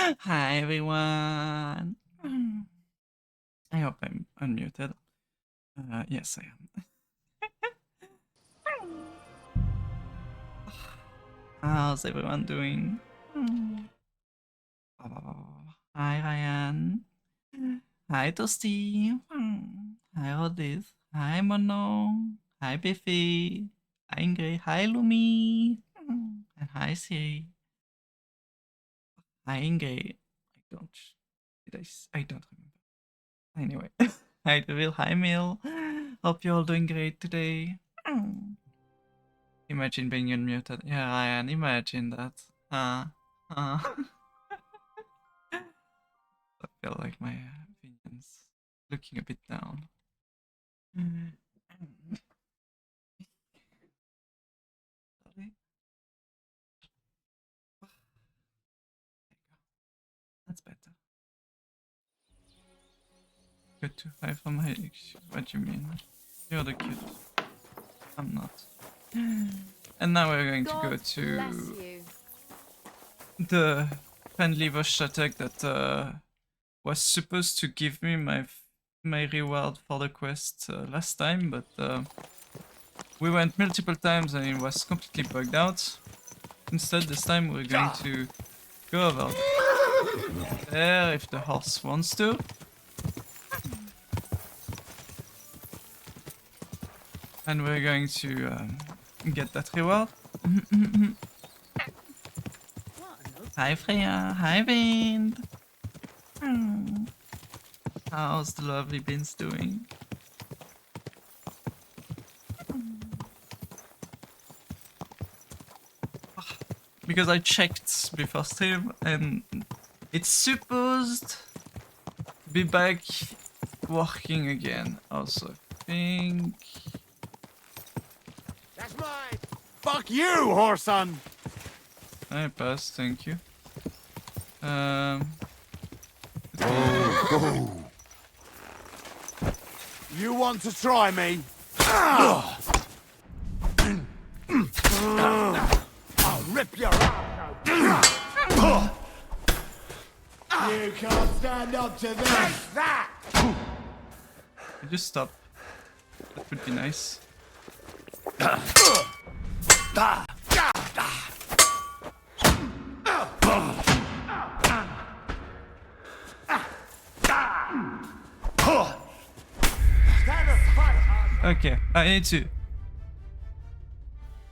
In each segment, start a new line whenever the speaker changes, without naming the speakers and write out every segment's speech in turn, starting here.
Hi everyone. I hope I'm unmuted. Yes, I am. How's everyone doing? Hi Ryan. Hi Toasty. Hi Rodis. Hi Mono. Hi Biffy. Hi Ingrid. Hi Lumi. And hi Siri. Hi Ingrid. I don't remember. Anyway, hi Devil, hi Mill. Hope you're all doing great today. Imagine being unmuted. Yeah, Ryan, imagine that. Uh. I feel like my opinion's looking a bit down. Sorry. That's better. Good too high for my age. What do you mean? You're the cute. I'm not. And now we're going to go to the friendly voice chat that was supposed to give me my reward for the quest last time, but we went multiple times and it was completely bugged out. Instead, this time we're going to go over there if the horse wants to. And we're going to get that reward. Hi Freya, hi Wind. How's the lovely Beans doing? Because I checked before stream and it's supposed to be back working again. Also, I think.
That's mine. Fuck you, whoreson.
I passed, thank you.
You want to try me? I'll rip your ass out. You can't stand up to this. Take that!
Just stop. That would be nice. Okay, I need to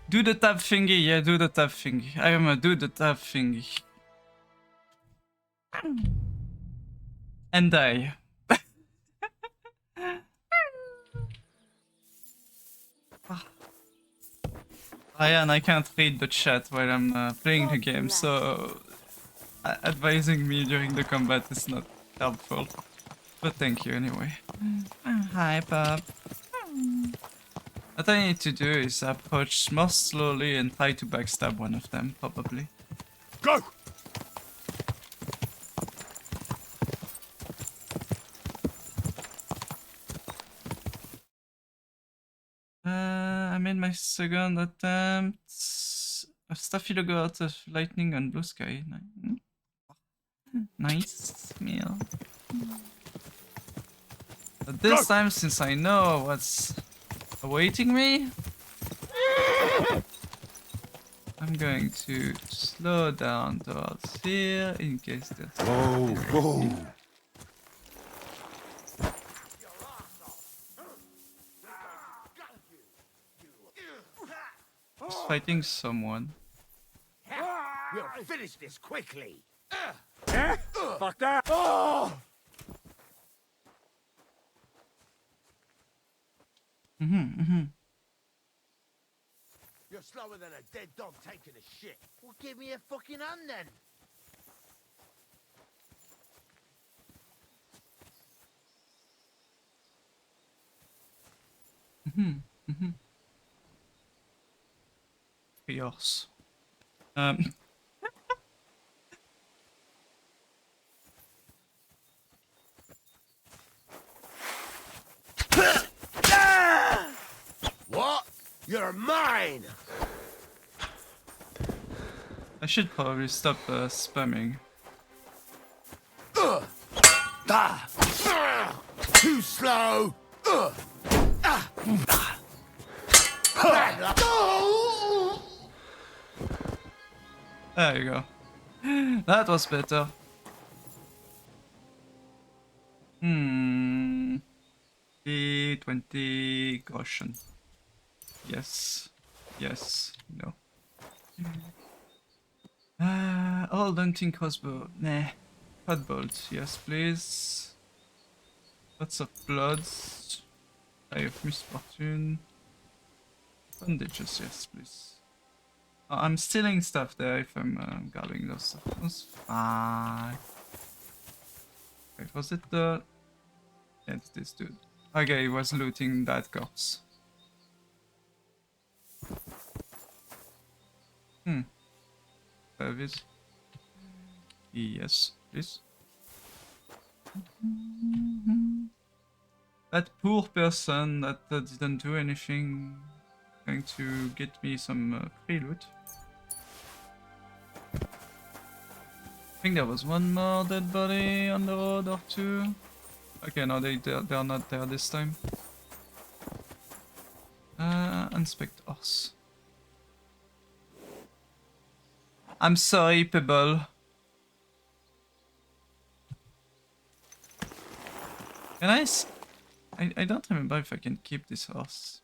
do the tab thingy. Yeah, do the tab thingy. I am gonna do the tab thingy. And die. Ryan, I can't read the chat while I'm playing the game, so advising me during the combat is not helpful. But thank you anyway. Hi, Pop. What I need to do is approach more slowly and try to backstab one of them, probably.
Go!
I made my second attempt. A Staphylogo out of lightning on blue sky. Nice meal. But this time, since I know what's awaiting me, I'm going to slow down towards here in case there's...
Whoa.
He's fighting someone.
We'll finish this quickly. Fuck that. Oh! You're slower than a dead dog taking a shit. Well, give me a fucking hand then.
Chaos.
What? You're mine!
I should probably stop spamming.
Too slow.
There you go. That was better. D20 caution. Yes. Yes. No. Old hunting crossbow. Nah. Hot bolt. Yes, please. Lots of bloods. Eye of misfortune. Bandages. Yes, please. Oh, I'm stealing stuff there if I'm grabbing those stuff. That's fine. Wait, was it the... Yeah, it's this dude. Okay, he was looting that corpse. Service. Yes, please. That poor person that didn't do anything going to get me some free loot. I think there was one more dead body on the road or two. Okay, no, they're not there this time. Inspect us. I'm sorry, Pebble. Can I don't remember if I can keep this horse.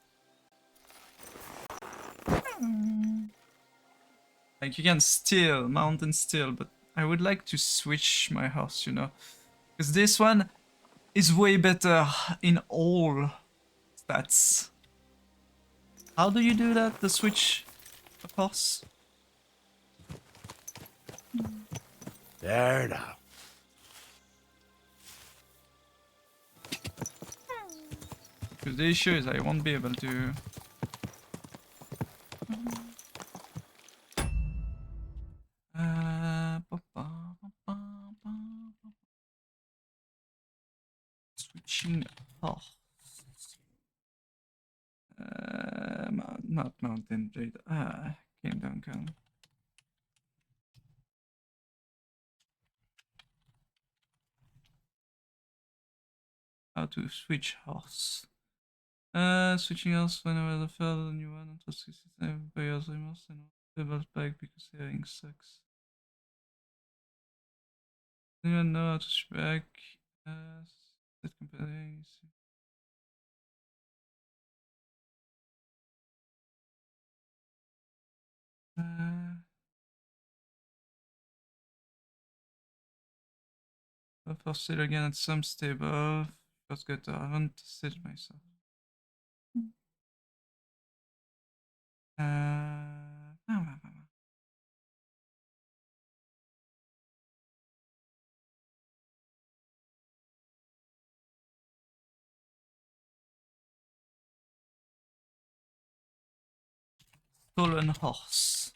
Like, you can steal, mount and steal, but I would like to switch my horse, you know. Because this one is way better in all stats. How do you do that, the switch of horse?
There now.
Because the issue is I won't be able to... Switching horse. Not Mountain Jade. Kingdom Come. How to switch horse. Switching horse whenever the fell a new one until 67 players remorse and double back because hearing sucks. Anyone know how to switch back? That comparing. For sale again at some stable. First got I haven't tested myself. Stolen horse.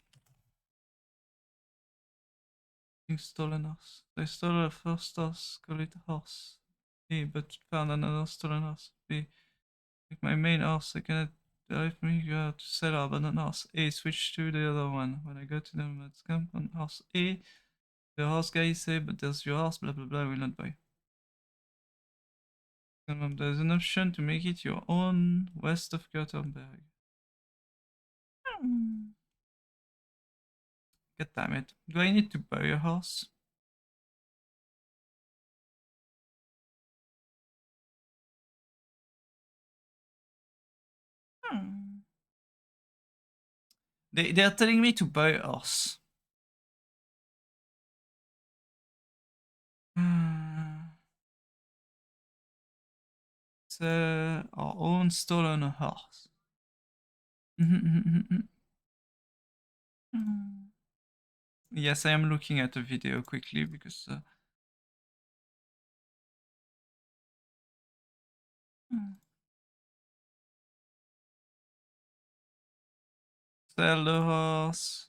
Stolen horse. They stole the first horse, call it a horse. A, but found another stolen horse. B, like my main horse, I cannot drive me to sell our abandoned horse. A, switch to the other one. When I go to them at camp on horse A, the horse guy say, but there's your horse, blah blah blah, I will not buy. There's an option to make it your own west of Gothenburg. God damn it. Do I need to buy a horse? They're telling me to buy a horse. It's our own stolen horse. Yes, I am looking at a video quickly because sell the horse.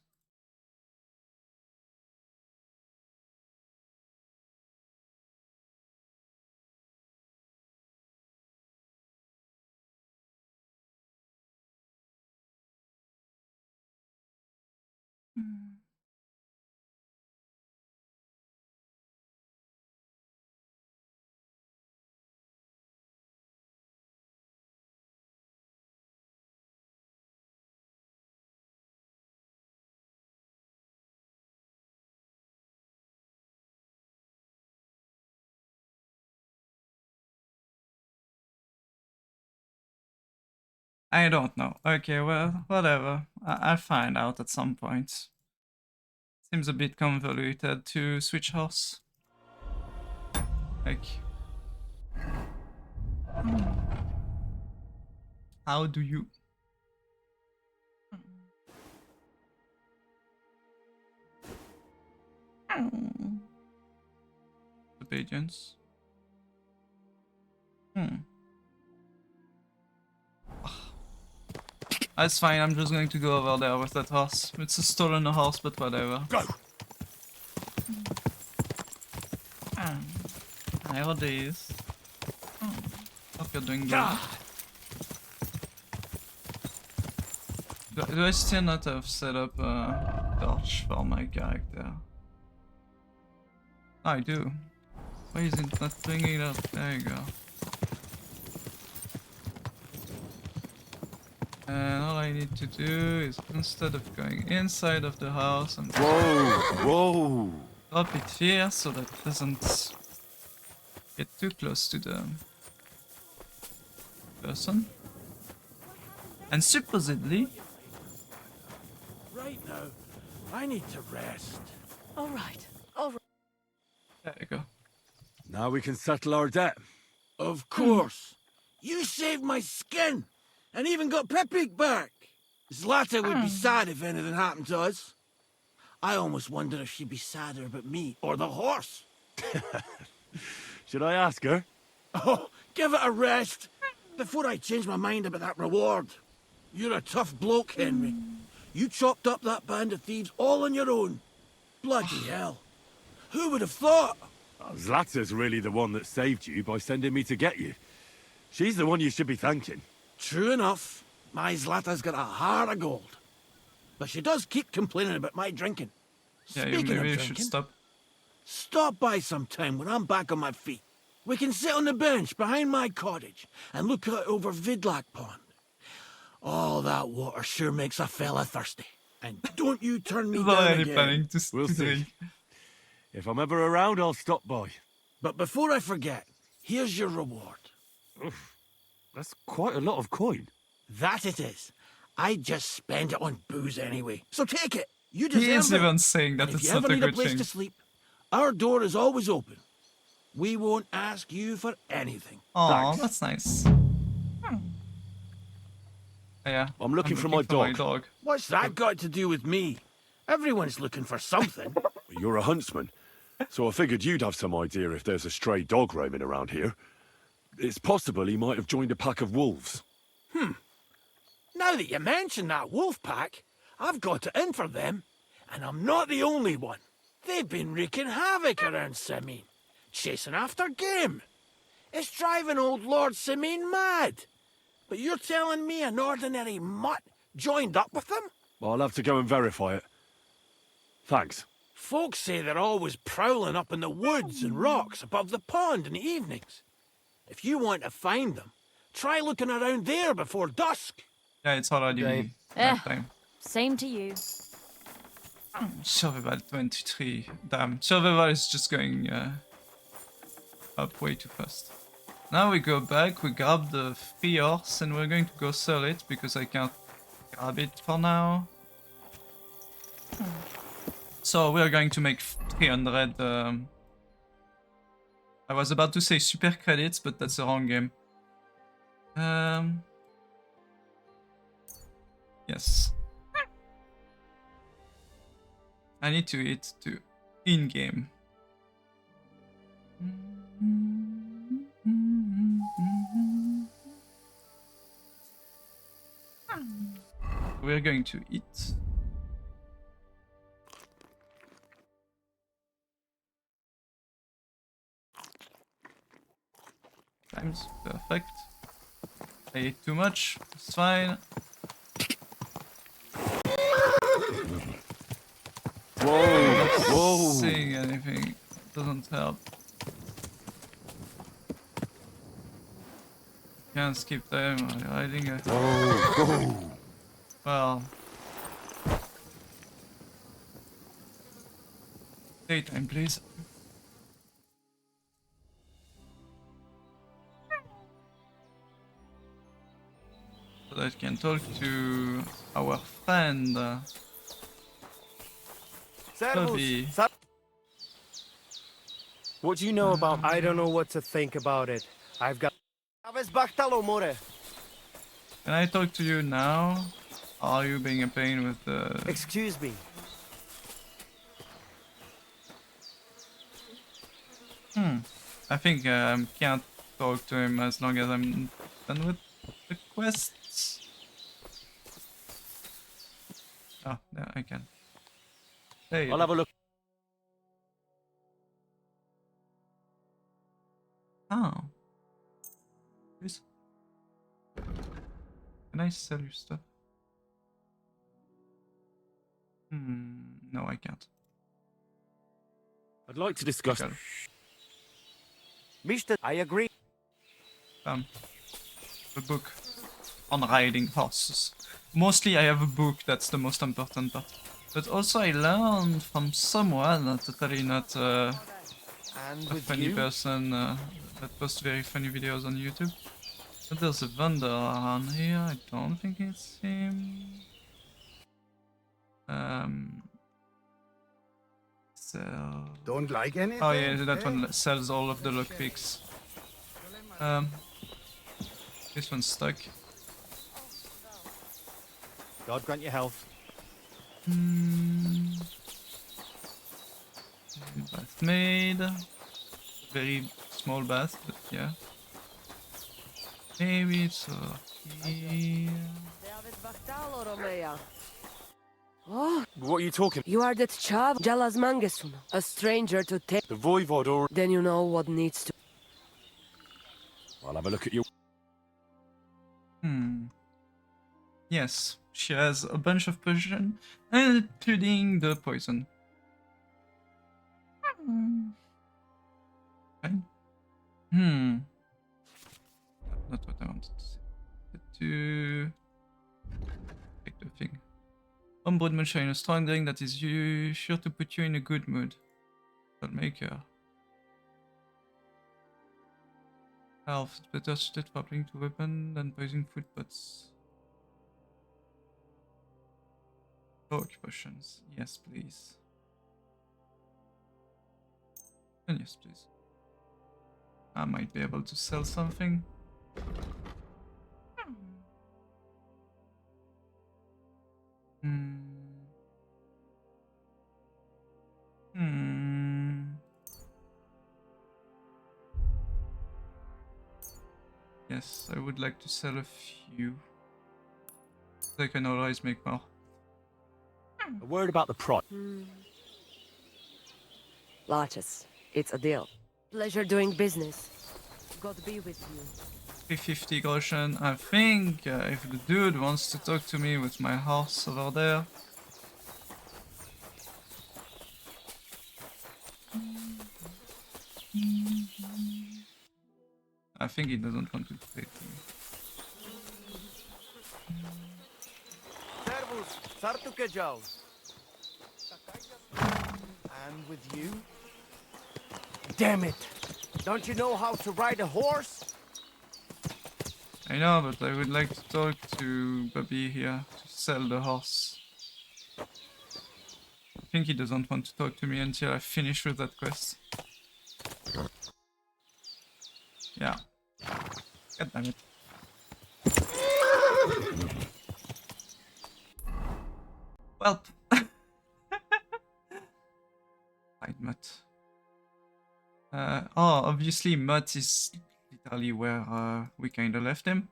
I don't know. Okay, well, whatever. I'll find out at some point. Seems a bit convoluted to switch horse. Like, how do you? Obedience. That's fine, I'm just going to go over there with that horse. It's a stolen horse, but whatever.
Go.
Hi, what days? Hope you're doing good.
Ah,
Do I still not have set up a torch for my character? I do. Why is it not bringing it up? There you go. And all I need to do is, instead of going inside of the house, and
Whoa!
drop it here so that it doesn't get too close to the person. And supposedly,
right now, I need to rest.
All right.
there you go.
Now we can settle our debt.
Of course. You saved my skin, and even got Pepig back. Zlata would be sad if anything happened to us. I almost wonder if she'd be sadder about me or the horse.
Should I ask her?
Oh, give it a rest before I change my mind about that reward. You're a tough bloke, Henry. You chopped up that band of thieves all on your own. Bloody hell. Who would have thought?
Zlata's really the one that saved you by sending me to get you. She's the one you should be thanking.
True enough. My Zlata's got a heart of gold. But she does keep complaining about my drinking.
Yeah,
Speaking of
maybe you
drinking,
should stop.
stop by sometime when I'm back on my feet. We can sit on the bench behind my cottage and look out over Vidlac Pond. Oh, that water sure makes a fella thirsty. And don't you turn me
He's
down
already
again.
planning to
We'll see.
drink.
If I'm ever around, I'll stop by.
But before I forget, here's your reward.
That's quite a lot of coin.
That it is. I just spend it on booze anyway. So take it. You deserve
He is
it.
even saying that
And if
it's
you
not
ever
a
need a
good
place
thing.
to sleep, our door is always open. We won't ask you for anything.
Aw,
Thanks.
that's nice. Yeah.
I'm looking for my dog.
What's that got to do with me? Everyone's looking for something.
You're a huntsman, so I figured you'd have some idea if there's a stray dog roaming around here. It's possible he might have joined a pack of wolves.
Now that you mention that wolf pack, I've got it in for them. And I'm not the only one. They've been wreaking havoc around Simene, chasing after game. It's driving old Lord Simene mad. But you're telling me an ordinary mutt joined up with them?
I'll have to go and verify it. Thanks.
Folks say they're always prowling up in the woods and rocks above the pond in the evenings. If you want to find them, try looking around there before dusk.
Yeah, it's already
Eh.
nighttime.
Same to you.
Survival 23. Damn, survival is just going up way too fast. Now we go back, we grab the free horse and we're going to go sell it because I can't grab it for now. So we're going to make 300. I was about to say super credits, but that's the wrong game. Yes. I need to eat to in-game. We're going to eat. Times perfect. I ate too much. It's fine.
Whoa!
Saying anything doesn't help. Can't skip time while you're hiding it.
Whoa!
Well. Daytime, please. so that I can talk to our friend Toby.
What do you know about...
I don't know what to think about it. I've got...
Can I talk to you now? Are you being a pain with the...
Excuse me.
I think I can't talk to him as long as I'm done with the quests. Oh, there I can. Hey,
I'll have a look.
oh. Please. Can I sell you stuff? No, I can't.
I'd like to discuss...
Okay.
Mr. I agree.
The book on riding horses. Mostly I have a book, that's the most important part. But also I learned from someone, totally not a
And with
funny
you?
person that posts very funny videos on YouTube. But there's a vendor around here, I don't think it's him. So...
Don't like anything?
Oh yeah, that one sells all of the lockpicks. This one's stuck.
God grant you health.
Bath made. Very small bath, but yeah. Maybe it's here.
Oh,
What are you talking...
you are that chav Jalas Mangesun, a stranger to take.
The Voivod or...
Then you know what needs to.
I'll have a look at your...
Yes, she has a bunch of potion, including the poison. Fine. Not what I wanted to say. But to take the thing. Homebrewed moonshine, a strong drink that is sure to put you in a good mood. Maker. Health, better suited for applying to weapon than poison food pots. Torch potions. Yes, please. And yes, please. I might be able to sell something. Yes, I would like to sell a few. I can always make more.
A word about the price.
Latches, it's a deal. Pleasure doing business. God be with you.
350 groschen. I think if the dude wants to talk to me with my horse over there. I think he doesn't want to trade me.
Servus, Sartuke Joe. And with you? Damn it! Don't you know how to ride a horse?
I know, but I would like to talk to Bobby here to sell the horse. I think he doesn't want to talk to me until I finish with that quest. Yeah. God damn it. Well. Find Mutt. Obviously Mutt is literally where we kinda left him.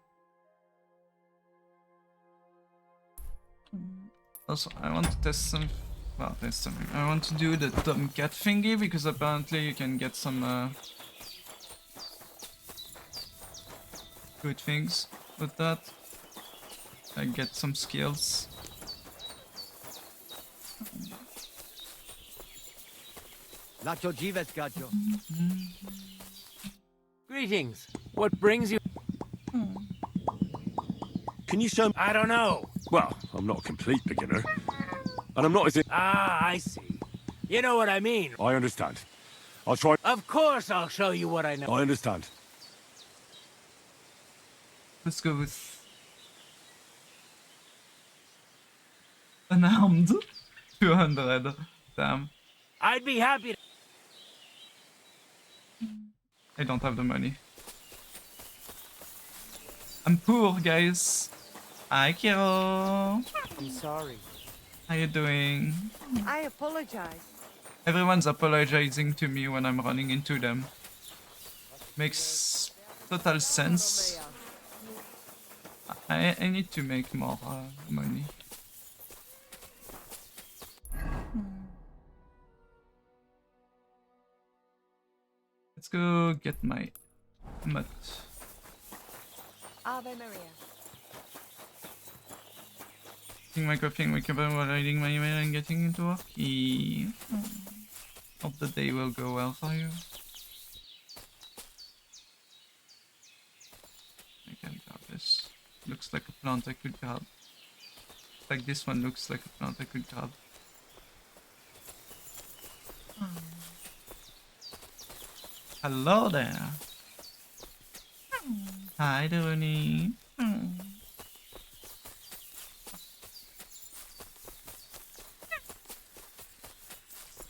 Also, I want to test some... Well, test something. I want to do the Tomcat thingy, because apparently you can get some good things with that. I get some skills.
Nacho Jives Gajo.
Greetings. What brings you?
Can you show me?
I don't know.
Well, I'm not a complete beginner. And I'm not as in...
Ah, I see. You know what I mean.
I understand. I'll try...
Of course I'll show you what I know.
I understand.
Let's go with Unarmed. 200. Damn.
I'd be happy to...
I don't have the money. I'm poor, guys. Hi, Kiro.
I'm sorry.
How you doing?
I apologize.
Everyone's apologizing to me when I'm running into them. Makes total sense. I need to make more money. Let's go get my mutt.
Ave Maria.
Eating my coffee and waking up while reading my email and getting into work. Hope the day will go well for you. I can grab this. Looks like a plant I could grab. Like this one looks like a plant I could grab. Hello there. Hi, Dooney.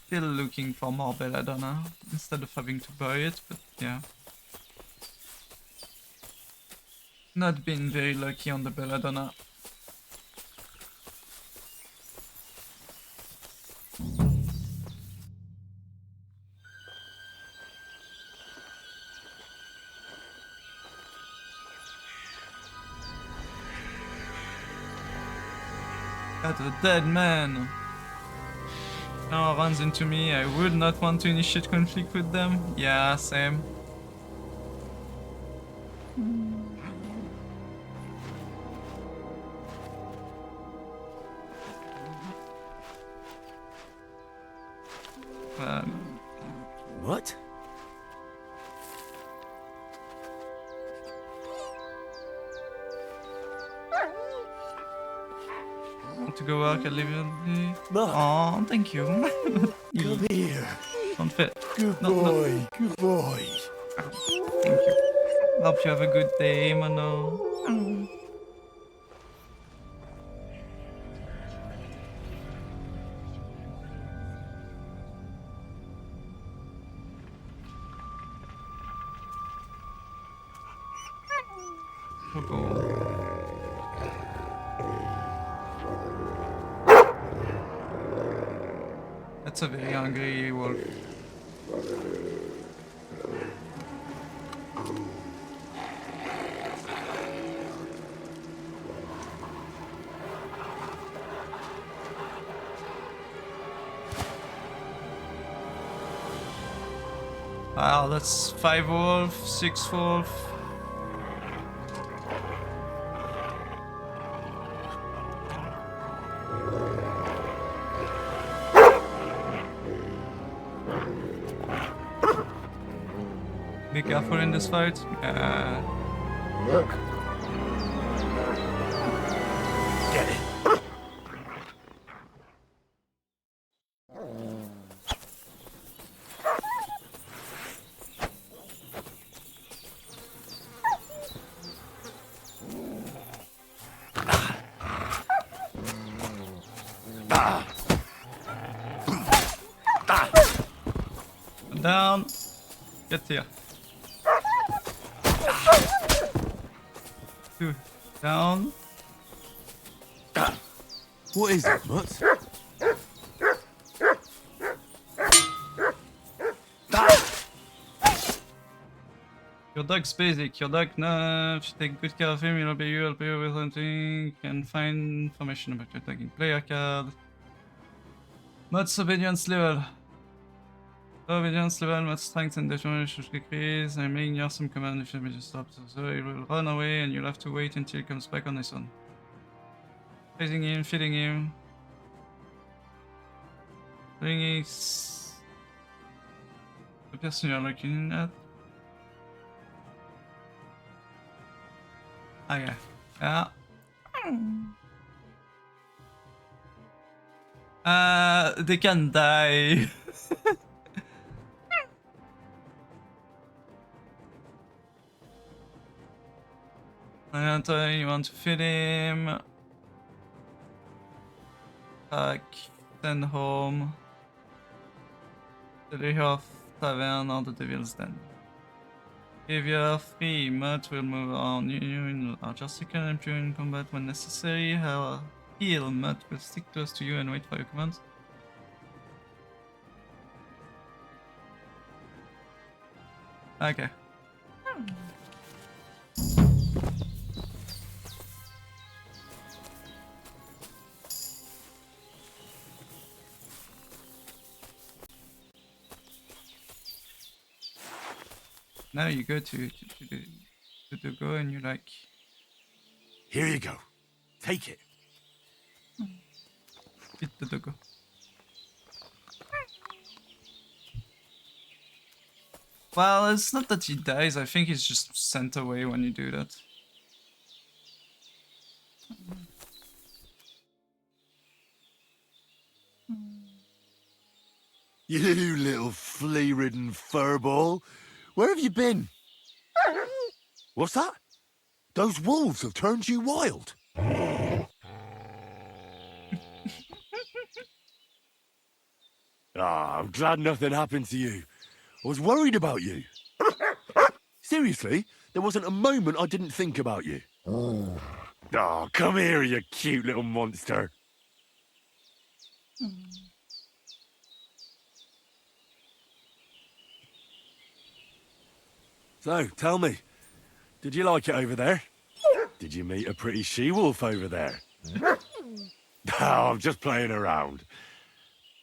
Still looking for more belladonna instead of having to buy it, but yeah. Not been very lucky on the belladonna. Got a dead man. Now runs into me. I would not want to initiate conflict with them. Yeah, same.
What?
Want to go work at Liberty?
Look.
Oh, thank you.
Come here.
Don't fit.
Good
No, no.
boy. Good boy.
Thank you. Hope you have a good day, Mano. That's a very hungry wolf. Wow, that's 5 wolf, 6 wolf. Be careful in this fight.
Get it.
Down. Get here. 2. Down.
What is it, Mutt?
Your dog's basic. Your dog, no, if you take good care of him, he'll obey you, help you with hunting, can find information about your dog in player card. Mod's obedience level. Obedience level, mod strength and determination should decrease. I'm making you some command if you just stop. So he will run away and you'll have to wait until he comes back on his own. Chasing him, feeding him. Doing his... The person you're looking at. Okay. Yeah. They can die. You want to feed him. pack, send home. The Lily of Tavern or the Devil's Den. If you are free, Mutt will move on you in larger circle and during combat when necessary. Her heal Mutt will stick close to you and wait for your commands. Okay. Now you go to the go and you like.
Here you go. Take it.
Hit the doggo. Well, it's not that he dies, I think he's just sent away when you do that.
You little flea-ridden furball. Where have you been? What's that? Those wolves have turned you wild. I'm glad nothing happened to you. I was worried about you. Seriously, there wasn't a moment I didn't think about you. Come here, you cute little monster. So, tell me, did you like it over there? Did you meet a pretty she-wolf over there? I'm just playing around.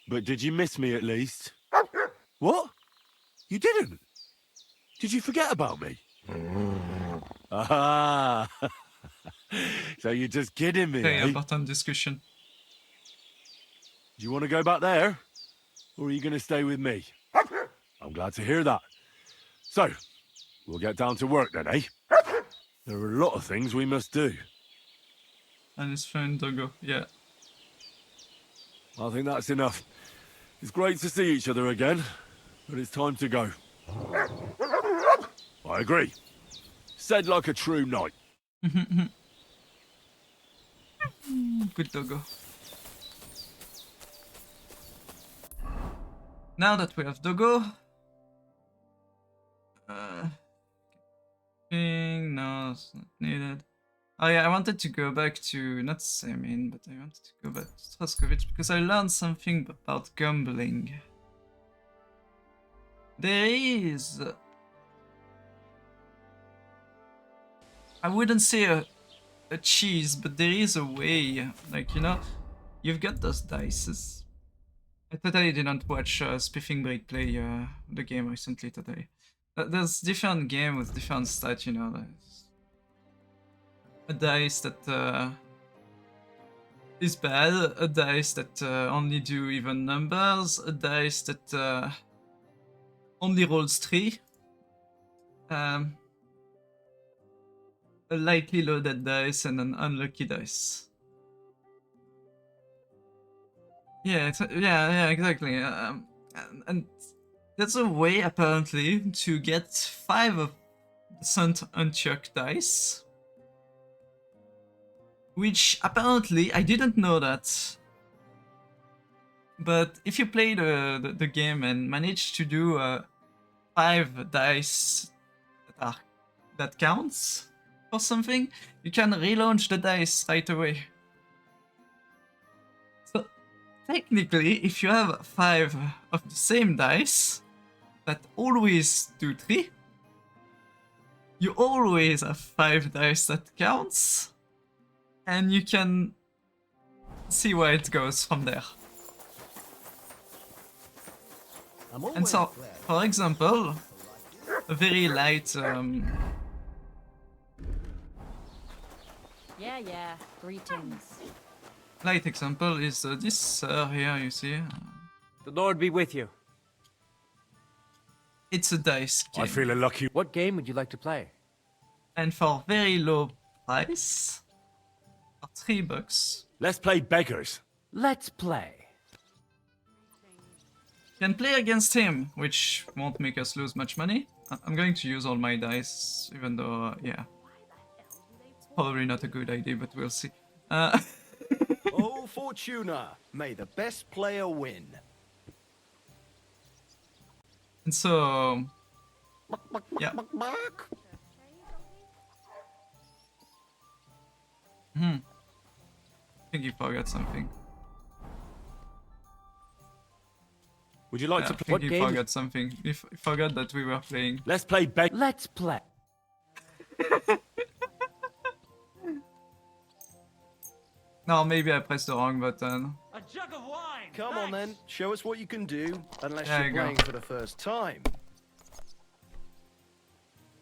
But did you miss me at least? What? You didn't? Did you forget about me? Ah, so you're just kidding me,
Okay,
eh?
a button discussion.
Do you want to go back there? Or are you going to stay with me? I'm glad to hear that. So, we'll get down to work then, eh? There are a lot of things we must do.
And his friend doggo, yeah.
I think that's enough. It's great to see each other again, but it's time to go. I agree. Said like a true knight.
Good doggo. Now that we have doggo, no, it's not needed. Oh yeah, I wanted to go back to, not Semin, but I wanted to go back to Troskovich because I learned something about gambling. There is... I wouldn't say a cheese, but there is a way, like, you know, you've got those dices. I totally didn't watch Spiffing Break play the game recently today. There's different game with different stats, you know. There's a dice that is bad, a dice that only do even numbers, a dice that only rolls 3, a lightly loaded dice, and an unlucky dice. Yeah, yeah, exactly. And that's a way apparently to get 5% unchuck dice, which apparently I didn't know that. But if you play the game and manage to do 5 dice that counts for something, you can relaunch the dice right away. So technically, if you have 5 of the same dice that always do 3, you always have 5 dice that counts, and you can see where it goes from there. And so, for example, a very light
Yeah, greetings.
light example is this here, you see.
The Lord be with you.
It's a dice game.
I feel a lucky...
What game would you like to play?
And for very low price, for $3,
Let's play beggars.
Let's play.
you can play against him, which won't make us lose much money. I'm going to use all my dice, even though, yeah, probably not a good idea, but we'll see.
Oh,
Pro Fortuna. May the best player win.
And so, yeah. I think you forgot something.
Would you like
Yeah,
to
I
play?
think you forgot something. You forgot that we were playing.
Let's play beg.
Let's play.
No, maybe I pressed the wrong button.
A jug of wine.
Come on then, show us what you can do, unless
There
you're
you go.
playing for the first time.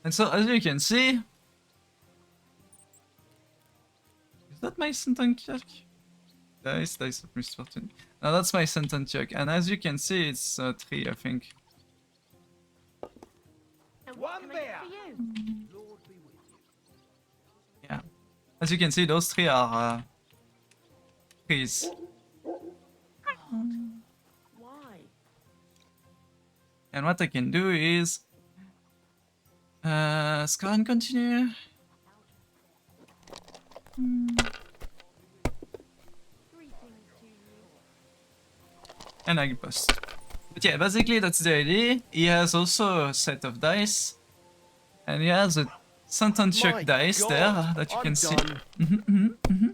And so, as you can see, is that my sentence check? Dice of misfortune. No, that's my sentence check. And as you can see, it's 3, I think.
One bear.
Yeah. As you can see, those 3 are 3s.
Why?
And what I can do is score and continue. And I bust. But yeah, basically that's the idea. He has also a set of dice, and he has a sentence check
My
dice
God,
there that you can
I'm
see.
done.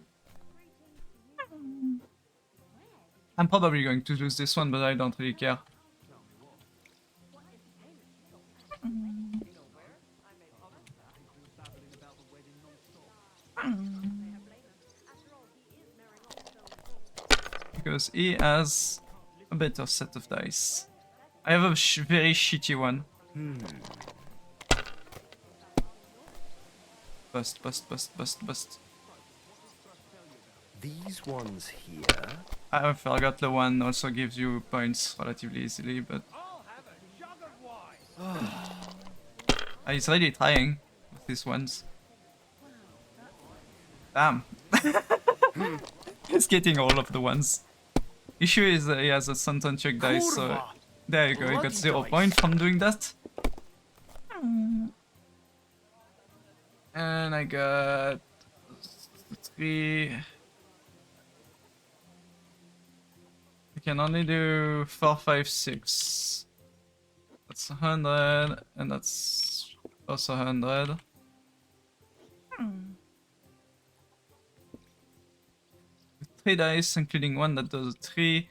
I'm probably going to lose this one, but I don't really care. Because he has a better set of dice. I have a very shitty one. Bust, bust, bust, bust, bust.
These ones here.
I forgot the one also gives you points relatively easily, but
I'll have a jug of wine.
he's really trying with these ones. Damn. He's getting all of the ones. Issue is he has a sentence check dice, so
Kurva.
there you go, he got
Bloody
0
dice.
point from doing that. And I got 3. I can only do 4, 5, 6. That's 100, and that's also 100. With 3 dice, including one that does a 3,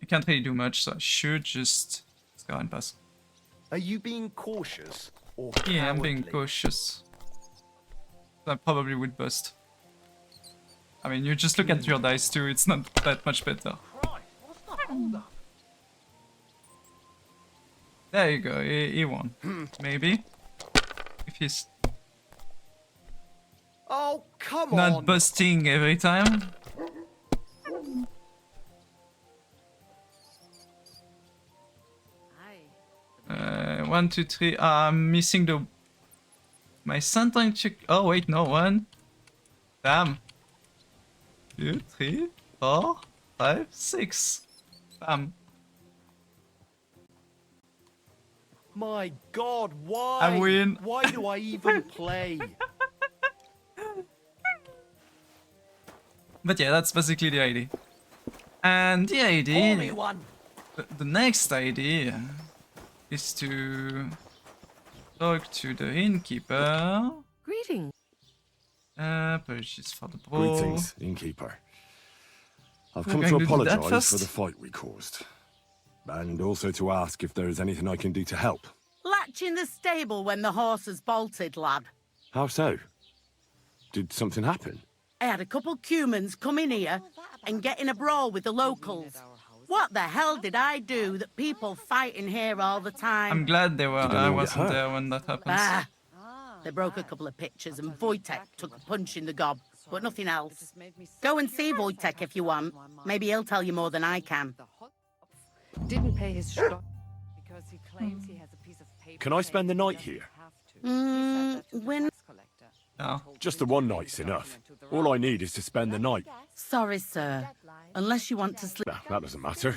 I can't really do much, so I should just go and pass.
Are you being cautious or
Yeah, I'm being
cowardly?
cautious. I probably would bust. I mean, you just look at your dice too, it's not that much better.
Christ, what's the hold up?
There you go, he won. Maybe. If he's
Oh, come
not
on.
busting every time.
Aye.
1, 2, 3. I'm missing the my sentence check. Oh wait, no, 1. Damn. 2, 3, 4, 5, 6. Damn.
My God, why?
I win.
Why do I even play?
But yeah, that's basically the idea. And the
Call me
idea,
one.
the next idea is to talk to the innkeeper.
Greetings.
Purchase for the brawl.
Greetings, innkeeper. I've
We're
come to
going to do that
apologise for
first.
the fight we caused. And also to ask if there is anything I can do to help.
Latch in the stable when the horses bolted, lad.
How so? Did something happen?
I had a couple cumans come in here and get in a brawl with the locals. What the hell did I do that people fight in here all the time?
I'm glad they were.
Did
I
anyone get
wasn't
hurt?
there when that happens.
Ah, they broke a couple of pictures and Wojtek took a punch in the gob, but nothing else. Go and see Wojtek if you want. Maybe he'll tell you more than I can.
Didn't pay his stock because he claims he has a piece of paper.
Can I spend the
saying he
night
doesn't
here?
have to.
When...
No.
Just the one night's enough. All I need is to spend the night.
Sorry, sir. Unless you want to sleep.
Nah, that doesn't matter.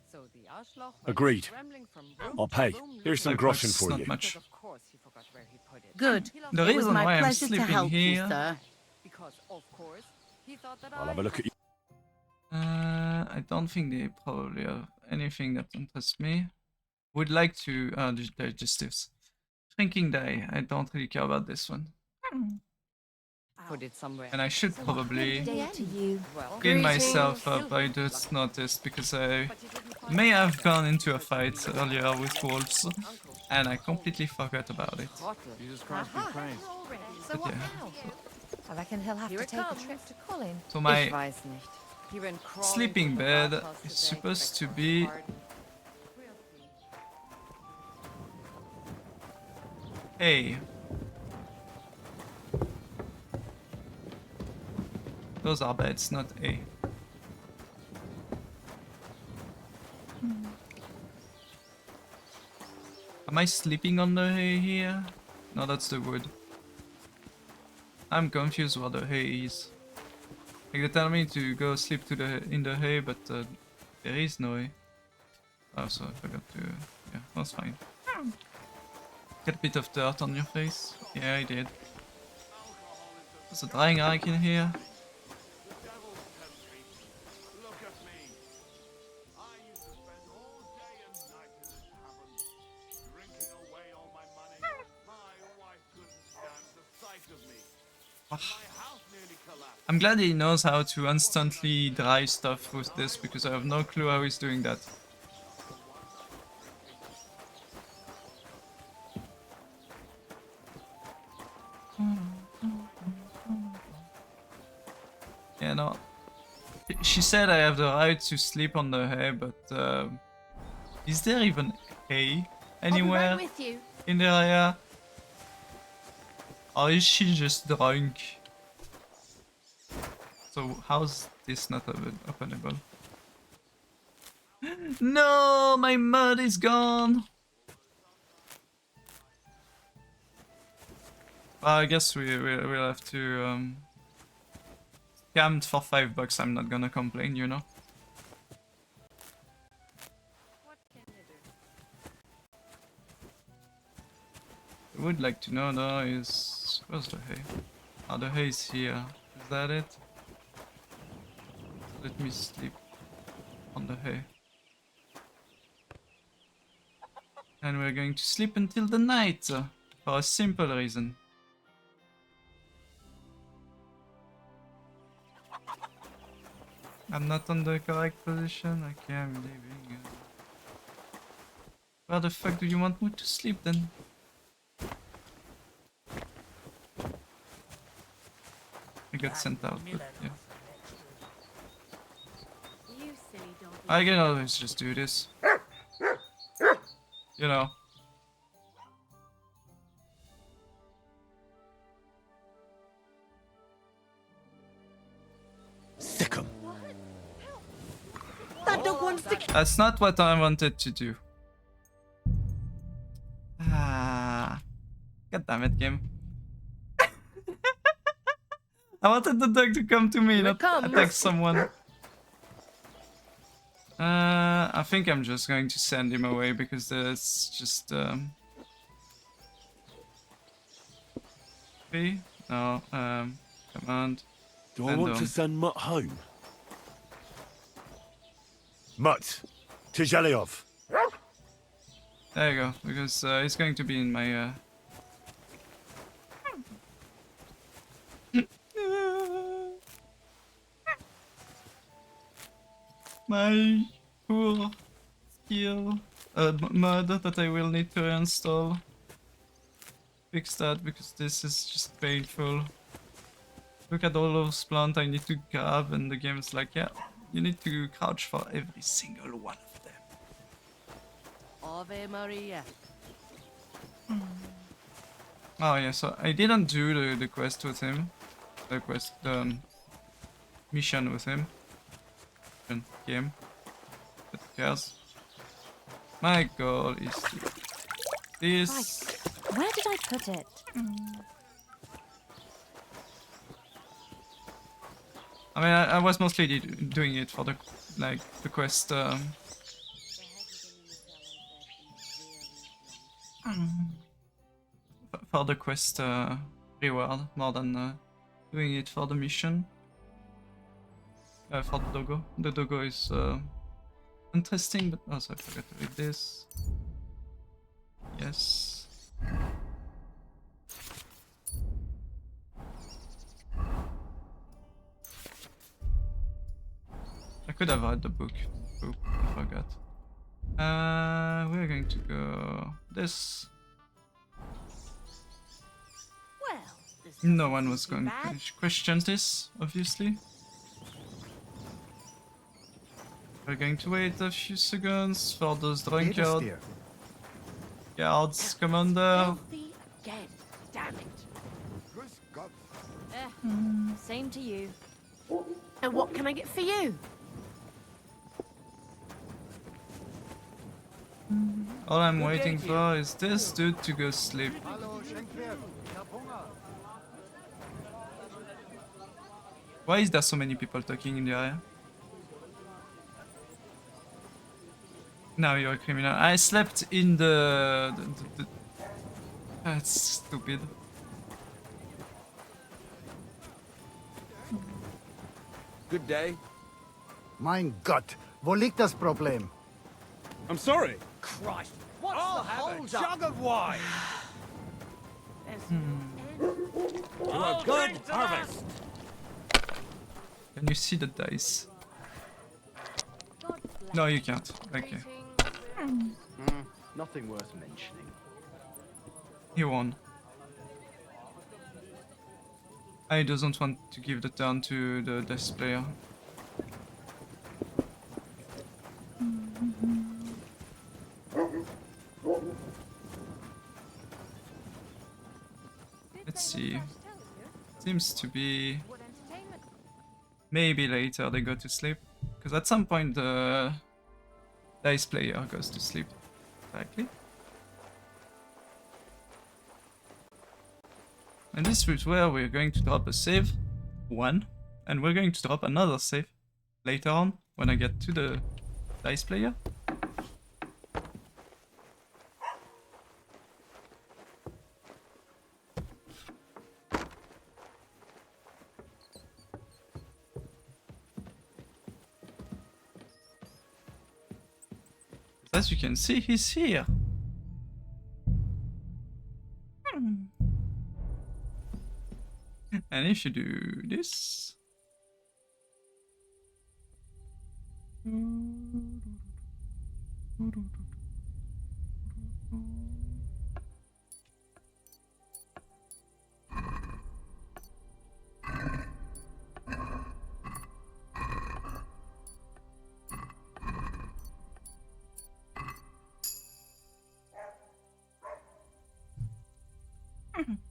So the Arschloch went
Agreed.
scrambling from room
I'll
to
pay.
room
Here's some
Like,
groschen
that's
for
not
you.
much.
Of course he forgot where he put it.
Good.
The
It was
reason why
my
I'm
pleasure to
sleeping
help you,
here-
sir.
Because of course he thought that
I'll have a look at you.
I don't think they probably have anything that interests me. Would like to digestives. Shrinking die. I don't really care about this one.
Put it somewhere.
And I should probably
Day to you.
Well,
clean myself up. I just noticed because I may have gone into a fight earlier with wolves and I completely forgot about it.
Jesus Christ be praised.
So
But
what
yeah.
now? I reckon he'll have to take a trip to Colin.
So
Ich
my
weiß nicht. He went crawling
sleeping
to the
bed
bathhouse
is
today,
supposed to
begged
be
for pardon.
A. Those are beds, not A. Am I sleeping on the hay here? No, that's the wood. I'm confused what the hay is. Like they tell me to go sleep in the hay, but there is no hay. Oh, so I forgot to. Yeah, that's fine. Get a bit of dirt on your face. Yeah, I did. There's a drying rack in here.
Look at me. I used to spend all day and night in this tavern, drinking away all my money. My wife couldn't stand the sight of me. My house nearly collapsed.
I'm glad he knows how to instantly dry stuff with this because I have no clue how he's doing that. Yeah, no. She said I have the right to sleep on the hay, but is there even hay anywhere
with you.
in the area? Or is she just drunk? So how's this not openable? No, my mud is gone. Well, I guess we'll have to scammed for $5. I'm not gonna complain, you know. I would like to know though is where's the hay? Oh, the hay is here. Is that it? Let me sleep on the hay. And we're going to sleep until the night for a simple reason. I'm not on the correct position. Okay, I'm leaving. Where the fuck do you want me to sleep then? I got sent out, but yeah. I can always just do this. You know.
Sick 'em.
That's not what I wanted to do. Ah. God damn it, game. I wanted the dog to come to me,
Here it
not
comes.
attack someone. I think I'm just going to send him away because there's just B? No, command.
Do I want to send Mutt home? Mutt, to Zhelyov.
There you go, because he's going to be in my my poor skill mod that I will need to reinstall. Fix that because this is just painful. Look at all those plants I need to grab and the game is like, yeah, you need to crouch for every single one of them.
Ave Maria.
Oh yeah, so I didn't do the quest with him. The mission with him. Game. But who cares? My goal is to this.
Right. Where did I put it?
I mean, I was mostly doing it for the quest. For the quest reward more than doing it for the mission. for the doggo. The doggo is interesting, but also I forgot to read this. Yes. I could have read the book. Oop, I forgot. We're going to go this.
Well, this
No
doesn't
one
seem
was
too
going
bad.
to question this, obviously. We're going to wait a few seconds for those drunkard guards, commander.
Filthy again. Damn it.
Same to you.
And what can I get for you?
All I'm waiting for is this dude to go sleep. Why is there so many people talking in the area? Now you're a criminal. I slept in the That's stupid.
Good day.
Mein Gott, wo liegt das Problem?
I'm sorry.
Christ, what's the hold up? Jug of wine.
There's
To a good harvest.
Can you see the dice? No, you can't. Okay.
Nothing worth mentioning.
He won. I doesn't want to give the turn to the dice player. Let's see. Seems to be maybe later they go to sleep, because at some point the dice player goes to sleep. Likely. And this is where we're going to drop a save, one, and we're going to drop another save later on when I get to the dice player. As you can see, he's here. And if you do this...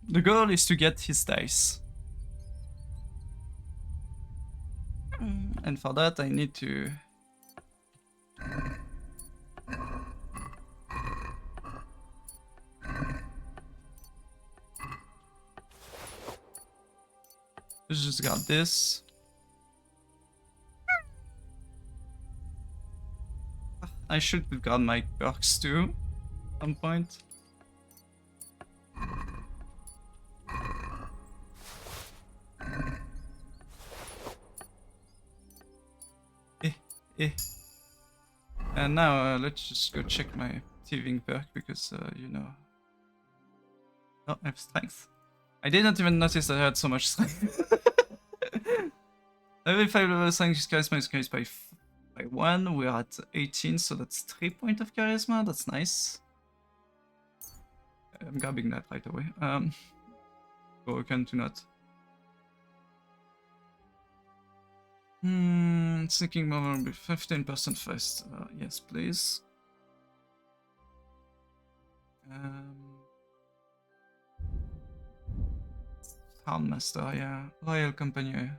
The goal is to get his dice. And for that I need to... just got this. I should have got my perks too at some point. And now let's just go check my thieving perk because you know. Oh, I have strength. I didn't even notice that I had so much strength. Every 5 level strength charisma is increased by 1. We're at 18, so that's 3 points of charisma. That's nice. I'm grabbing that right away. Broken to not. Thinking more will be 15% first. Yes, please. Townmaster, yeah. Royal Company.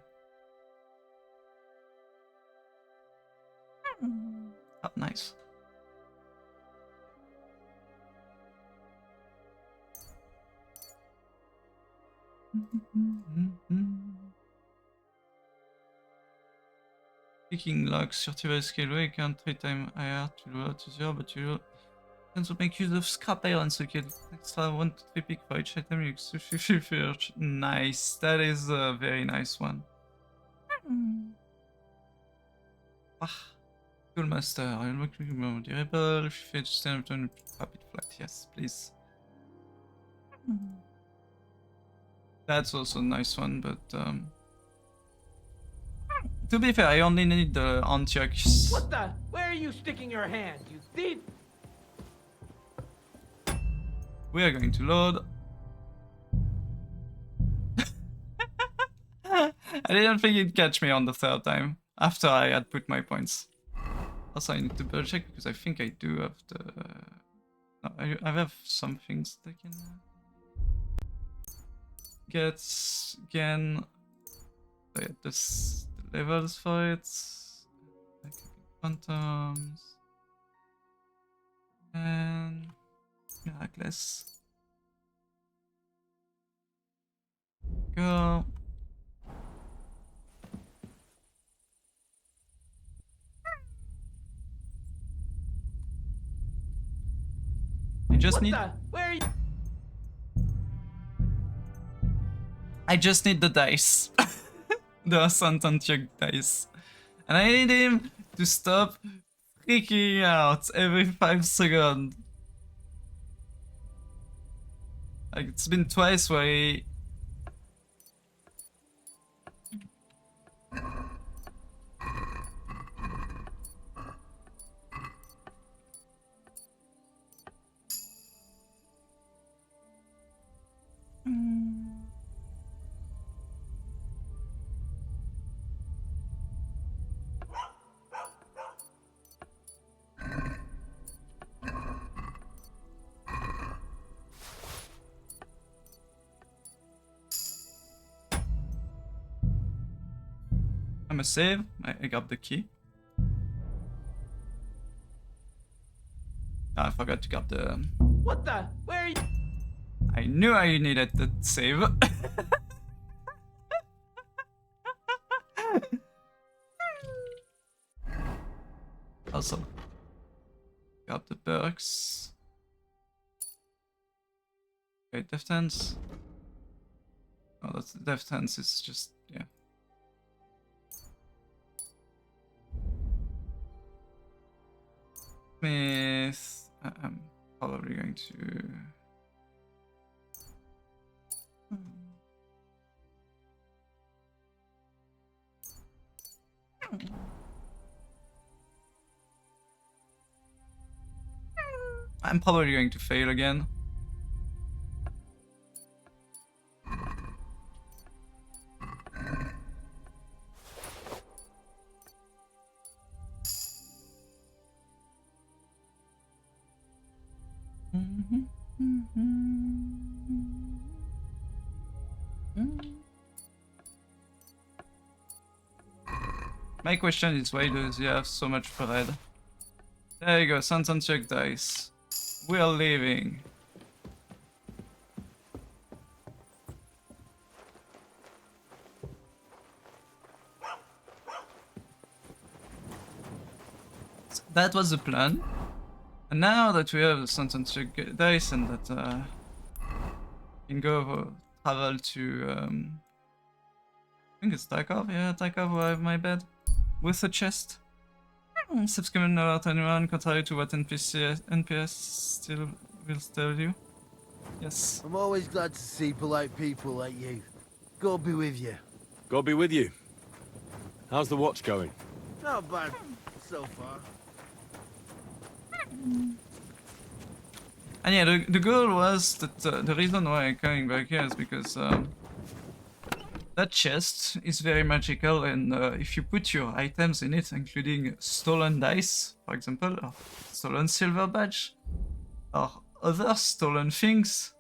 Oh, nice. Picking locks, survival skill, you can 3 times higher to lower to 0, but you can also make use of scrap iron, so you get extra 1 to 3 pick for each item you search. Nice, that is a very nice one. Schoolmaster, I'm looking more durable. If you stand on rapid flight, yes, please. That's also a nice one, but to be fair, I only need the Antiochs.
What the? Where are you sticking your hand, you thief?
We are going to load. I didn't think it'd catch me on the third time, after I had put my points. Also, I need to double check, because I think I do have the... No, I have some things that can... get again. So yeah, this the levels for it. Like phantoms. And miraculous. Go. I just need.
Where are you?
I just need the dice. The Santanchuk dice. And I need him to stop freaking out every 5 seconds. Like, it's been twice where he... I'm a save. I got the key. I forgot to grab the...
What the? Where are you?
I knew I needed the save. Also, grab the perks. Okay, defense. Oh, that's the defense. Is just yeah. Smith. I'm probably going to. I'm probably going to fail again. My question is, why does he have so much bread? There you go, Santanchuk dice. We're leaving. So that was the plan. And now that we have the Santanchuk dice and that we can go travel to I think it's Tarkov. Yeah, Tarkov will have my bed with a chest. Subscribe alert anyone, contrary to what NPS still will tell you. Yes.
I'm always glad to see polite people like you. God be with you.
God be with you. How's the watch going?
Not bad so far.
And yeah, the goal was that the reason why I'm coming back here is because that chest is very magical, and if you put your items in it, including stolen dice, for example, or stolen silver badge, or other stolen things,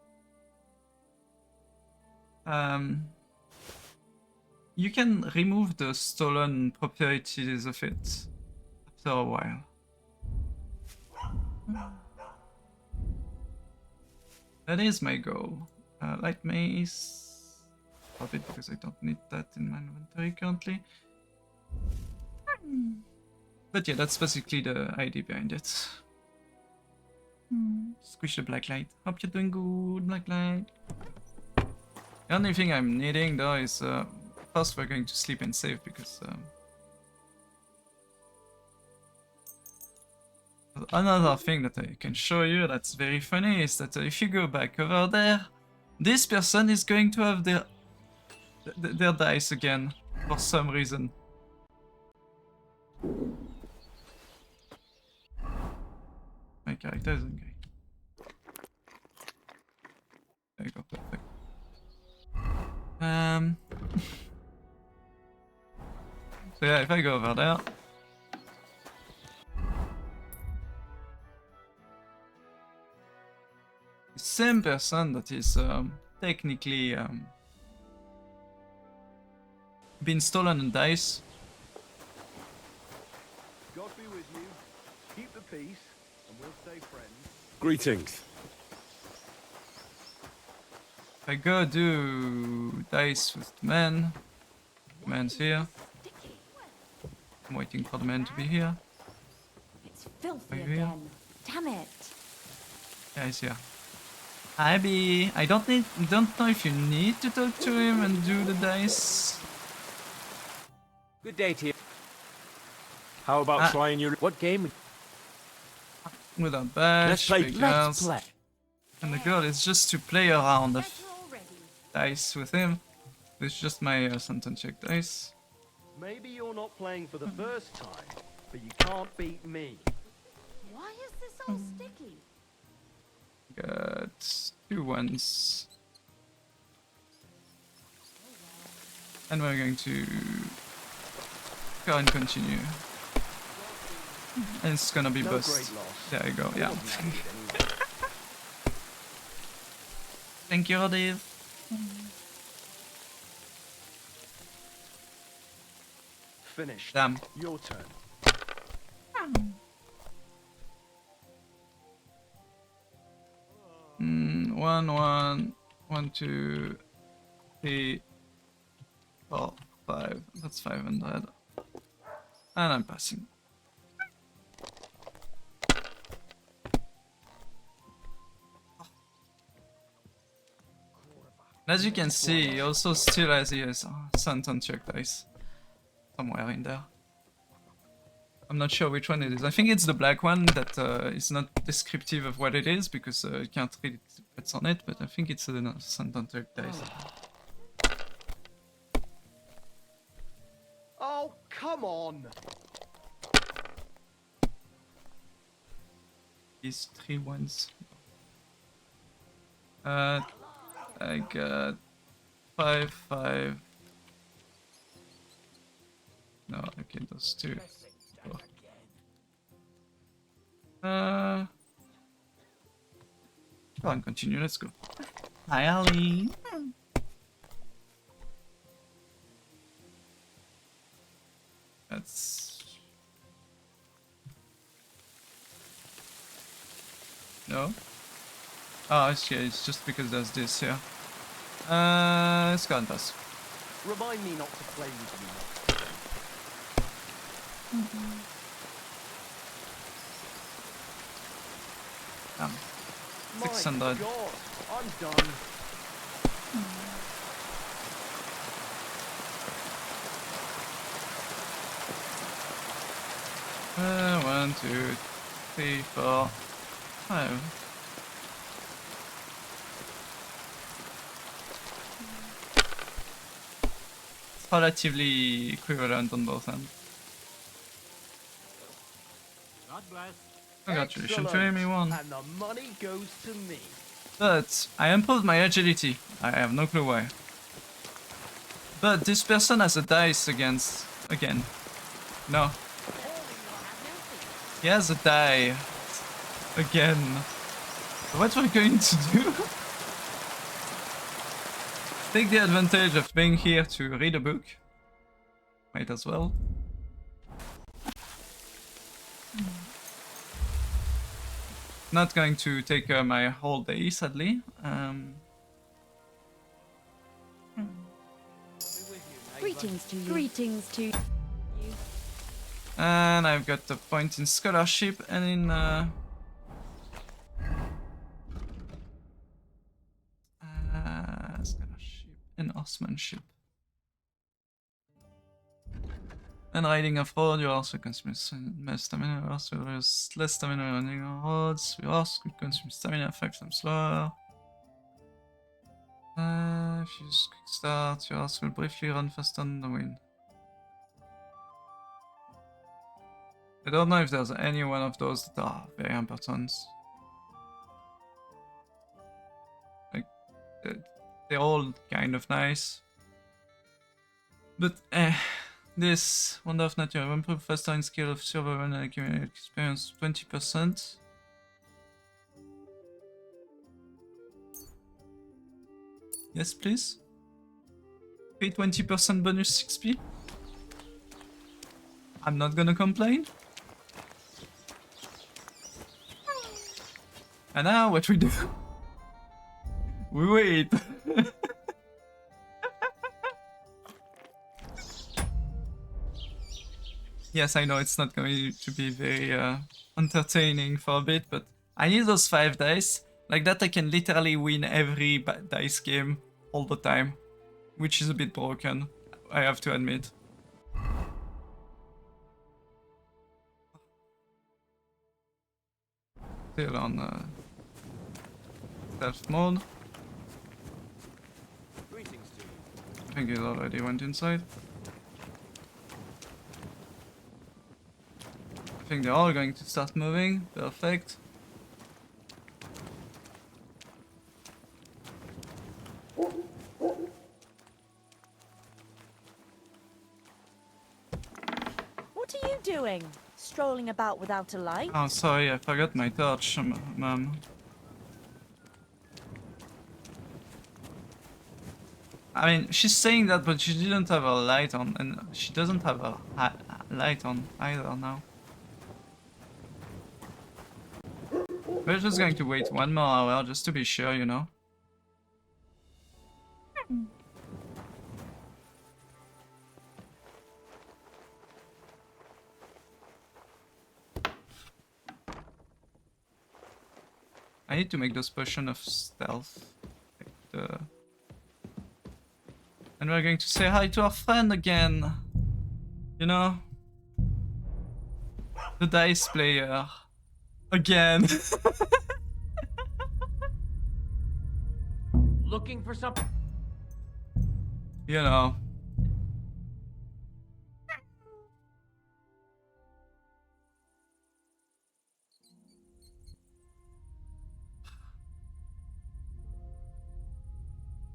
you can remove the stolen properties of it after a while. That is my goal. Light mace. Probably because I don't need that in my inventory currently. But yeah, that's basically the idea behind it. Squish the black light. Hope you're doing good, black light. The only thing I'm needing though is first we're going to sleep and save because another thing that I can show you that's very funny is that if you go back over there, this person is going to have their dice again for some reason. My character isn't gay. There you go, perfect. So yeah, if I go over there, the same person that is technically been stolen a dice.
God be with you. Keep the peace, and we'll stay friends.
Greetings.
If I go do dice with the man, the man's here. I'm waiting for the man to be here.
It's filthy
Are you here?
again. Damn it.
Yeah, he's here. Hi, B. I don't know if you need to talk to him and do the dice.
Good day to you.
How about trying your...
What game?
With a bash, big
Let's
girls.
play.
And the goal is just to play around the dice with him. It's just my sentence check dice.
Maybe you're not playing for the first time, but you can't beat me.
Why is this all sticky?
Got 2 ones. And we're going to go and continue. And it's gonna be
No
bust.
great loss.
There you go, yeah.
Wasn't needed anyway.
Thank you, Dave.
Finished.
Damn.
Your turn.
One, 2, 3, 4, 5. That's 500. And I'm passing. And as you can see, he also still has his sentence check dice somewhere in there. I'm not sure which one it is. I think it's the black one that is not descriptive of what it is because you can't read what's on it, but I think it's a sentence check dice.
Oh, come on.
These 3 ones. I got 5, 5. No, okay, those 2. Go on, continue, let's go. Hi, Ali. That's... No? Oh, it's just because there's this here. Let's go and pass.
Remind me not to play with you.
Damn.
My
600.
God, I'm done.
One, 2, 3, 4, 5. It's relatively equivalent on both ends.
God bless.
Congratulations to everyone.
And the money goes to me.
But I improved my agility. I have no clue why. But this person has a dice against... again. No. He has a die. Again. What we're going to do? Take the advantage of being here to read a book. Might as well. Not going to take my whole day, sadly.
Greetings to you. Greetings to you.
And I've got a point in scholarship and in scholarship and horsemanship. When riding off-road, you also consume less stamina. You also use less stamina running on roads. You also consume stamina 5 times slower. If you use quick start, you also will briefly run faster on the wind. I don't know if there's any one of those that are very important. Like, they're all kind of nice. But, this Wonder of Nature improve faster in skill of survival and accumulate experience 20%. Yes, please. Pay 20% bonus XP. I'm not gonna complain. And now what we do? We wait. Yes, I know it's not going to be very entertaining for a bit, but I need those 5 dice. Like that I can literally win every dice game all the time, which is a bit broken, I have to admit. Still on stealth mode. I think it already went inside. I think they're all going to start moving. Perfect.
What are you doing? Strolling about without a light?
Oh, sorry, I forgot my torch, ma'am. I mean, she's saying that, but she didn't have a light on, and she doesn't have a light on either now. We're just going to wait 1 more hour just to be sure, you know. I need to make those potion of stealth. And we're going to say hi to our friend again. You know? The dice player. Again.
Looking for something?
You know.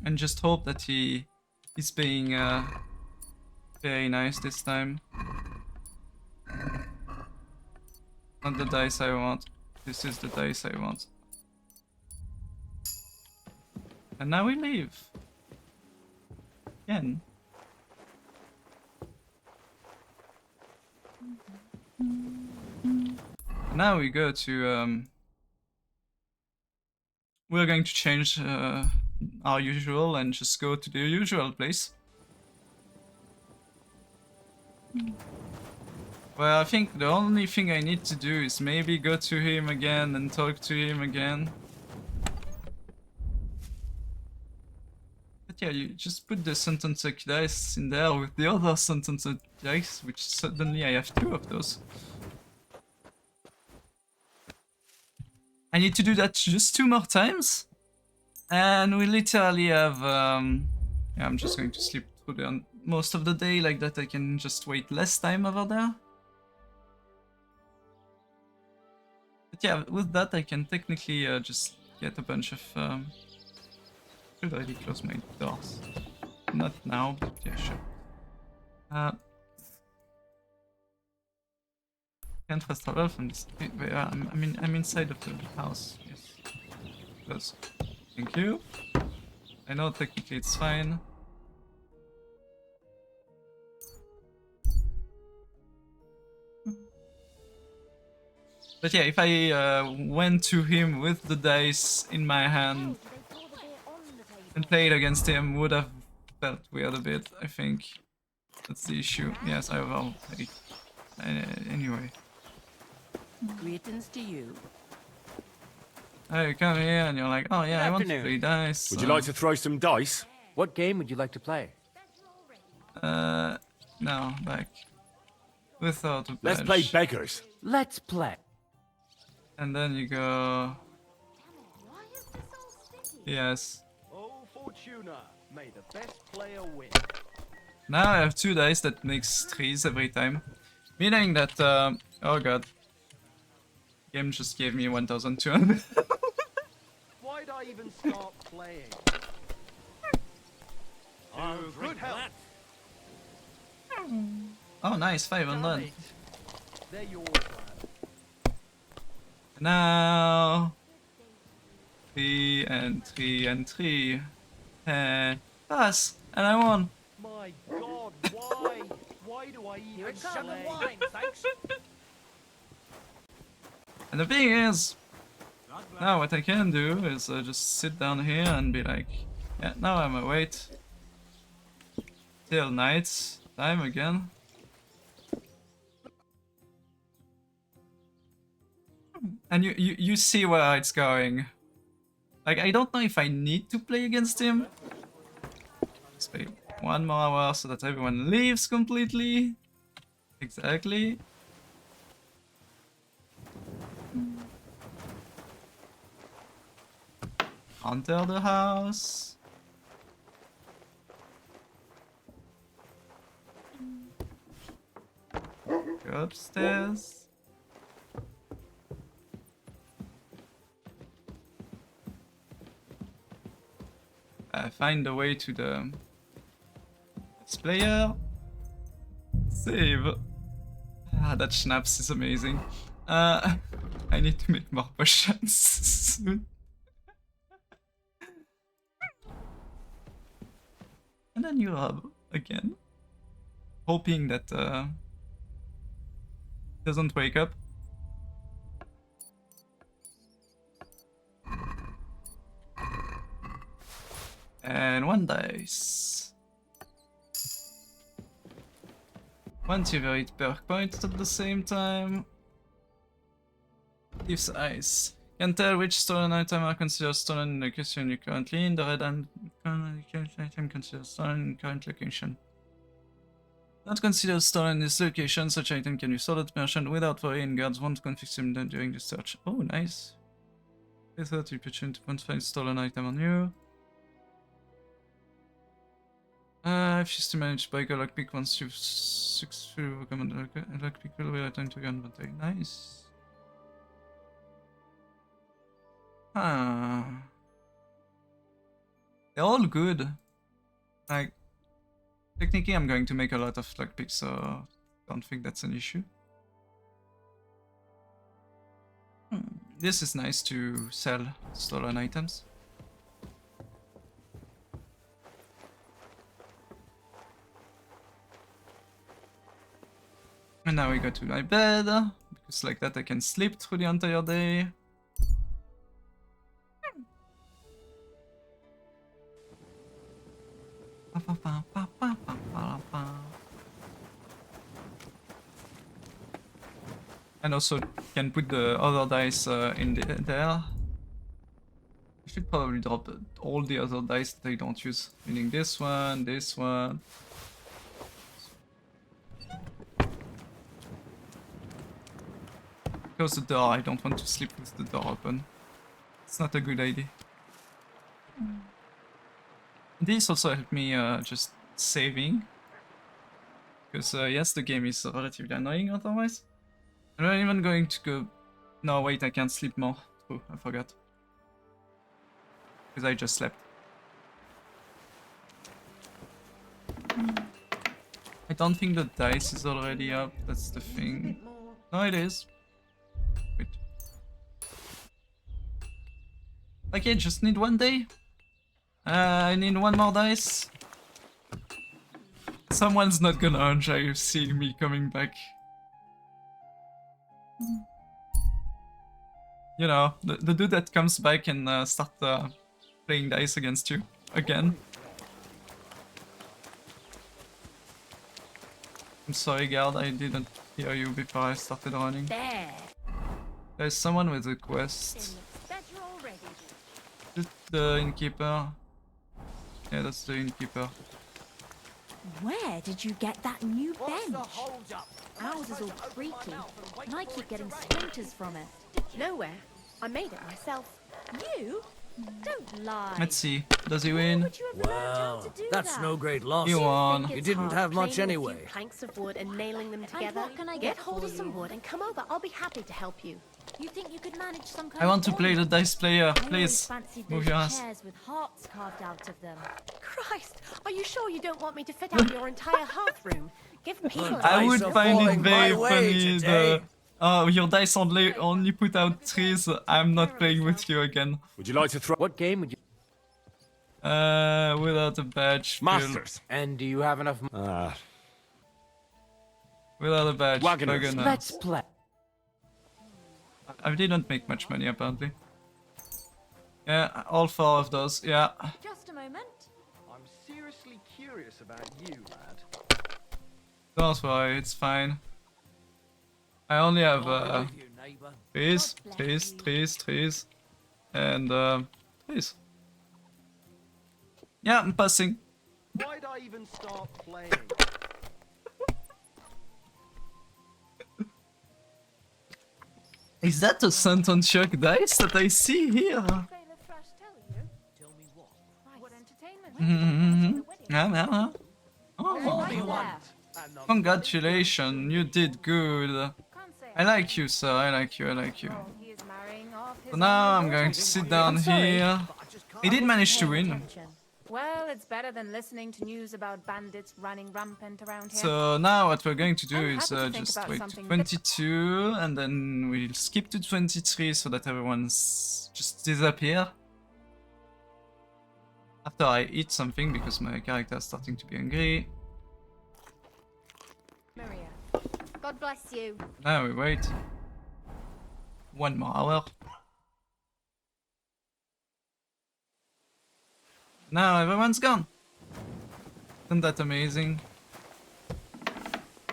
And just hope that he's being very nice this time. Not the dice I want. This is the dice I want. And now we leave. Again. Now we go to we're going to change our usual and just go to the usual place. Well, I think the only thing I need to do is maybe go to him again and talk to him again. But yeah, you just put the Sentencer dice in there with the other Sentencer dice, which suddenly I have 2 of those. I need to do that just 2 more times. And we literally have, yeah, I'm just going to sleep through most of the day, like that I can just wait less time over there. But yeah, with that I can technically just get a bunch of, should I close my doors? Not now, but yeah, sure. Can't fast travel from this. I'm inside of the house, yes. Close. Thank you. I know technically it's fine. But yeah, if I went to him with the dice in my hand and played against him, would have felt weird a bit, I think. That's the issue. Yes, I will play. Anyway.
Greetings to you.
Oh, you come here and you're like, oh yeah, I want to play dice.
Would you like to throw some dice?
What game would you like to play?
No, back. without a badge.
Let's play beggars.
Let's play.
And then you go. Yes.
Oh, Fortuna, may the best player win.
Now I have 2 dice that makes 3s every time. Meaning that, oh god. Game just gave me 1,200.
Why'd I even start playing? Good health.
Oh nice, 500.
Damn it. They're yours, lad.
Now 3 and 3 and 3. Pass! And I won!
My god, why? Why do I even play? Wine, thanks.
And the thing is, now what I can do is just sit down here and be like, yeah, now I'm gonna wait till night time again. And you see where it's going. Like, I don't know if I need to play against him. Let's play 1 more hour so that everyone leaves completely. Exactly. Enter the house. Go upstairs. Find the way to the next player. Save. Ah, that schnapps is amazing. I need to make more potions soon. And then you rub again, hoping that doesn't wake up. And 1 dice. 1 to evaluate perk points at the same time. Thief's Eyes. Can tell which stolen item are considered stolen in the location you're currently in. The red item considered stolen in current location. Not considered stolen in this location, such item can be sold at merchant without worry and guards won't confiscate them during the search. Oh, nice. I thought you put into find stolen item on you. If she's to manage by a lockpick once you've successfully recommend a lockpick will be returned to your inventory. Nice. Ah. They're all good. Like, technically I'm going to make a lot of lockpicks, so don't think that's an issue. This is nice to sell stolen items. And now we go to my bed, because like that I can sleep through the entire day. And also can put the other dice in there. I should probably drop all the other dice that I don't use, meaning this one, this one. Close the door, I don't want to sleep with the door open. It's not a good idea. This also helped me just saving. Because yes, the game is relatively annoying otherwise. I'm not even going to go... No, wait, I can't sleep more. Oh, I forgot. Because I just slept. I don't think the dice is already up, that's the thing. No, it is. Wait. Okay, just need 1 day. I need 1 more dice. Someone's not gonna enjoy seeing me coming back. You know, the dude that comes back and start playing dice against you again. I'm sorry, guard, I didn't hear you before I started running.
There.
There's someone with a quest. Is it the innkeeper? Yeah, that's the innkeeper.
Where did you get that new
What's the
bench?
hold up?
Ours is all creaky, and I keep getting splinters from it.
Nowhere. I made it myself.
You? Don't lie.
Let's see. Does he
Why
win?
would you have learned how
Well,
to do
that's
that?
no great loss.
He won.
Think
You
it's
didn't
hard
have much
planing a few
anyway.
planks of wood and nailing them together.
what can I
Get
get
hold
for
of some
you?
wood and come over. I'll be happy to help you.
You think you could manage some kind
I
of
want to play the
ornament?
dice player.
I always
Please.
fancied
Move
those
your ass.
chairs with hearts carved out of them.
Christ, are you sure you don't want me to fit out your entire hearth room? Give people a
I would
Dice are
find it
falling
very
my way
funny.
today.
Your dice only put out trees. I'm not playing with you again.
Would you like to throw...
What game would you...
Without a badge. Phil.
Masters.
And do you have enough...
Without a badge.
Wagoners.
Wagoners.
Let's play.
I didn't make much money apparently. Yeah, all 4 of those. Yeah.
Just a moment.
I'm seriously curious about you, lad.
Don't worry, it's fine. I only have
You neighbour.
trees,
God bless
trees,
you.
trees, trees, and trees. Yeah, I'm passing.
Why'd I even start playing?
Is that a Santon Chuck dice that I see here? Mm-hmm. Yeah. Oh, congratulations, you did good. I like you, sir. I like you. I like you. So now I'm going to sit down here. He did manage to win.
Well, it's better than listening to news about bandits running rampant around here.
So now what we're going to do
I'm
is
happy to think
just
about
wait to
something
22 and then we'll skip to 23 so that everyone's just disappear. After I eat something because my character is starting to be hungry.
Maria, God bless you.
Now we wait 1 more hour. Now everyone's gone. Isn't that amazing?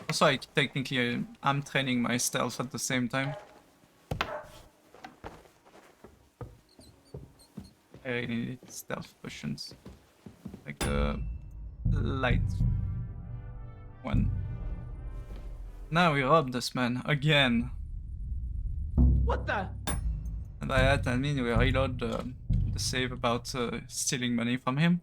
Also, technically I'm training my stealth at the same time. I really need stealth potions. Like the light one. Now we rob this man again.
What the?
And by that I mean we reload the save about stealing money from him.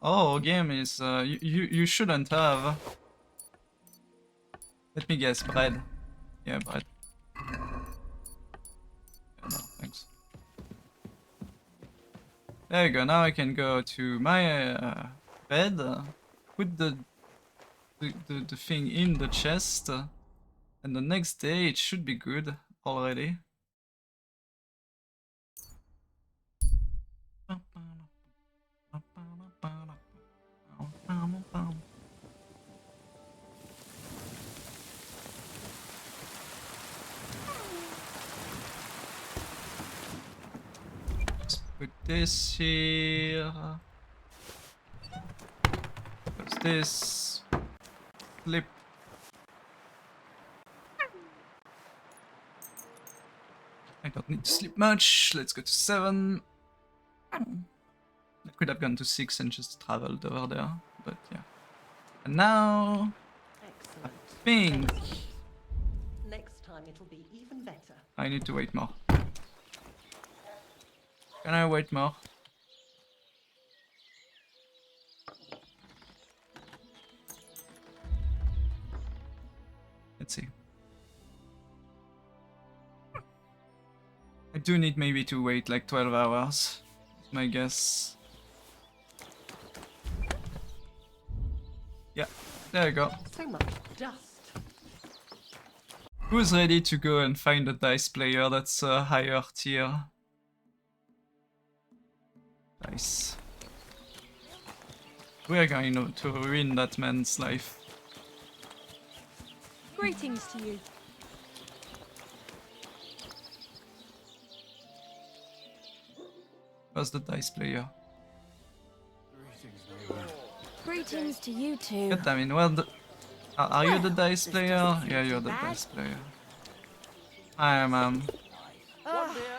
Oh, game is you shouldn't have. Let me guess, bread. Yeah, bread. Yeah, no, thanks. There you go. Now I can go to my bed, put the thing in the chest, and the next day it should be good already. Let's put this here. What's this? Flip. I don't need to sleep much. Let's go to 7. I could have gone to 6 and just traveled over there, but yeah. And now, I think
Next time it'll be even better.
I need to wait more. Can I wait more? Let's see. I do need maybe to wait like 12 hours, is my guess. Yeah, there you go.
So much dust.
Who's ready to go and find a dice player that's a higher tier? Dice. We're going to ruin that man's life.
Greetings to you.
Where's the dice player?
Greetings to you too.
God damn it, well, Are you the dice player? Yeah, you're the dice player. I am.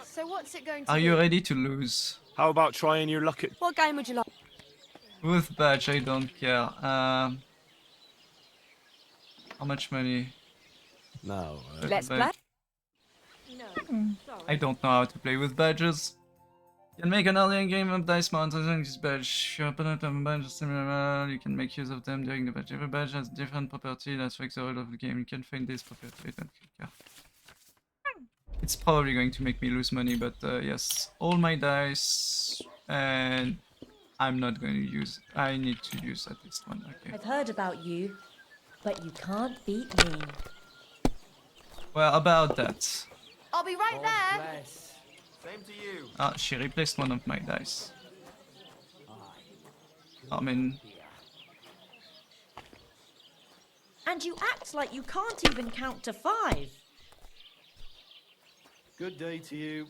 So what's it going to
Are
be?
you ready to lose?
How about trying your luck at...
What game would you like?
With badge, I don't care. How much money?
No.
Let's play.
Badge. I don't know how to play with badges. You can make an early game of dice mountains using this badge. Your opponent have a badge similar. You can make use of them during the badge. Every badge has different property that affects the role of the game. You can find this property. I don't care. It's probably going to make me lose money, but yes, all my dice, and I'm not going to use. I need to use at least one. Okay.
I've heard about you, but you can't beat me.
Well, about that.
I'll be right there.
Bless. Same to you.
Ah, she replaced one of my dice. I mean,
And you act like you can't even count to 5.
Good day to you.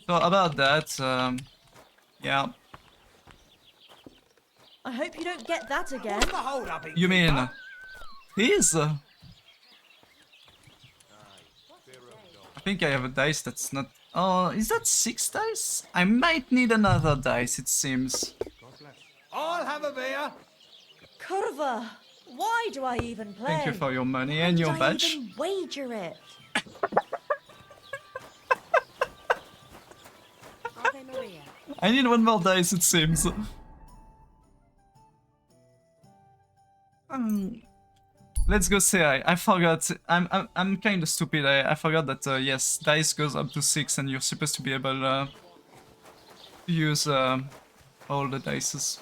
so about that, yeah.
I hope you don't get that again.
What's the hold up?
You mean, please? I think I have a dice that's not. Oh, is that 6 dice? I might need another dice. It seems.
I'll have a beer.
Curva, why do I even play?
Thank you for your money and your
Why did I
badge.
even wager it?
Ave Maria.
I need one more dice. It seems. Let's go say I forgot. I'm kind of stupid. I forgot that yes, dice goes up to 6, and you're supposed to be able to use all the dices.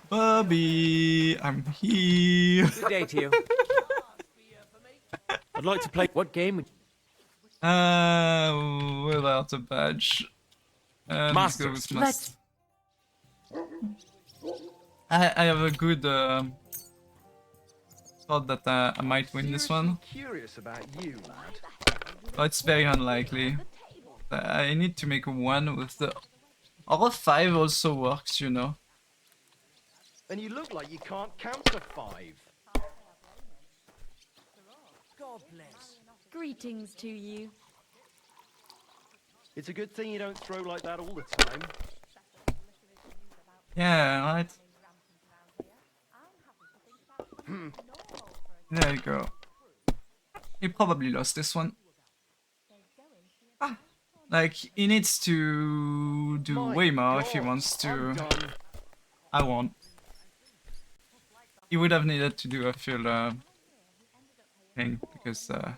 Bobby, I'm here.
Good day to you.
I'd like to play...
What game would
Without a badge. Let's go with
Let's.
I have a good thought that I might win this one.
Curious about you, lad.
But it's very unlikely. I need to make a 1 with the... Or a 5 also works, you know.
And you look like you can't count to 5.
God bless.
Greetings to you.
It's a good thing you don't throw like that all the time.
Yeah, right. There you go. He probably lost this one. Like, he needs to do
My
way more if he
God,
wants to.
I'm done.
I won't. He would have needed to do a full thing because I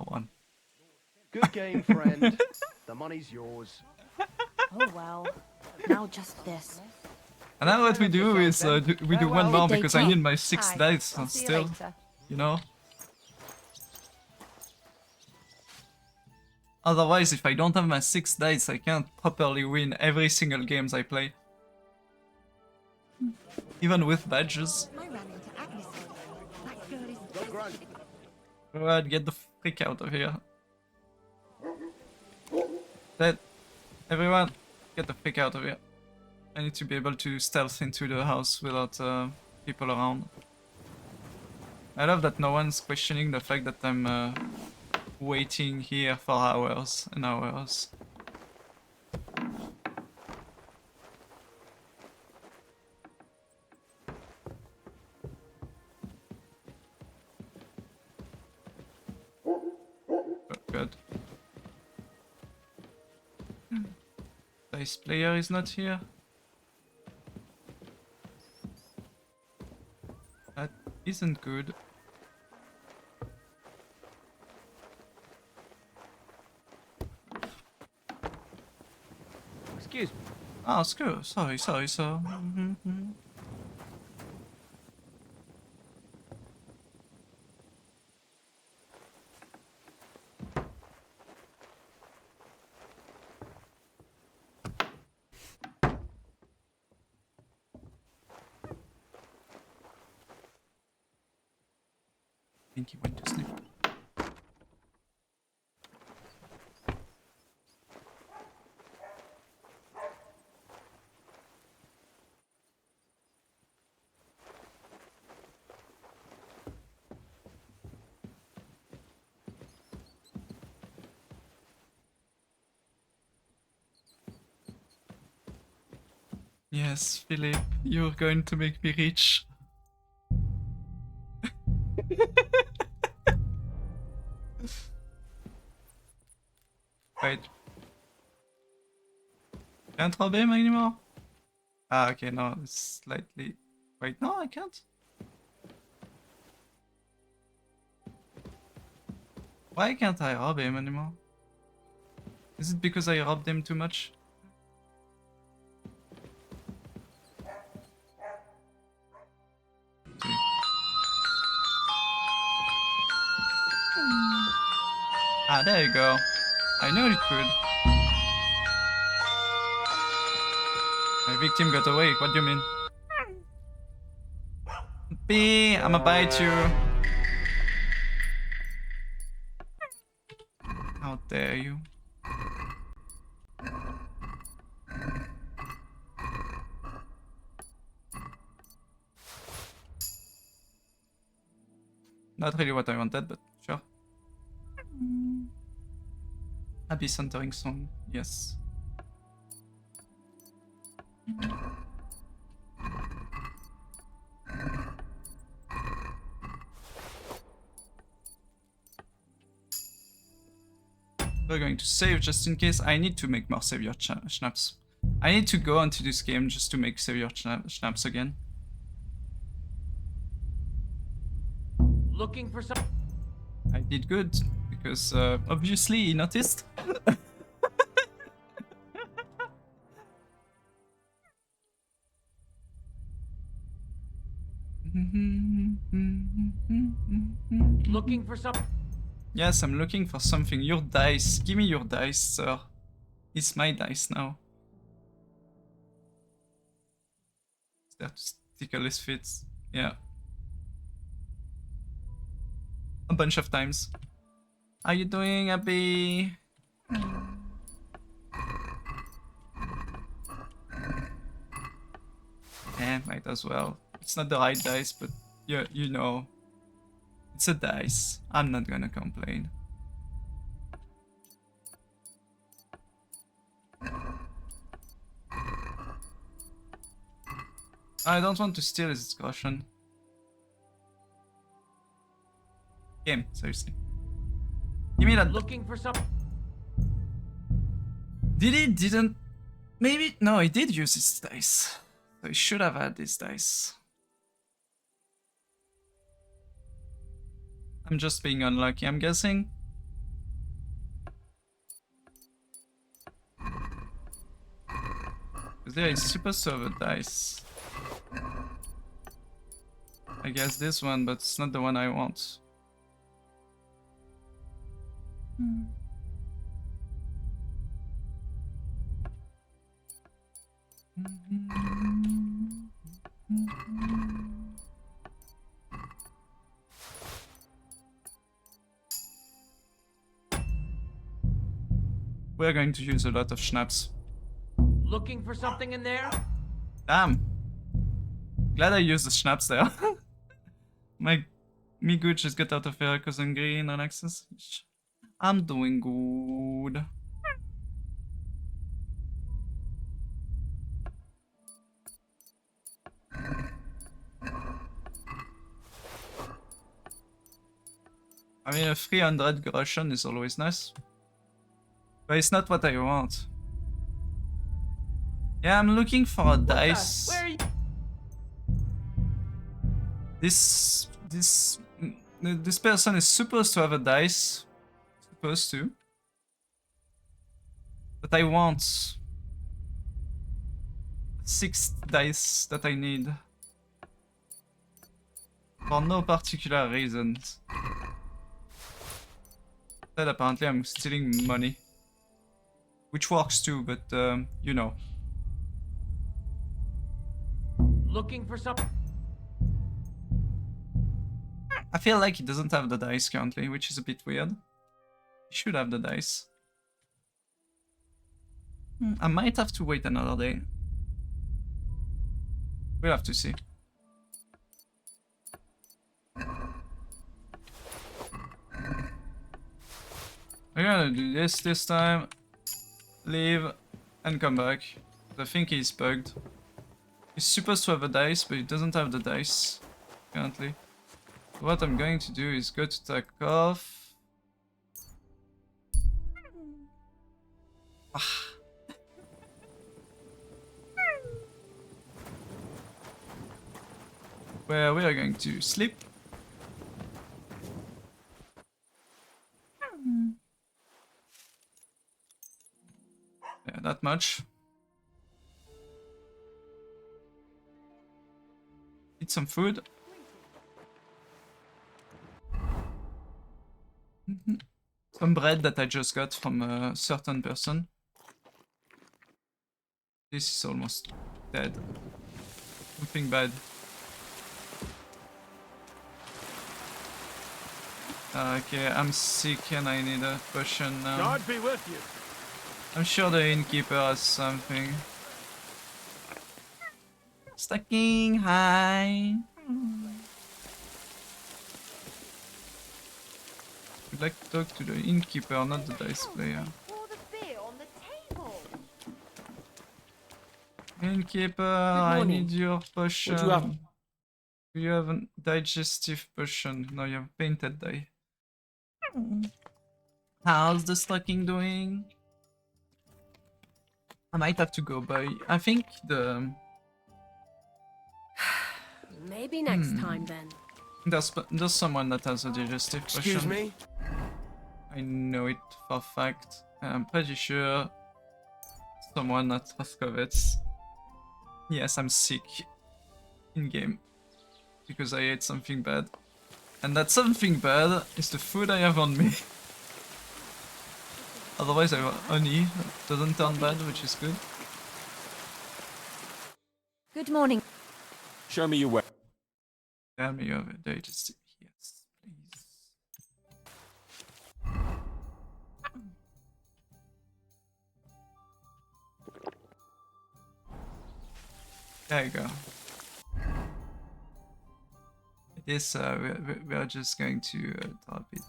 won.
Good game, friend. The money's yours.
Oh well. Now just this.
And now what we do is we do one more because I need my 6
Aye.
dice
I'll see you
still,
later.
you know? Otherwise, if I don't have my 6 dice, I can't properly win every single games I play. Even with badges.
I ran into Agnes. That girl is
Alright, get the freak out of here. Dead. Everyone, get the freak out of here. I need to be able to stealth into the house without people around. I love that no one's questioning the fact that I'm waiting here for hours and hours. Good. Dice player is not here. That isn't good.
Excuse me.
Oh, sorry, sir. I think he went to sleep. Yes, Philip, you're going to make me rich. Wait. Can't rob him anymore? Ah, okay, no, it's slightly... Wait, no, I can't. Why can't I rob him anymore? Is it because I robbed him too much? Ah, there you go. I knew it could. My victim got away, what do you mean? B, I'ma bite you. How dare you? Not really what I wanted, but sure. Happy centering song, yes. We're going to save just in case. I need to make more savior schnapps. I need to go into this game just to make savior schnapps again.
Looking for some...
I did good, because obviously he noticed.
Looking for some...
Yes, I'm looking for something. Your dice. Give me your dice, sir. It's my dice now. Is there to tickle his feet? Yeah. A bunch of times. How you doing, Abby? Eh, might as well. It's not the right dice, but yeah, you know. It's a dice. I'm not gonna complain. I don't want to steal his discussion. Game, seriously. Give me that.
Looking for some...
Did he? Didn't? Maybe? No, he did use his dice. So he should have had this dice. I'm just being unlucky, I'm guessing. Because there is super server dice. I guess this one, but it's not the one I want. We're going to use a lot of schnapps.
Looking for something in there?
Damn. Glad I used the schnapps there. Me good just got out of here because I'm green on access. I'm doing good. I mean, a 300 Groschen is always nice. But it's not what I want. Yeah, I'm looking for a dice.
Where are you?
This person is supposed to have a dice. Supposed to. But I want 6 dice that I need. For no particular reasons. Instead, apparently I'm stealing money. Which works too, but you know.
Looking for some...
I feel like he doesn't have the dice currently, which is a bit weird. He should have the dice. I might have to wait another day. We'll have to see. We're gonna do this time. Leave and come back. I think he's bugged. He's supposed to have a dice, but he doesn't have the dice currently. What I'm going to do is go to take off. Where we are going to sleep. Yeah, that much. Eat some food. Some bread that I just got from a certain person. This is almost dead. Nothing bad. Okay, I'm sick and I need a potion now.
God be with you.
I'm sure the innkeeper has something. Stacking high. I'd like to talk to the innkeeper, not the dice player.
Pour the beer on the table.
Innkeeper, I need your potion.
What do you have?
Do you have a digestive potion? No, you have painted dye. How's the stocking doing? I might have to go buy. I think the.
Maybe next time then.
There's someone that has a digestive potion.
Excuse me?
I know it for a fact. I'm pretty sure someone at Roskovets. Yes, I'm sick in game because I ate something bad. And that something bad is the food I have on me. Otherwise I have honey that doesn't turn bad, which is good.
Good morning.
Show me your way.
Tell me you have a digestive. Yes, please. There you go. This we are just going to drop it.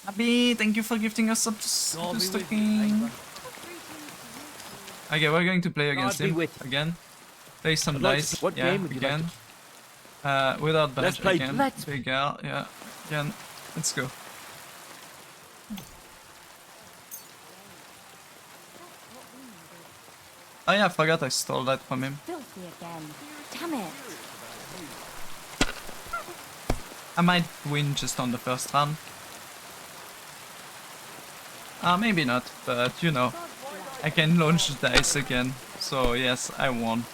Abby, thank you for gifting us up to stocking. Okay, we're going to play against him again. Play some dice.
What game would you
again.
like
Without badge
Let's play.
again.
Let's-
Big girl, yeah. Again. Let's go. Oh yeah, I forgot I stole that from him.
Filthy again. Damn it.
I might win just on the first round. Maybe not, but you know, I can launch the dice again. So yes, I won.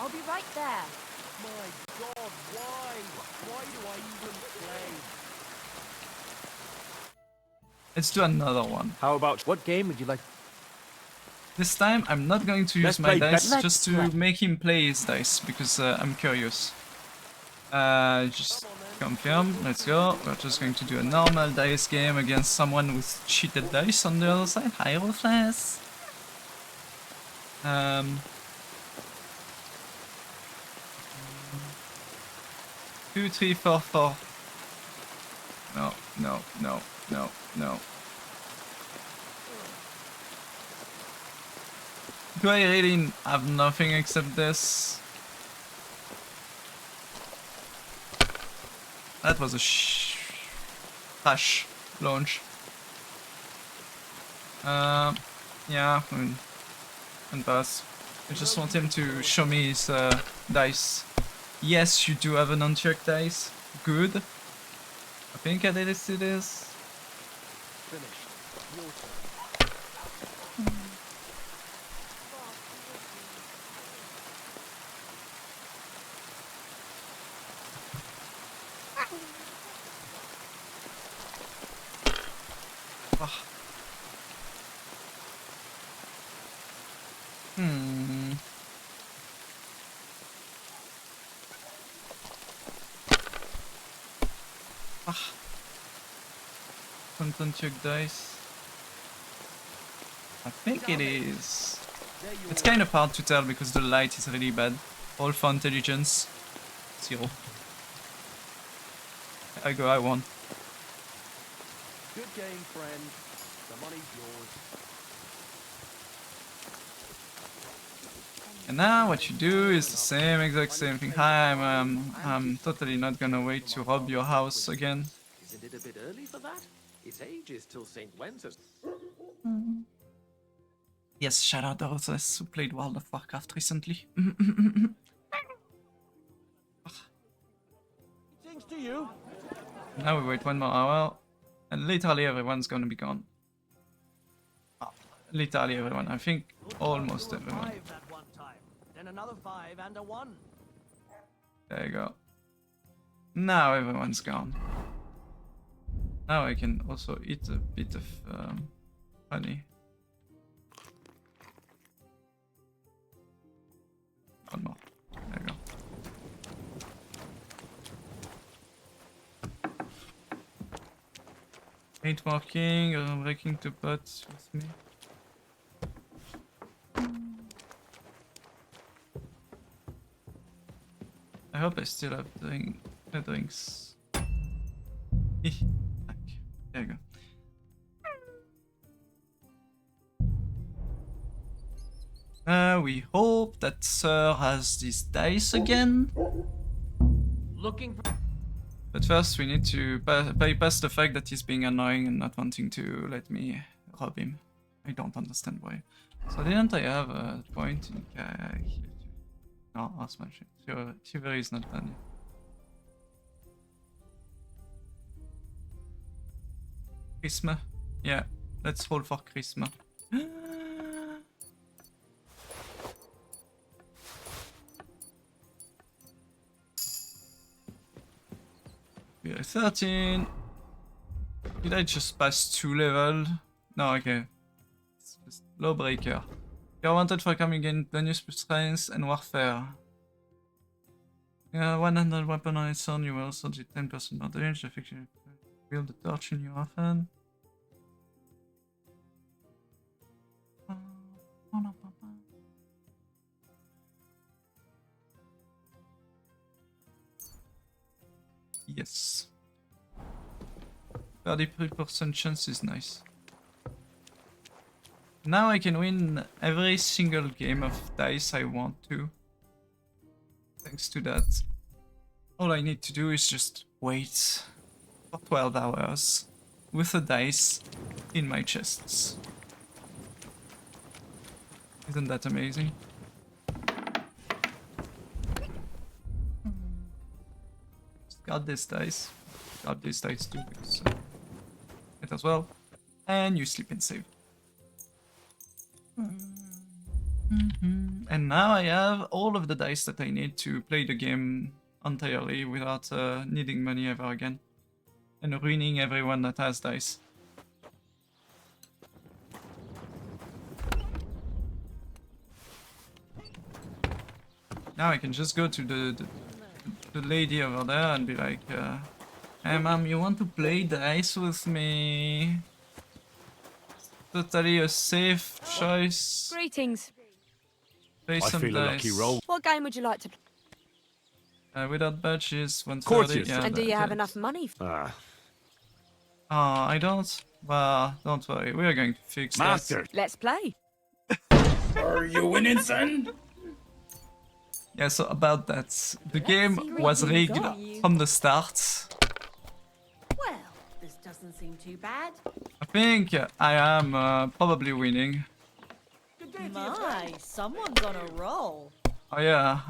I'll be right there.
My God, why? Why do I even play?
Let's do another one.
How about what game would you like?
This time I'm not going to use
Let's
my
play
dice
Let's
just to
play.
make him play his dice because I'm curious. Just confirm, let's go. We're just going to do a normal dice game against someone with cheated dice on the other side. Hi, Ruthless. 2, 3, 4, 4. No, no, no, no, no. Do I really have nothing except this? That was a trash launch. Yeah, and pass. I just want him to show me his dice. Yes, you do have an unchecked dice. Good. I think I did see this. Ah. Ah. Don't check dice. I think it is. It's kind of hard to tell because the light is really bad. All for intelligence. 0. I won.
Good game, friend. The money's yours.
And now what you do is the exact same thing. Hi, I'm totally not gonna wait to rob your house again.
Isn't it a bit early for that? It's ages till St. Wenceslas.
Yes, shout out those who played World of Warcraft recently.
Thanks to you.
Now we wait 1 more hour, and literally everyone's gonna be gone. Literally everyone. I think almost everyone.
That one time. Then another 5 and a 1.
There you go. Now everyone's gone. Now I can also eat a bit of honey. One more. There you go. Ain't working, breaking the pots with me. I hope I still have drinks. There you go. We hope that Sir has these dice again.
Looking for...
But first we need to bypass the fact that he's being annoying and not wanting to let me rob him. I don't understand why. So didn't I have a point in... No, I'll smash it. Chivalry is not done yet. Charisma. Yeah, let's roll for charisma. We are 13. Did I just pass 2 level? No, okay. It's just Lawbreaker. You're wanted for coming in Danus Strength and Warfare. 100 weapon on its own, you will also do 10% more damage. The fiction wield the torch in your offhand. Yes. 33% chance is nice. Now I can win every single game of dice I want to. Thanks to that. All I need to do is just wait for 12 hours with the dice in my chests. Isn't that amazing? Just got this dice. Got this dice too, because it as well. And you sleep and save. And now I have all of the dice that I need to play the game entirely without needing money ever again. And ruining everyone that has dice. Now I can just go to the lady over there and be like, hey ma'am, you want to play dice with me? Totally a safe choice.
Greetings.
Play some
feel a
dice.
lucky roll.
What game would you like to play?
Without badges, 130.
Courtiers.
Yeah,
And do you have
that-
enough money?
Ah,
I don't. Well, don't worry. We are going to fix
master.
Let's play.
Are you winning, son?
that. Yeah, so about that. The game was rigged from the start.
Well, this doesn't seem too bad.
I think I am probably winning.
My, someone's on a roll.
Oh yeah,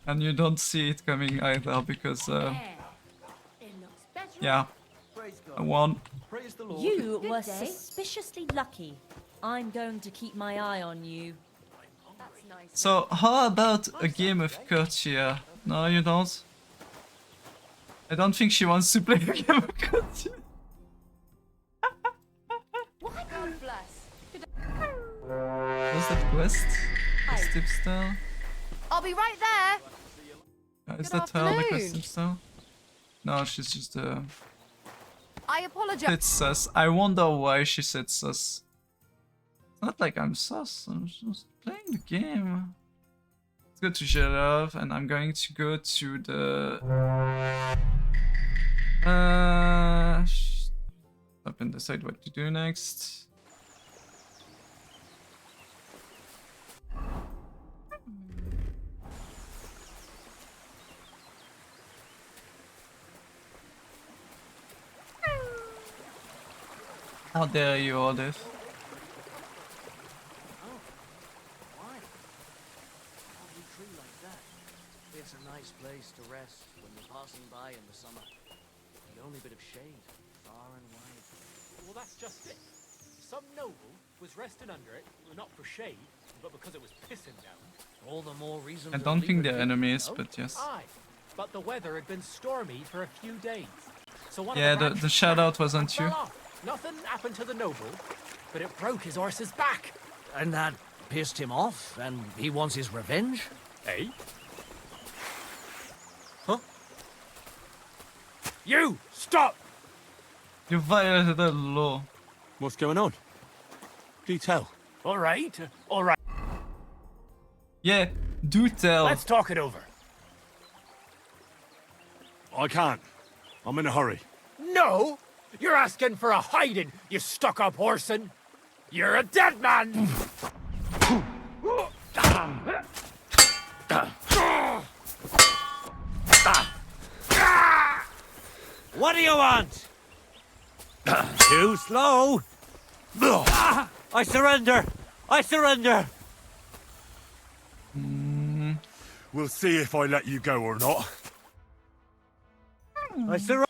and you don't see it coming either because,
It looks better.
yeah, I won.
Praise the Lord.
You
Good
were
day.
suspiciously lucky. I'm going to keep my eye on you.
That's nice.
So how about a game of courtier? No, you don't? I don't think she wants to play a game of courtier.
God bless.
What's that quest? Step style?
I'll be right there.
Is
Good
that her, the
afternoon.
quest style? No, she's just
I apologize.
it's sus. I wonder why she said sus. It's not like I'm sus, I'm just playing the game. Let's go to Jelov, and I'm going to go to the... up and decide what to do next. How dare you, Odith?
Why? Lovely tree like that. It's a nice place to rest when you're passing by in the summer. The only bit of shade, far and wide.
Well, that's just it. Some noble was resting under it, well, not for shade, but because it was pissing down.
All the more reason
I
to
don't
leave
think
it
they're
be,
enemies,
no?
but yes.
Aye, but the weather had been stormy for a few days. So one
Yeah,
of the,
the shout out wasn't you.
fell off. Nothing happened to the noble, but it broke his horse's back.
And that pissed him off, and he wants his revenge?
Eh?
Huh? You! Stop!
You violated the law.
What's going on? Do tell.
All right, all right.
Yeah, do tell.
Let's talk it over.
I can't. I'm in a hurry.
No! You're asking for a hiding, you stuck-up horseman! You're a dead man!
What do you want? Too slow. I surrender. I surrender.
We'll see if I let you go or not.
I surrender.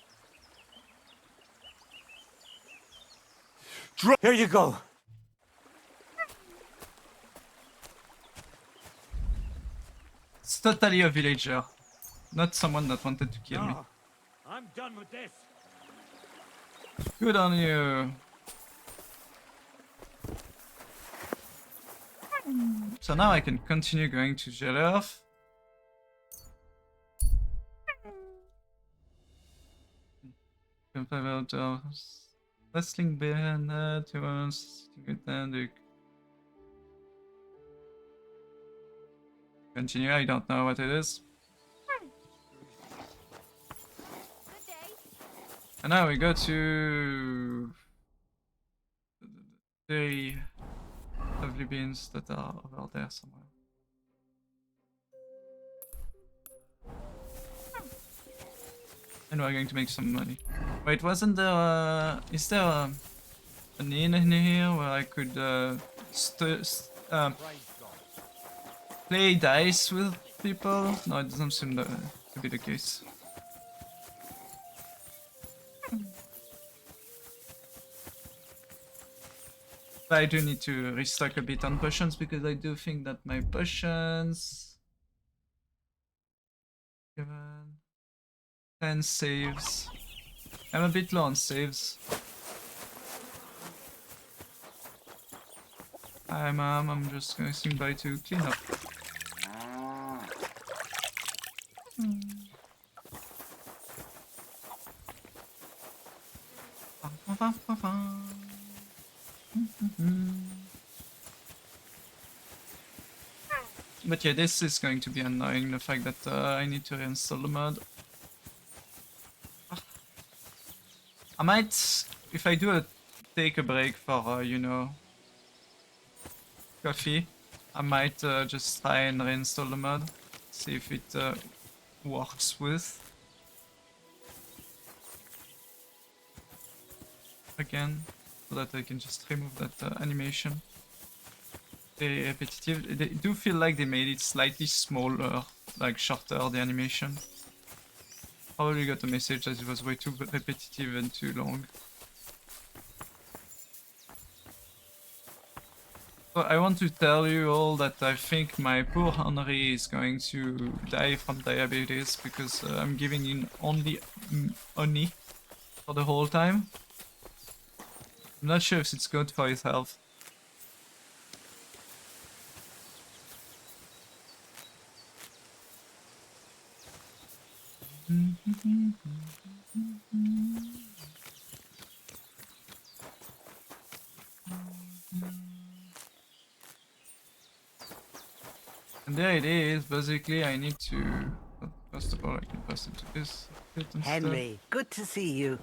Here you go.
It's totally a villager, not someone that wanted to kill me.
I'm done with this.
Good on you. So now I can continue going to Jelef. Wrestling behind that, who wants to get down. Continue, I don't know what it is. And now we go to the lovely beans that are over there somewhere. And we're going to make some money. Wait, wasn't there is there an inn in here where I could play dice with people? No, it doesn't seem to be the case. But I do need to restock a bit on potions because I do think that my potions... Given 10 saves. I'm a bit low on saves. Hi mom, I'm just going to swing by to clean up. But yeah, this is going to be annoying, the fact that I need to reinstall the mod. I might, if I do take a break for, you know, coffee, I might just try and reinstall the mod, see if it works with. Again, so that I can just remove that animation. Very repetitive. They do feel like they made it slightly smaller, like shorter, the animation. Probably got a message that it was way too repetitive and too long. So I want to tell you all that I think my poor Henry is going to die from diabetes because I'm giving him only honey for the whole time. I'm not sure if it's good for his health. And there it is. Basically, I need to. First of all, I can pass into this.
Henry, good to see you.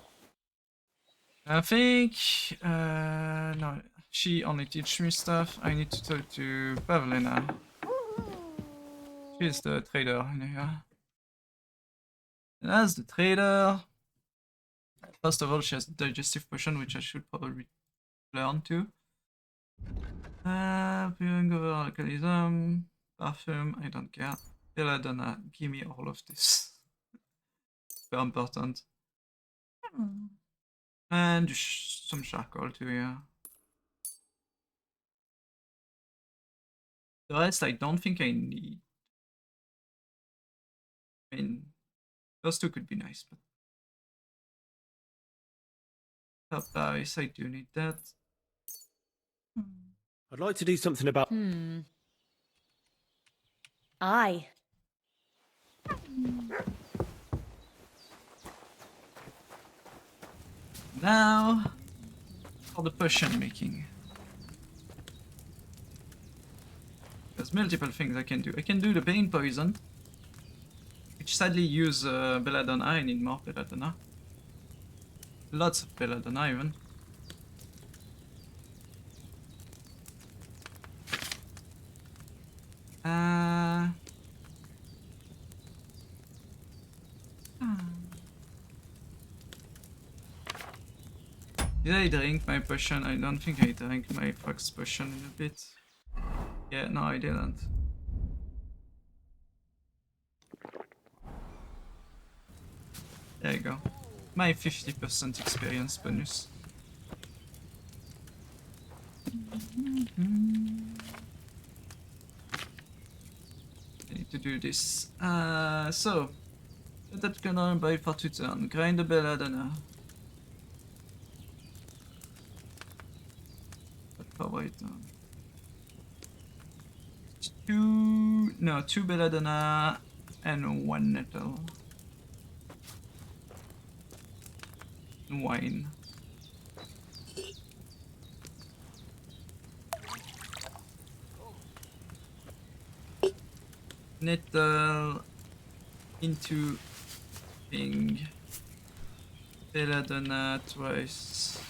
I think no, she only teach me stuff. I need to talk to Pavlina. She's the trader in here. And as the trader, first of all, she has digestive potion, which I should probably learn to. Purring over alcoholism, perfume, I don't care. Belladonna, give me all of this. Very important. And some charcoal too, yeah. The rest I don't think I need. I mean, those two could be nice, but top dice, I do need that.
I'd like to do something about...
Aye.
Now, for the potion making. There's multiple things I can do. I can do the pain poison, which sadly use belladonna. I need more belladonna. Lots of belladonna even. Did I drink my potion? I don't think I drank my fox potion in a bit. Yeah, no, I didn't. There you go. My 50% experience bonus. I need to do this. So, that can run by for 2 turns. Grind the belladonna. Power it down. 2 belladonna and 1 nettle. Wine. Nettle into thing. Belladonna twice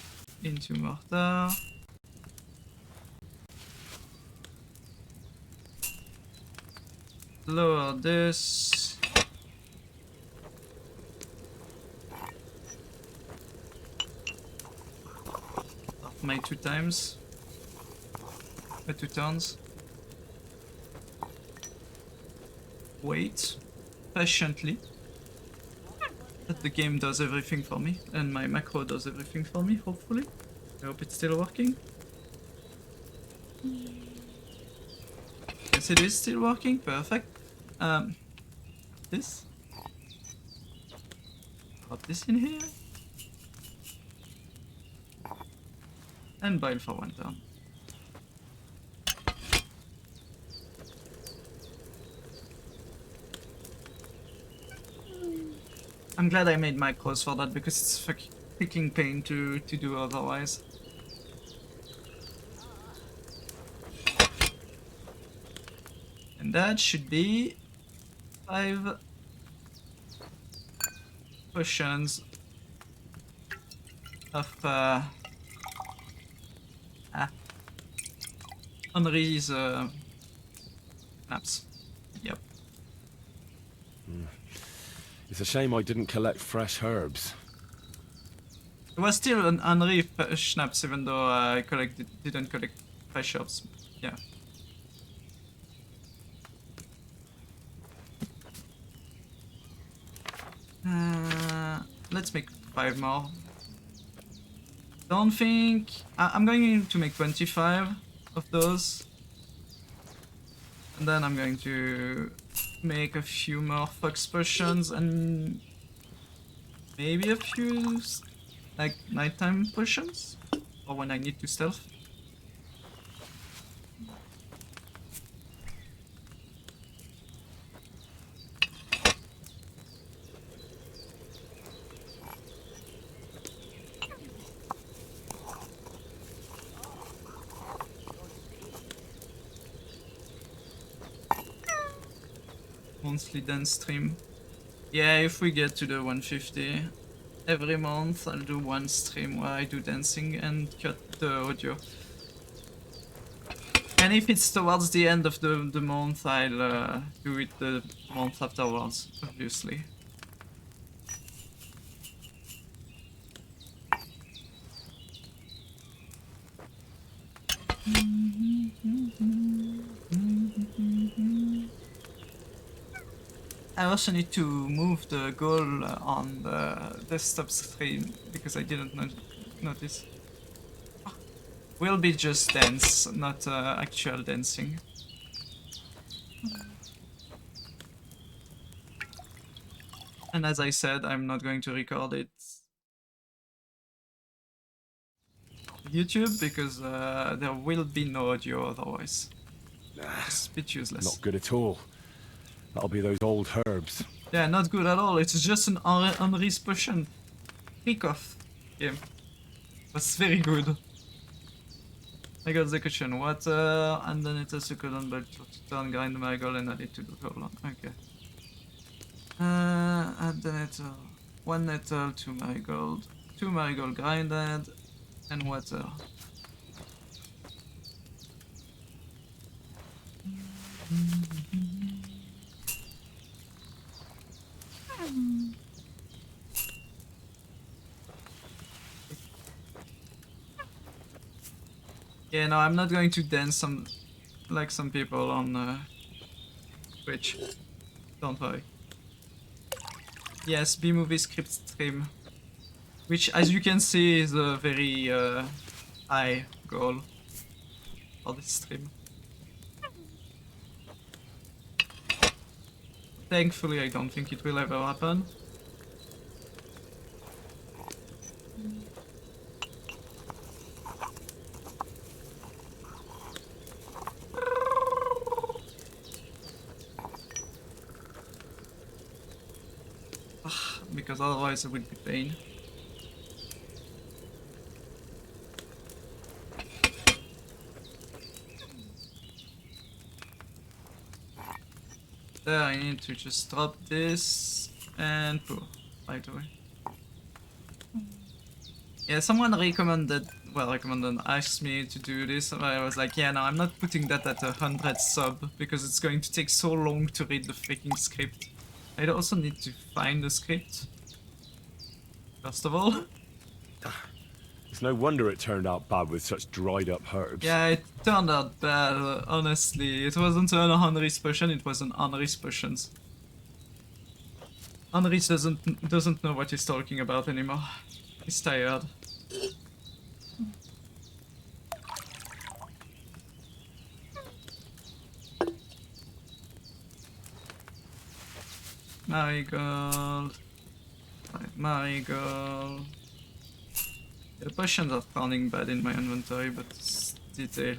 into mortar. Lower this. My 2 times. My 2 turns. Wait patiently that the game does everything for me and my macro does everything for me, hopefully. I hope it's still working. Yes, it is still working. Perfect. This. Put this in here. And boil for 1 turn. I'm glad I made macros for that because it's fucking pain to do otherwise. And that should be 5 potions of Henri's snaps. Yep.
It's a shame I didn't collect fresh herbs.
It was still an Henri schnapps even though I didn't collect fresh herbs. Yeah. Let's make 5 more. Don't think... I'm going to make 25 of those. And then I'm going to make a few more fox potions and maybe a few like nighttime potions or when I need to stealth. Monthly dance stream. Yeah, if we get to the 150. every month I'll do one stream where I do dancing and cut the audio. And if it's towards the end of the month, I'll do it the month afterwards, obviously. I also need to move the goal on the desktop screen because I didn't notice. Will be just dance, not actual dancing. And as I said, I'm not going to record it YouTube because there will be no audio otherwise. It's a bit useless.
Not good at all. That'll be those old herbs.
Yeah, not good at all. It's just an Henri's potion. Freak-off game. Was very good. I got the question. Water, and then it has to go down by to turn grind the marigold and add it to the colon. Okay. Add the nettle. 1 nettle, 2 marigold. 2 marigold grinded, and water. Yeah, no, I'm not going to dance like some people on Twitch. Don't worry. Yes, B-movie script stream. Which, as you can see, is a very high goal for this stream. Thankfully, I don't think it will ever happen. Because otherwise it would be pain. There, I need to just drop this and poof, right away. Yeah, someone asked me to do this, and I was like, yeah, no, I'm not putting that at 100 sub, because it's going to take so long to read the freaking script. I also need to find the script, first of all.
It's no wonder it turned out bad with such dried up herbs.
Yeah, it turned out bad, honestly. It wasn't an Henri's potion, it was an Henri's potions. Henri doesn't know what he's talking about anymore. He's tired. Marigold. Marigold. The potions are turning bad in my inventory, but it's detail.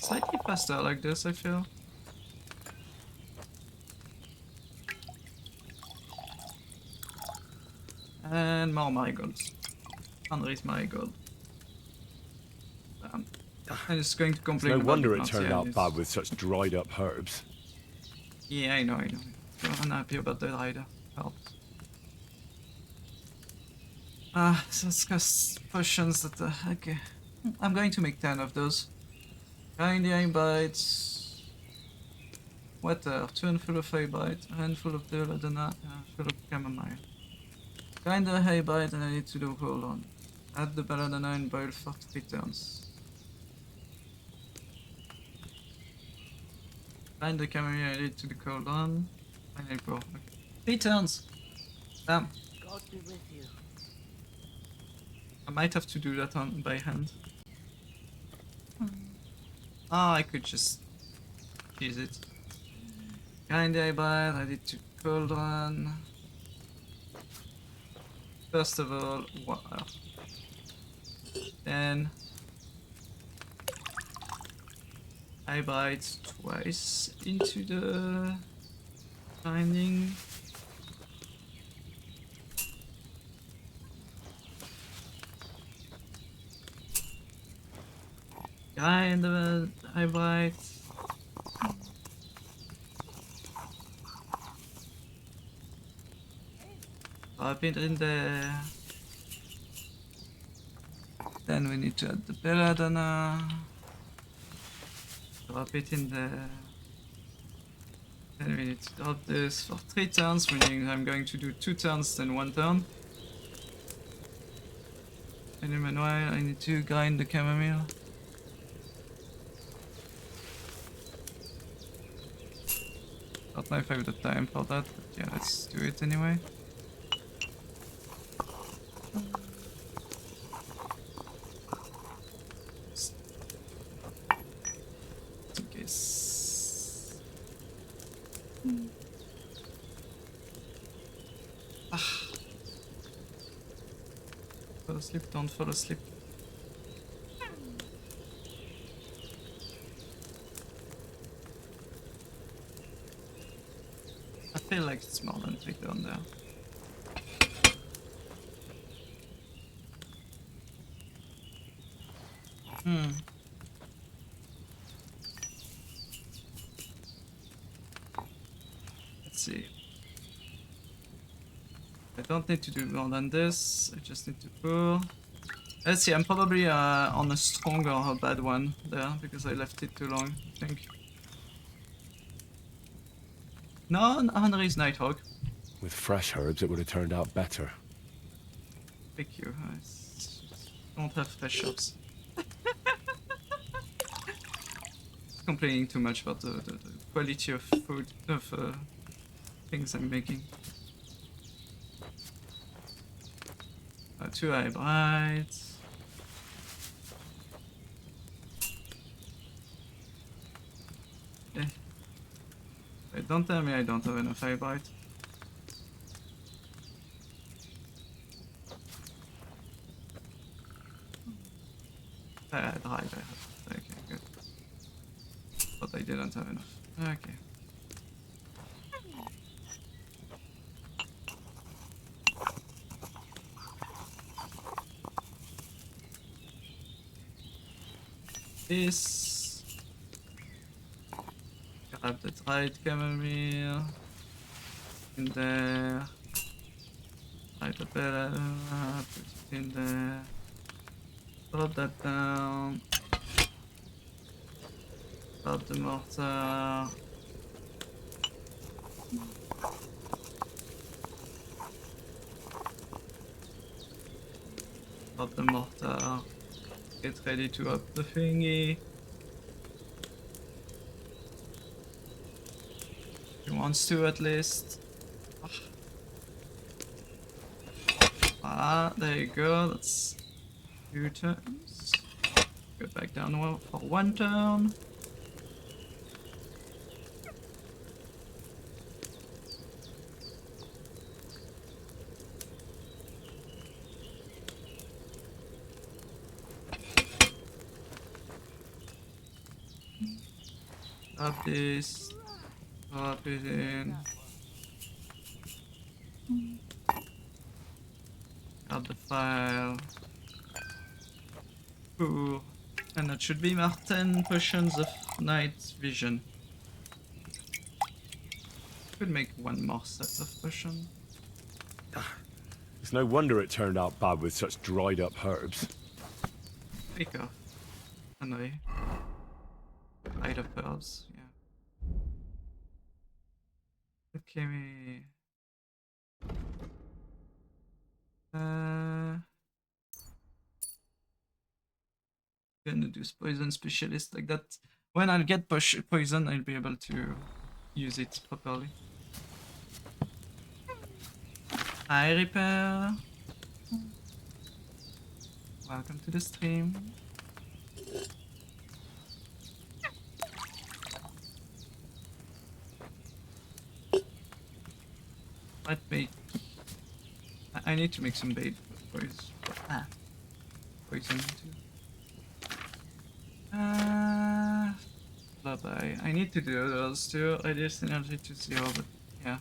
Slightly faster like this, I feel. And more marigolds. Henri's marigold. And it's going to complain
No
about
wonder
the
it turned out
yes.
bad with such dried up herbs.
Yeah, I know. So unhappy about the rider. Helps. So it's just potions that okay. I'm going to make 10 of those. Grind the eye bites. Water, 2 handful of hay bite, a handful of belladonna, and a handful of chamomile. Grind the hay bite and I need to do hold on. Add the belladonna and boil for 3 turns. Grind the chamomile and add it to the cold on. Finally pour. Okay. 3 turns! Damn.
God be with you.
I might have to do that by hand. I could just use it. Grind the eye bite, add it to cauldron. First of all, water. Then I bite twice into the binding. Guy in the I bite. Drop it in there. Then we need to add the belladonna. Drop it in there. Then we need to drop this for 3 turns, meaning I'm going to do 2 turns, then 1 turn. And in meanwhile, I need to grind the chamomile. Don't know if I have the time for that, but yeah, let's do it anyway. In case. Fall asleep, don't fall asleep. I feel like it's more than 3 down there. Let's see. I don't need to do more than this, I just need to pour. Let's see, I'm probably on a strong or a bad one there, because I left it too long, I think. No, Henry's Nighthawk.
With fresh herbs, it would have turned out better.
Thank you. I don't have fresh herbs. Complaining too much about the quality of food, of things I'm making. 2 eye bites. Eh. Wait, don't tell me I don't have enough eye bite. Dried I have. Okay, good. But I didn't have enough. Okay. This. Grab the dried chamomile. In there. Light the banana, put it in there. Drop that down. Drop the mortar. Drop the mortar. Get ready to up the thingy. He wants to at least. Ah, there you go. That's 2 turns. Go back down for 1 turn. Drop this. Drop it in. Grab the file. Ooh. And that should be our 10 potions of night vision. Could make 1 more set of potion.
It's no wonder it turned out bad with such dried up herbs.
Pick off. Anyway. Light up herbs, yeah. Okay, gonna do poison specialist like that. When I'll get poison, I'll be able to use it properly. Eye repair. Welcome to the stream. I need to make some bait for poison too. Bye bye. I need to do those too. Reduce energy to 0, but yeah.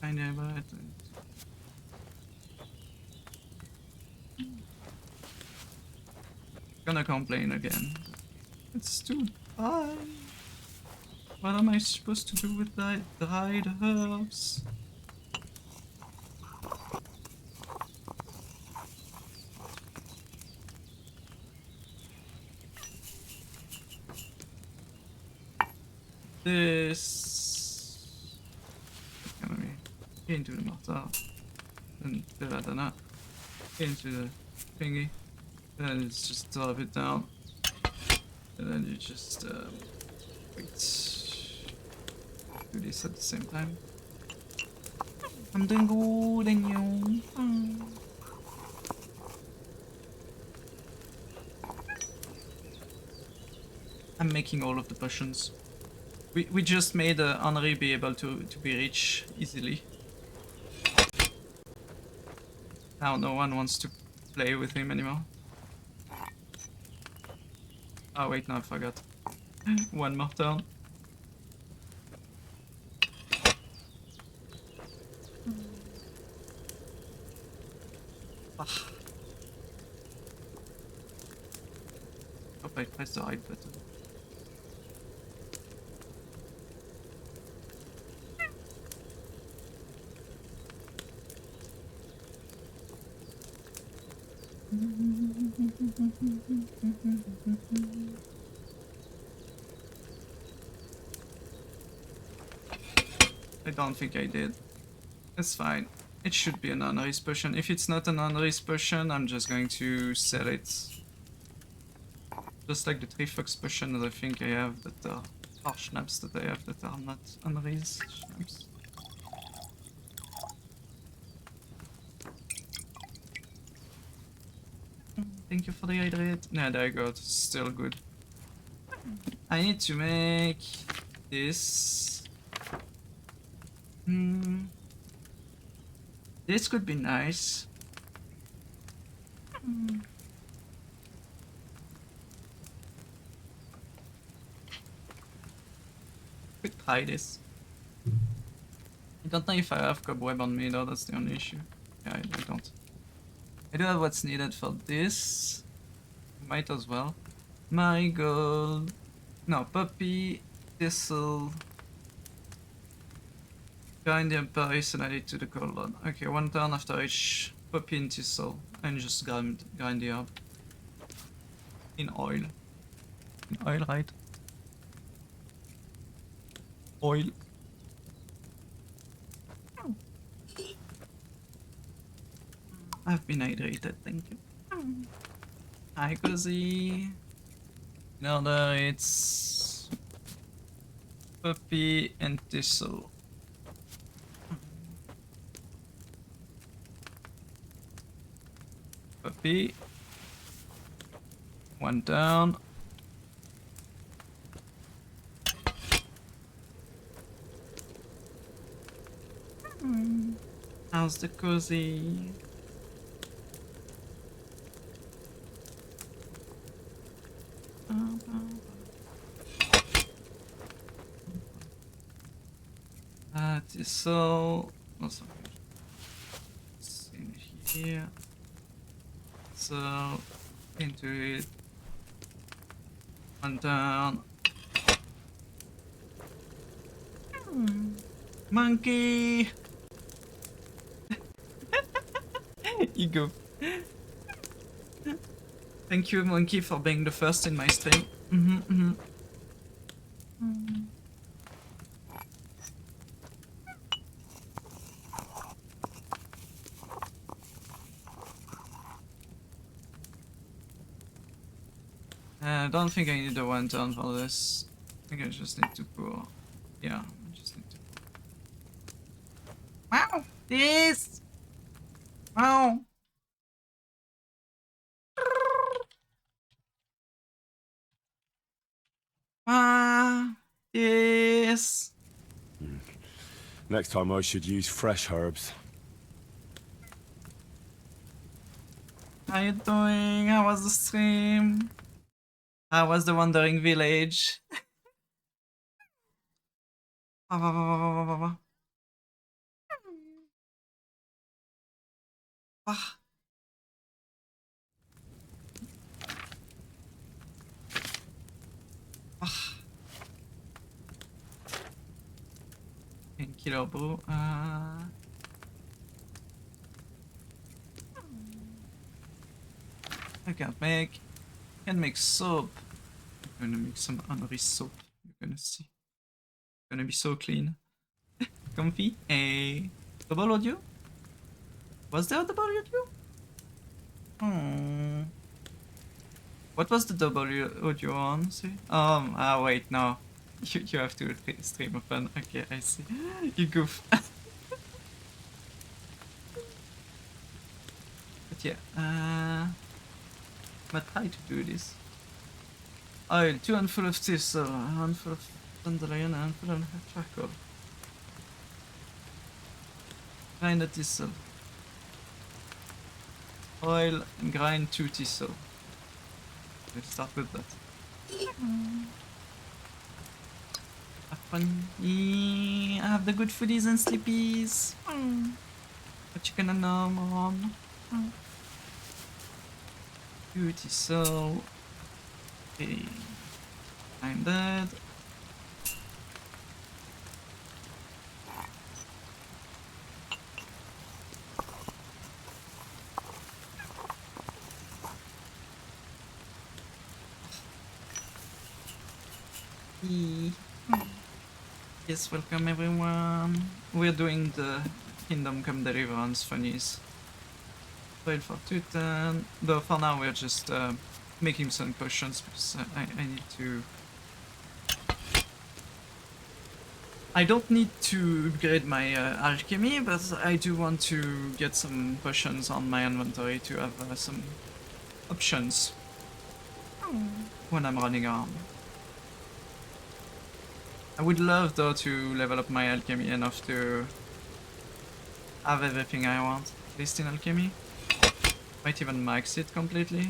I know about it. Gonna complain again. It's too dry. What am I supposed to do with that dried herbs? This gonna be into the mortar, then fill that up, into the thingy, then it's just drop it down, and then you just wait. Do this at the same time. I'm doing good, and you. I'm making all of the potions. We just made Henri be able to be rich easily. Now no one wants to play with him anymore. Oh wait, no, I forgot. One more turn. Hope I pressed the right button. I don't think I did. It's fine. It should be an Henri's potion. If it's not an Henri's potion, I'm just going to sell it. Just like the 3 fox potions I think I have that are schnapps that I have that are not Henri's schnapps. Thank you for the hydrate. Yeah, there you go. It's still good. I need to make this. This could be nice. Could try this. I don't know if I have cobweb on me though, that's the only issue. Yeah, I don't. I do have what's needed for this. Might as well. Marigold. No, poppy, thistle. Grind the Paris and add it to the cauldron. Okay, 1 turn after each poppy and thistle. And just grind the herb. In oil. In oil, right? Oil. I've been hydrated, thank you. Hi, Cozy. In order, it's poppy and thistle. Poppy. 1 down. How's the Cozy? Thistle. Also it's in here. So into it. 1 down. Monkey. Ego. Thank you, Monkey, for being the first in my stream. I don't think I need a 1 turn for this. I think I just need to pour. Yeah, I just need to. Wow! This! Wow! Yes!
Next time I should use fresh herbs.
How you doing? How was the stream? How was the Wandering Village? Ah. Painkiller, bro. I can't make. Can make soap. I'm gonna make some unrich soap. You're gonna see. Gonna be so clean. Comfy. A double audio? Was there a double audio? Hmm. What was the double audio on? See? Wait, no. You have to stream open. Okay, I see. You goof. But yeah, I'm gonna try to do this. Oil, 2 handful of thistle, a handful of dandelion, a handful of charcoal. Grind the thistle. Oil and grind 2 thistle. Let's start with that. Have fun. I have the good foodies and sleepies. What you gonna know, mom? 2 thistle. Okay. I'm dead. Yes, welcome everyone. We're doing the Kingdom Come Deliverance funnies. Wait for 210. Though for now we're just making some potions because I need to... I don't need to upgrade my alchemy, but I do want to get some potions on my inventory to have some options when I'm running around. I would love though to level up my alchemy enough to have everything I want, at least in alchemy. Might even max it completely.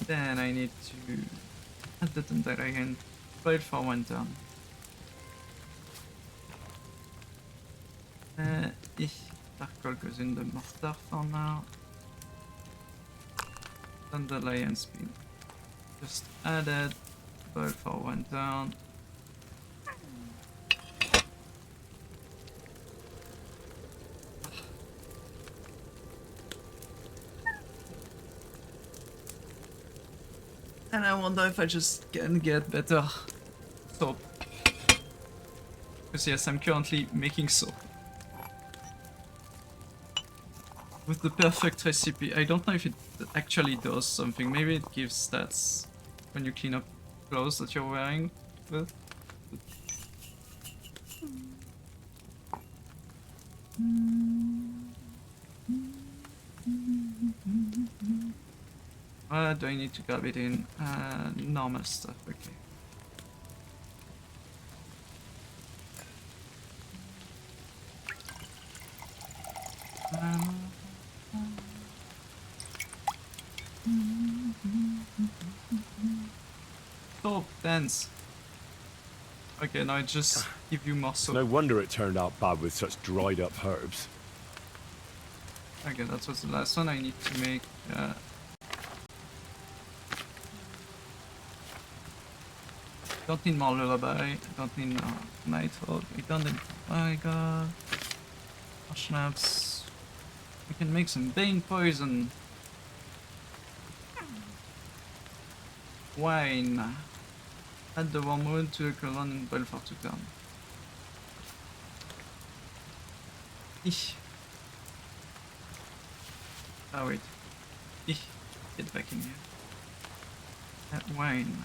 Then I need to add that entire again. Wait for 1 turn. Charcoal goes in the mortar for now. Dandelion speed. Just added. Boil for 1 turn. And I wonder if I just can get better soap. Because yes, I'm currently making soap. With the perfect recipe. I don't know if it actually does something. Maybe it gives stats when you clean up clothes that you're wearing with. Do I need to grab it in? Normal stuff, okay. Soap, dance. Okay, now I just give you more soap.
No wonder it turned out bad with such dried up herbs.
Okay, that was the last one I need to make. Don't need more lullaby, don't need more nighthawk, I don't need... Oh my god. More schnapps. We can make some bane poison. Wine. Add the wormwood to the colon and boil for 2 turns. Eesh. Oh wait. Eesh. Get back in here. Wine.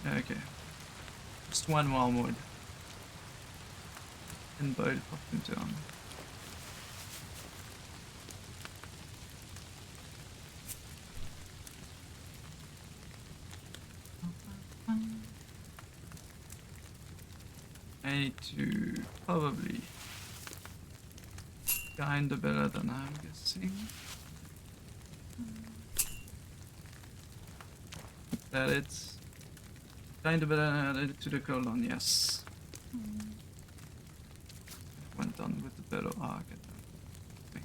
Okay. Just 1 wormwood. and boil for 2 turns. I need to probably kinda better than I'm guessing. That it's kinda better added to the colon, yes. Went on with the bellow arc. Okay.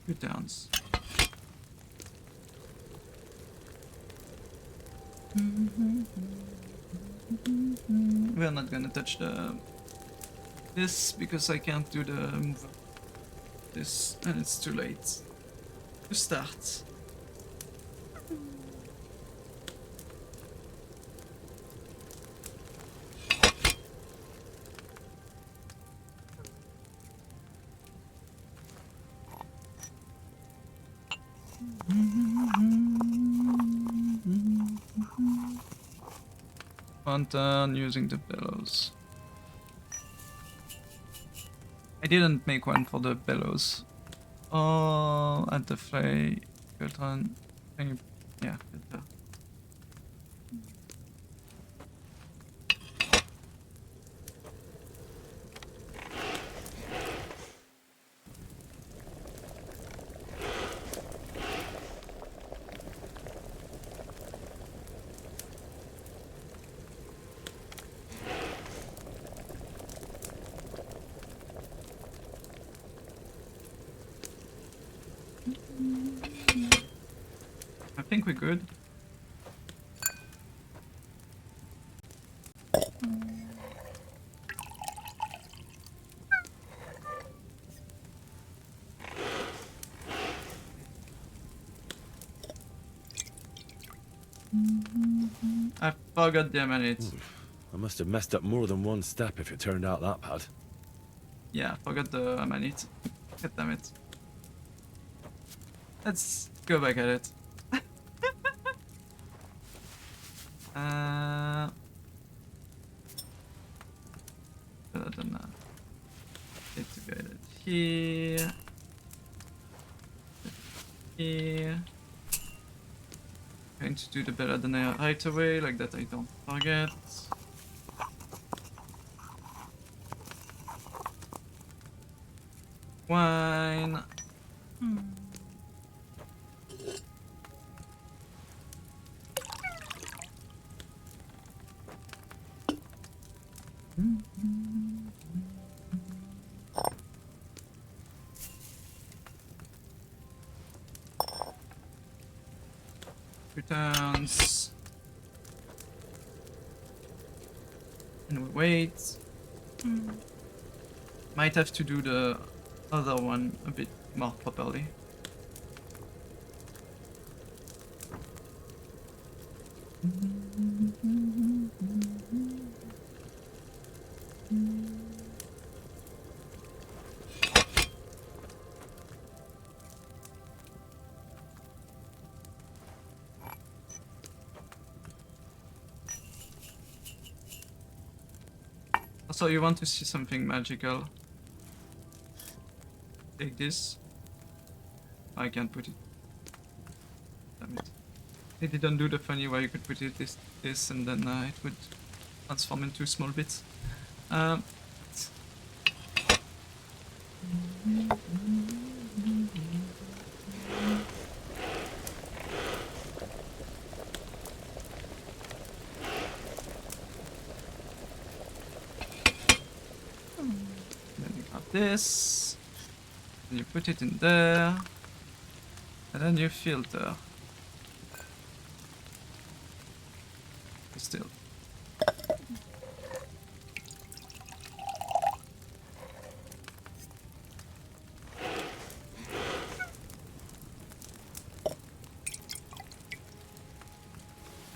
2 turns. We're not gonna touch this because I can't do the move. This and it's too late to start. One turn using the bellows. I didn't make one for the bellows. Oh, at the fray, Filtron. Yeah, filter. I think we're good. I forgot the ammonite.
I must have messed up more than one step if it turned out that bad.
Yeah, I forgot the ammonite. God damn it. Let's go back at it. Better than that. Need to get it here. Here. Going to do the better than I right away, like that I don't forget. Wine. Returns. And we wait. Might have to do the other one a bit more properly. So you want to see something magical? Take this. I can't put it. Damn it. They didn't do the funny where you could put it this and then it would transform into small bits. Then you grab this, and you put it in there, and then you filter. Still.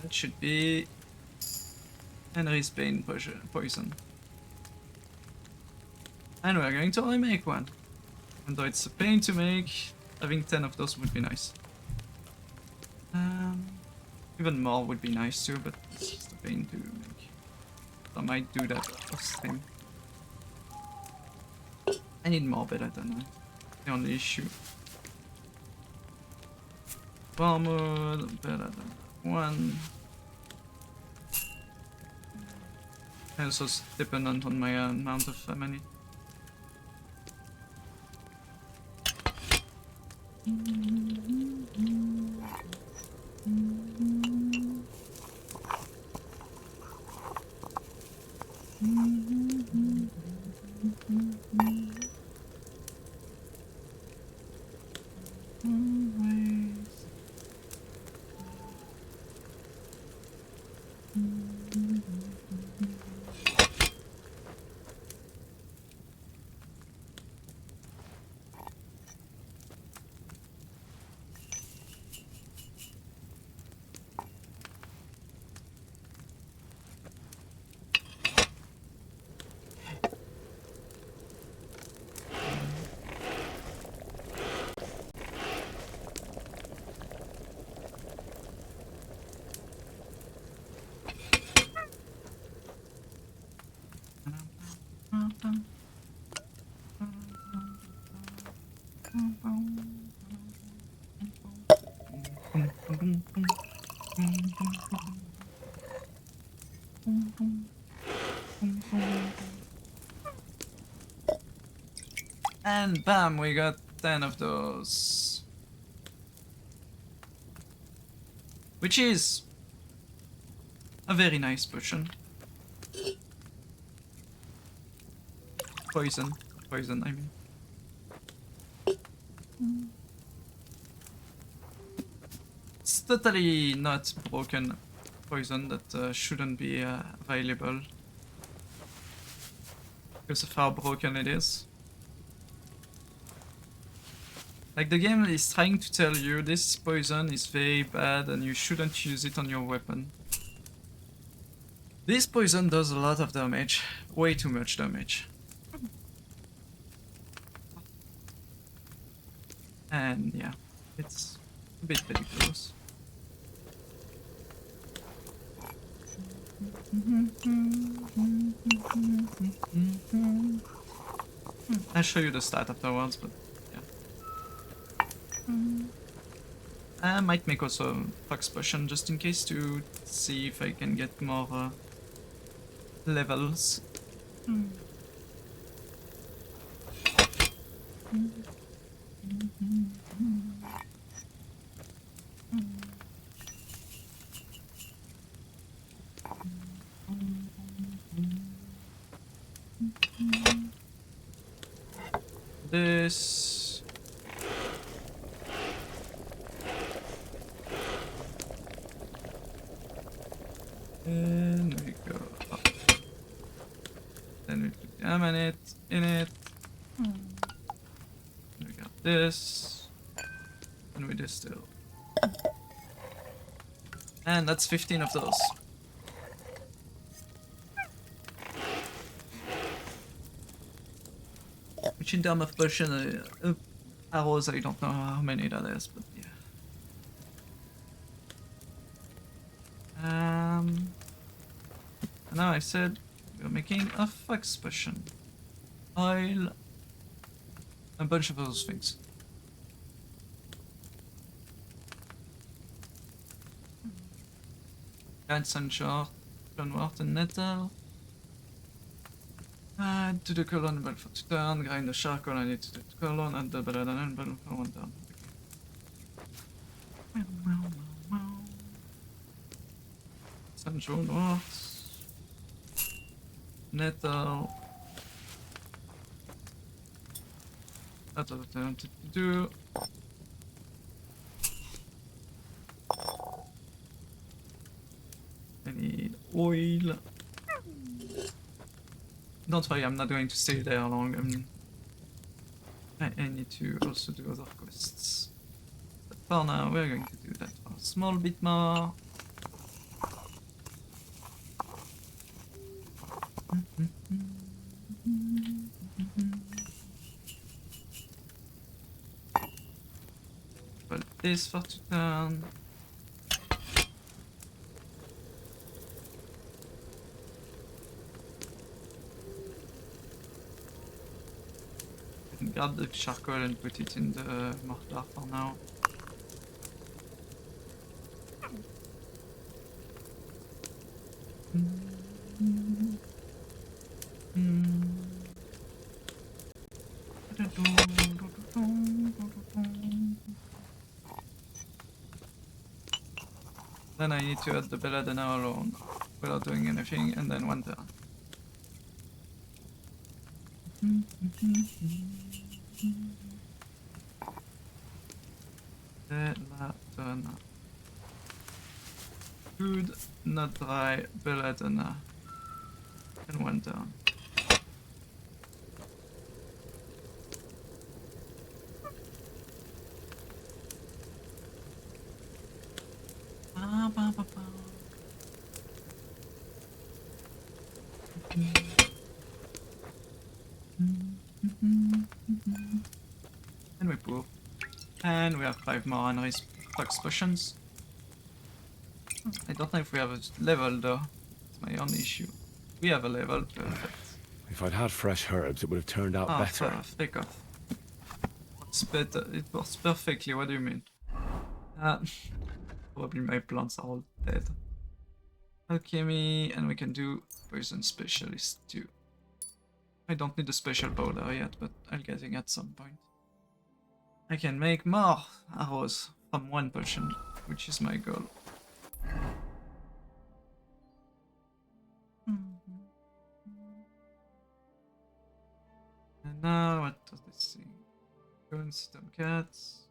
That should be Henry's pain poison. And we're going to only make one. And though it's a pain to make, having 10 of those would be nice. Even more would be nice too, but it's just pain to make. I might do that off stream. I need more, but I don't know. The only issue. Wormwood, but I don't know. One. Also dependent on my amount of money. And bam, we got 10 of those. Which is a very nice potion. Poison, I mean. It's totally not broken poison that shouldn't be available because of how broken it is. Like, the game is trying to tell you this poison is very bad and you shouldn't use it on your weapon. This poison does a lot of damage, way too much damage. And yeah, it's a bit ridiculous. I'll show you the stat afterwards, but yeah. I might make also a fox potion just in case to see if I can get more levels. This. And we go up. Then we put the ammo in it. We got this. And we distill. And that's 15 of those. Which in terms of potion, arrows, I don't know how many that is, but yeah. Now I said we're making a fox potion. Oil, a bunch of those things. Add sunshort, wort and nettle. Add to the colon bell for 2 turns, grind the charcoal and it to the colon, add the blood and bell for 1 turn. Sunshort wort. Nettle. That's what I wanted to do. I need oil. Don't worry, I'm not going to stay there long. I need to also do other quests. But for now, we're going to do that for a small bit more. Put this for 2 turns. grab the charcoal and put it in the mortar for now. Then I need to add the belladonna alone without doing anything, and then one turn. Belladonna. Good, not dry belladonna. And one down. And we poop. And we have 5 more nice fox potions. I don't know if we have a level though. It's my only issue. We have a level, perfect.
If I'd had fresh herbs, it would have turned out better.
Take off. It's better. It works perfectly. What do you mean? Probably my plants are all dead. Alchemy, and we can do poison specialist too. I don't need a special powder yet, but I'll get it at some point. I can make more arrows from 1 potion, which is my goal. And now, what does this say? Guns, cats.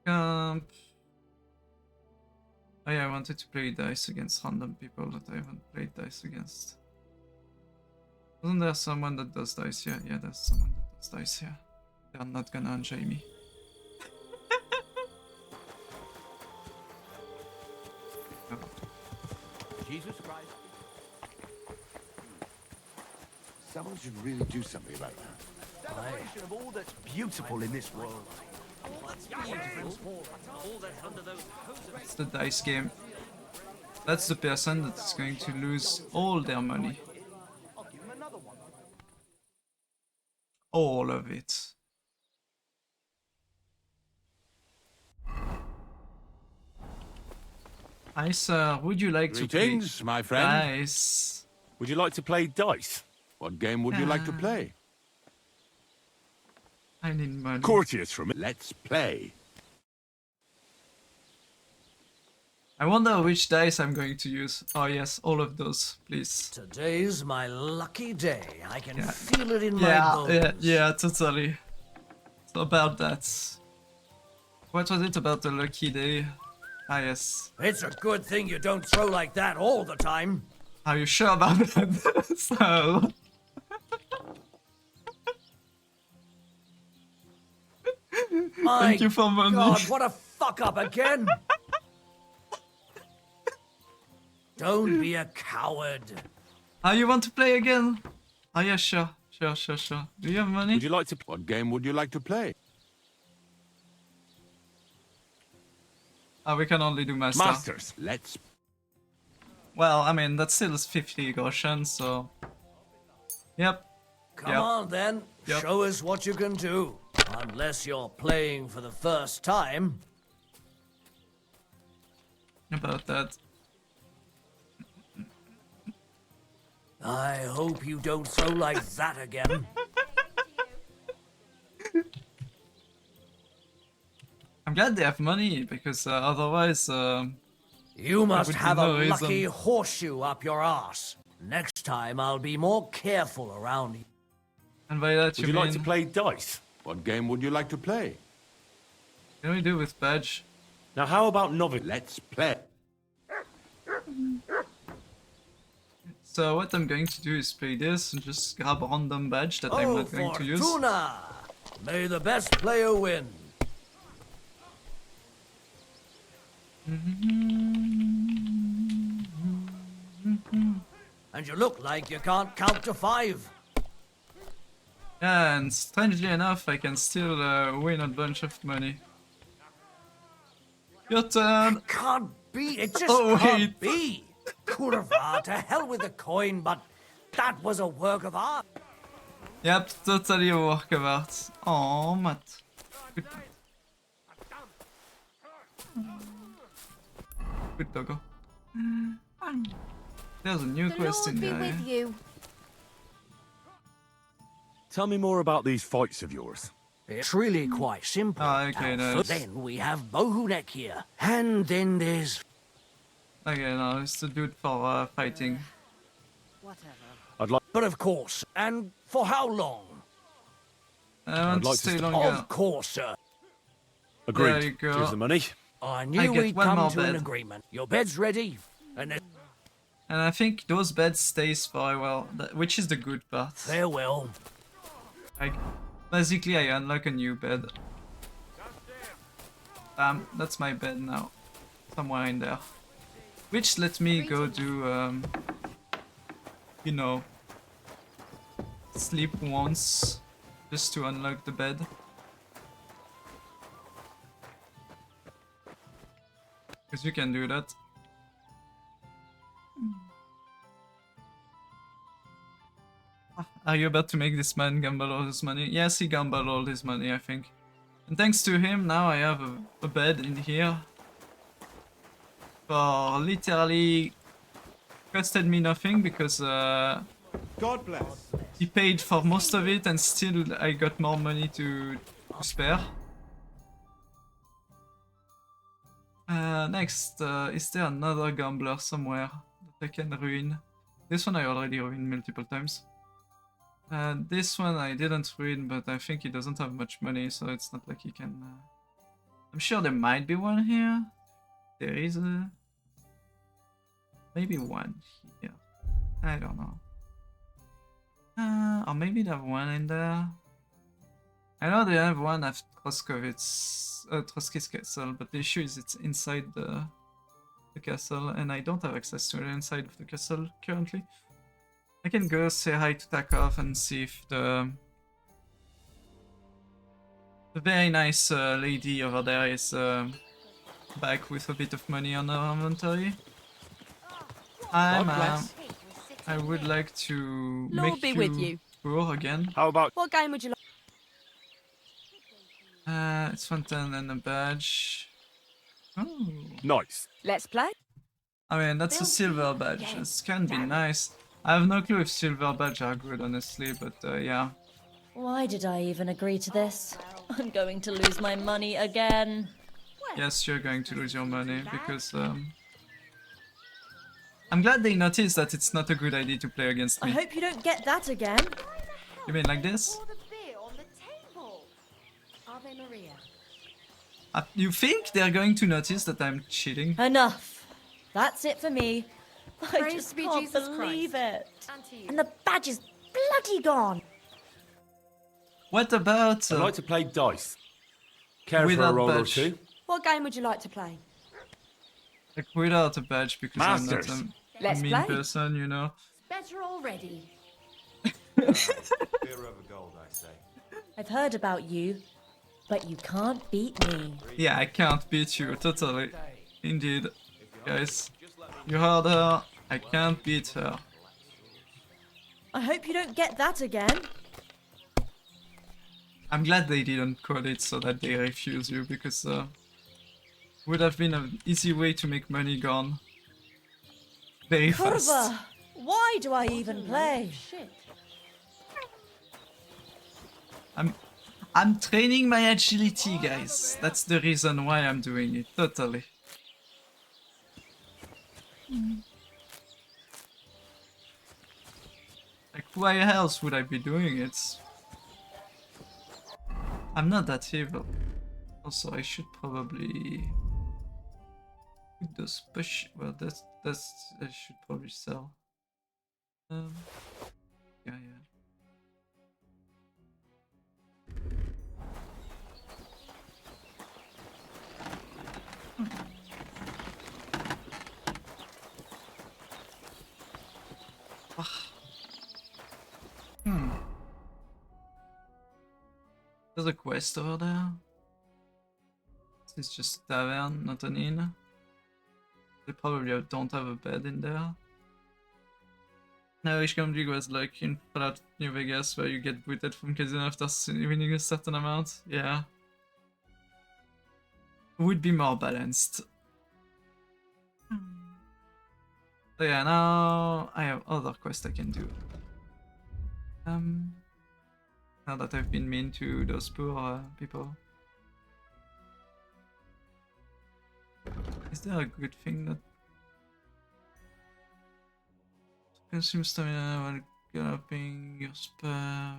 Camp. Oh yeah, I wanted to play dice against random people that I haven't played dice against. Wasn't there someone that does dice here? Yeah, there's someone that does dice here. They're not gonna enjoy me. Oh.
Jesus Christ.
Someone should really do something about that.
Celebration of all that's beautiful in this world.
It's the dice game. That's the person that's going to lose all their money. All of it. Hi sir, would you like to play
Greetings, my friend.
dice?
Would you like to play dice? What game would you like to play?
I need money.
Courteous from it.
Let's play.
I wonder which dice I'm going to use. Oh yes, all of those, please.
Today's my lucky day. I can
Yeah.
feel it in my bones.
Yeah, totally. It's about that. What was it about the lucky day? Ah yes.
It's a good thing you don't throw like that all the time.
Are you sure about that? So...
My
Thank you for money.
God, what a fuck up again! Don't be a coward.
Ah, you want to play again? Oh yeah, sure. Do you have money?
Would you like to? What game would you like to play?
Ah, we can only do master.
Masters. Let's.
Well, I mean, that's still 50 groschen, so... Yep.
Come on then,
Yep.
show us what you can do. Unless you're playing for the first time.
About that.
I hope you don't throw like that again.
I'm glad they have money, because otherwise...
You must
would be
have a
no
lucky
reason.
horseshoe up your arse. Next time I'll be more careful around you.
And by that
Would
you
you
mean...
like to play dice? What game would you like to play?
Can we do with badge?
Now, how about novice? Let's play.
So what I'm going to do is play this and just grab a random badge that I'm not going to use.
Fortuna! May the best player win. And you look like you can't count to 5.
Yeah, and strangely enough, I can still win a bunch of money. Your turn!
Can't be, it just
Oh,
can't
wait.
be. Kurva, to hell with the coin, but that was a work of art.
Yep, totally a walkabout. Oh, Matt. Good. Good doggo. There's a new quest in there.
you.
Tell me more about these fights of yours.
It's really quite simple.
Ah, okay, nice.
Then we have Bohunek here, and then there's...
Okay, no, it's the dude for fighting.
I'd like.
But of course, and for how long?
I want to
like to
stay
st-
longer.
Of course, sir.
Agreed.
There you go.
Here's the money.
I
I
knew
get
we'd
one
come
more
to an
bed.
agreement. Your bed's ready, and then
And I think those beds stays for a while, which is the good part.
farewell.
Basically, I unlock a new bed. That's my bed now. Somewhere in there. Which let me go do, you know, sleep once, just to unlock the bed. Because you can do that. Are you about to make this man gamble all his money? Yes, he gambled all his money, I think. And thanks to him, now I have a bed in here. For literally costed me nothing because
God bless.
he paid for most of it and still I got more money to spare. Next, is there another gambler somewhere that I can ruin? This one I already ruined multiple times. This one I didn't ruin, but I think he doesn't have much money, so it's not like he can... I'm sure there might be one here. There is a... Maybe one here. I don't know. Or maybe they have one in there. I know they have one at Trotsky's castle, but the issue is it's inside the castle, and I don't have access to the inside of the castle currently. I can go say hi to Takov and see if the very nice lady over there is back with a bit of money on her inventory. I would like to
Lord
make
be with you.
poor again.
How about?
What game would you like?
It's 110 and a badge. Oh.
Nice.
Let's play.
I mean, that's a silver badge. This can be nice. I have no clue if silver badge are good, honestly, but yeah.
Why did I even agree to this? I'm going to lose my money again.
Yes, you're going to lose your money because I'm glad they noticed that it's not a good idea to play against
I
me.
hope you don't get that again.
You mean like this? You think they're going to notice that I'm cheating?
Enough. That's it for me. I
Praise
just
be
can't
Jesus
believe
Christ.
it. And the badge is bloody gone.
What about
I'd like to play dice. Care for a
without
roll or
badge?
two?
What game would you like to play?
Like without a badge because
Masters.
I'm not a
Let's
mean
play.
person, you know.
Better already.
Beer over gold, I say.
I've heard about you, but you can't beat me.
Yeah, I can't beat you, totally. Indeed. Guys, you heard her. I can't beat her.
I hope you don't get that again.
I'm glad they didn't code it so that they refuse you, because would have been an easy way to make money gone. Very fast.
Kurva, why do I even play?
I'm training my agility, guys. That's the reason why I'm doing it, totally. Like, why else would I be doing it? I'm not that evil. Also, I should probably put those push. Well, that's I should probably sell. Yeah, yeah. There's a quest over there. This is just a tavern, not an inn. They probably don't have a bed in there. No, Ishcom League was like in Fallout New Vegas where you get booted from casino after winning a certain amount. Yeah. Would be more balanced. So yeah, now I have other quests I can do. Now that I've been mean to those poor people. Is there a good thing that consume stamina while galloping your spurs?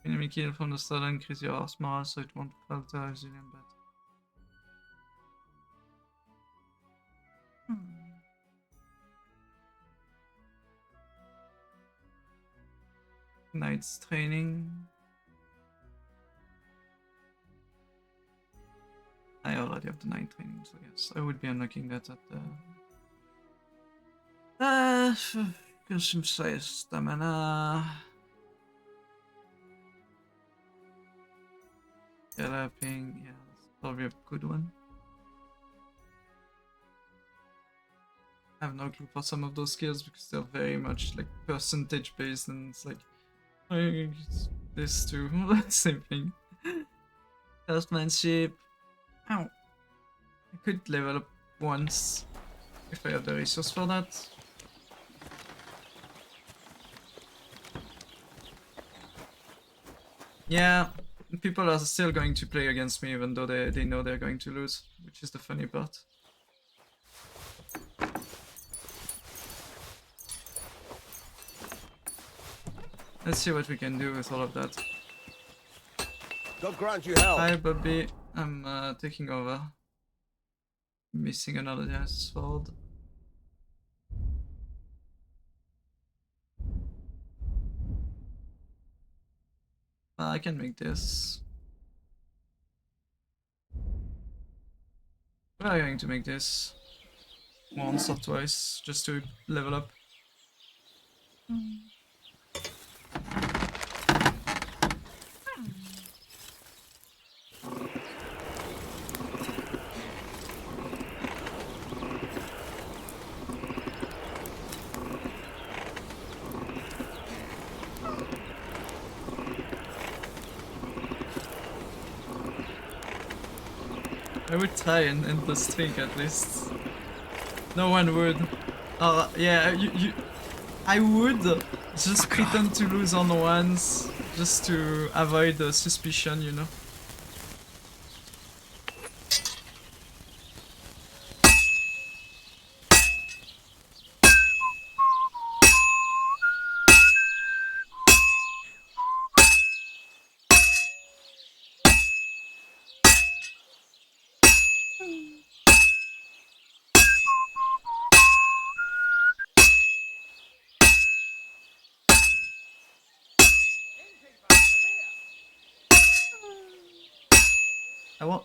Enemy kill from the start increase your horse morale so it won't falter resilient battle. Knight's training. I already have the night training, so yes, I would be unlocking that at the consume size stamina. Galloping, yeah, that's probably a good one. I have no clue for some of those skills because they're very much like percentage based, and it's like it's this too, same thing. Craftsmanship. Ow. I could level up once if I have the resource for that. Yeah, people are still going to play against me even though they know they're going to lose, which is the funny part. Let's see what we can do with all of that.
God grant you help.
Hi, Bobby. I'm taking over. Missing another sword. I can make this. We are going to make this once or twice just to level up. I would try and end the streak at least. No one would. Yeah, I would just pretend to lose on ones just to avoid the suspicion, you know.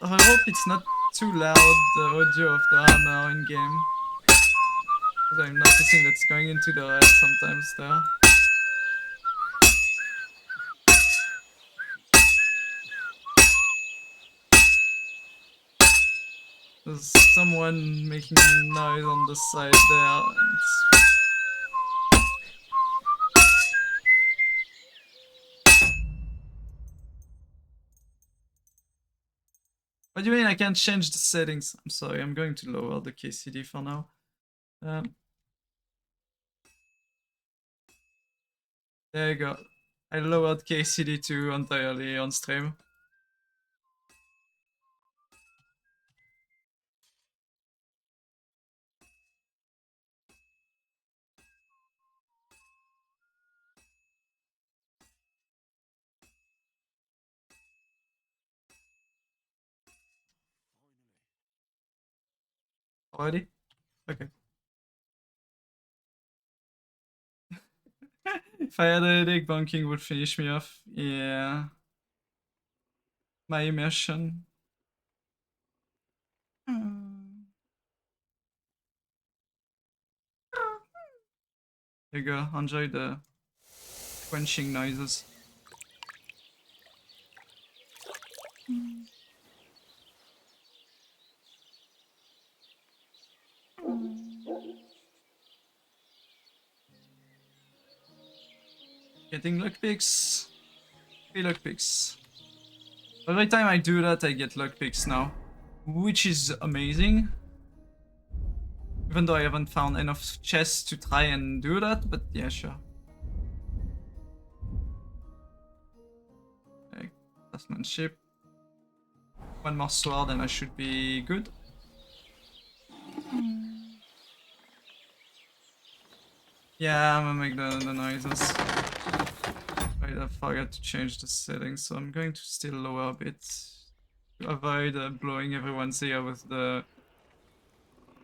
I hope it's not too loud, the audio of the hammer in game. Because I'm noticing that's going into the red sometimes there. There's someone making noise on the side there. What do you mean I can't change the settings? I'm sorry, I'm going to lower the KCD for now. There you go. I lowered KCD2 entirely on stream. Already? Okay. If I had a headache, bunking would finish me off. Yeah. My immersion. There you go. Enjoy the quenching noises. Getting lockpicks. 3 lockpicks. Every time I do that, I get lockpicks now, which is amazing. Even though I haven't found enough chests to try and do that, but yeah, sure. Okay, craftsmanship. 1 more sword and I should be good. Yeah, I'm gonna make the noises. I forgot to change the settings, so I'm going to still lower a bit to avoid blowing everyone's ear with the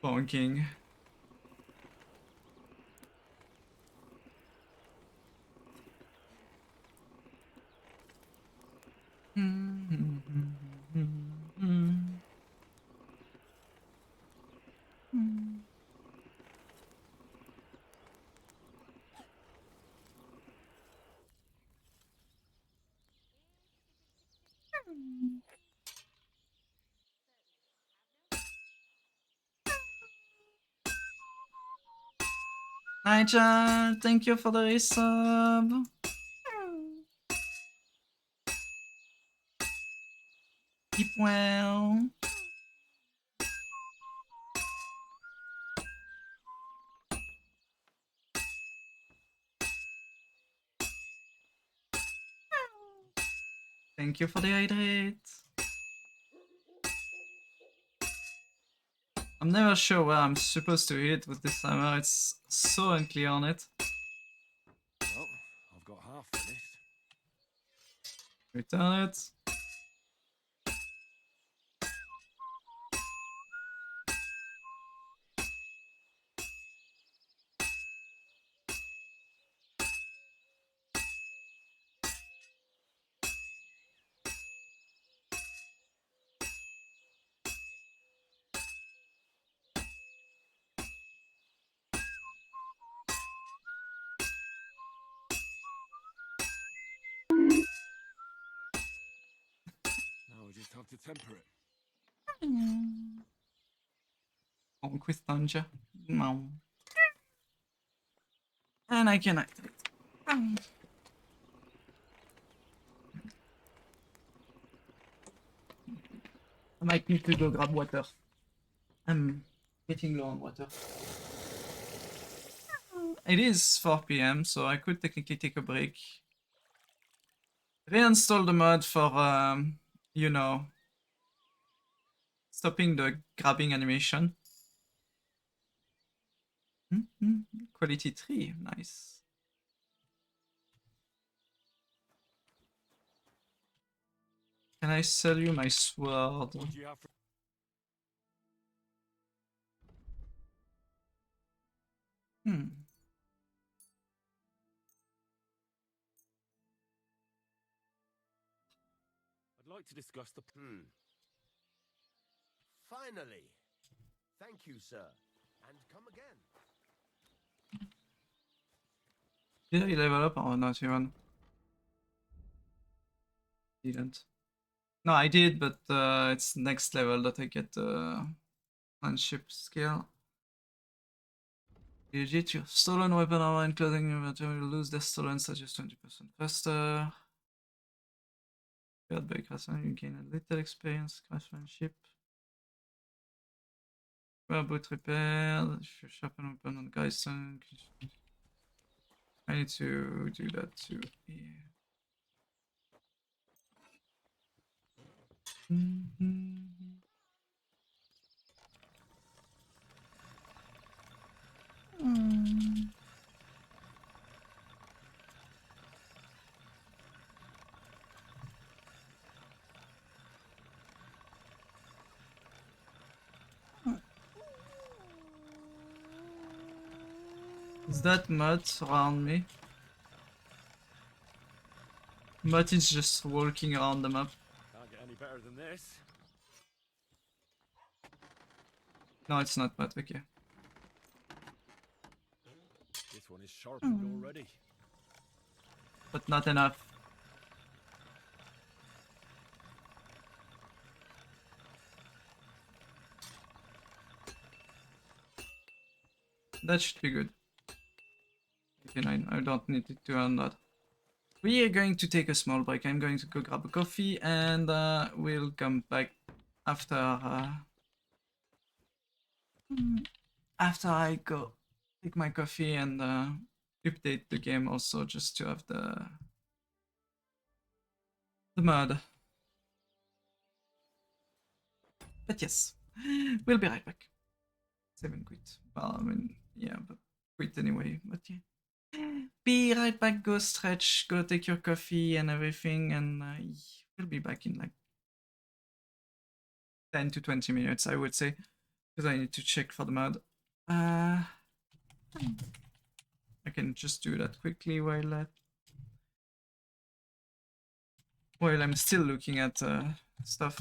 bonking. Nigel, thank you for the resub. Keep well. Thank you for the hydrate. I'm never sure where I'm supposed to hit with this hammer, it's so unclear on it.
Well, I've got half finished.
Return it.
Now we just have to temper it.
On with Thunder. No. And I can activate. I might need to go grab water. I'm getting low on water. It is 4 PM, so I could technically take a break. Reinstall the mod for, you know, stopping the grabbing animation. Quality 3, nice. Can I sell you my sword?
What do you have for... I'd like to discuss the...
Finally. Thank you, sir. And come again.
Did I level up or not even? Didn't. No, I did, but it's next level that I get friendship skill. You get your stolen weapon armor and clothing inventory will lose their stolen status 20% faster. By craftsman, you gain a little experience, craftsmanship. Boot repaired. If you sharpen weapon on Geisen, I need to do that too. Yeah. Is that mud around me? Mud is just walking around the map.
Can't get any better than this.
No, it's not mud, okay.
This one is sharpened already.
But not enough. That should be good. 89, I don't need to earn that. We are going to take a small break. I'm going to go grab a coffee and we'll come back after after I go take my coffee and update the game also, just to have the mod. But yes, we'll be right back. 7 quit. Well, I mean, yeah, but quit anyway, but yeah. Be right back, go stretch, go take your coffee and everything, and we'll be back in like 10 to 20 minutes, I would say, because I need to check for the mod. I can just do that quickly while I'm still looking at stuff.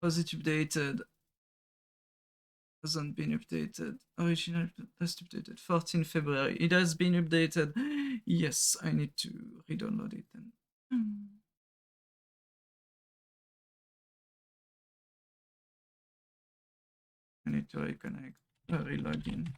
Was it updated? Hasn't been updated. Original last updated 14 February. It has been updated. Yes, I need to re-download it then. I need to reconnect, re-log in.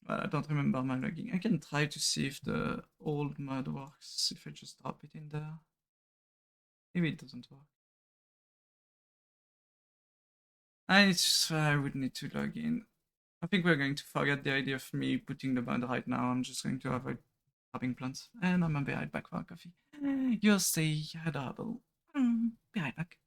Well, I don't remember my login. I can try to see if the old mod works, if I just drop it in there. Maybe it doesn't work. I would need to log in. I think we're going to forget the idea of me putting the mod right now. I'm just going to avoid having plans. And I'm gonna be right back for a coffee. You'll stay adorable. Be right back.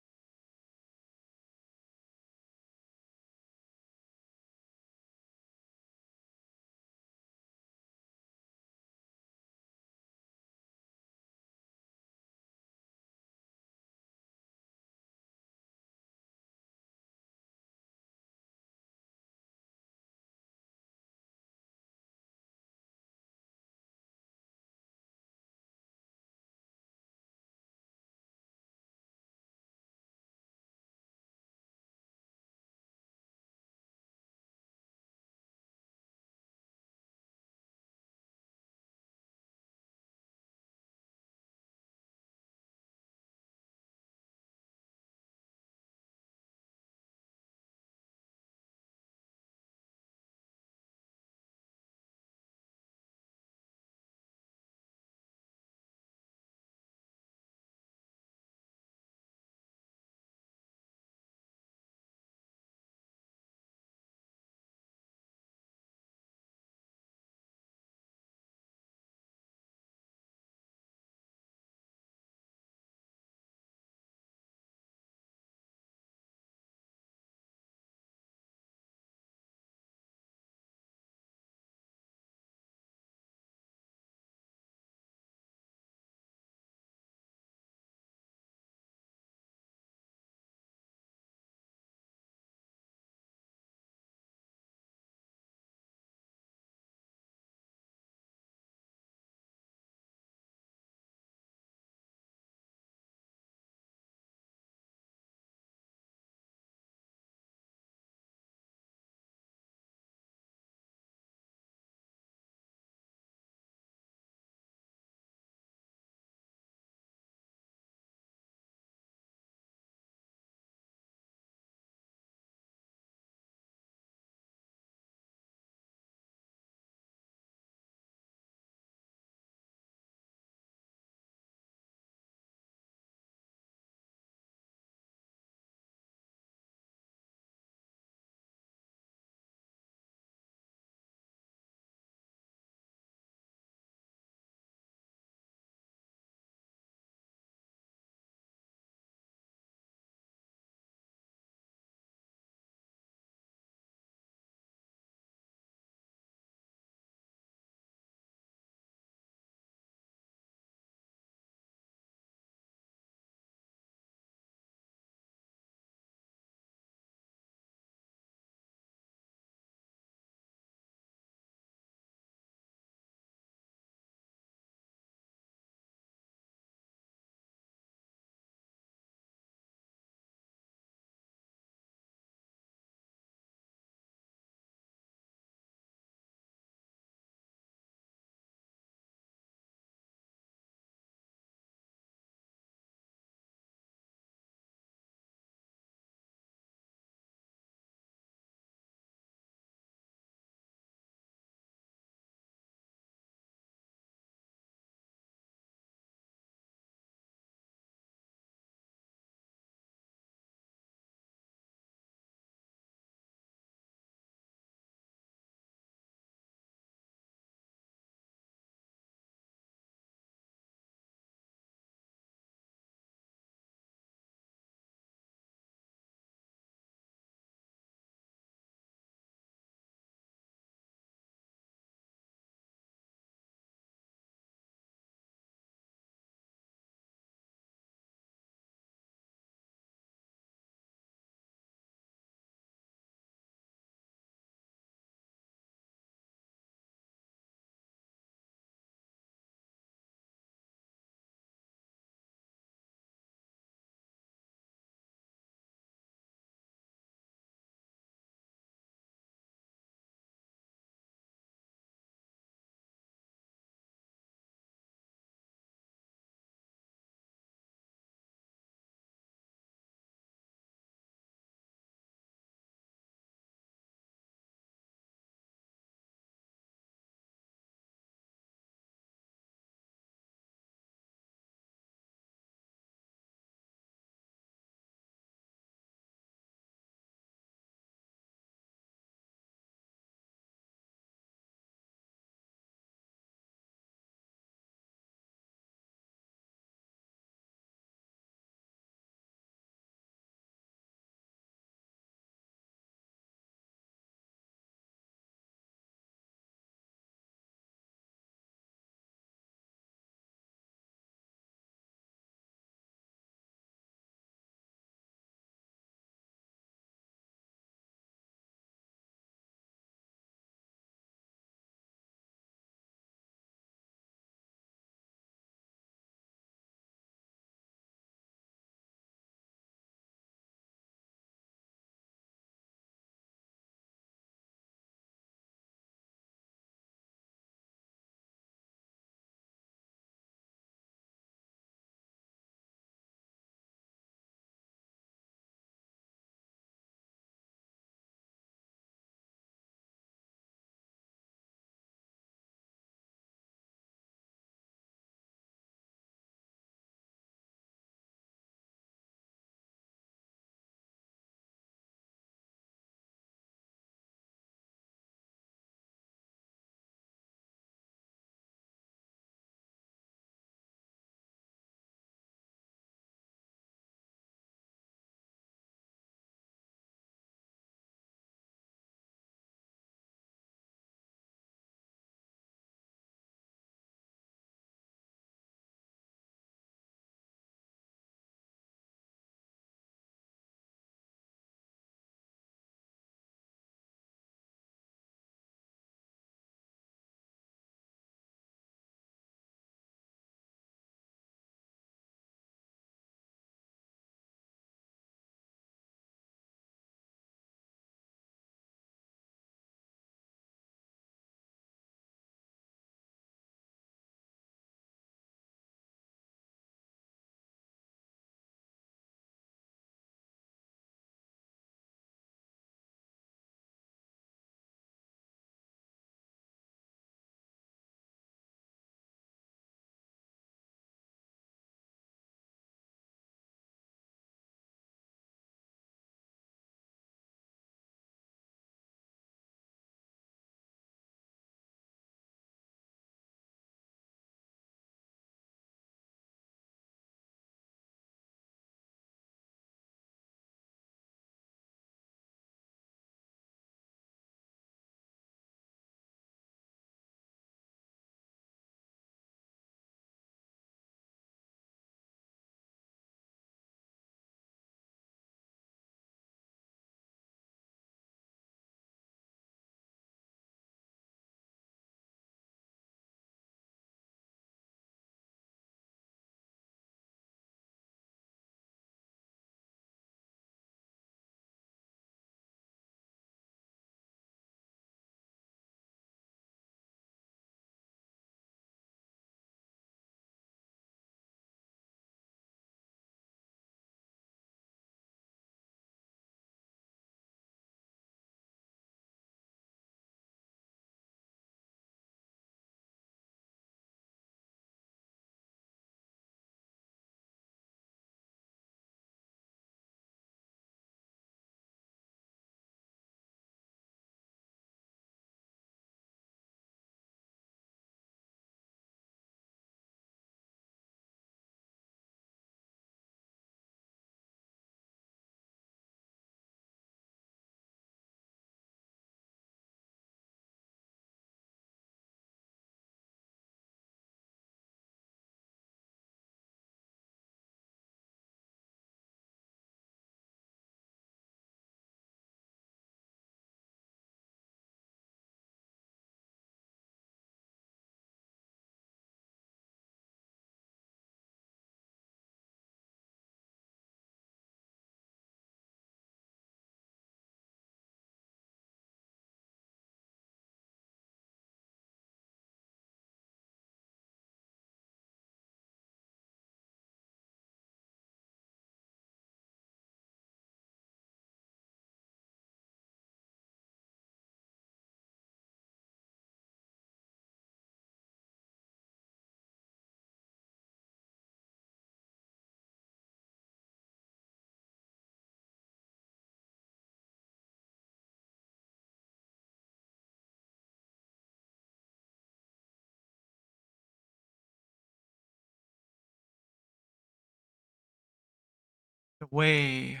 Away.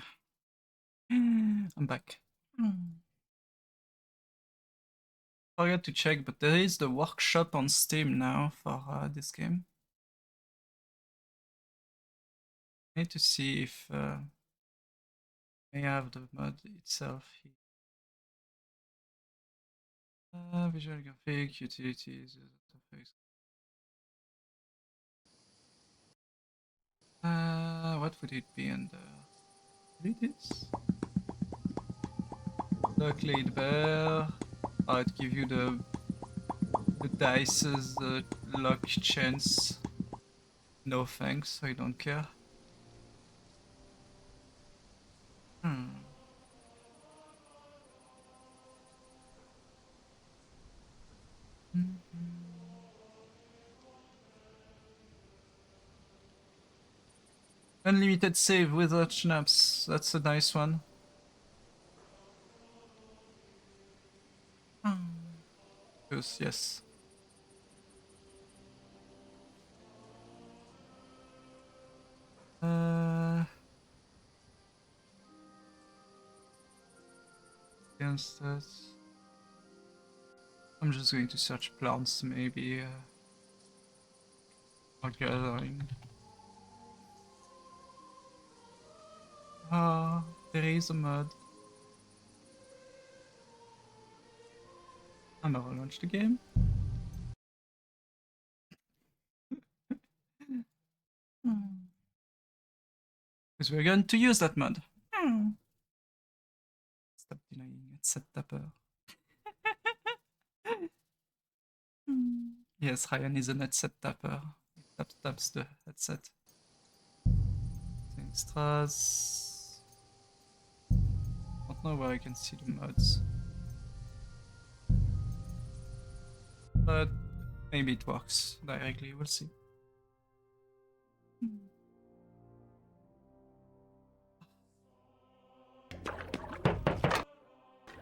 I'm back. Forgot to check, but there is the workshop on Steam now for this game. I need to see if I have the mod itself here. Visual graphic, utilities, what would it be under? Utilities? Lock laid bear. Oh, it give you the dices, the lock chance. No thanks, I don't care. Unlimited save without schnapps. That's a nice one. Yes. Against that. I'm just going to search plants, maybe. Or gathering. Ah, there is a mod. I'm gonna launch the game. Because we're going to use that mod. Stop denying headset tapper. Yes, Ryan is a headset tapper. He taps the headset. Extras. Don't know where I can see the mods. But maybe it works directly, we'll see.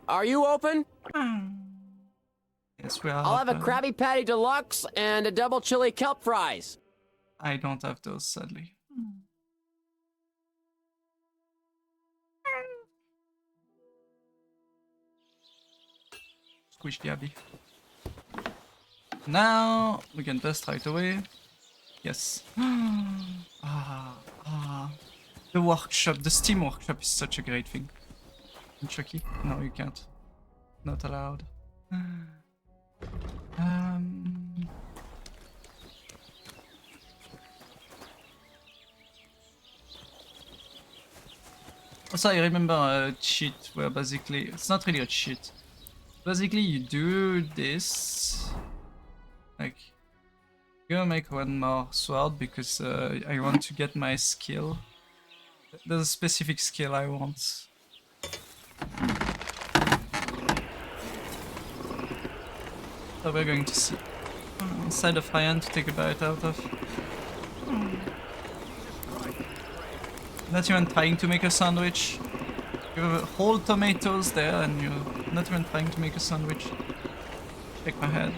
Are you open?
Yes, we are.
I'll have a Krabby Patty Deluxe and a double chili kelp fries.
I don't have those, sadly. Squish the Abby. Now we can test right away. Yes. The workshop, the Steam workshop is such a great thing. And Chucky? No, you can't. Not allowed. Also, I remember a cheat where basically, it's not really a cheat. Basically, you do this. Like, I'm gonna make one more sword because I want to get my skill. There's a specific skill I want. So we're going to see. Inside of Ryan to take a bite out of. Not even trying to make a sandwich. You have whole tomatoes there and you're not even trying to make a sandwich. Shake my head.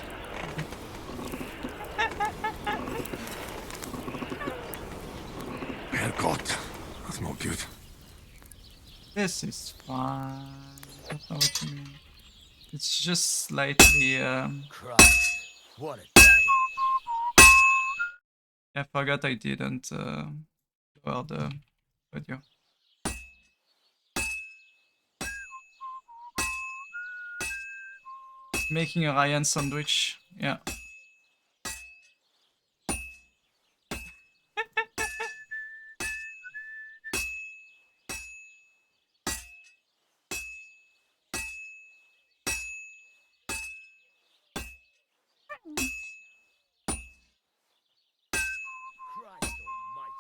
Herrgott, that's not good.
This is fine. I don't know what you mean. It's just slightly
Christ, what a day.
I forgot I didn't lower the audio. Making a Ryan sandwich, yeah.
Christ almighty.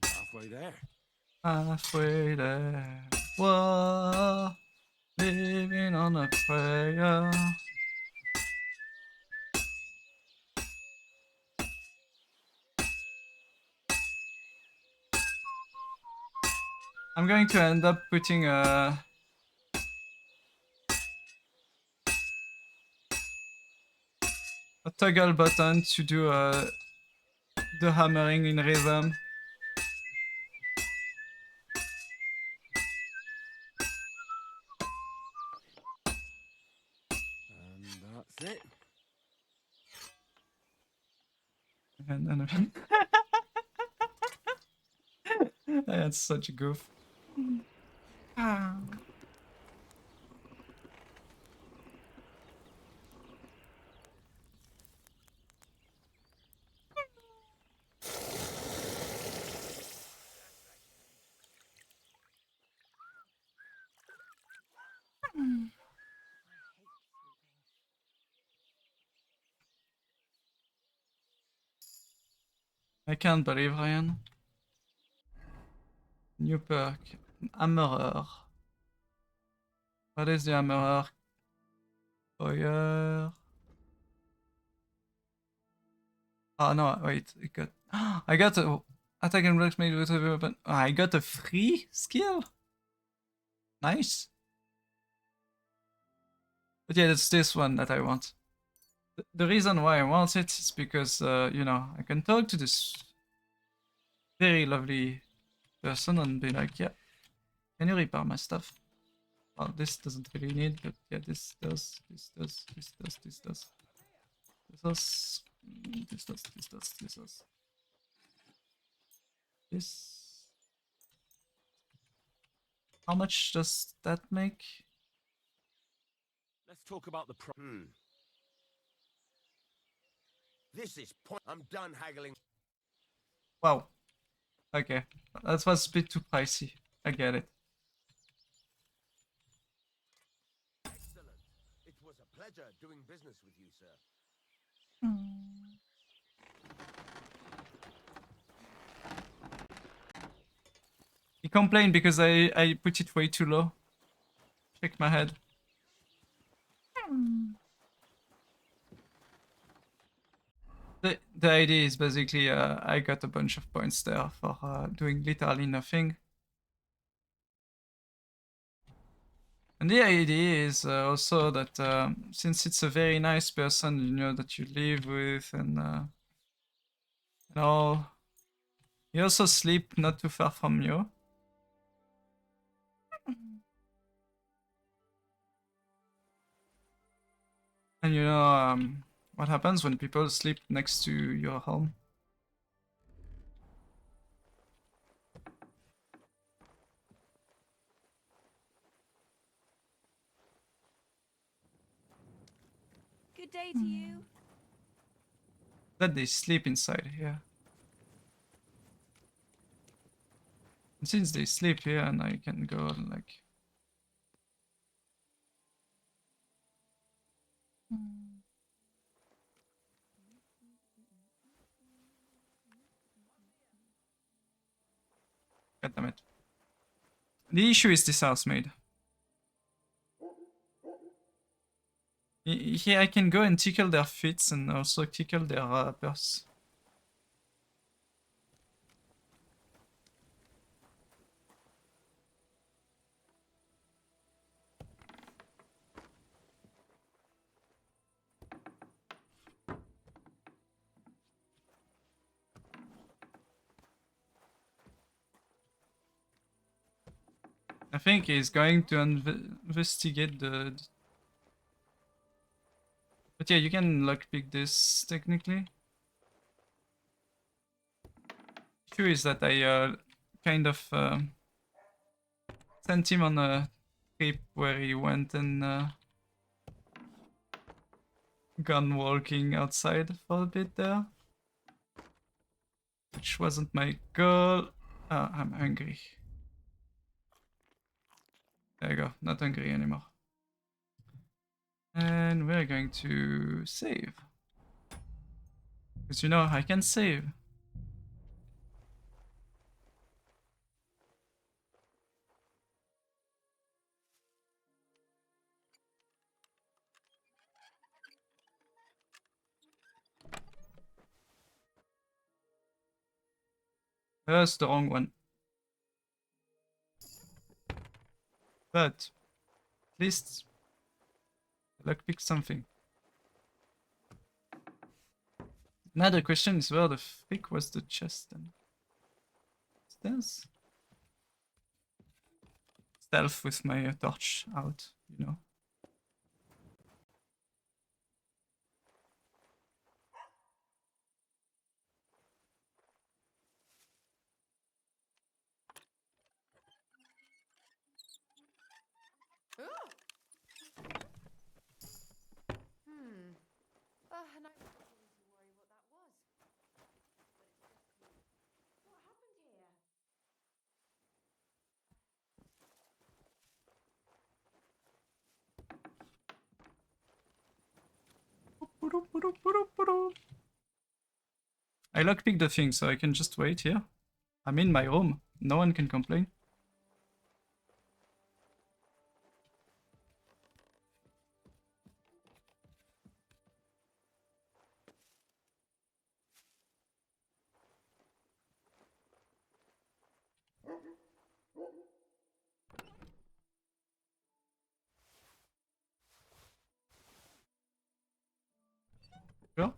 Halfway there.
Halfway there. Whoa, living on a prayer. I'm going to end up putting a a toggle button to do the hammering in rhythm.
And that's it.
And that's such a goof. Ah. I can't believe, Ryan. New perk. Hammerer. What is the hammerer? Fire. Oh no, wait. I got a attack and blocks made with a weapon. Oh, I got a free skill. Nice. But yeah, it's this one that I want. The reason why I want it is because, you know, I can talk to this very lovely person and be like, yeah, can you repair my stuff? Well, this doesn't really need, but yeah, this does, this does, this does, this does. This does, this does, this does, this does. This. How much does that make?
Let's talk about the This is point. I'm done haggling.
Wow. Okay. That was a bit too pricey. I get it.
Excellent. It was a pleasure doing business with you, sir.
He complained because I put it way too low. Shake my head. The idea is basically I got a bunch of points there for doing literally nothing. And the idea is also that since it's a very nice person, you know, that you live with and all, you also sleep not too far from you. And you know what happens when people sleep next to your home?
Good day to you.
That they sleep inside here. And since they sleep here and I can go and like... God damn it. The issue is this housemaid. Here I can go and tickle their feet and also tickle their purse. I think he's going to investigate the... But yeah, you can lockpick this technically. Issue is that I kind of sent him on a trip where he went and gone walking outside for a bit there. Which wasn't my goal. Ah, I'm hungry. There you go, not hungry anymore. And we're going to save. Because you know, I can save. That's the wrong one. But at least lockpick something. Now the question is, where the frick was the chest then? Stairs? Stealth with my torch out, you know.
And I was beginning to worry what that was. But it's just you. What happened here?
I lockpicked the thing, so I can just wait here. I'm in my room. No one can complain. Sure.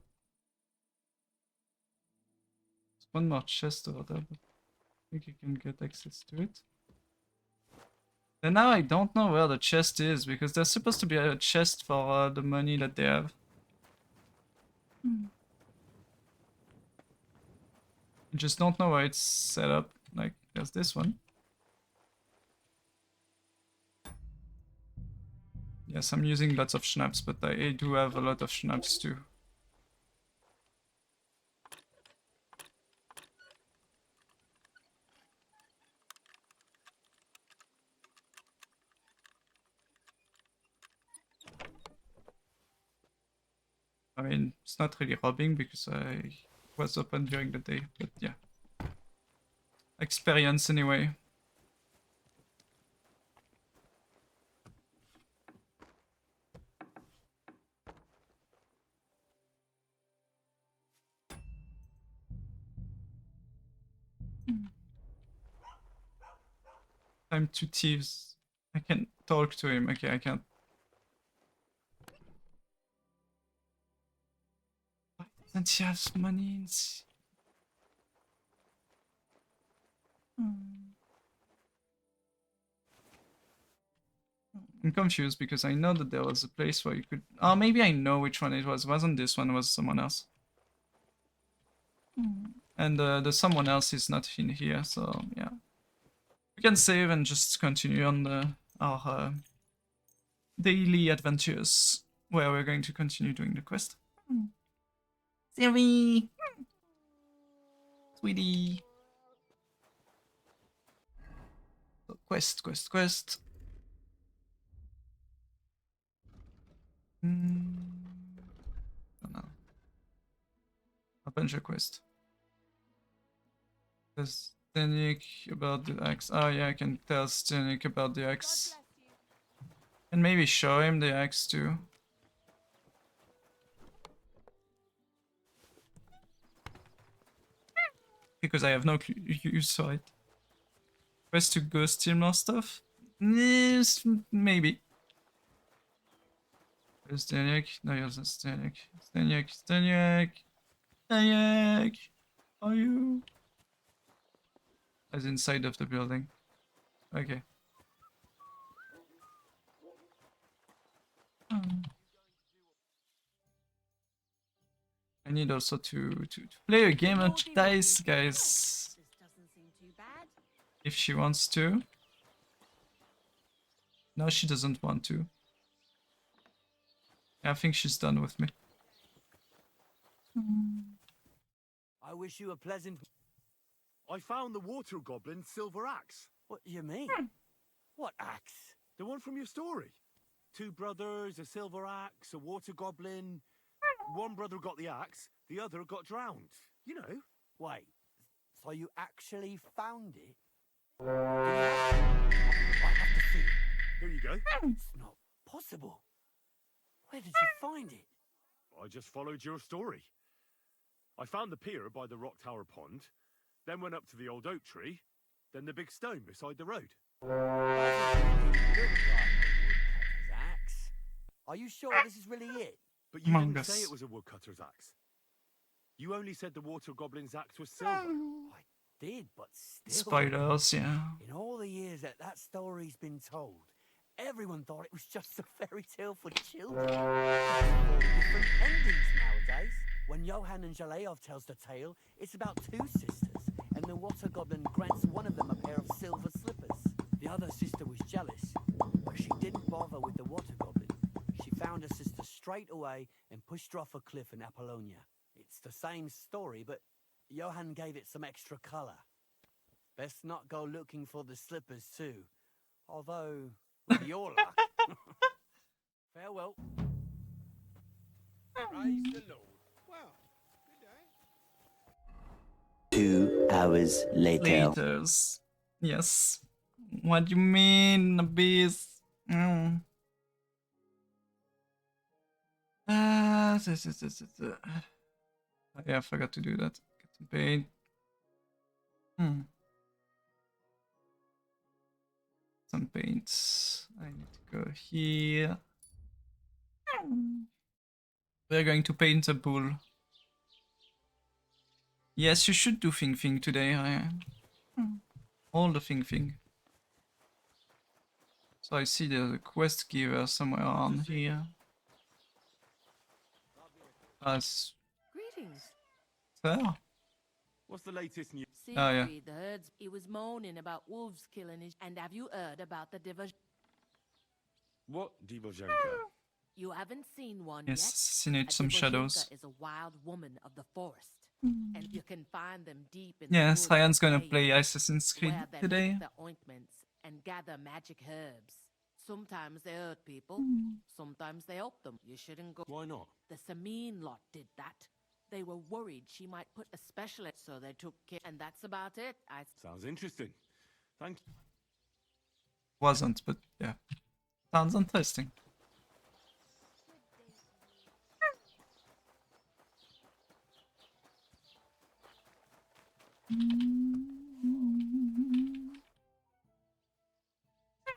There's one more chest over there, but I think you can get access to it. And now I don't know where the chest is, because there's supposed to be a chest for the money that they have. I just don't know why it's set up. Like, there's this one. Yes, I'm using lots of schnapps, but I do have a lot of schnapps too. I mean, it's not really robbing because I was open during the day, but yeah. Experience anyway. Time to thieves. I can talk to him. Okay, I can't. Why doesn't he have money? I'm confused because I know that there was a place where you could... Oh, maybe I know which one it was. It wasn't this one, it was someone else. And the someone else is not in here, so yeah. We can save and just continue on our daily adventures, where we're going to continue doing the quest. Siri! Sweetie! So quest. Oh no. Adventure quest. There's Stenik about the axe. Oh yeah, I can tell Stenik about the axe. And maybe show him the axe too. Because I have no use for it. Quest to go steal more stuff? Yes, maybe. Where's Stenik? No, here's Stenik. Stenik! Are you? As inside of the building. Okay. I need also to play a game of dice, guys. If she wants to. No, she doesn't want to. I think she's done with me.
I wish you a pleasant...
I found the water goblin's silver axe.
What do you mean? What axe?
The one from your story. 2 brothers, a silver axe, a water goblin. One brother got the axe, the other got drowned. You know.
Wait, so you actually found it? I have to see it.
Here you go.
It's not possible. Where did you find it?
I just followed your story. I found the pier by the rock tower pond, then went up to the old oak tree, then the big stone beside the road.
Axe? Are you sure this is really it?
But you didn't say it was a woodcutter's axe. You only said the water goblin's axe was silver.
I did, but still.
Spiders, yeah.
In all the years that that story's been told, everyone thought it was just a fairy tale for children. There's 4 different endings nowadays. When Johann and Jaleov tells the tale, it's about 2 sisters, and the water goblin grants one of them a pair of silver slippers. The other sister was jealous, but she didn't bother with the water goblin. She found her sister straight away and pushed her off a cliff in Apollonia. It's the same story, but Johann gave it some extra colour. Best not go looking for the slippers too. Although, with your luck. Farewell.
Praise the Lord. Well, good day.
2 hours later.
Laters. Yes. What do you mean, Abyss? Mm. Yeah, I forgot to do that. Get some paint. Some paints. I need to go here. We're going to paint a bull. Yes, you should do thing today. All the thing. So I see there's a quest giver somewhere around here.
Greetings.
There.
What's the latest news?
Oh, yeah.
The herds, he was moaning about wolves killing his... And have you heard about the division?
What Divojenka?
You haven't seen one
Yes,
yet?
assassinate
A
some
Divojenka
shadows.
is a wild woman of the forest. And you can find them deep in the
Yeah,
woods
Cyan's gonna
caves,
play Assassin's Creed
where they
today.
make the ointments and gather magic herbs. Sometimes they hurt people, sometimes they help them. You shouldn't go.
Why not?
The Samin lot did that. They were worried she might put a specialist, so they took care. And that's about it.
Sounds interesting. Thank you.
Wasn't, but yeah. Sounds interesting.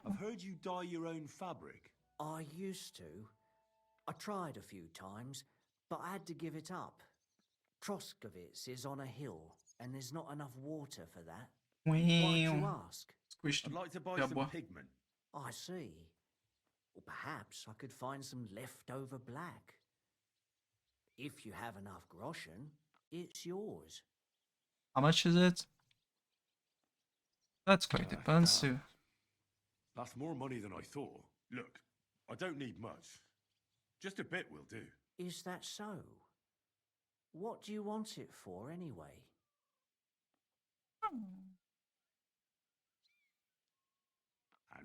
I've heard you dye your own fabric.
I used to. I tried a few times, but I had to give it up. Troskovitz is on a hill, and there's not enough water for that. Why did you ask?
I'd like to buy some pigment.
I see. Well, perhaps I could find some leftover black. If you have enough groschen, it's yours.
How much is it? That's quite expensive.
That's more money than I thought. Look, I don't need much. Just a bit will do.
Is that so? What do you want it for, anyway?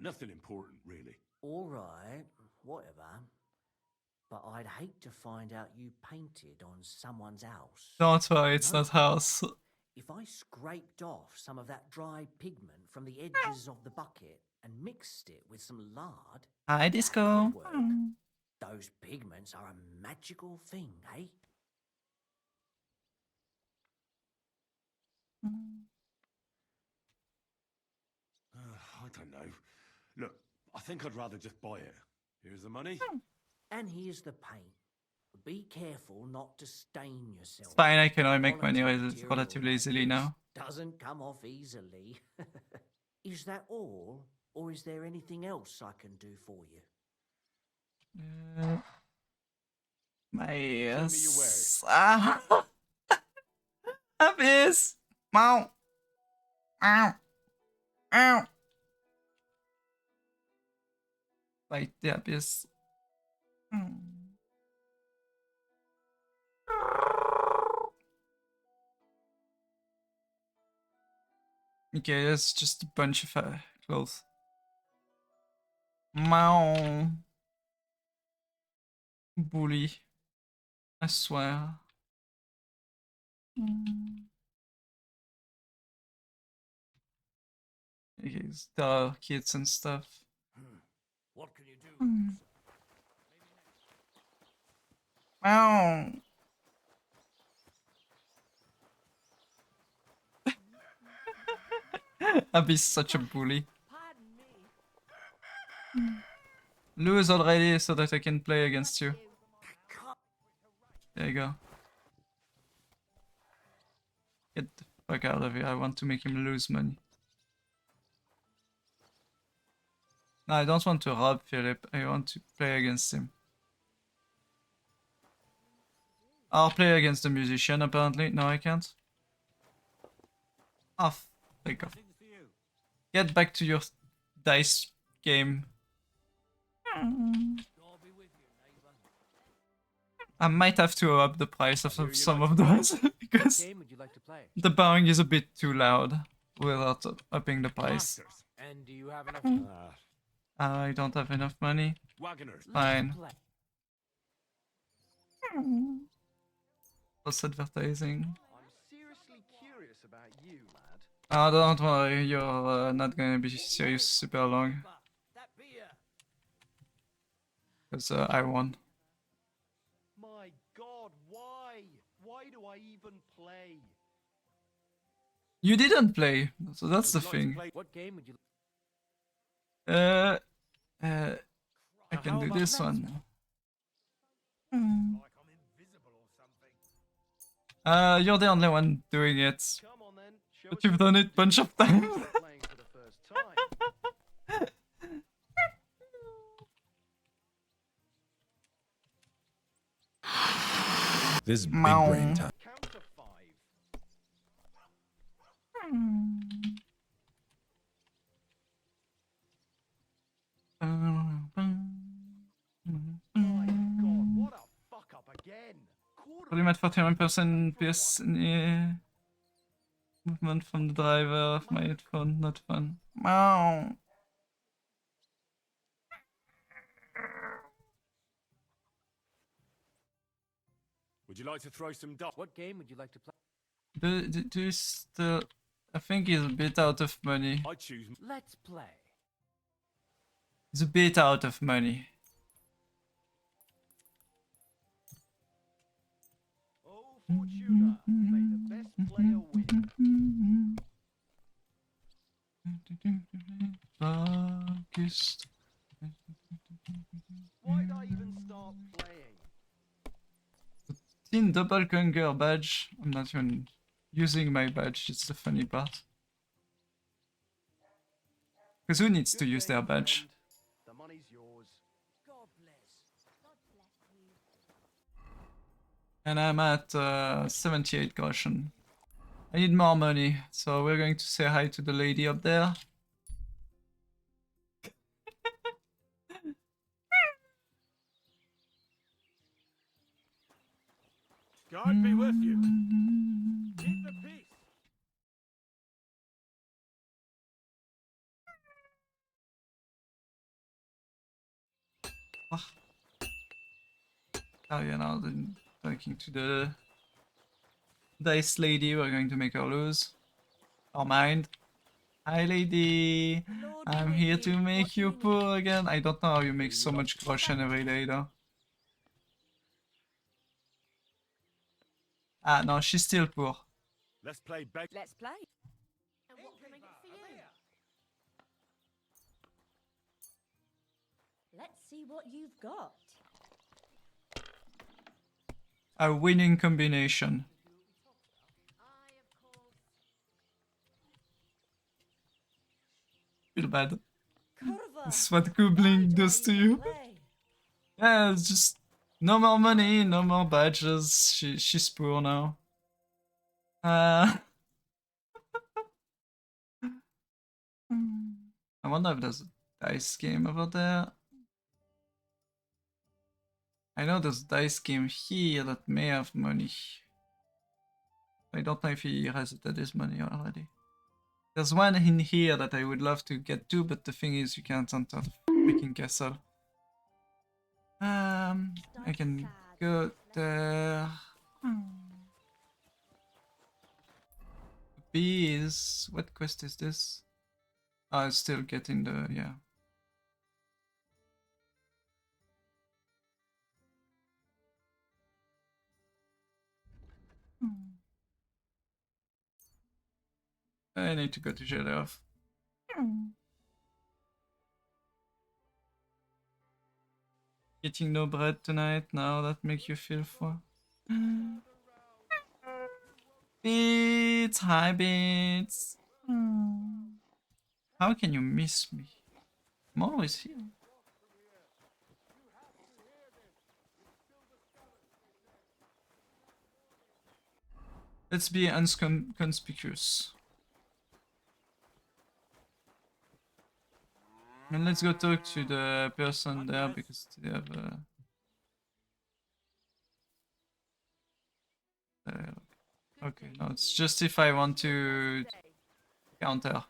Nothing important, really.
All right, whatever. But I'd hate to find out you painted on someone's house.
Don't worry, it's not house.
If I scraped off some of that dry pigment from the edges of the bucket and mixed it with some lard...
Hi, Disco.
Those pigments are a magical thing, eh?
I don't know. Look, I think I'd rather just buy it. Here's the money.
And here's the paint. Be careful not to stain yourself.
It's fine, I can only make money relatively easily now.
Doesn't come off easily. Is that all? Or is there anything else I can do for you?
My
yes.
Abyss. Meow. Ow. Ow. Fight the abyss. Okay, that's just a bunch of clothes. Meow. Bully. I swear. Okay, there are kids and stuff.
What can you do?
Meow. Abyss such a bully. Lose already so that I can play against you. There you go. Get the fuck out of here. I want to make him lose money. No, I don't want to rob Philip. I want to play against him. I'll play against the musician apparently. No, I can't. Oh, fuck off. Get back to your dice game. I might have to up the price of some of those because the bowing is a bit too loud without upping the price.
And do you have enough?
I don't have enough money.
Wagoners.
Fine. What's advertising?
I'm seriously curious about you, lad.
Oh, don't worry, you're not gonna be serious super long. Because I won.
My God, why? Why do I even play?
You didn't play, so that's the thing.
What game would you?
I can do this one. You're the only one doing it. But you've done it a bunch of times.
This is big brain time.
Counter 5. My God, what a fuck up again.
Volume at 41% PS movement from the driver of my headphone, not fun. Meow.
Would you like to throw some dots?
What game would you like to play?
I think he's a bit out of money.
I choose.
Let's play.
He's a bit out of money.
Oh, Fortuna, may the best player win.
Focused.
Why'd I even start playing?
Teen double conquer badge. I'm not even using my badge, it's the funny part. Because who needs to use their badge?
The money's yours.
God bless. God bless you.
And I'm at 78 caution. I need more money, so we're going to say hi to the lady up there.
God be with you. Keep the peace.
Oh yeah, now then talking to the dice lady, we're going to make her lose. Or mind. Hi lady, I'm here to make you poor again. I don't know how you make so much caution every day though. Ah no, she's still poor.
Let's play back.
Let's play.
And what can I get for you? Let's see what you've got.
A winning combination. Feel bad. This is what Googling does to you. Yeah, it's just no more money, no more badges. She's poor now. I wonder if there's a dice game over there. I know there's a dice game here that may have money. I don't know if he resetted his money already. There's one in here that I would love to get to, but the thing is you can't enter the freaking castle. I can go there. Bees. What quest is this? Oh, it's still getting the, yeah. I need to go to Jelly. Getting no bread tonight, now that make you feel full. Beats, hi Beats. How can you miss me? I'm always here. Let's be unconspicuous. And let's go talk to the person there because they have okay, no, it's just if I want to counter.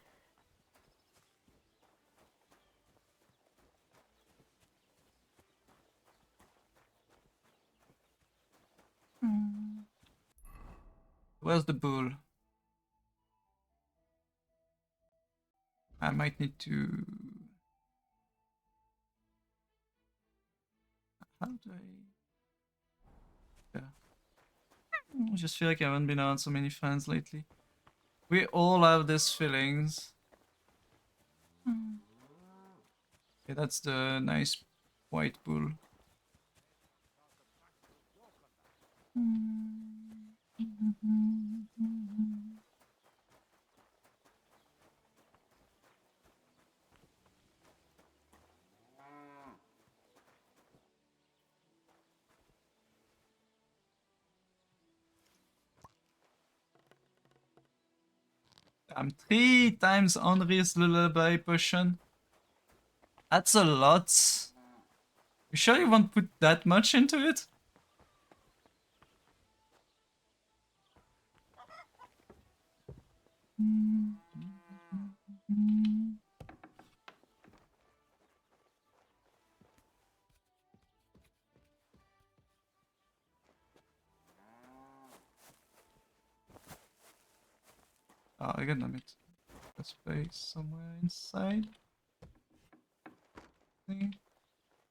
Where's the bull? I might need to... How do I... Yeah. I just feel like I haven't been around so many fans lately. We all have these feelings. Okay, that's the nice white bull. I'm 3 times Henri's lullaby potion. That's a lot. You sure you won't put that much into it? Oh, I got it. Let's place somewhere inside.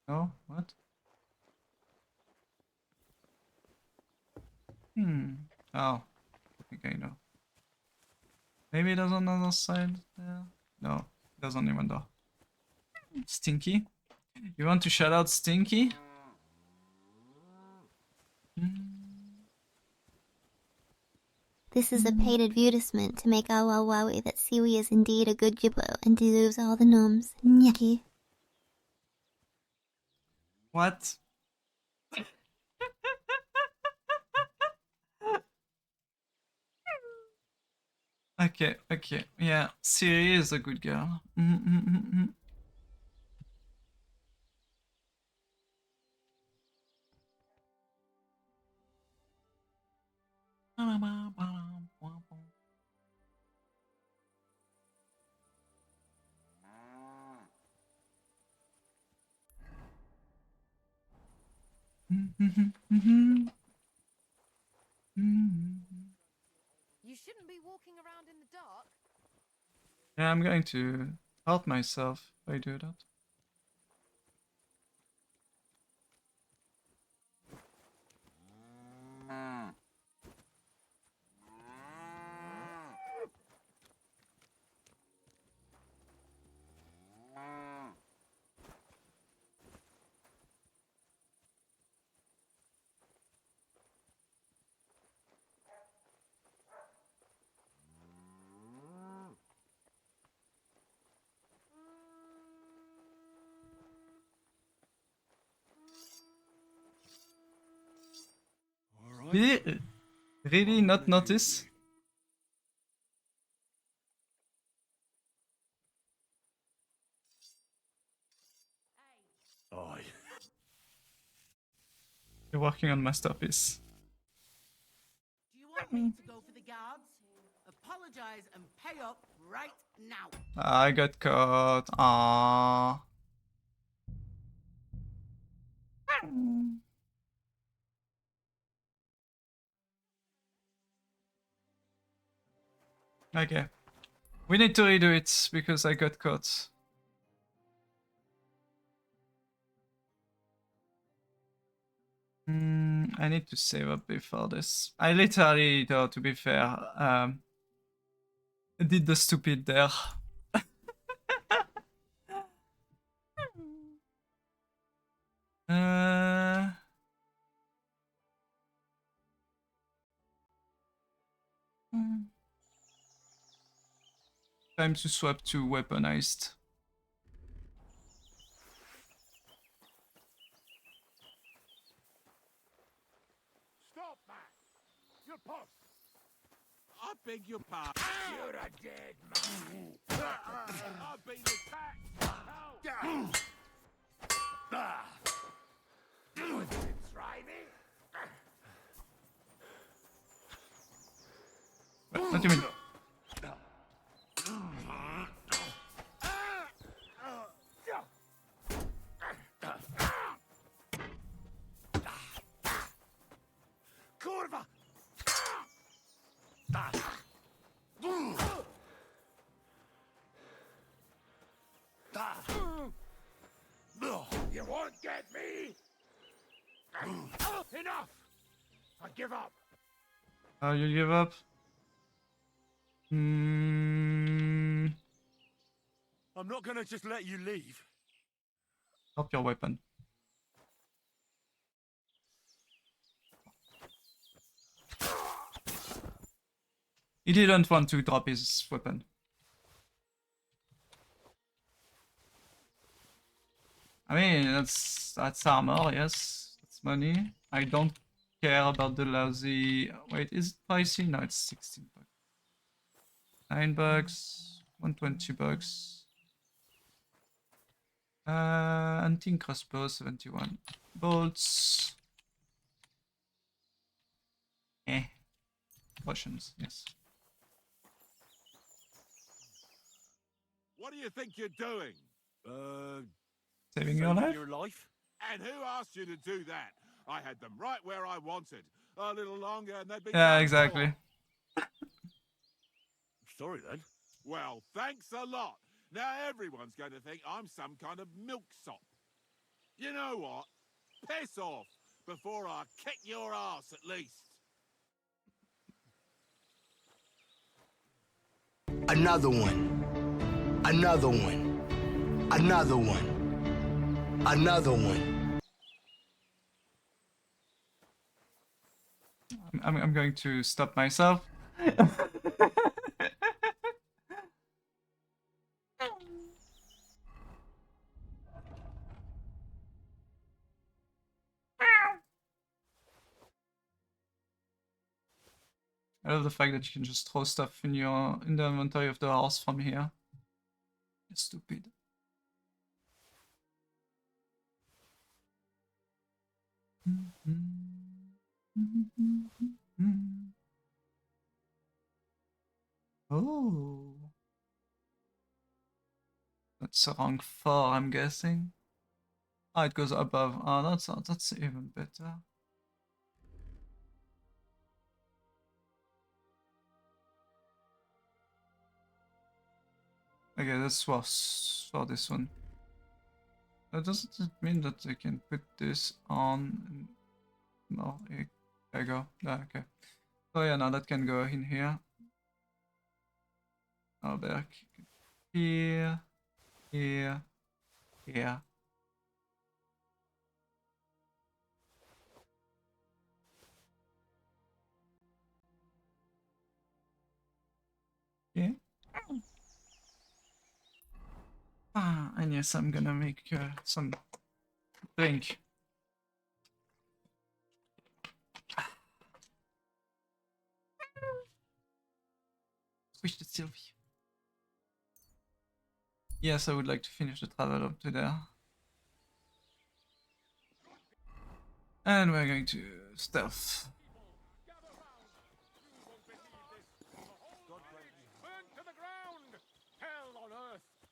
No, what? Oh, I think I know. Maybe there's another side there? No, there's only one door. Stinky? You want to shout out Stinky?
This is a paid advertisement to make our Wowie that Siwi is indeed a good gibbo and deserves all the noms. Nyaki.
What? Okay, okay, yeah, Siri is a good girl.
You shouldn't be walking around in the dark.
Yeah, I'm going to hurt myself if I do that. Really not notice?
Aye.
You're working on masterpiece.
Do you want me to go for the guards? Apologize and pay up right now.
I got caught. Aww. Okay. We need to redo it because I got caught. I need to save up before this. I literally, though, to be fair, did the stupid there. Time to swap to weaponized.
Stop, man! Your puss! I beg your pardon. You're a dead man. I've been attacked. Help! You want to try me?
What do you mean?
Kurva! You won't get me! Enough! I give up!
Oh, you give up?
I'm not gonna just let you leave.
Drop your weapon. He didn't want to drop his weapon. I mean, that's armor, yes. That's money. I don't care about the lousy... Wait, is it pricey? No, it's 16 bucks. 9 bucks. 120 bucks. Hunting crossbow, 71. Bolts. Potions, yes.
What do you think you're doing?
Saving your life?
And who asked you to do that? I had them right where I wanted. A little longer and they'd be
Yeah,
done
exactly.
for.
Sorry then.
Well, thanks a lot. Now everyone's going to think I'm some kind of milksop. You know what? Piss off before I kick your ass at least.
Another one. Another one. Another one. Another one.
I'm going to stop myself. I love the fact that you can just throw stuff in the inventory of the horse from here. It's stupid. Oh, that's the wrong 4, I'm guessing. Oh, it goes above. Oh, that's even better. Okay, that's worse for this one. Doesn't it mean that I can put this on? No, there you go. Ah, okay. Oh yeah, now that can go in here. Oh, back here, here, here. Okay. Ah, and yes, I'm gonna make some drink. Switch to Sylvie. Yes, I would like to finish the travel up to there. And we're going to stealth.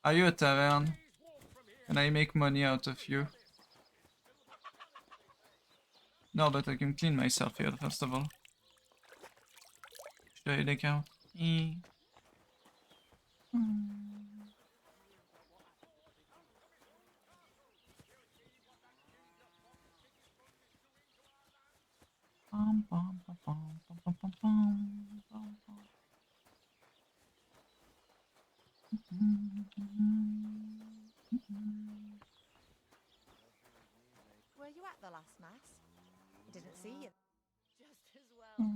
Are you a tavern? Can I make money out of you? No, but I can clean myself here first of all. Should I take out?
Were you at the last mass? I didn't see you. Just as well.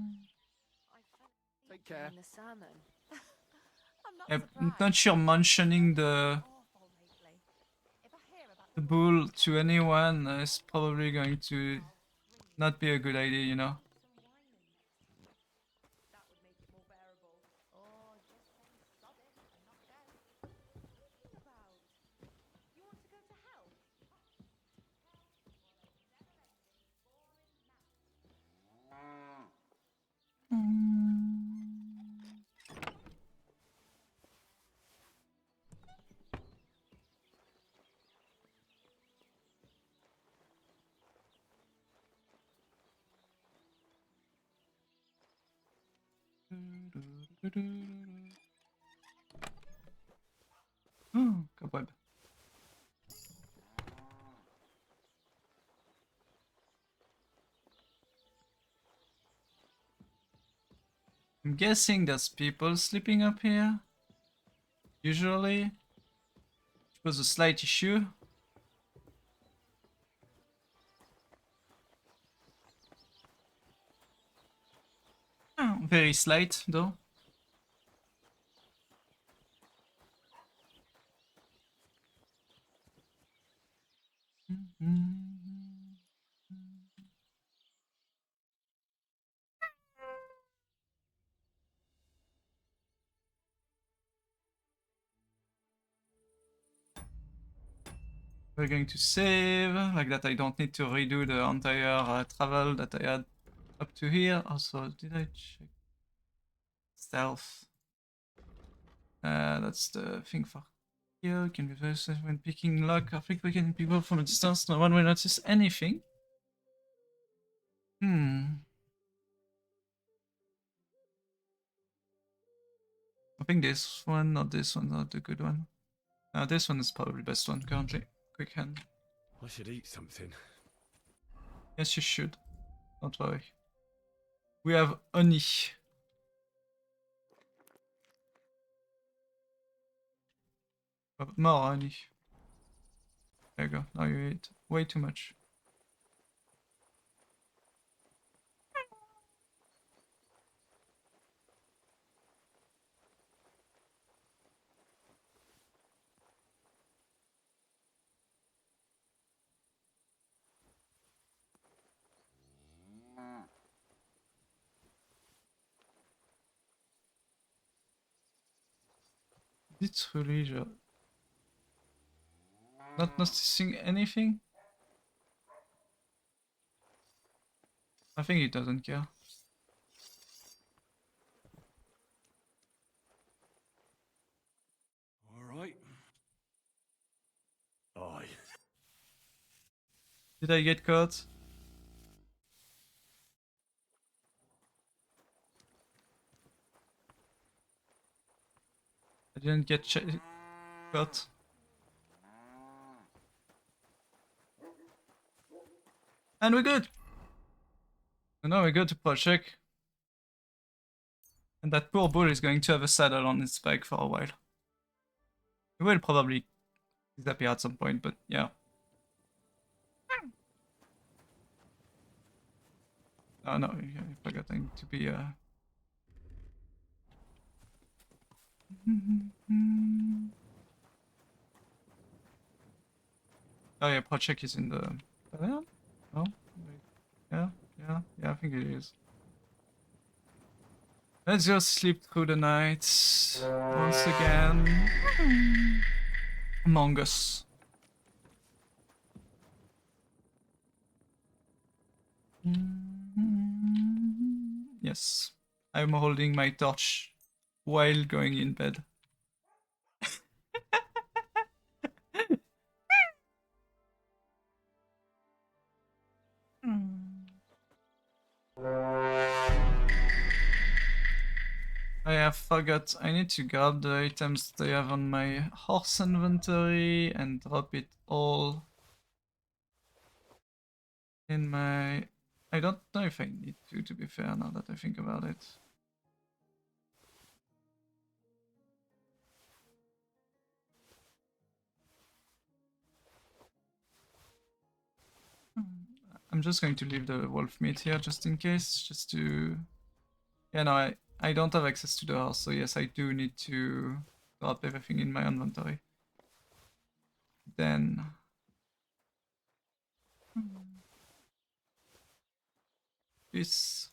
I fell
Take care.
in the sermon. I
I'm not sure mentioning the bull to anyone is probably going to not be a good idea, you know. Oh, cobweb. I'm guessing there's people sleeping up here. Usually. Which was a slight issue. Oh, very slight though. We're going to save, like that I don't need to redo the entire travel that I had up to here. Also, did I check? Stealth. That's the thing for here. Can be very safe when picking lock or pickpocketing people from a distance. No one will notice anything. I think this one, not this one, not the good one. This one is probably the best one currently. Quick hand.
I should eat something.
Yes, you should. Don't worry. We have honey. More honey. There you go. Now you ate way too much. It's really not noticing anything. I think he doesn't care.
All right. Aye.
Did I get caught? I didn't get caught. And we're good. So now we go to project. And that poor bull is going to have a saddle on its back for a while. It will probably disappear at some point, but yeah. Oh no, I'm forgetting to be Oh yeah, project is in the pavilion? Oh, wait. Yeah, I think it is. Let's just sleep through the night once again. Among Us. Yes, I'm holding my torch while going in bed. I forgot. I need to grab the items that I have on my horse inventory and drop it all in my... I don't know if I need to be fair, now that I think about it. I'm just going to leave the wolf meat here just in case, just to... Yeah, no, I don't have access to the house, so yes, I do need to drop everything in my inventory. Then... this...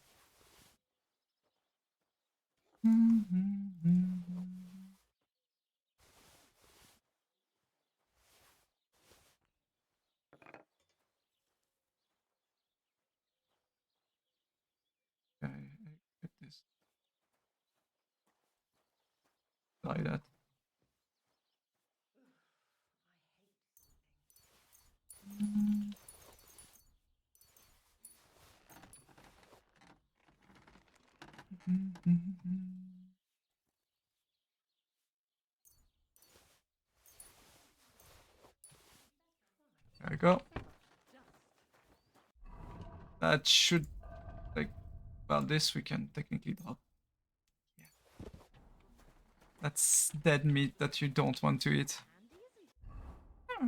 Okay, I get this. Try that. There we go. That should, like, well, this we can technically drop. Yeah. That's dead meat that you don't want to eat.
At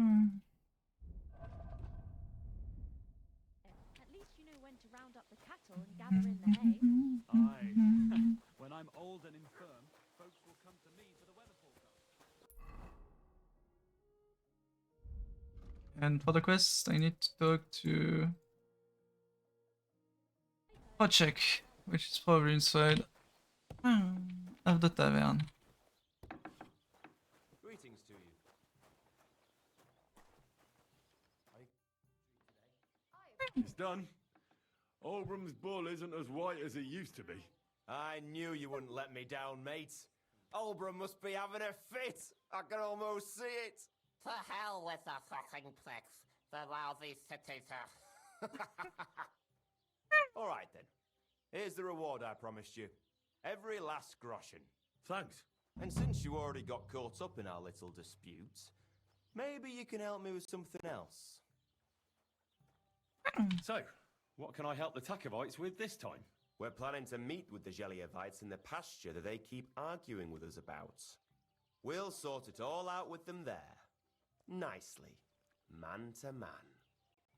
least you know when to round up the cattle and gather in the hay.
Aye. When I'm old and infirm, folks will come to me for the weather forecast.
And for the quest, I need to talk to Pocek, which is probably inside of the tavern.
Greetings to you.
It's done. Oldbrum's bull isn't as white as it used to be.
I knew you wouldn't let me down, mate. Oldbrum must be having a fit. I can almost see it.
To hell with the fucking pricks. The lousy cities
All right then. Here's the reward I promised you. Every last groschen.
Thanks.
And since you already got caught up in our little dispute, maybe you can help me with something else.
So, what can I help the Takovites with this time?
We're planning to meet with the Geliovites in the pasture that they keep arguing with us about. We'll sort it all out with them there. Nicely. Man to man.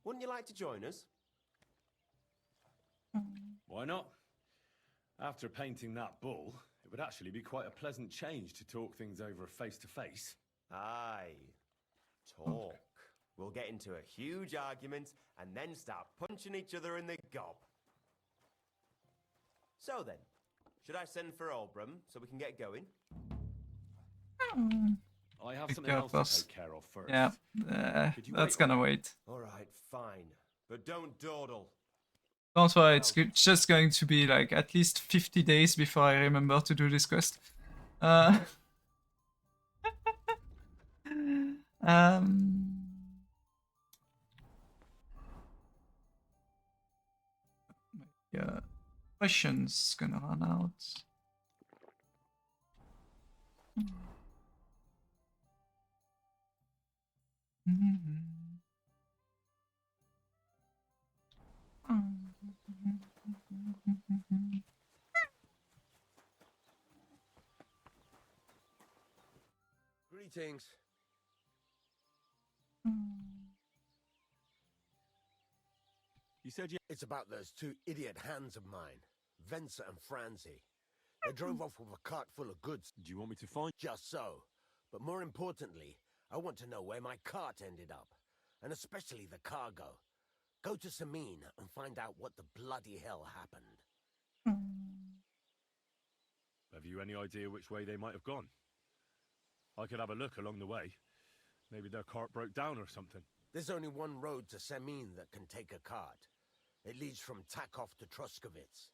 Wouldn't you like to join us?
Why not? After painting that bull, it would actually be quite a pleasant change to talk things over face to face.
Aye. Talk. We'll get into a huge argument and then start punching each other in the gob. So then, should I send for Oldbrum so we can get going?
I have
Pick
something
up
else
us.
to take care of first.
Yeah,
Could you
that's
wait
gonna wait.
Alright, fine. But don't dawdle.
Don't worry, it's just going to be like at least 50 days before I remember to do this quest. Yeah, questions gonna run out.
Greetings.
You said you...
It's about those two idiot hands of mine, Venser and Franzi. They drove off with a cart full of goods.
Do you want me to find...
Just so. But more importantly, I want to know where my cart ended up. And especially the cargo. Go to Samin and find out what the bloody hell happened.
Have you any idea which way they might have gone? I could have a look along the way. Maybe their cart broke down or something.
There's only one road to Samin that can take a cart. It leads from Takov to Troskovitz,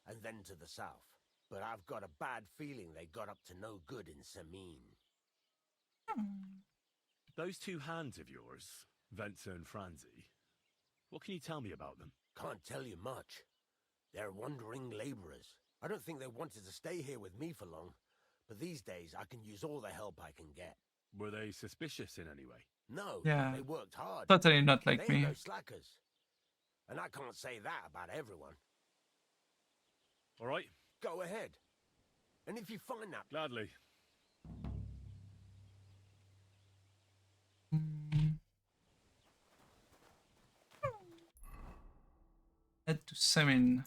and then to the south. But I've got a bad feeling they got up to no good in Samin.
Those two hands of yours, Venser and Franzi, what can you tell me about them?
Can't tell you much. They're wandering laborers. I don't think they wanted to stay here with me for long, but these days I can use all the help I can get.
Were they suspicious in any way?
No,
Yeah,
they worked hard.
totally not like
They ain't
me.
no slackers. And I can't say that about everyone.
All right.
Go ahead. And if you find that...
Gladly.
Head to Semin.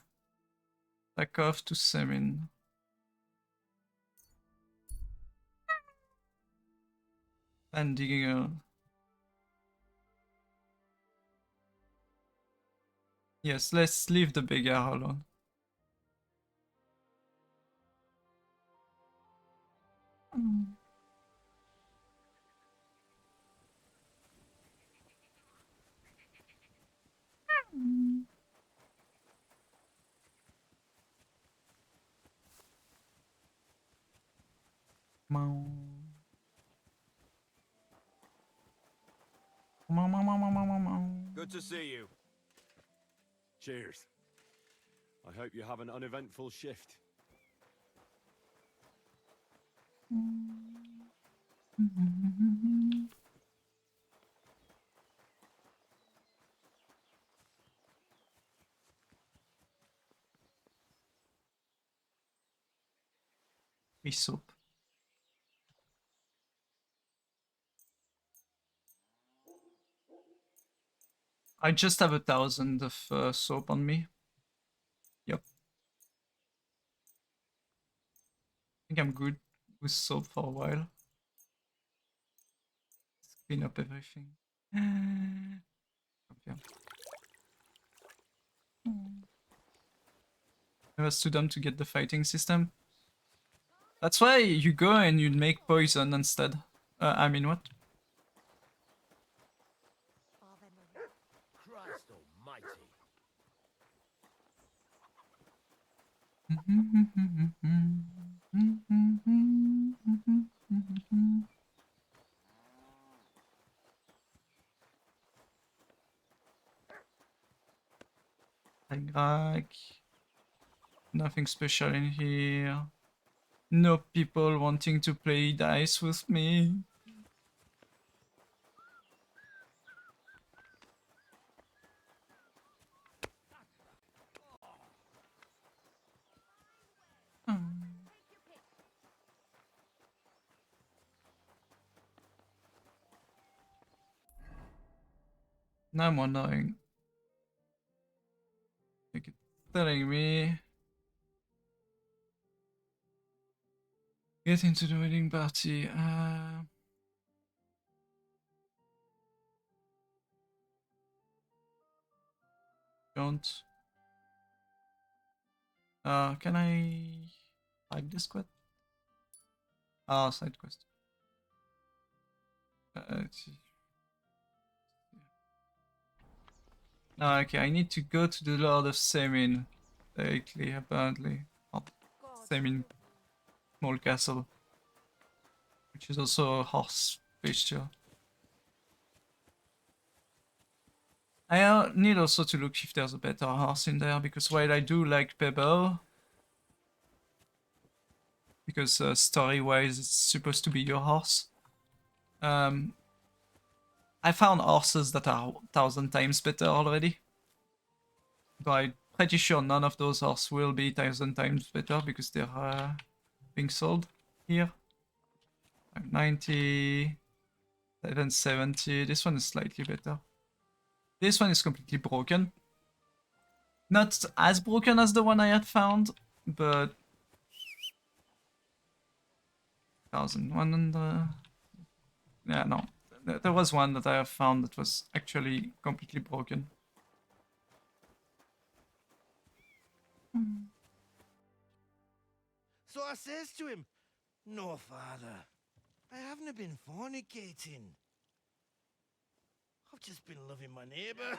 Back off to Semin. And digging a... Yes, let's leave the beggar alone.
Good to see you.
Cheers. I hope you have an uneventful shift.
Fish soup. I just have 1,000 of soap on me. Yep. I think I'm good with soap for a while. Let's clean up everything. Up here. I was too dumb to get the fighting system. That's why you go and you make poison instead. I mean, what?
Christ almighty.
Like, nothing special in here. No people wanting to play dice with me. Now I'm wondering. Like it's telling me. Get into the wedding party. Don't. Can I hide this quest? Ah, side quest. Let's see. Okay, I need to go to the Lord of Semin directly, apparently. Not Semin Small Castle, which is also a horse pasture. I need also to look if there's a better horse in there, because while I do like Pebble, because story-wise it's supposed to be your horse, I found horses that are 1,000 times better already. But I'm pretty sure none of those horses will be 1,000 times better because they're being sold here. 590, 770. This one is slightly better. This one is completely broken. Not as broken as the one I had found, but 1,100. Yeah, no. There was one that I have found that was actually completely broken.
So I says to him, "No, father, I haven't been fornicating. I've just been loving my neighbour."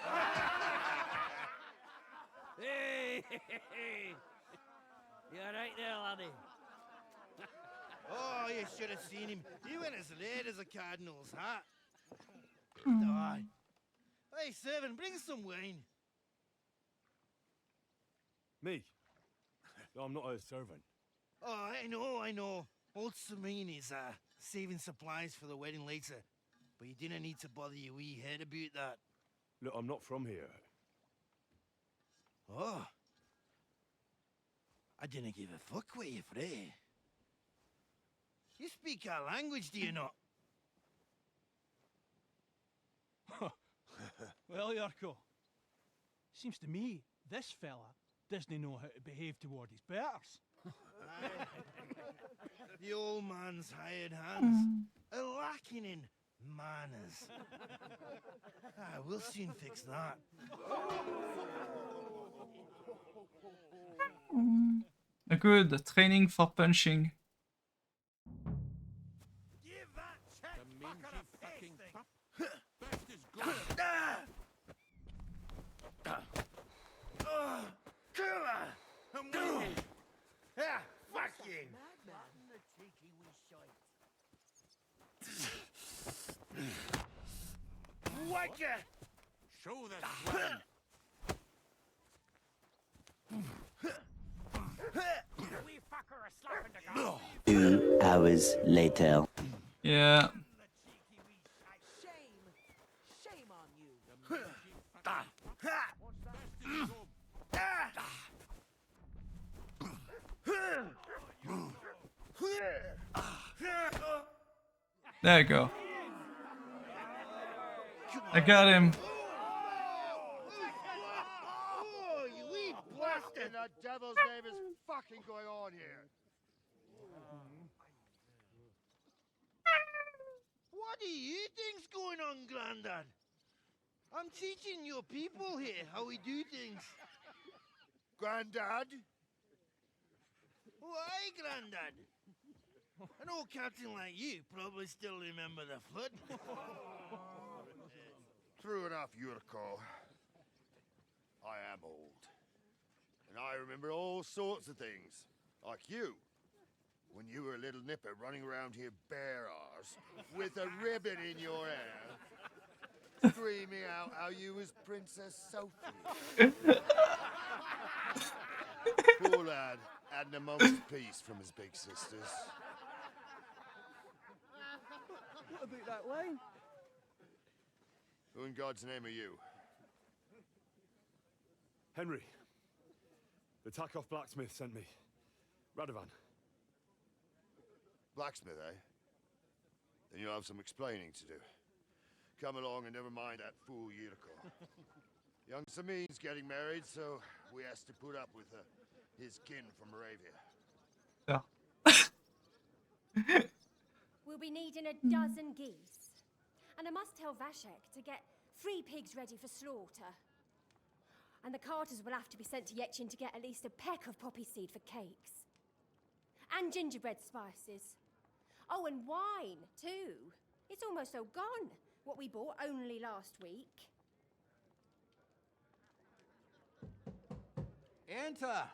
Hey! You alright there, laddie?
Oh, you should have seen him. He went as late as a cardinal's hat. Aye. Hey, servant, bring some wine.
Me? I'm not a servant.
Oh, I know. Old Samine is saving supplies for the wedding later. But you didn't need to bother your wee head about that.
Look, I'm not from here.
Oh. I didn't give a fuck where you're from. You speak our language, do you not?
Well, Yarko, seems to me this fella doesn't know how to behave toward his betters.
The old man's hired hands are lacking in Manners. We'll soon fix that.
Good training for punching.
Give that check fucker a face thing. Best is gone.
I'm waiting. Yeah, fuck you. What ya?
Show the swag.
2 hours later.
Yeah.
Shame on you.
There you go. I got him.
Oh, you wee blasted! What the devil's name is fucking going on here?
What do you think's going on, Grandad? I'm teaching your people here how we do things.
Grandad?
Why, Grandad? An old captain like you probably still remember the flood.
True enough, Yurko. I am old. And I remember all sorts of things. Like you. When you were a little nipper running around here bare arse, with a ribbon in your hair, screaming out how you was Princess Sophie. Poor lad hadn't a moment's peace from his big sisters.
What a bit that way?
Who in God's name are you?
Henry. The Takoff blacksmith sent me. Radovan.
Blacksmith, eh? Then you'll have some explaining to do. Come along and never mind that fool Yurko. Young Samin's getting married, so we has to put up with his kin from Moravia.
Yeah.
We'll be needing a dozen geese. And I must tell Vashek to get 3 pigs ready for slaughter. And the carters will have to be sent to Yetchin to get at least a peck of poppy seed for cakes. And gingerbread spices. Oh, and wine, too. It's almost all gone. What we bought only last week.
Enter!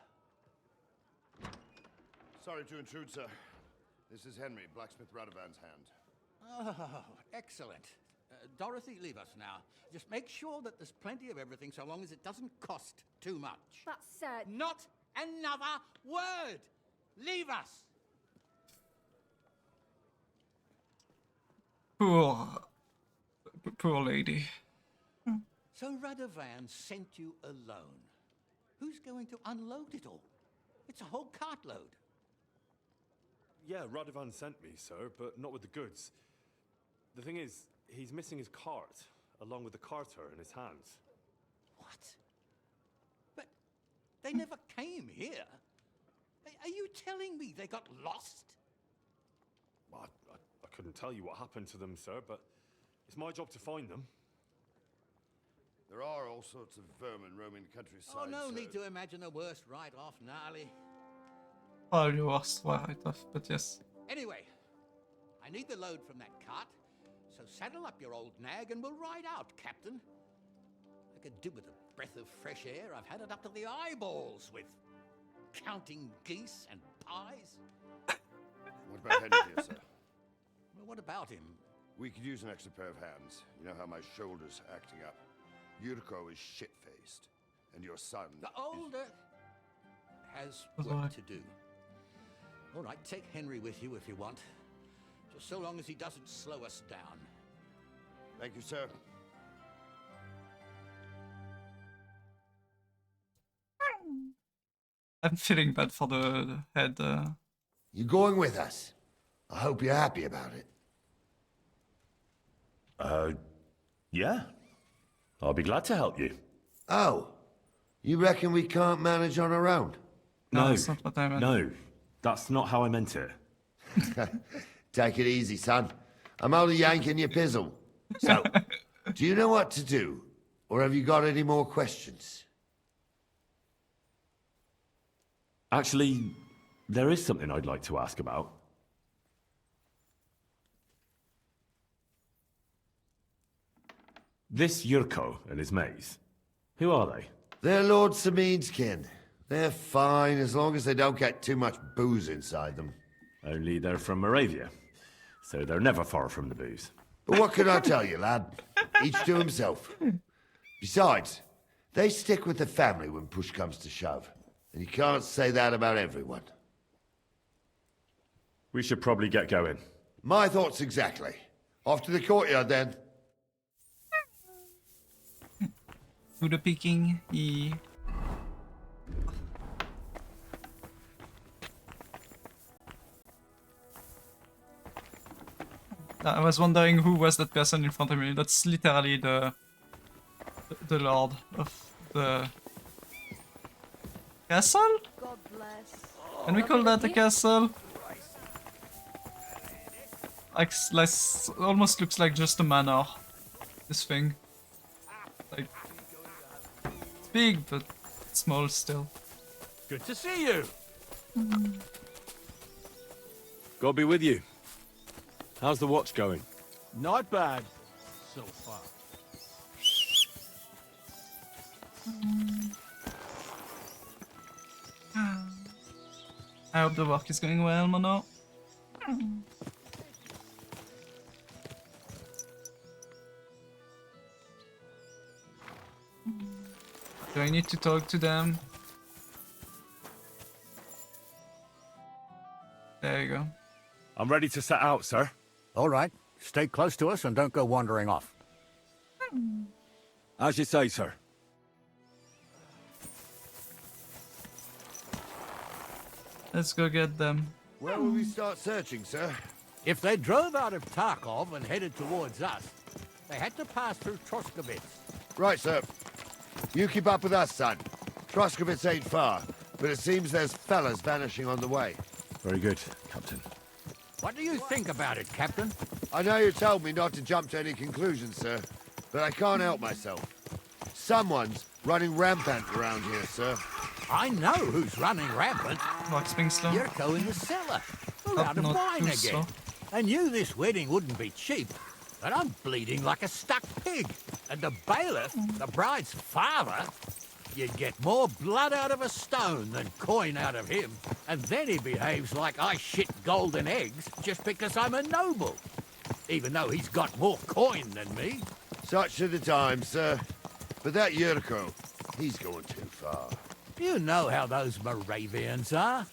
Sorry to intrude, sir. This is Henry, blacksmith Radovan's hand.
Oh, excellent. Dorothy, leave us now. Just make sure that there's plenty of everything so long as it doesn't cost too much.
But, sir...
Not another word! Leave us!
Poor lady.
So Radovan sent you alone. Who's going to unload it all? It's a whole cartload.
Yeah, Radovan sent me, sir, but not with the goods. The thing is, he's missing his cart, along with the carter in his hands.
What? But they never came here. Are you telling me they got lost?
Well, I couldn't tell you what happened to them, sir, but it's my job to find them.
There are all sorts of vermin roaming the countryside.
Oh, no need to imagine the worst right off, gnarly.
Well, you was right off, but yes.
Anyway, I need the load from that cart, so saddle up your old nag and we'll ride out, Captain. I could do with a breath of fresh air. I've had it up to the eyeballs with counting geese and pies.
What about Henry here, sir?
Well, what about him?
We could use an extra pair of hands. You know how my shoulder's acting up. Yurko is shit-faced, and your son...
The older has work to do. All right, take Henry with you if you want. Just so long as he doesn't slow us down.
Thank you, sir.
I'm feeling bad for the head.
You going with us? I hope you're happy about it.
Yeah. I'll be glad to help you.
Oh, you reckon we can't manage on our own?
No, that's not what I meant.
No, that's not how I meant it.
Take it easy, son. I'm only yanking your pizzle. So, do you know what to do? Or have you got any more questions?
Actually, there is something I'd like to ask about. This Yurko and his mates, who are they?
They're Lord Samin's kin. They're fine as long as they don't get too much booze inside them.
Only they're from Moravia, so they're never far from the booze.
But what can I tell you, lad? Each to himself. Besides, they stick with the family when push comes to shove. And you can't say that about everyone.
We should probably get going.
My thoughts exactly. Off to the courtyard then.
Buddha picking. I was wondering who was that person in front of me. That's literally the lord of the castle?
God bless.
Can we call that a castle? Almost looks like just a manor. This thing. Like, it's big, but small still.
Good to see you.
God be with you. How's the watch going?
Not bad, so far.
I hope the work is going well, Mono. Do I need to talk to them? There you go.
I'm ready to set out, sir.
All right. Stay close to us and don't go wandering off.
As you say, sir.
Let's go get them.
Where will we start searching, sir?
If they drove out of Tarkov and headed towards us, they had to pass through Troskovitz.
Right, sir. You keep up with us, son. Troskovitz ain't far, but it seems there's fellas vanishing on the way.
Very good, Captain.
What do you think about it, Captain?
I know you told me not to jump to any conclusions, sir, but I can't help myself. Someone's running rampant around here, sir.
I know who's running rampant.
Yurko
in the cellar. We're out of wine again. I knew this wedding wouldn't be cheap, but I'm bleeding like a stuck pig. And the bailiff, the bride's father, you'd get more blood out of a stone than coin out of him. And then he behaves like I shit golden eggs just because I'm a noble. Even though he's got more coin than me.
Such are the times, sir. But that Yurko, he's going too far.
You know how those Moravians are.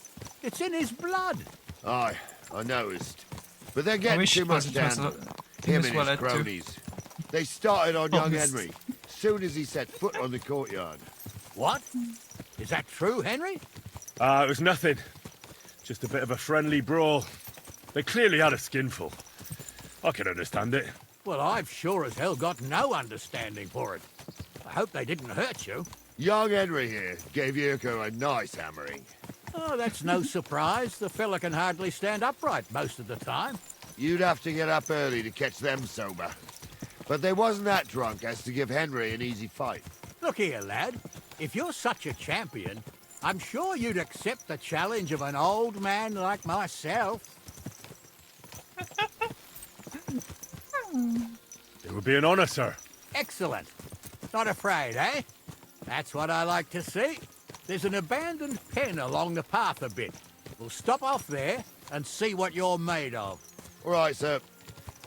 It's in his blood.
Aye, I noticed. But they're getting too much down. Him and his cronies. They started on young Henry, soon as he set foot on the courtyard.
What? Is that true, Henry?
It was nothing. Just a bit of a friendly brawl. They clearly had a skinful. I can understand it.
Well, I've sure as hell got no understanding for it. I hope they didn't hurt you.
Young Henry here gave Yurko a nice hammering.
Oh, that's no surprise. The fella can hardly stand upright most of the time.
You'd have to get up early to catch them sober. But they wasn't that drunk as to give Henry an easy fight.
Look here, lad. If you're such a champion, I'm sure you'd accept the challenge of an old man like myself.
It would be an honor, sir.
Excellent. Not afraid, eh? That's what I like to see. There's an abandoned pen along the path a bit. We'll stop off there and see what you're made of.
All right, sir.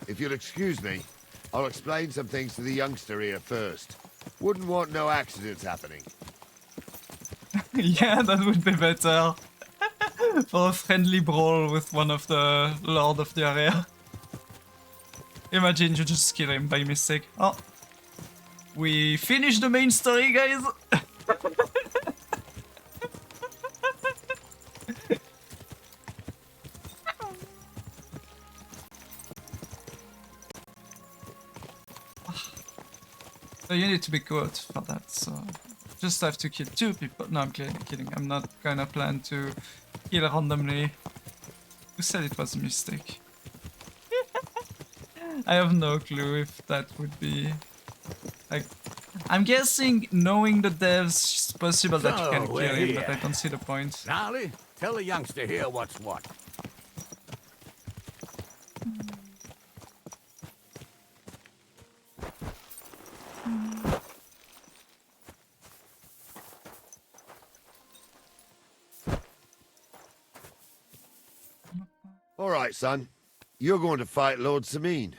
If you'll excuse me, I'll explain some things to the youngster here first. Wouldn't want no accidents happening.
Yeah, that would be better. For a friendly brawl with one of the lord of the area. Imagine you just kill him by mistake. Oh. We finished the main story, guys! So you need to be good for that, so... Just have to kill 2 people. No, I'm kidding. I'm not gonna plan to kill randomly. Who said it was a mistake? I have no clue if that would be like. I'm guessing knowing the devs, it's possible that you can
So, we're
kill him, but
here.
I don't see the point.
Gnarly, tell the youngster here what's what.
All right, son. You're going to fight Lord Sameen.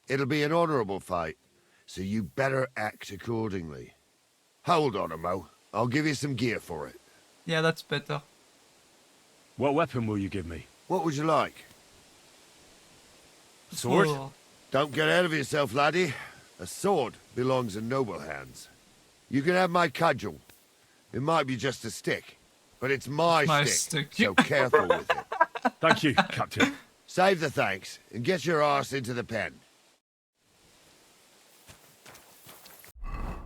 It'll be an honorable fight, so you better act accordingly. Hold on, Mo. I'll give you some gear for it.
Yeah, that's better.
What weapon will you give me?
What would you like?
Sword?
Don't get ahead of yourself, laddie. A sword belongs in noble hands. You can have my cudgel. It might be just a stick, but it's my stick, so careful with it.
Thank you, Captain.
Save the thanks, and get your arse into the pen.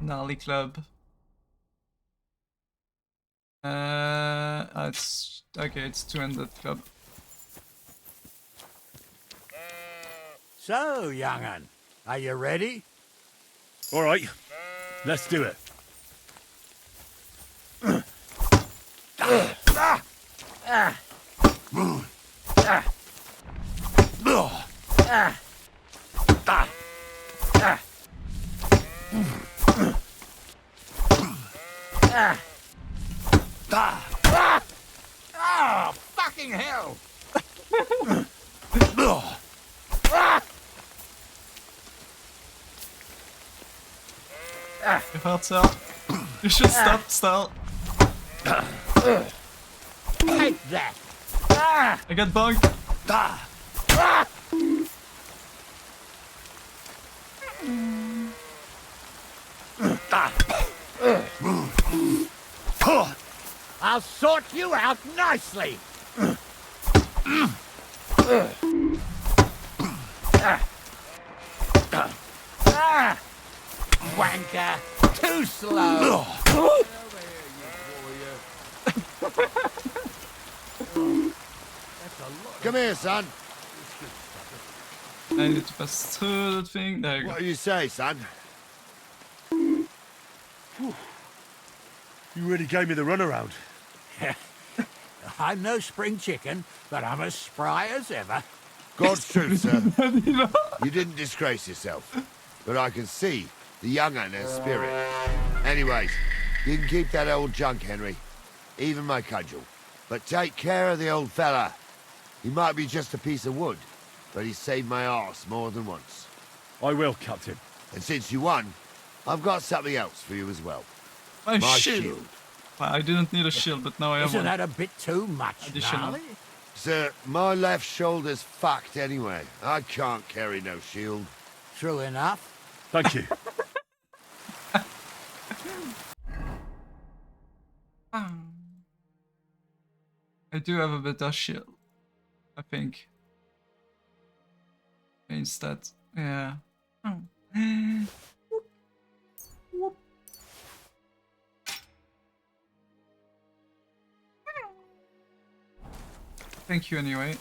Gnarly club. It's okay. It's 200 club.
So, young'un, are you ready?
All right, let's do it.
Oh, fucking hell!
It hurts out. You should stop.
Take that!
I got bugged.
I'll sort you out nicely! Wanker! Too slow!
Come here, son.
I need to pass through the thing. There you go.
What do you say, son?
You really gave me the runaround.
I'm no spring chicken, but I'm as spry as ever.
God's truth, sir. You didn't disgrace yourself, but I can see the young'un has spirit. Anyways, you can keep that old junk, Henry. Even my cudgel. But take care of the old fella. He might be just a piece of wood, but he saved my arse more than once.
I will, Captain.
And since you won, I've got something else for you as well.
My shield. I didn't need a shield, but now I have
Isn't
one.
that a bit too much,
Additional.
gnarly?
Sir, my left shoulder's fucked anyway. I can't carry no shield.
True enough.
Thank you.
I do have a better shield, I think. Instead, yeah. Thank you anyway.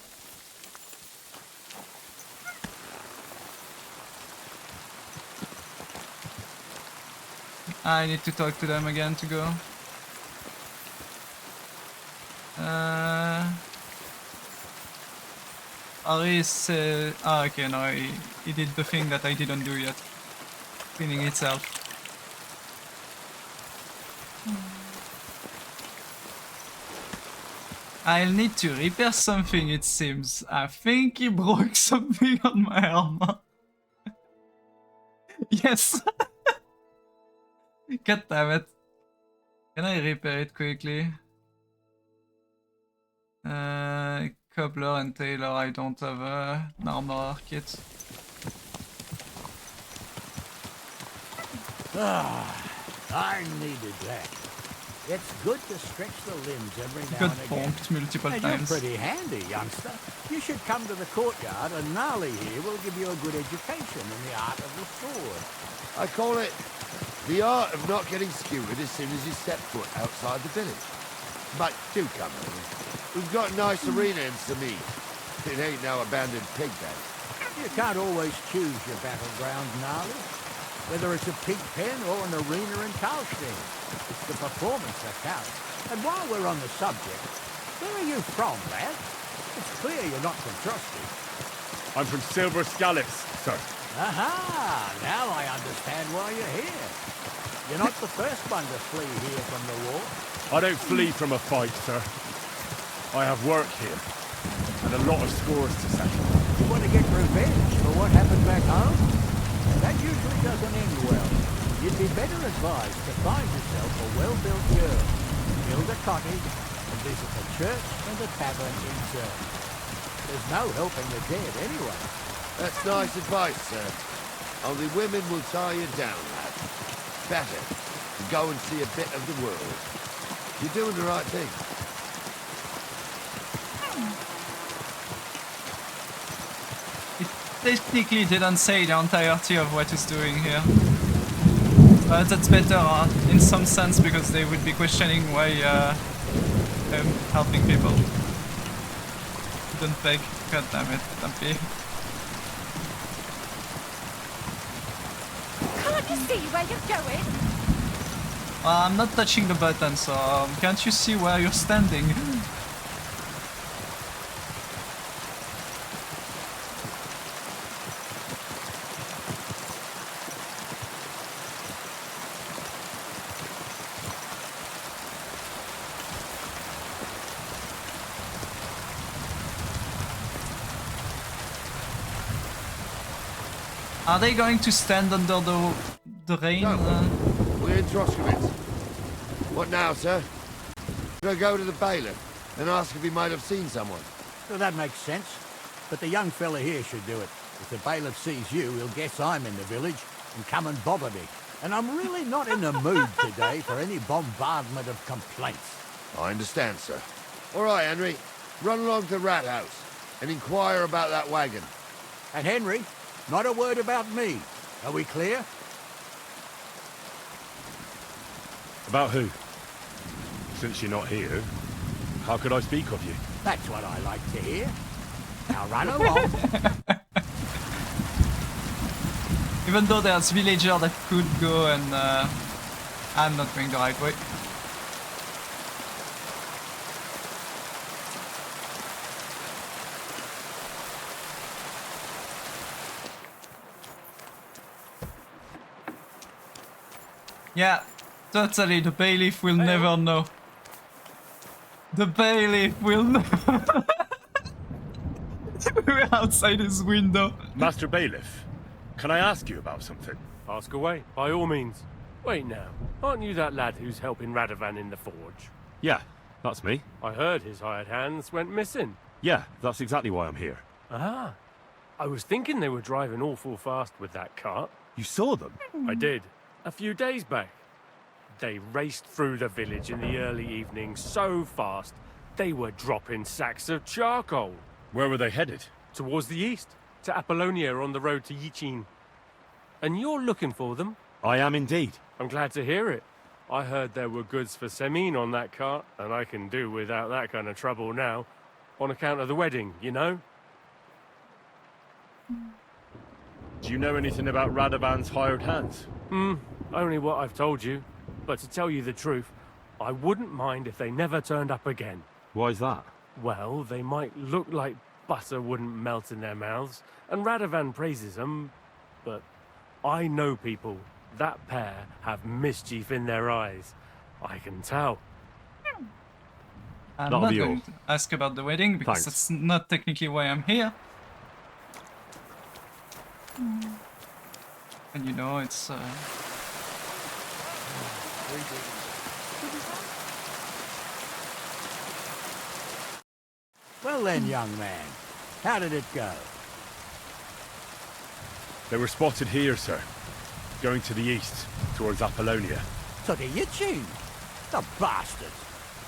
I need to talk to them again to go. Ari said... Ah, okay, no, he did the thing that I didn't do yet. Cleaning itself. I'll need to repair something, it seems. I think he broke something on my armor. Yes! God damn it. Can I repair it quickly? Cobbler and Taylor, I don't have an armor kit.
I needed that. It's good to stretch the limbs every now
Got
and again.
bonked multiple
And
times.
you're pretty handy, youngster. You should come to the courtyard, and Gnarly here will give you a good education in the art of the sword.
I call it the art of not getting skewered as soon as you step foot outside the village. But do come over. We've got a nice arena in Sameen. It ain't no abandoned pig pen.
You can't always choose your battleground, Gnarly. Whether it's a pig pen or an arena in Karlstein, it's the performance that counts. And while we're on the subject, where are you from, lad? It's clear you're not from Trusty.
I'm from Silver Scallops, sir.
Aha! Now I understand why you're here. You're not the first one to flee here from the war.
I don't flee from a fight, sir. I have work here, and a lot of scores to settle.
You want to get revenge for what happened back home? That usually doesn't end well. You'd be better advised to find yourself a well-built girl, build a cottage, and visit the church and the tavern in turn. There's no helping the dead anyway.
That's nice advice, sir. Only women will tie you down, lad. Better to go and see a bit of the world. You're doing the right thing.
It technically didn't say the entirety of what he's doing here. But that's better in some sense because they would be questioning why I'm helping people. Don't beg, god damn it, Dumpy.
Can't you see where you're going?
I'm not touching the button, so can't you see where you're standing? Are they going to stand under the rain?
No, we're in Troskowitz. What now, sir? Should I go to the bailiff and ask if he might have seen someone?
Well, that makes sense. But the young fella here should do it. If the bailiff sees you, he'll guess I'm in the village and come and bother me. And I'm really not in the mood today for any bombardment of complaints.
I understand, sir. All right, Henry. Run along to the rat house and inquire about that wagon.
And Henry, not a word about me. Are we clear?
About who? Since you're not here, how could I speak of you?
That's what I like to hear. Now run along.
Even though there's villagers that could go and I'm not going the right way. Yeah, totally, the bailiff will never know. The bailiff will never. We're outside his window.
Master Bailiff, can I ask you about something?
Ask away, by all means. Wait now, aren't you that lad who's helping Radovan in the forge?
Yeah, that's me.
I heard his hired hands went missing.
Yeah, that's exactly why I'm here.
Ah, I was thinking they were driving awful fast with that cart.
You saw them?
I did. A few days back. They raced through the village in the early evening so fast, they were dropping sacks of charcoal.
Where were they headed?
Towards the east, to Apollonia on the road to Yichin. And you're looking for them?
I am indeed.
I'm glad to hear it. I heard there were goods for Semin on that cart, and I can do without that kind of trouble now. On account of the wedding, you know?
Do you know anything about Radovan's hired hands?
Only what I've told you. But to tell you the truth, I wouldn't mind if they never turned up again.
Why's that?
Well, they might look like butter wouldn't melt in their mouths, and Radovan praises them, but I know people. That pair have mischief in their eyes. I can tell.
I'm not going to ask about the wedding because that's not technically why I'm here. And you know, it's
Well then, young man, how did it go?
They were spotted here, sir. Going to the east, towards Apollonia.
To the Yichin? The bastards!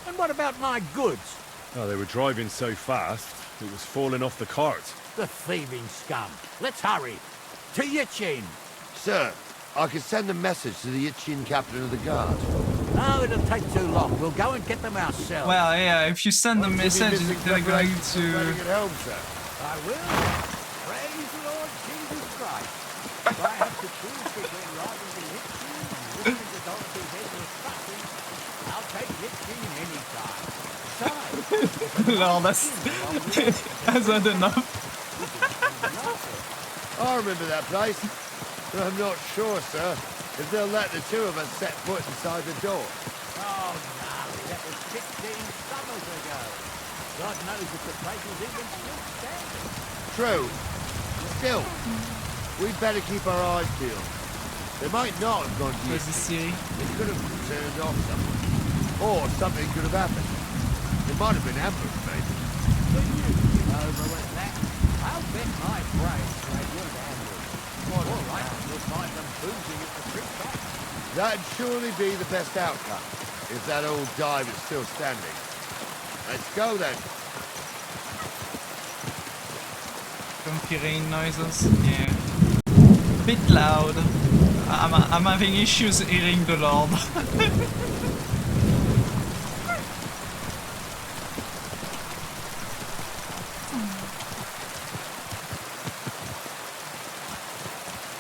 And what about my goods?
Oh, they were driving so fast, it was falling off the cart.
The thieving scum. Let's hurry. To Yichin!
Sir, I could send a message to the Yichin captain of the guard.
No, it'll take too long. We'll go and get them ourselves.
well, yeah. If you send a message, they're going to.
At home, sir.
I will. Praise the Lord
If I have to choose between riding the Litchi and listening to Dorothy's endless fussing, I'll take Litchi any time. Besides,
Lord, that's not enough.
I remember that place, but I'm not sure, sir, if they'll let the two of us set foot inside the door.
Oh, no, that was 16 summers ago. God knows if the place is even still standing.
True. Still, we'd better keep our eyes peeled. They might not have gone to
Was this Siri?
They could have turned off something. Or something could have happened. It might have been ambushed, maybe.
But you get over with that. I'll bet my brains they weren't ambushed. All right, we'll find them boozing at the creek back.
That'd surely be the best outcome, if that old dive is still standing. Let's go then.
Comfy rain noises, yeah. Bit loud. I'm having issues hearing the Lord.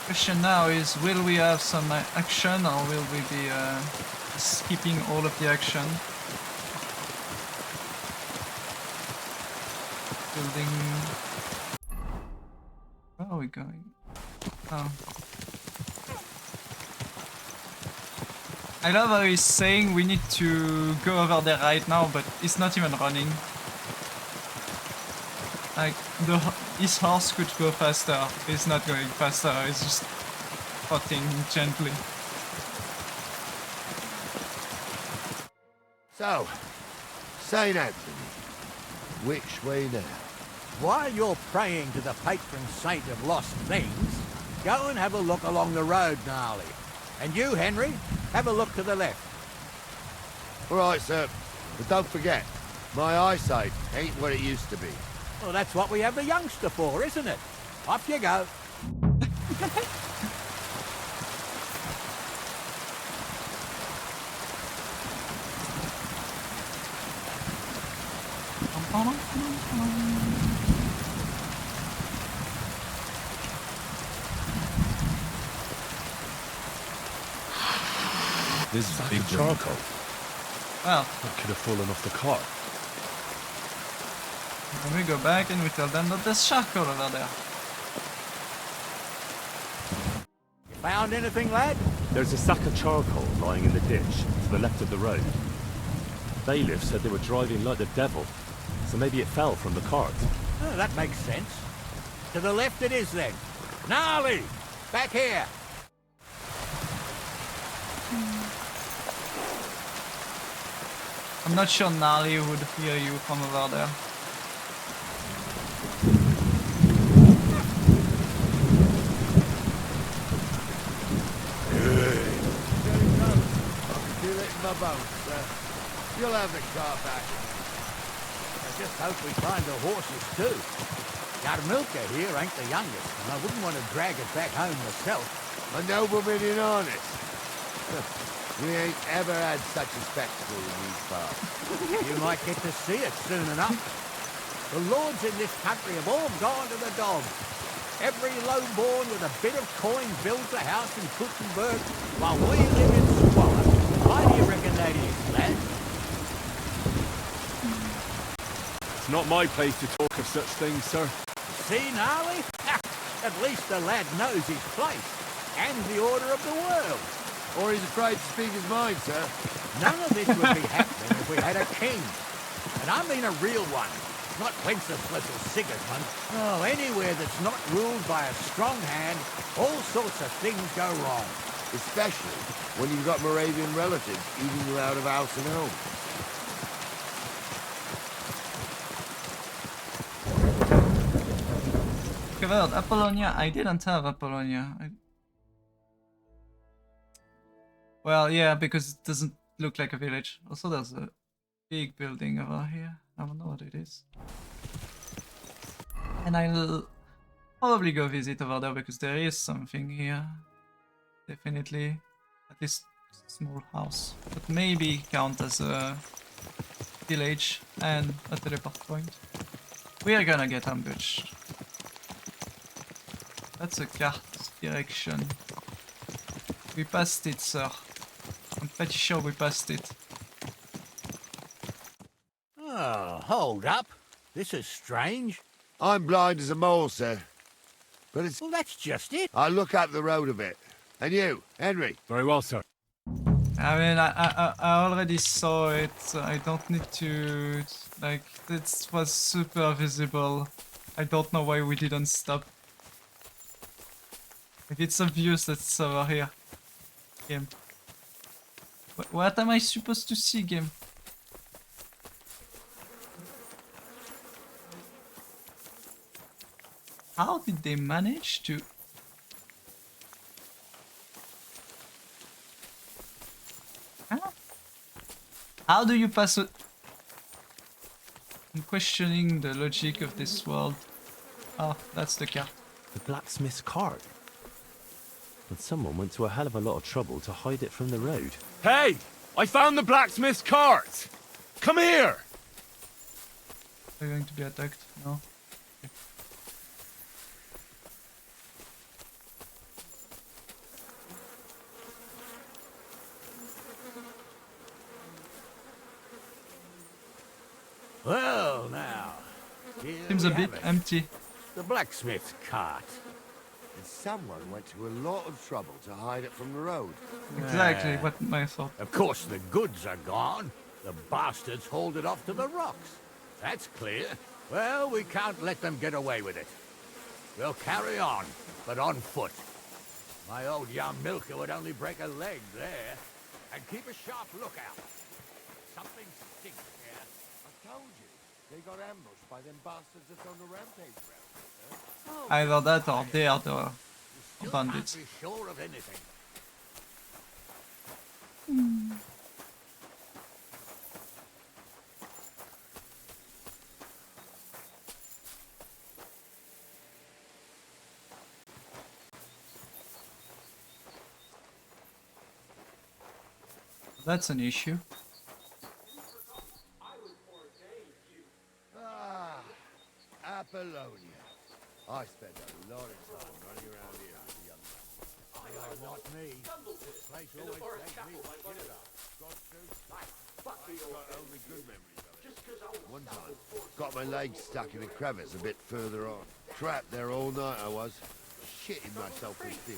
Question now is, will we have some action or will we be skipping all of the action? Building. Where are we going? Oh. I love how he's saying we need to go over there right now, but he's not even running. Like, his horse could go faster. He's not going faster, he's just trotting gently.
So, St. Anthony, which way now?
While you're praying to the patron saint of lost things, go and have a look along the road, Gnarly. And you, Henry, have a look to the left.
All right, sir. But don't forget, my eyesight ain't what it used to be.
Well, that's what we have the youngster for, isn't it? Off you go.
This is big charcoal.
Well,
that could have fallen off the cart.
Then we go back and we tell them that there's charcoal over there.
You found anything, lad?
There's a sack of charcoal lying in the ditch to the left of the road. Bailiff said they were driving like the devil, so maybe it fell from the cart.
Oh, that makes sense. To the left it is then. Gnarly! Back here!
I'm not sure Gnarly would hear you from over there.
Feel it in my bones, sir. You'll have the car back.
I just hope we find the horses too. Yarmilka here ain't the youngest, and I wouldn't want to drag it back home myself.
A nobleman in harness. We ain't ever had such a spectacle in these parts.
You might get to see it soon enough. The lords in this country have all gone to the dogs. Every lowborn with a bit of coin builds a house in Kuttenberg, while we live in squalor. Why do you reckon that is, lad?
It's not my place to talk of such things, sir.
See, Gnarly? At least the lad knows his place, and the order of the world.
Or he's afraid to speak his mind, sir.
None of this would be happening if we had a king. And I mean a real one, not Wenceslas or Sigismund. Oh, anywhere that's not ruled by a strong hand, all sorts of things go wrong.
Especially when you've got Moravian relatives eating you out of house and home.
Covered Apollonia. I didn't have Apollonia. Well, yeah, because it doesn't look like a village. Also, there's a big building over here. I don't know what it is. And I'll probably go visit over there because there is something here. Definitely. At least a small house. But maybe count as a village and a teleport point. We are gonna get ambushed. That's a cart. direction. We passed it, sir. I'm pretty sure we passed it.
Oh, hold up. This is strange.
I'm blind as a mole, sir. But it's...
Well, that's just it.
I'll look up the road a bit. And you, Henry?
Very well, sir.
I mean, I already saw it. I don't need to... Like, it was super visible. I don't know why we didn't stop. Like, it's obvious that it's over here. Game. What am I supposed to see, game? How did they manage to... Huh? How do you pass it? I'm questioning the logic of this world. Oh, that's the cart.
The blacksmith's cart. But someone went to a hell of a lot of trouble to hide it from the road.
Hey! I found the blacksmith's cart! Come here!
Are you going to be attacked? No? Okay.
Well, now.
Seems a bit empty.
The blacksmith's cart.
And someone went to a lot of trouble to hide it from the road.
Exactly what I thought.
Of course, the goods are gone. The bastards hauled it off to the rocks. That's clear. Well, we can't let them get away with it. We'll carry on, but on foot. My old young milker would only break a leg there. And keep a sharp lookout. Something stinks here.
I told you. They got ambushed by them bastards that's on the rampage round.
Either that or they are the bandits.
Can't be sure of anything.
That's an issue.
Ah, Apollonia. I spent a lot of time running around here as a young man.
Not me. This place always makes me shit up.
Got only good memories of it. One time, got my leg stuck in a crevice a bit further on. Trapped there all night I was, shitting myself with fear.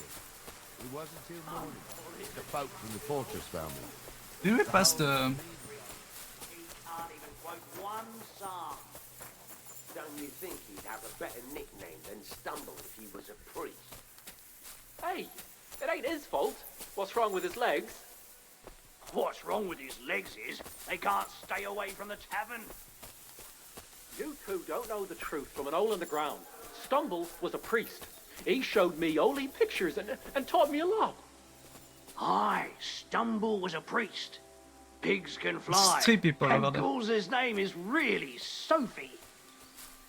It wasn't till morning. The folk from the fortress found me.
Did we pass the...
Can't even quote one psalm. Don't you think he'd have a better nickname than Stumble if he was a priest?
Hey, it ain't his fault. What's wrong with his legs?
What's wrong with his legs is they can't stay away from the tavern.
You two don't know the truth from an hole in the ground. Stumble was a priest. He showed me holy pictures and taught me a lot.
Aye, Stumble was a priest. Pigs can fly.
There's 3 people over
And
there.
Gulz's name is really Sophie.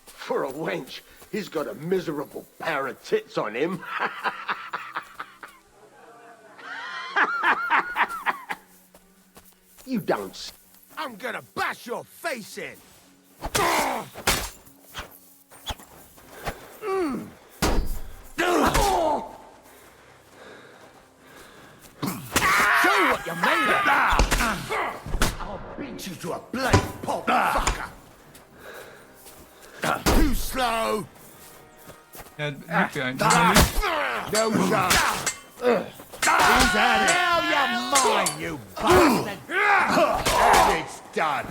For a wench, he's got a miserable pair of tits on him. You don't.
I'm gonna bash your face in. Show what you're made of.
I'll beat you to a bloody pulp, fucker.
Too slow.
Yeah, look behind you.
No chance.
Who's at it?
Now you're mine, you bastard. And it's done.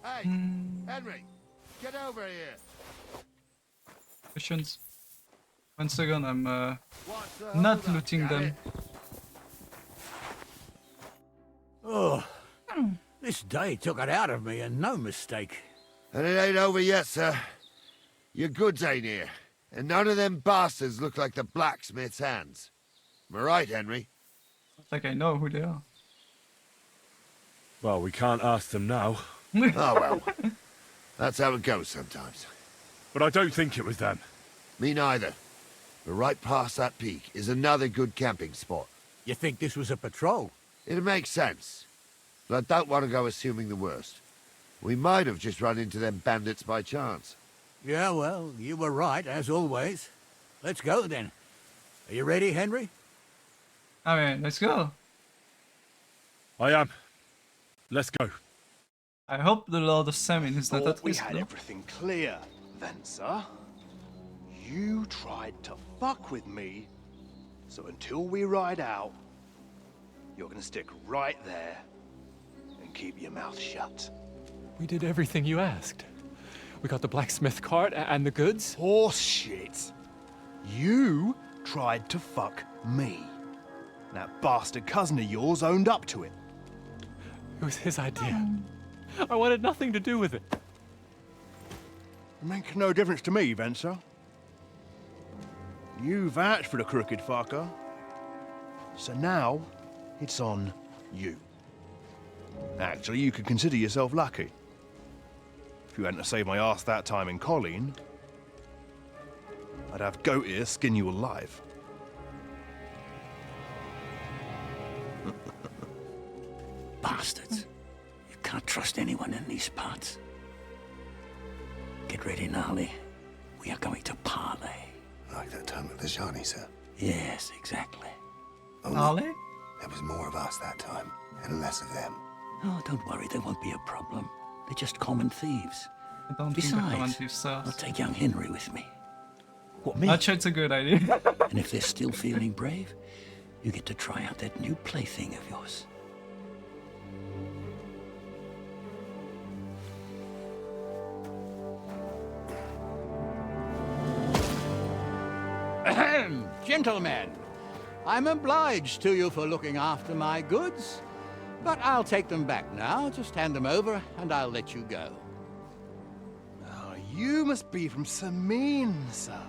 Hey, Henry, get over here.
Questions? 1 second, I'm
What's the
not
hold-up,
looting
damn
them.
it?
Oh, this day took it out of me, and no mistake.
And it ain't over yet, sir. Your goods ain't here. And none of them bastards look like the blacksmith's hands. Am I right, Henry?
It's like I know who they are.
Well, we can't ask them now.
Oh, well. That's how it goes sometimes.
But I don't think it was them.
Me neither. But right past that peak is another good camping spot.
You think this was a patrol?
It makes sense. But I don't want to go assuming the worst. We might have just run into them bandits by chance.
Yeah, well, you were right, as always. Let's go, then. Are you ready, Henry?
Alright, let's go.
I am. Let's go.
I hope the Lord of Salmon is not
Thought
at
we
risk,
had
though.
everything clear, Venser. You tried to fuck with me, so until we ride out, you're gonna stick right there and keep your mouth shut.
We did everything you asked. We got the blacksmith cart and the goods.
Horse shit. You tried to fuck me. That bastard cousin of yours owned up to it.
It was his idea. I wanted nothing to do with it.
It makes no difference to me, Venser. You vouched for the crooked fucker. So now, it's on you. Actually, you could consider yourself lucky. If you hadn't saved my ass that time in Colleen, I'd have goat ear skin you alive.
Bastards. You can't trust anyone in these parts. Get ready, Gnarly. We are going to parley.
Like that time with the Johnny, sir?
Yes, exactly.
Parley?
There was more of us that time, and less of them.
Oh, don't worry, there won't be a problem. They're just common thieves.
I don't think the common thieves
I'll take young Henry with me.
What, me?
Actually, it's a good idea.
And if they're still feeling brave, you get to try out that new plaything of yours.
Ahem, gentlemen, I'm obliged to you for looking after my goods, but I'll take them back now. Just hand them over, and I'll let you go.
Oh, you must be from Samin, sir.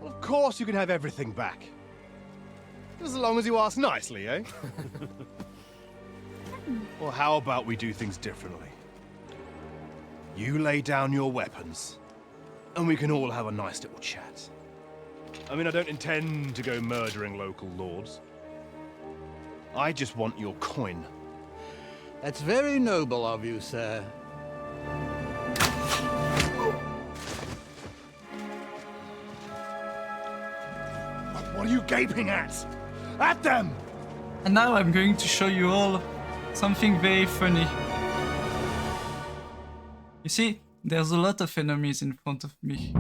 Well, of course you can have everything back. Just as long as you ask nicely, eh? Well, how about we do things differently? You lay down your weapons, and we can all have a nice little chat. I mean, I don't intend to go murdering local lords. I just want your coin.
That's very noble of you, sir.
What are you gaping at? At them!
And now I'm going to show you all something very funny. You see, there's a lot of enemies in front of me.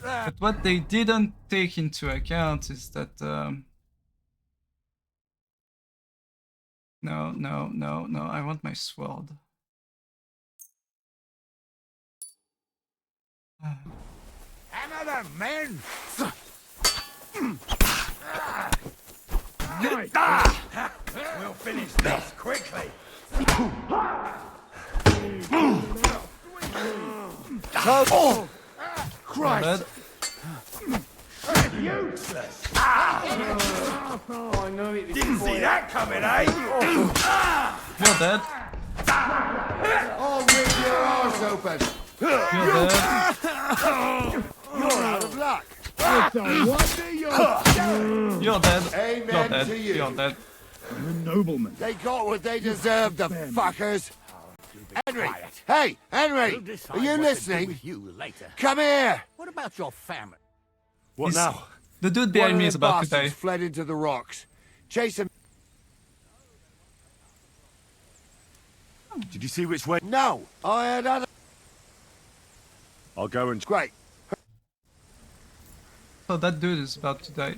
But what they didn't take into account is that... No, I want my sword.
Hammer them, men! We'll finish this quickly.
Oh! Christ!
Useless!
Oh, I know it.
Didn't see that coming, eh?
You're dead.
I'll rip your arse open.
You're dead.
You're out of luck.
It's a wonder
You're dead.
Amen
You're dead.
to you.
You're dead.
You're a nobleman. They got what they deserved, the fuckers. Henry! Hey, Henry! Are you listening?
You later.
Come here!
What about your family?
What
He's-
now?
The dude
One
behind
of
me
the
is about to die.
bastards fled into the rocks. Chase him.
Did you see which way?
No, I had other...
I'll go and...
Great.
So that dude is about to die.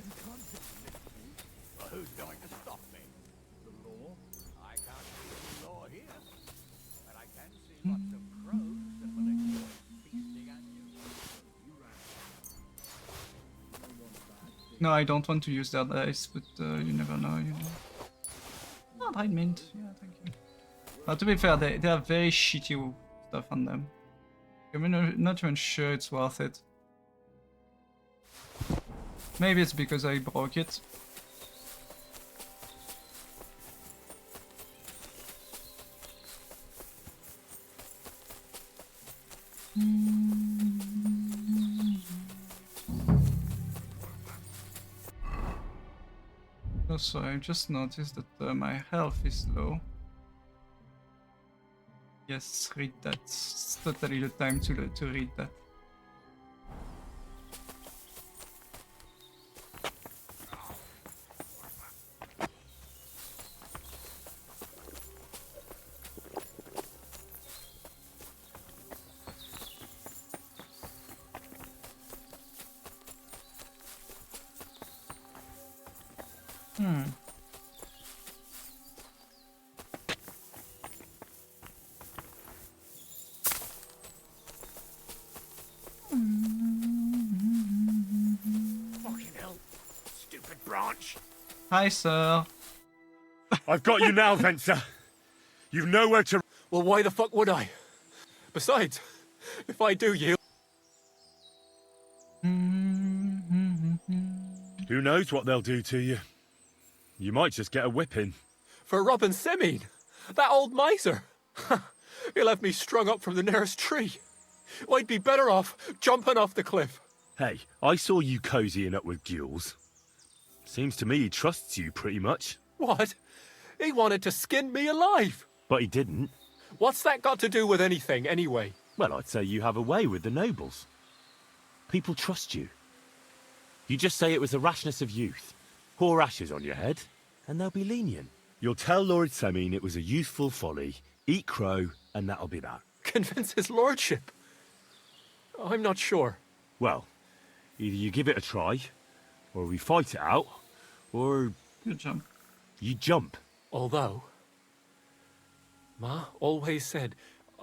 Who's going to stop me? The law? I can't see the law here. But I can see lots of crows that will enjoy feasting on you.
No, I don't want to use that dice, but you never know, you know. Oh, hide mint. Yeah, thank you. To be fair, they have very shitty stuff on them. I'm not even sure it's worth it. Maybe it's because I broke it. Also, I just noticed that my health is low. Yes, read that. It's totally the time to read that.
Fucking hell. Stupid branch.
Hi, sir.
I've got you now, Venser. You've nowhere to...
Well, why the fuck would I? Besides, if I do yield...
Who knows what they'll do to you? You might just get a whipping.
For robbing Semine, that old miser. He'll have me strung up from the nearest tree. I'd be better off jumping off the cliff.
Hey, I saw you cozying up with Gules. Seems to me he trusts you pretty much.
What? He wanted to skin me alive.
But he didn't.
What's that got to do with anything, anyway?
Well, I'd say you have a way with the nobles. People trust you. You just say it was the rashness of youth. Pour ashes on your head, and they'll be lenient.
You'll tell Lord Semine it was a youthful folly, eat crow, and that'll be that.
Convince his lordship? I'm not sure.
Well, either you give it a try, or we fight it out, or...
You jump.
You jump.
Although... Ma always said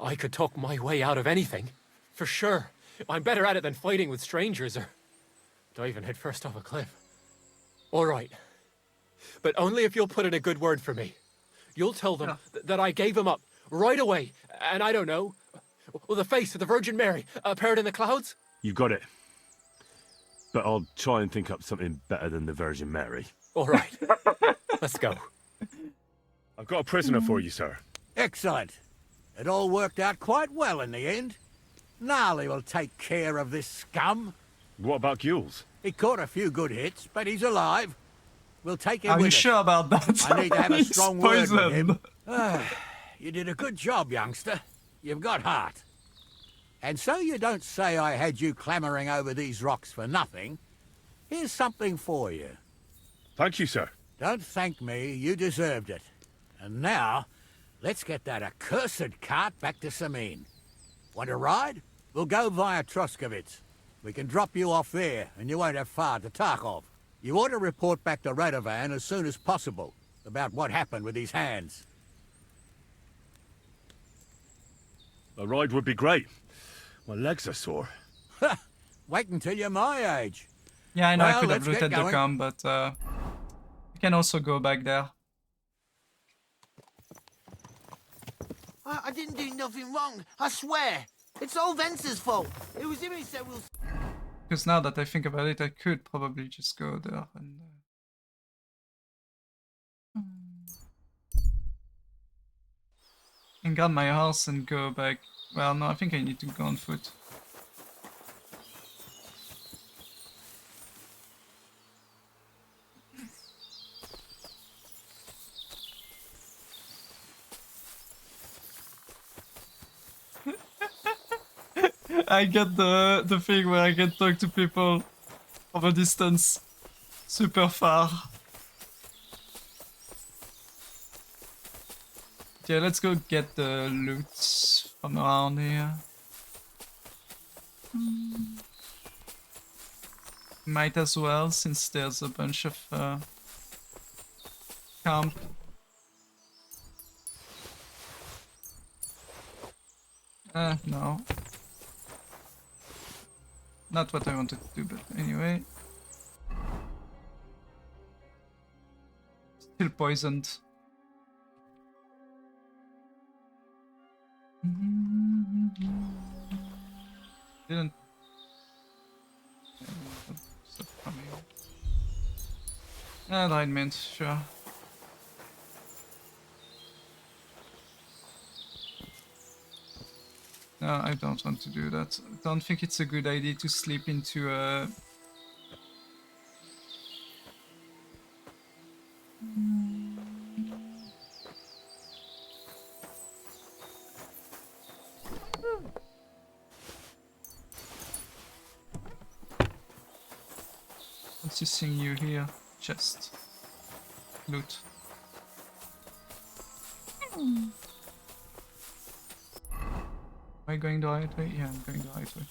I could talk my way out of anything. For sure. I'm better at it than fighting with strangers or diving headfirst off a cliff. All right. But only if you'll put in a good word for me. You'll tell them that I gave him up right away. And I don't know, well, the face of the Virgin Mary appeared in the clouds?
You got it. But I'll try and think up something better than the Virgin Mary.
All right. Let's go.
I've got a prisoner for you, sir.
Excellent. It all worked out quite well in the end. Gnarly will take care of this scum.
What about Gules?
He caught a few good hits, but he's alive. We'll take him
Are
with
you
us.
sure about that?
I need to have a
He's
strong word with him.
poisoned.
You did a good job, youngster. You've got heart. And so you don't say I had you clambering over these rocks for nothing. Here's something for you.
Thank you, sir.
Don't thank me, you deserved it. And now, let's get that accursed cart back to Semine. Want to ride? We'll go via Troskovitz. We can drop you off there, and you won't have far to Tarkov. You ought to report back to Radovan as soon as possible about what happened with these hands.
A ride would be great. My legs are sore.
Wait until you're my age.
Yeah, I know
Well,
I could have
let's get
looted the
going.
com, but I can also go back there.
I didn't do nothing wrong, I swear. It's all Vence's fault. It was him who said we'll...
Because now that I think about it, I could probably just go there and grab my horse and go back. Well, no, I think I need to go on foot. I get the thing where I can talk to people from a distance super far. Yeah, let's go get the loot from around here. Might as well, since there's a bunch of camp. No. Not what I wanted to do, but anyway. Still poisoned. Didn't. Stop coming. Alignment, sure. No, I don't want to do that. I don't think it's a good idea to sleep into a... noticing you here. Chest. Loot. Am I going the right way? Yeah, I'm going the right way.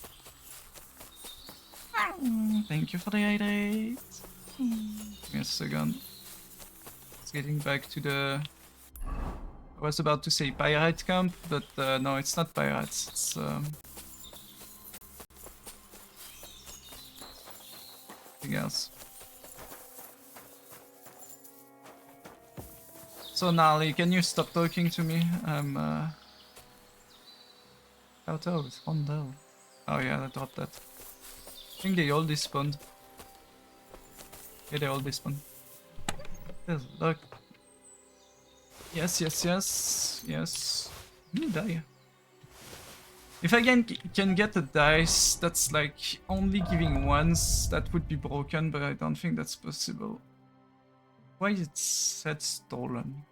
Thank you for the hydrate. Give me a second. It's getting back to the... I was about to say pirate camp, but no, it's not pirates. It's something else. So Gnarly, can you stop talking to me? I'm out of Rondell. Oh yeah, I dropped that. I think they all despawned. Yeah, they all despawned. There's luck. Yes, yes, yes, yes. Die. If I can get a dice that's like only giving once, that would be broken, but I don't think that's possible. Why is it said stolen?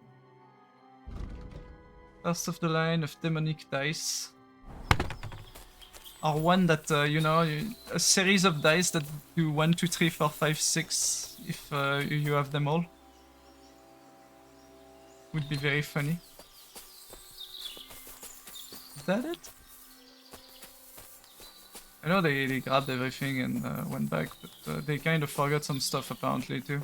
First of the line of demonic dice. Or one that, you know, a series of dice that do 1, 2, 3, 4, 5, 6, if you have them all. Would be very funny. Is that it? I know they grabbed everything and went back, but they kind of forgot some stuff apparently too.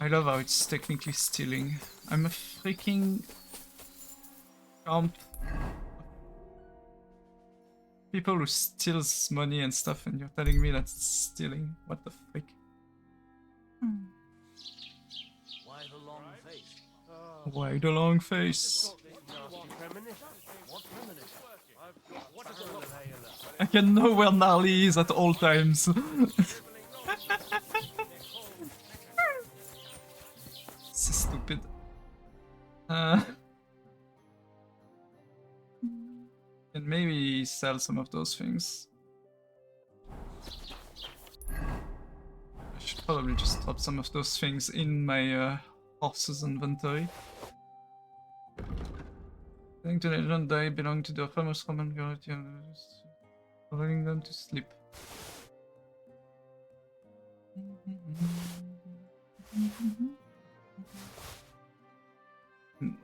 I love how it's technically stealing. I'm a freaking camp. People who steals money and stuff, and you're telling me that's stealing. What the frick?
Why the long face?
Why the long face? I can know where Gnarly is at all times. So stupid. And maybe sell some of those things. I should probably just drop some of those things in my horse's inventory. Going to the legend die belong to the famous Roman god, rolling them to sleep.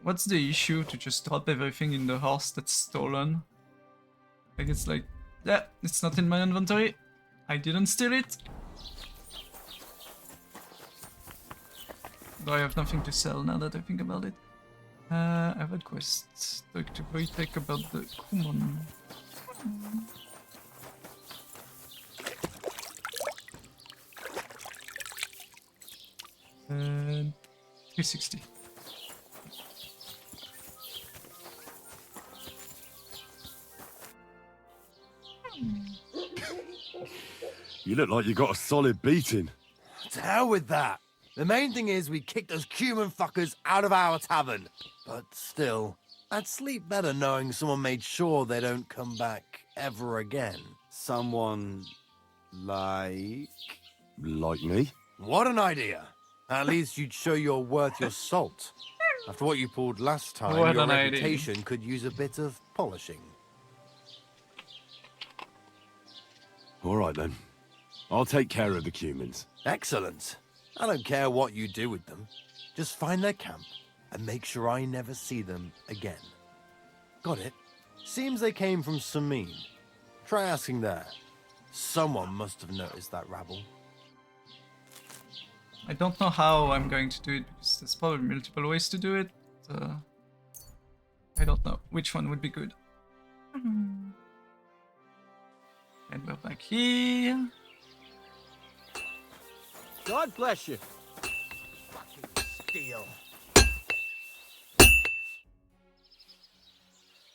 What's the issue to just drop everything in the horse that's stolen? Like it's like, yeah, it's not in my inventory. I didn't steal it. Though I have nothing to sell now that I think about it. I have a quest. Talk to Wojtek about the Kumon. And 360.
You look like you got a solid beating.
To hell with that. The main thing is we kicked those cumin fuckers out of our tavern. But still, I'd sleep better knowing someone made sure they don't come back ever again.
Someone like me?
What an idea. At least you'd show you're worth your salt. After what you pulled last time,
What
your
an idea.
reputation could use a bit of polishing.
All right then. I'll take care of the cumins.
Excellent. I don't care what you do with them. Just find their camp and make sure I never see them again. Got it? Seems they came from Samin. Try asking there. Someone must have noticed that rabble.
I don't know how I'm going to do it because there's probably multiple ways to do it. I don't know which one would be good. And we're back here.
God bless you. Fucking steal.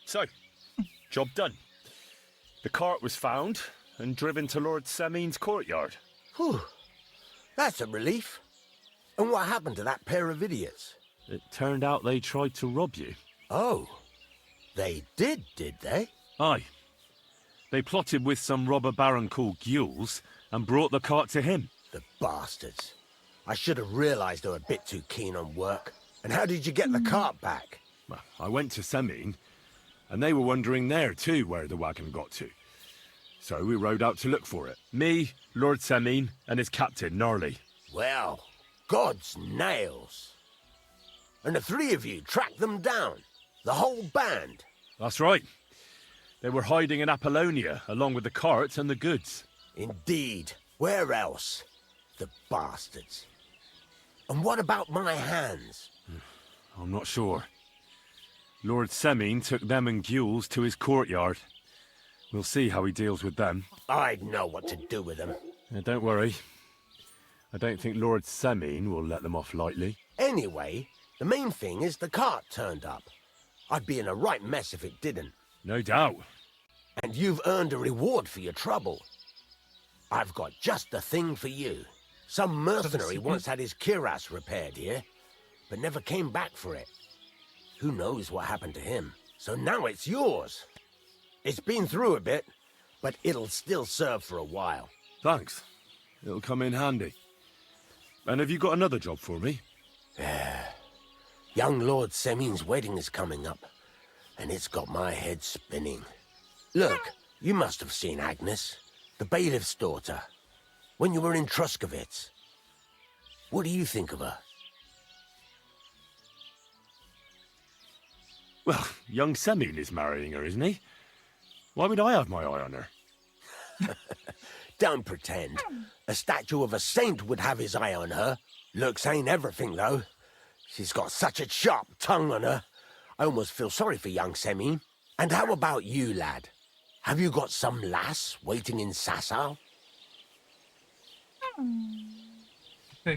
So, job done. The cart was found and driven to Lord Samin's courtyard.
Whew. That's a relief. And what happened to that pair of idiots?
It turned out they tried to rob you.
Oh. They did they?
Aye. They plotted with some robber baron called Gules and brought the cart to him.
The bastards. I should have realised they were a bit too keen on work. And how did you get the cart back?
Well, I went to Samin, and they were wondering there too where the wagon got to. So we rode out to look for it.
Me, Lord Semine, and his captain, Gnarly.
Well, God's nails. And the three of you tracked them down? The whole band?
That's right. They were hiding in Apollonia, along with the carts and the goods.
Indeed. Where else? The bastards. And what about my hands?
I'm not sure. Lord Semine took them and Gules to his courtyard. We'll see how he deals with them.
I'd know what to do with them.
Don't worry. I don't think Lord Semine will let them off lightly.
Anyway, the main thing is the cart turned up. I'd be in a right mess if it didn't.
No doubt.
And you've earned a reward for your trouble. I've got just the thing for you. Some mercenary once had his cuirass repaired here, but never came back for it. Who knows what happened to him? So now it's yours. It's been through a bit, but it'll still serve for a while.
Thanks. It'll come in handy. And have you got another job for me?
Young Lord Semine's wedding is coming up, and it's got my head spinning. Look, you must have seen Agnes, the bailiff's daughter, when you were in Truskovitz. What do you think of her?
Well, young Semine is marrying her, isn't he? Why would I have my eye on her?
Don't pretend. A statue of a saint would have his eye on her. Looks ain't everything, though. She's got such a sharp tongue on her. I almost feel sorry for young Semine. And how about you, lad? Have you got some lass waiting in Sasau?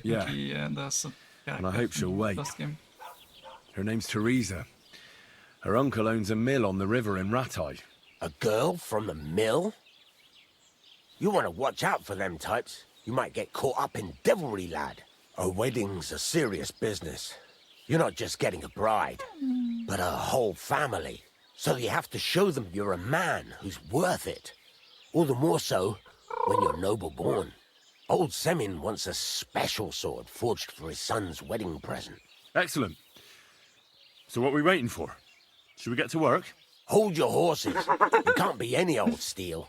Yeah. And I hope she'll wait. Her name's Teresa. Her uncle owns a mill on the river in Ratai.
A girl from the mill? You want to watch out for them types. You might get caught up in devilry, lad. A wedding's a serious business. You're not just getting a bride, but a whole family. So you have to show them you're a man who's worth it. All the more so when you're noble-born. Old Semine wants a special sword forged for his son's wedding present.
Excellent. So what are we waiting for? Should we get to work?
Hold your horses. It can't be any old steel.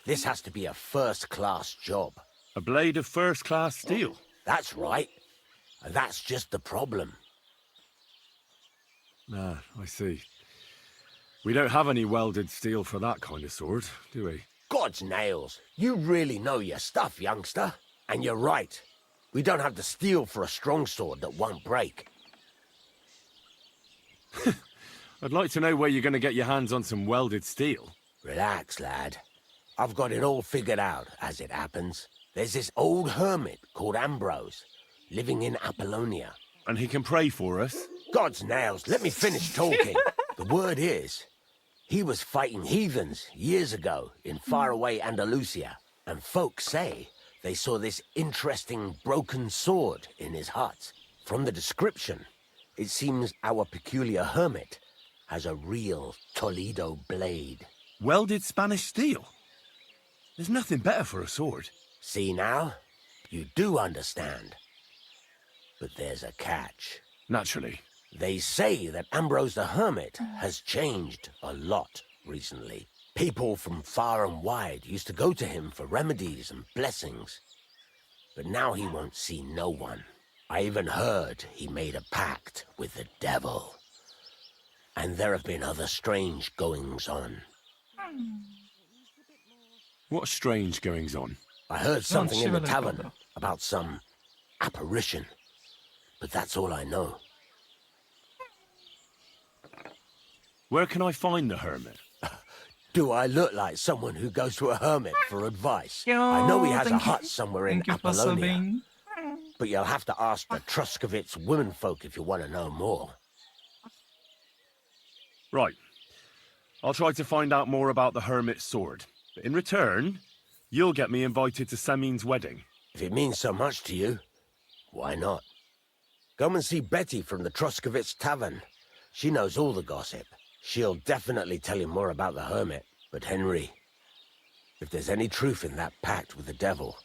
This has to be a first-class job.
A blade of first-class steel?
That's right. And that's just the problem.
Ah, I see. We don't have any welded steel for that kind of sword, do we?
God's nails. You really know your stuff, youngster. And you're right. We don't have the steel for a strong sword that won't break.
I'd like to know where you're going to get your hands on some welded steel.
Relax, lad. I've got it all figured out, as it happens. There's this old hermit called Ambrose, living in Apollonia.
And he can pray for us?
God's nails, let me finish talking. The word is, he was fighting heathens years ago in faraway Andalusia, and folks say they saw this interesting broken sword in his hut. From the description, it seems our peculiar hermit has a real Toledo blade.
Welded Spanish steel? There's nothing better for a sword.
See now? You do understand. But there's a catch.
Naturally.
They say that Ambrose the Hermit has changed a lot recently. People from far and wide used to go to him for remedies and blessings. But now he won't see no one. I even heard he made a pact with the devil. And there have been other strange goings-on.
What strange goings-on?
I heard something in the tavern about some apparition. But that's all I know.
Where can I find the hermit?
Do I look like someone who goes to a hermit for advice? I know he has a hut somewhere in Apollonia. But you'll have to ask the Truskovitz womenfolk if you want to know more.
Right. I'll try to find out more about the hermit's sword. But in return, you'll get me invited to Semine's wedding.
If it means so much to you, why not? Come and see Betty from the Truskovitz Tavern. She knows all the gossip. She'll definitely tell you more about the hermit. But Henry, if there's any truth in that pact with the devil,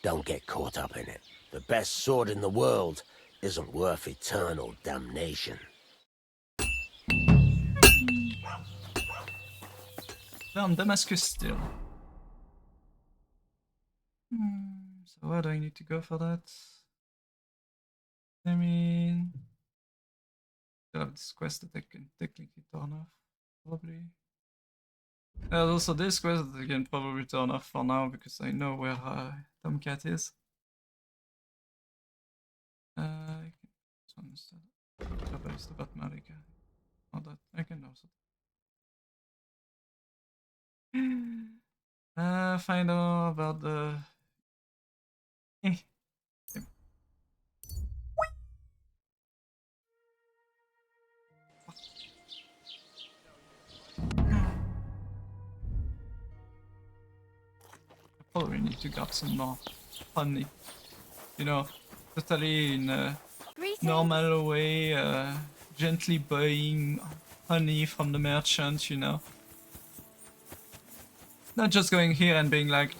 don't get caught up in it. The best sword in the world isn't worth eternal damnation.
We're on Damascus still. So where do I need to go for that? I mean, I have this quest that I can technically turn off, probably. There's also this quest that I can probably turn off for now because I know where Tomcat is. This one instead. Is the Batmalica. Oh, that I can also. Find out about the. Probably need to grab some more honey. You know, totally in a normal way, gently buying honey from the merchant, you know. Not just going here and being like,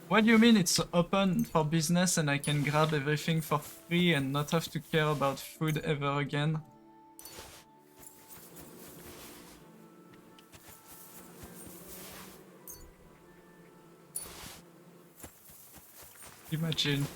what do you mean it's open for business and I can grab everything for free and not have to care about food ever again? Imagine.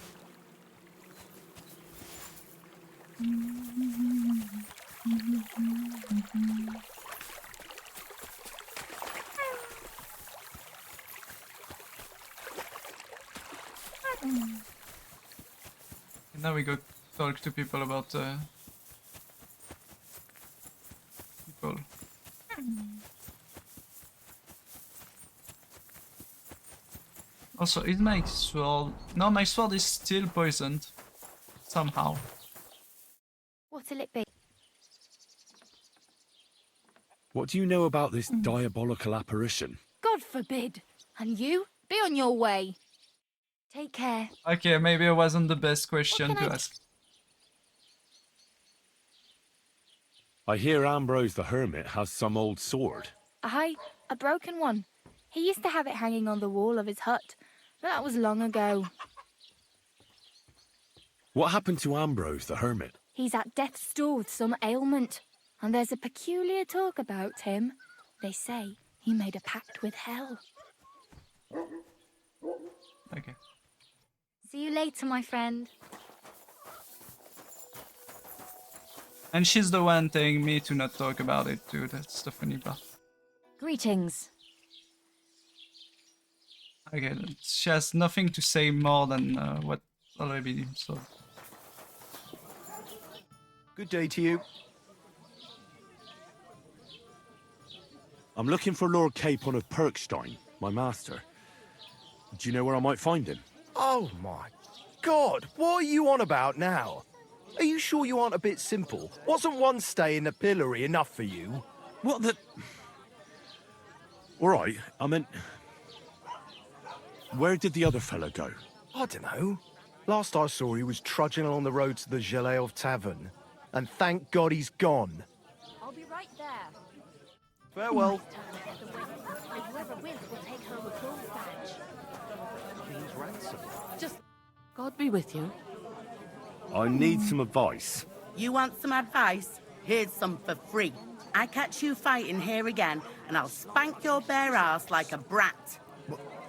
And now we go talk to people about people. Also, is my sword... No, my sword is still poisoned. Somehow.
What'll it be?
What do you know about this diabolical apparition?
God forbid. And you? Be on your way. Take care.
Okay, maybe it wasn't the best question to ask.
I hear Ambrose the Hermit has some old sword.
Aye, a broken one. He used to have it hanging on the wall of his hut, but that was long ago.
What happened to Ambrose the Hermit?
He's at death's door with some ailment, and there's a peculiar talk about him. They say he made a pact with hell.
Okay.
See you later, my friend.
And she's the one telling me to not talk about it too, that's the funny part.
Greetings.
Okay, she has nothing to say more than what already been said.
Good day to you.
I'm looking for Lord Capon of Perkstein, my master. Do you know where I might find him?
Oh my God, what are you on about now? Are you sure you aren't a bit simple? Wasn't one stay in the pillory enough for you?
What the... Alright, I meant... Where did the other fella go?
I don't know. Last I saw, he was trudging along the road to the Geleov Tavern. And thank God he's gone.
I'll be right there.
Farewell.
Whoever wins will take home a gold badge.
King's ransom.
Just God be with you.
I need some advice.
You want some advice? Here's some for free. I catch you fighting here again, and I'll spank your bare ass like a brat.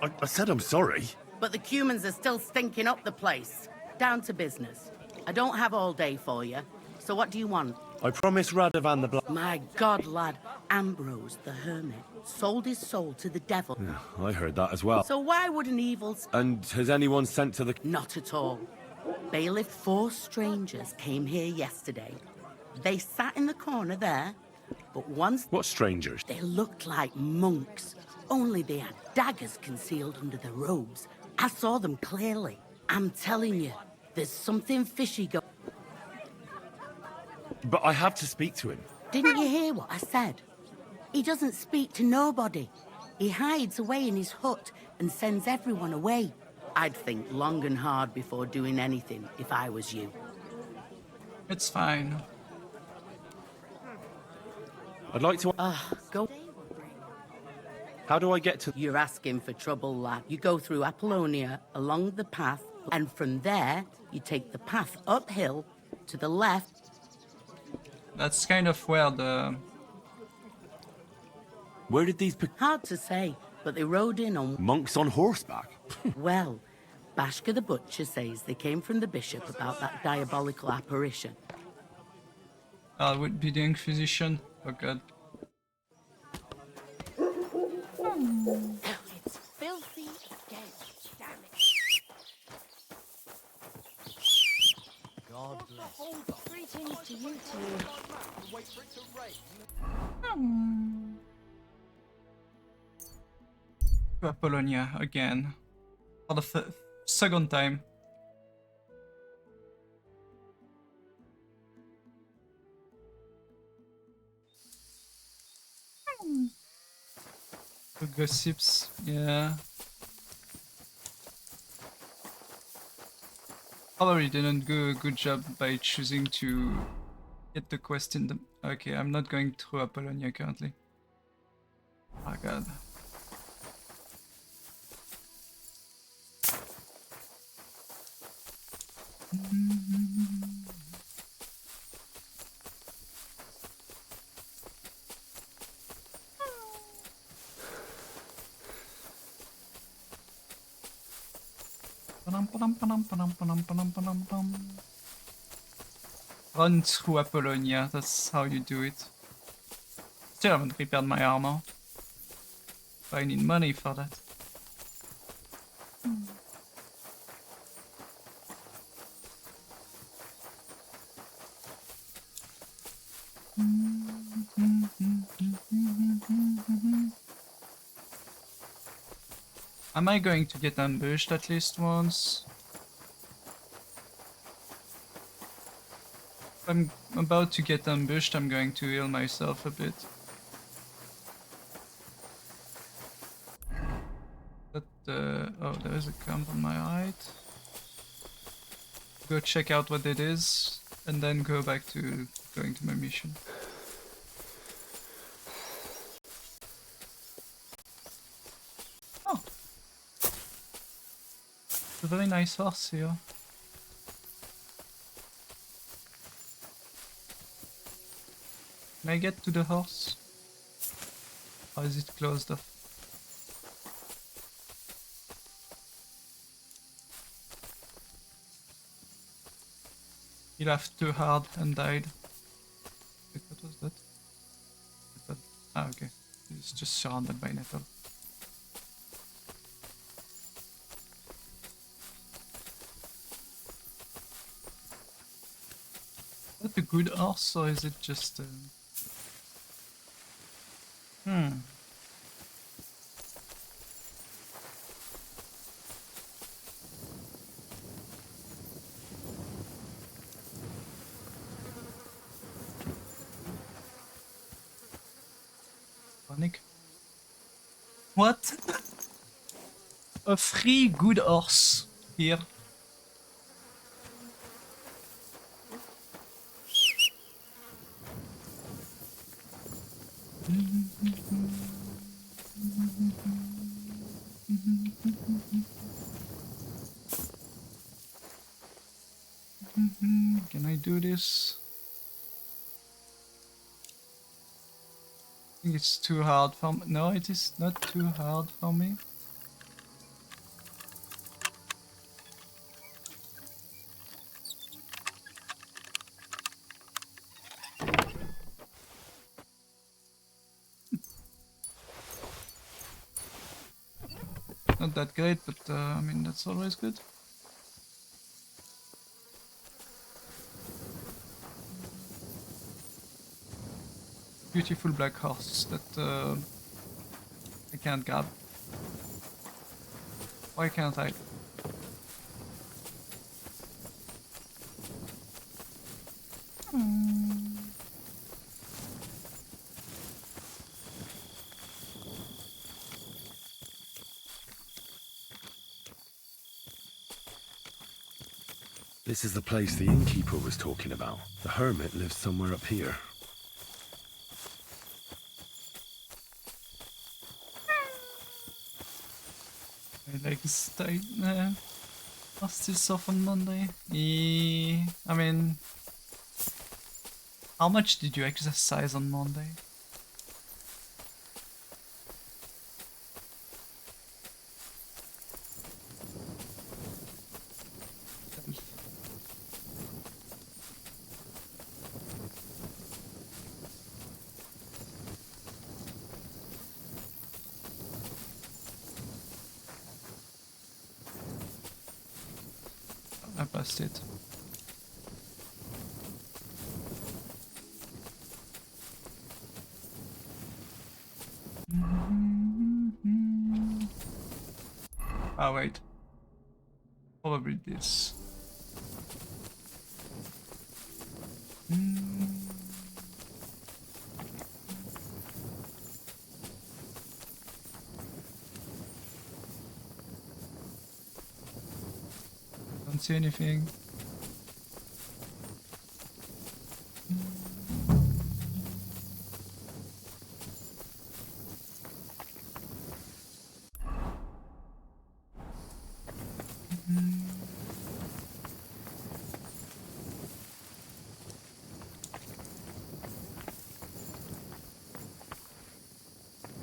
I said I'm sorry.
But the Cumans are still stinking up the place. Down to business. I don't have all day for you. So what do you want?
I promised Radovan the Black...
My God, lad. Ambrose the Hermit sold his soul to the devil.
Yeah, I heard that as well.
So why would an evil...
And has anyone sent to the...
Not at all. Bailiff, 4 strangers came here yesterday. They sat in the corner there, but once...
What strangers?
They looked like monks, only they had daggers concealed under their robes. I saw them clearly. I'm telling you, there's something fishy going...
But I have to speak to him.
Didn't you hear what I said? He doesn't speak to nobody. He hides away in his hut and sends everyone away. I'd think long and hard before doing anything if I was you.
It's fine.
I'd like to...
Go...
How do I get to...
You're asking for trouble, lad. You go through Apollonia, along the path, and from there, you take the path uphill, to the left.
That's kind of where the
Where did these
Hard to say, but they rode in on...
monks on horseback?
Well, Bashka the Butcher says they came from the bishop about that diabolical apparition.
I would be the Inquisition. Oh god.
It's filthy again. Damn it.
God bless.
Greetings to you two.
Wait for it to rain.
To Apollonia again. For the second time. The gossips, yeah. Probably didn't do a good job by choosing to get the quest in the... Okay, I'm not going through Apollonia currently. Oh god. Run through Apollonia, that's how you do it. Still haven't repaired my armor. But I need money for that. Am I going to get ambushed at least once? If I'm about to get ambushed, I'm going to heal myself a bit. But, oh, there is a camp on my right. Go check out what it is, and then go back to going to my mission. Oh! It's a very nice horse here. Can I get to the horse? Or is it closed off? He laughed too hard and died. Wait, what was that? Ah, okay. He's just surrounded by nettle. Is that a good horse or is it just Panic. What? A free good horse here. Can I do this? I think it's too hard for me. No, it is not too hard for me. Not that great, but I mean, that's always good. Beautiful black horse that I can't grab. Why can't I?
This is the place the innkeeper was talking about. The hermit lives somewhere up here.
My legs died. Lost this off on Monday. I mean, how much did you exercise on Monday? I passed it. Ah, wait. Probably this. Don't see anything.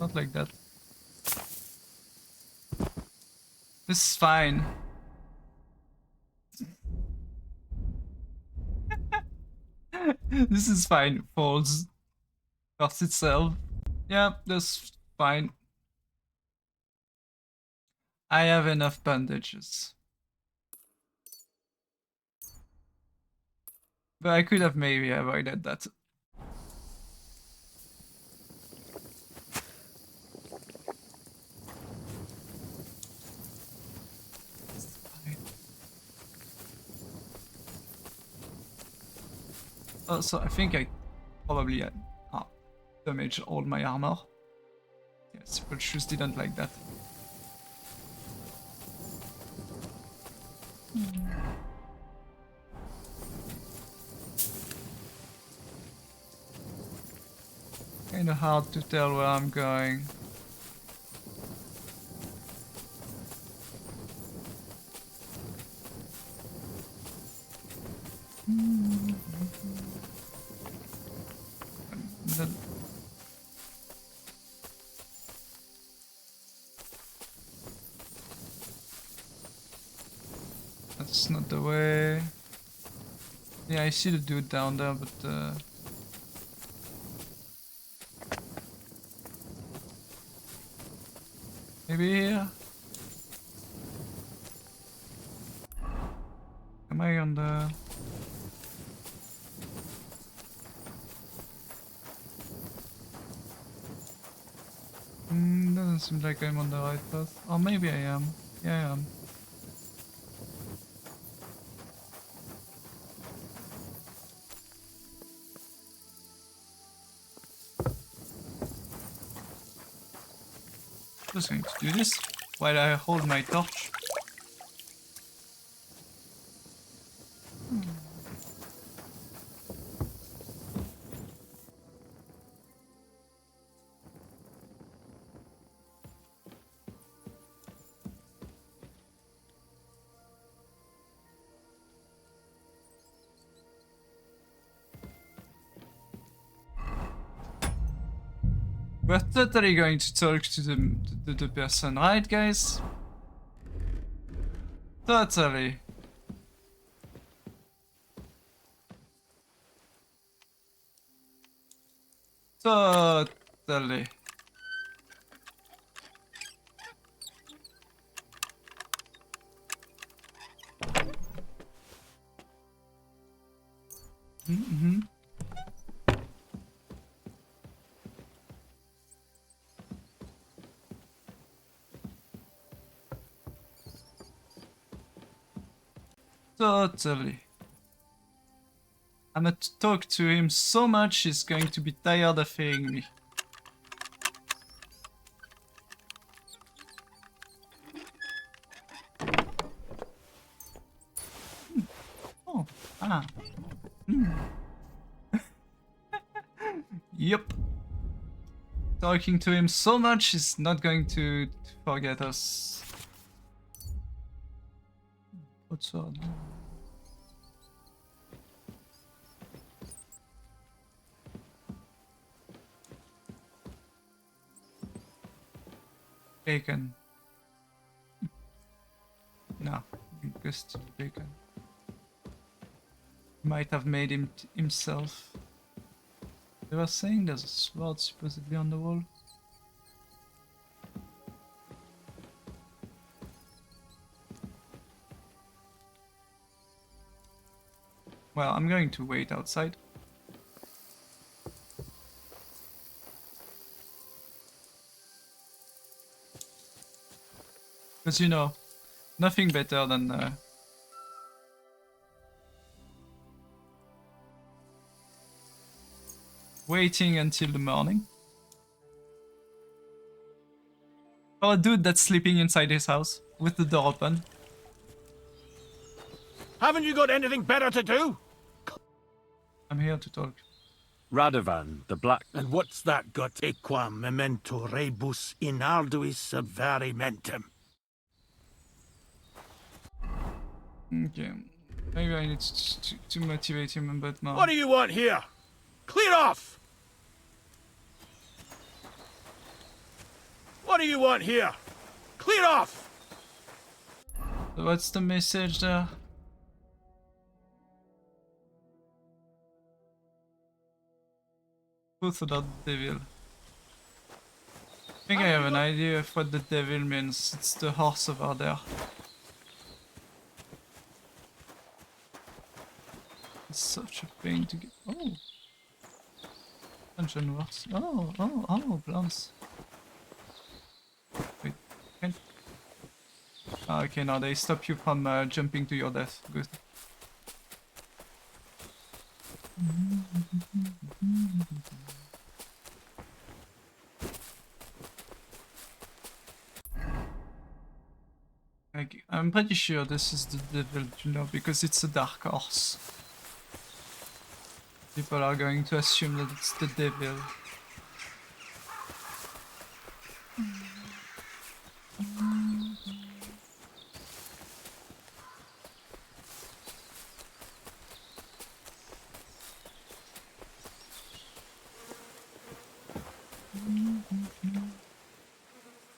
Not like that. This is fine. This is fine. Falls. Cuts itself. Yeah, that's fine. I have enough bandages. But I could have maybe avoided that. Also, I think I probably damaged all my armor. Yes, but shoes didn't like that. Kinda hard to tell where I'm going. That's not the way. Yeah, I see the dude down there, but maybe here? Am I on the... Doesn't seem like I'm on the right path. Or maybe I am. Yeah, I am. Just going to do this while I hold my torch. We're totally going to talk to the person, right, guys? Totally. Totally. Mm-hmm. Totally. I'm gonna talk to him so much he's going to be tired of hearing me. Oh, ah. Yep. Talking to him so much he's not going to forget us. What's on? Bacon. No, just bacon. Might have made him himself. They were saying there's a sword supposedly on the wall. Well, I'm going to wait outside. Because you know, nothing better than waiting until the morning. Or a dude that's sleeping inside his house with the door open.
Haven't you got anything better to do?
I'm here to talk.
Radovan, the Black...
And what's that got? Equam memento rebus in arduis subverimentum.
Okay. Maybe I need to motivate him a bit more.
What do you want here? Clear off! What do you want here? Clear off!
So what's the message there? Truth about the devil. I think I have an idea of what the devil means. It's the horse over there. It's such a pain to get. Oh! Dungeon works. Oh, plants. Wait, can't. Ah, okay, now they stop you from jumping to your death. Good. I'm pretty sure this is the devil, you know, because it's a dark horse. People are going to assume that it's the devil.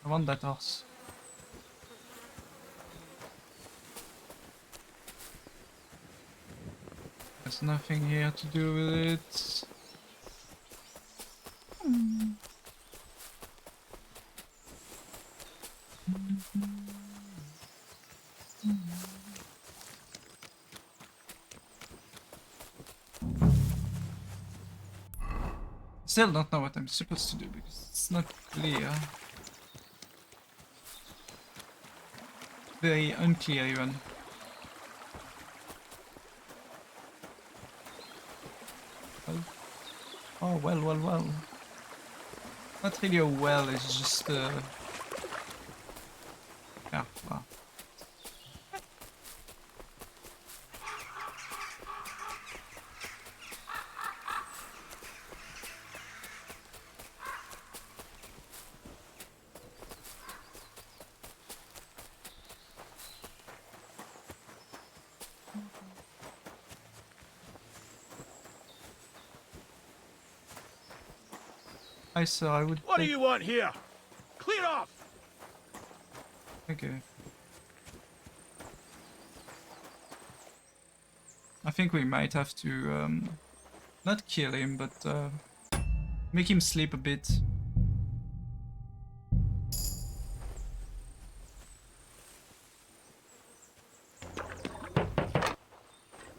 I want that horse. There's nothing here to do with it. Still don't know what I'm supposed to do because it's not clear. Very unclear even. Oh, well. Not really a well, it's just yeah, well. Hi, sir, I would...
What do you want here? Clear off!
Okay. I think we might have to, not kill him, but, make him sleep a bit.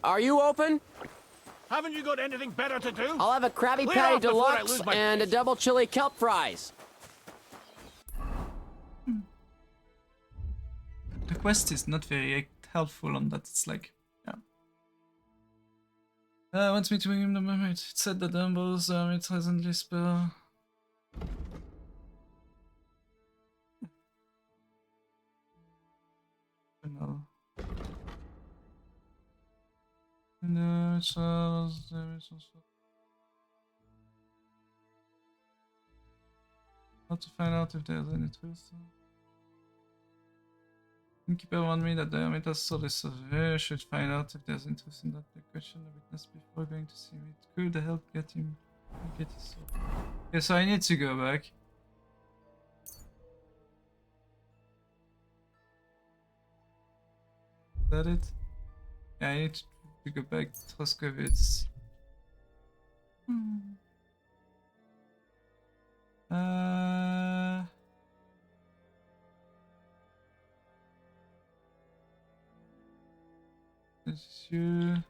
Are you open?
Haven't you got anything better to do?
I'll have a Krabby
Clear
Patty
off before I
Deluxe
lose my
and a
place.
double chili kelp fries.
The quest is not very helpful on that, it's like, yeah. Wants me to bring him the mermaid. It said that Dumble's it presently spell. No. No, it's also... How to find out if there's any truth. Innkeeper warned me that the hermit has sold a survey. Should find out if there's interest in that. The question the witness before going to see me. It could help get him get his soul. Okay, so I need to go back. Is that it? Yeah, I need to go back to Troskowitz. Monsieur.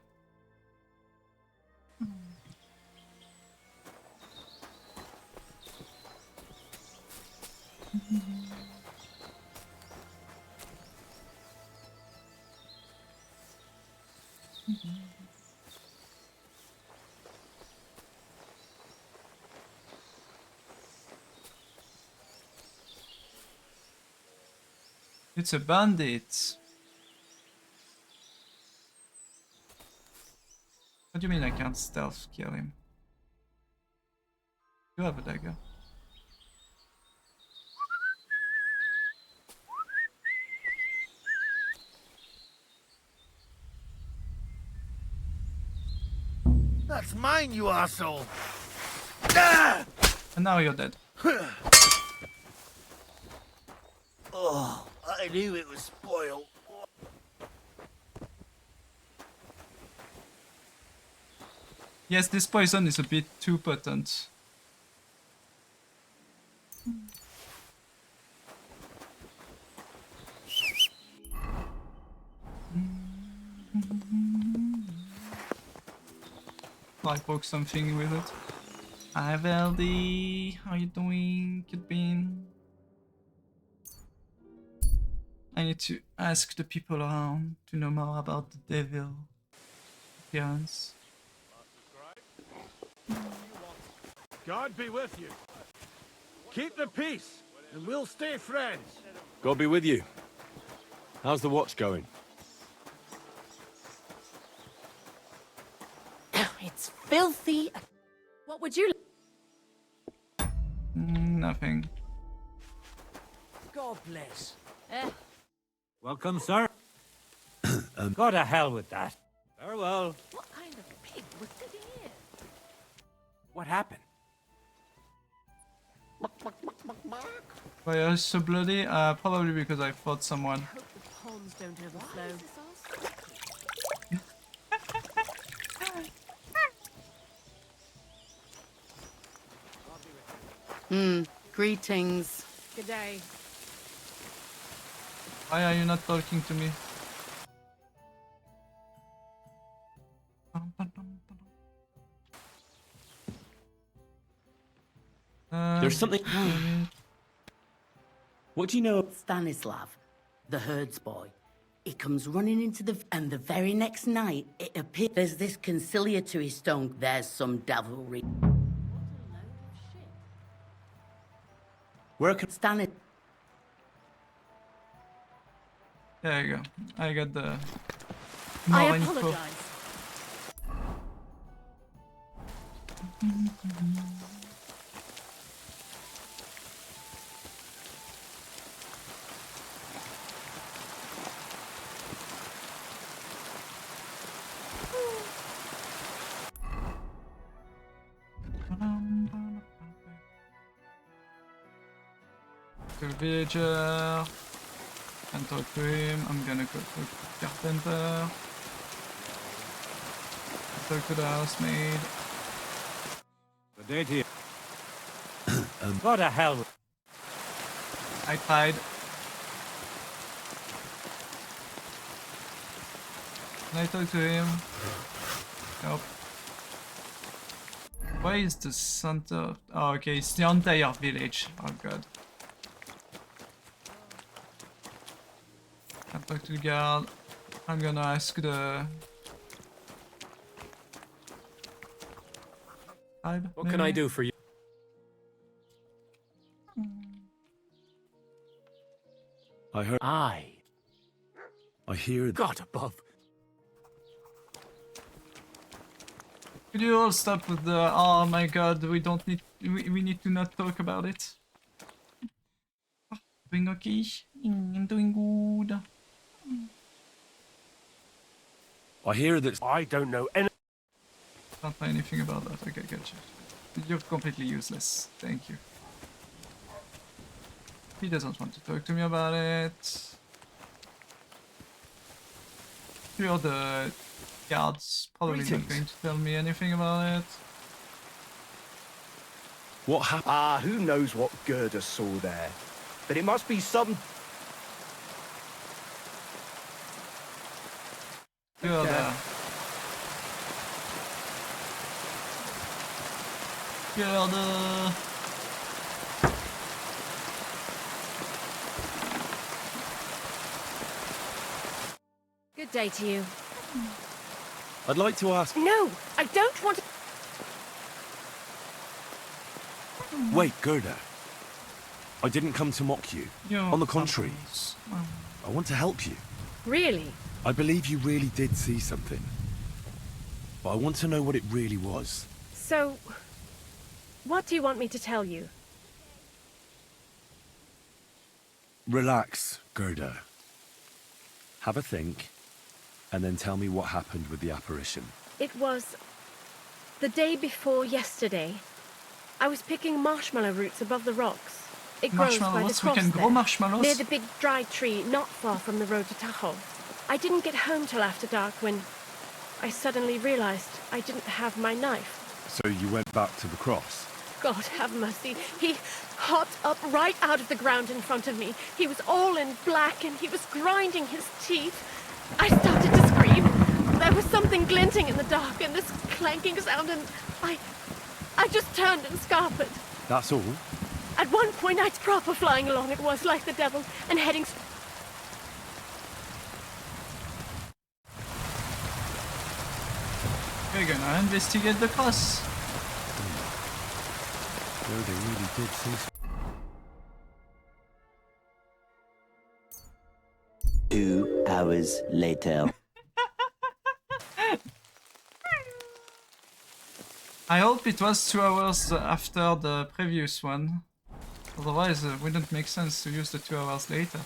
It's a bandit. What do you mean I can't stealth kill him? You have a dagger.
That's mine, you asshole! Ah!
And now you're dead.
Oh, I knew it was spoiled.
Yes, this poison is a bit too potent. I poke something with it. Hi Veldy, how you doing, Kid Bean? I need to ask the people around to know more about the devil appearance.
God be with you. Keep the peace, and we'll stay friends.
God be with you. How's the watch going?
It's filthy. What would you...
Nothing.
God bless.
Welcome, sir. Go to hell with that. Farewell.
What kind of pig was sitting here?
What happened?
Why are you so bloody? Probably because I fought someone.
Hope the ponds don't overflow. Greetings.
Good day.
Why are you not talking to me?
There's something. What do you know?
Stanislav, the herds boy. He comes running into the... And the very next night, it appears there's this conciliatory stone. There's some devilry.
Where can
Stanis...
There you go. I got the
I
more info.
apologize.
The villager. Can't talk to him. I'm gonna go talk to the carpenter. Talk to the housemaid.
Good day to you. Go to hell with...
I tried. Can I talk to him? Nope. Why is the center? Oh, okay, it's the entire village. Oh god. Can't talk to the guard. I'm gonna ask the...
What can I do for you?
I heard.
I
hear.
God above.
Could you all stop with the oh my god, we don't need we need to not talk about it. Doing okay? I'm doing good.
I hear that.
I don't know any.
Can't know anything about that. Okay, gotcha. You're completely useless. Thank you. He doesn't want to talk to me about it. Sure, the guards probably not going to tell me anything about it.
What happened?
Ah, who knows what Gerda saw there? But it must be some...
You're there. You're the...
Good day to you.
I'd like to ask...
No, I don't want to...
Wait, Gerda. I didn't come to mock you. On the contrary, I want to help you.
Really?
I believe you really did see something. But I want to know what it really was.
So, what do you want me to tell you?
Relax, Gerda. Have a think, and then tell me what happened with the apparition.
It was the day before yesterday. I was picking marshmallow roots above the rocks. It grows by the
Marshmallows? We
cross
can grow
there,
marshmallows?
near the big dry tree not far from the road to Tahoe. I didn't get home till after dark when I suddenly realized I didn't have my knife.
So you went back to the cross?
God have mercy. He hopped up right out of the ground in front of me. He was all in black and he was grinding his teeth. I started to scream. There was something glinting in the dark and this clanking sound, and I just turned and scarpered.
That's all?
At one point I'd proper flying along it was like the devil and heading...
We're gonna investigate the cross.
No, they really did see...
2 hours later.
I hope it was 2 hours after the previous one. Otherwise, it wouldn't make sense to use the 2 hours later.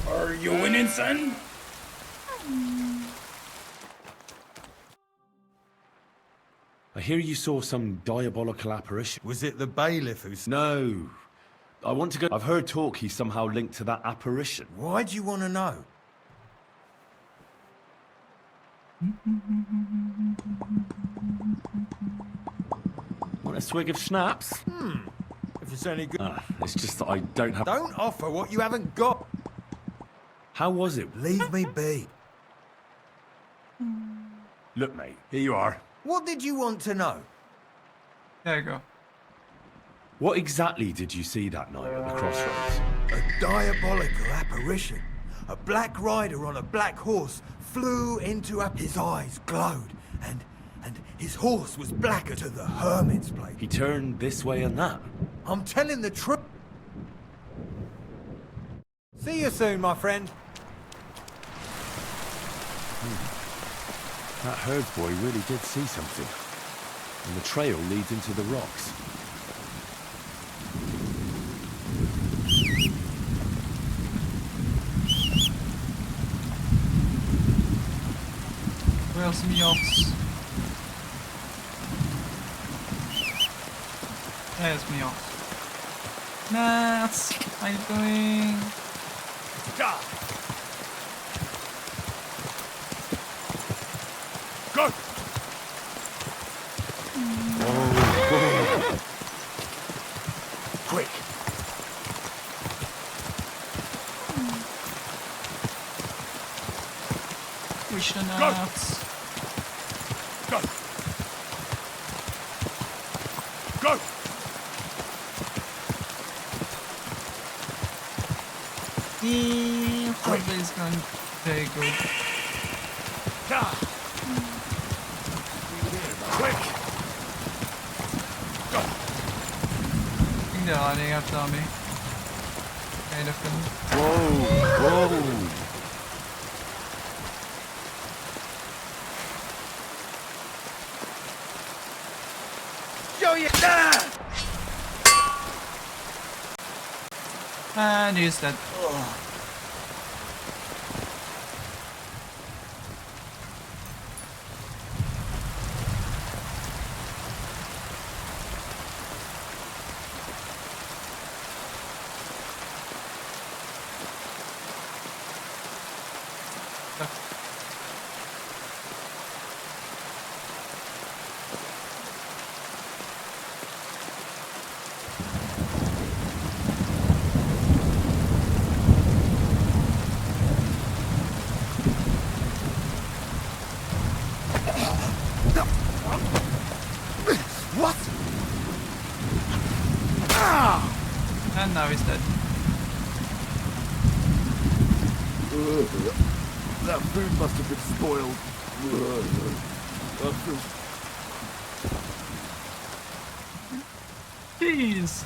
Are you winning, son?
I hear you saw some diabolical apparition. Was it the bailiff who's... No. I want to go... I've heard talk he's somehow linked to that apparition.
Why do you want to know?
Want a swig of schnapps?
If it's any good...
It's just that I don't have...
Don't offer what you haven't got.
How was it?
Leave me be.
Look, mate, here you are.
What did you want to know?
There you go.
What exactly did you see that night at the crossroads?
A diabolical apparition. A black rider on a black horse flew into his eyes glowed, and his horse was blacker to the hermit's blade.
He turned this way and that.
I'm telling the truth. See you soon, my friend.
That herd boy really did see something. And the trail leads into the rocks.
Where's me ox? There's me ox. Nats, how you doing?
Go!
Quick!
Push the nuts.
Go! Go!
Yeah, probably is going very good.
Quick! Go!
I think they're running after me. Kind of thing.
Whoa! Whoa!
Show you that!
And he's dead.
What?
And now he's dead.
That food must have been spoiled.
Jeez!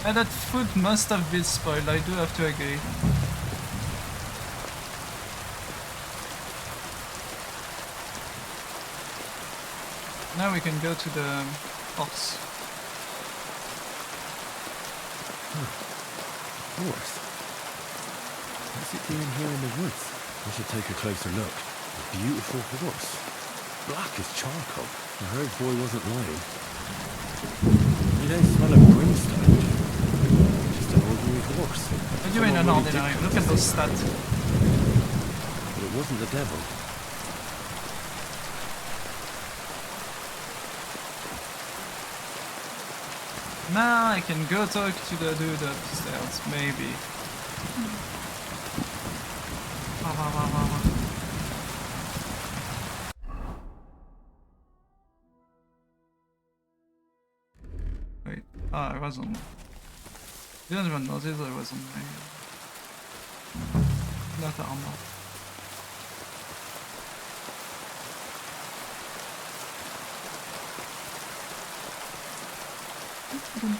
And that food must have been spoiled, I do have to agree. Now we can go to the horse.
Horse? What's it doing here in the woods? We should take a closer look. A beautiful horse. Black as charcoal. The herd boy wasn't lying. You don't smell of brimstone. Just an ordinary horse.
What do you mean an ordinary? Look at those stats.
But it wasn't the devil.
Now I can go talk to the dude upstairs, maybe. Wait, I was on. Didn't even notice I was on my. Not armor. Thank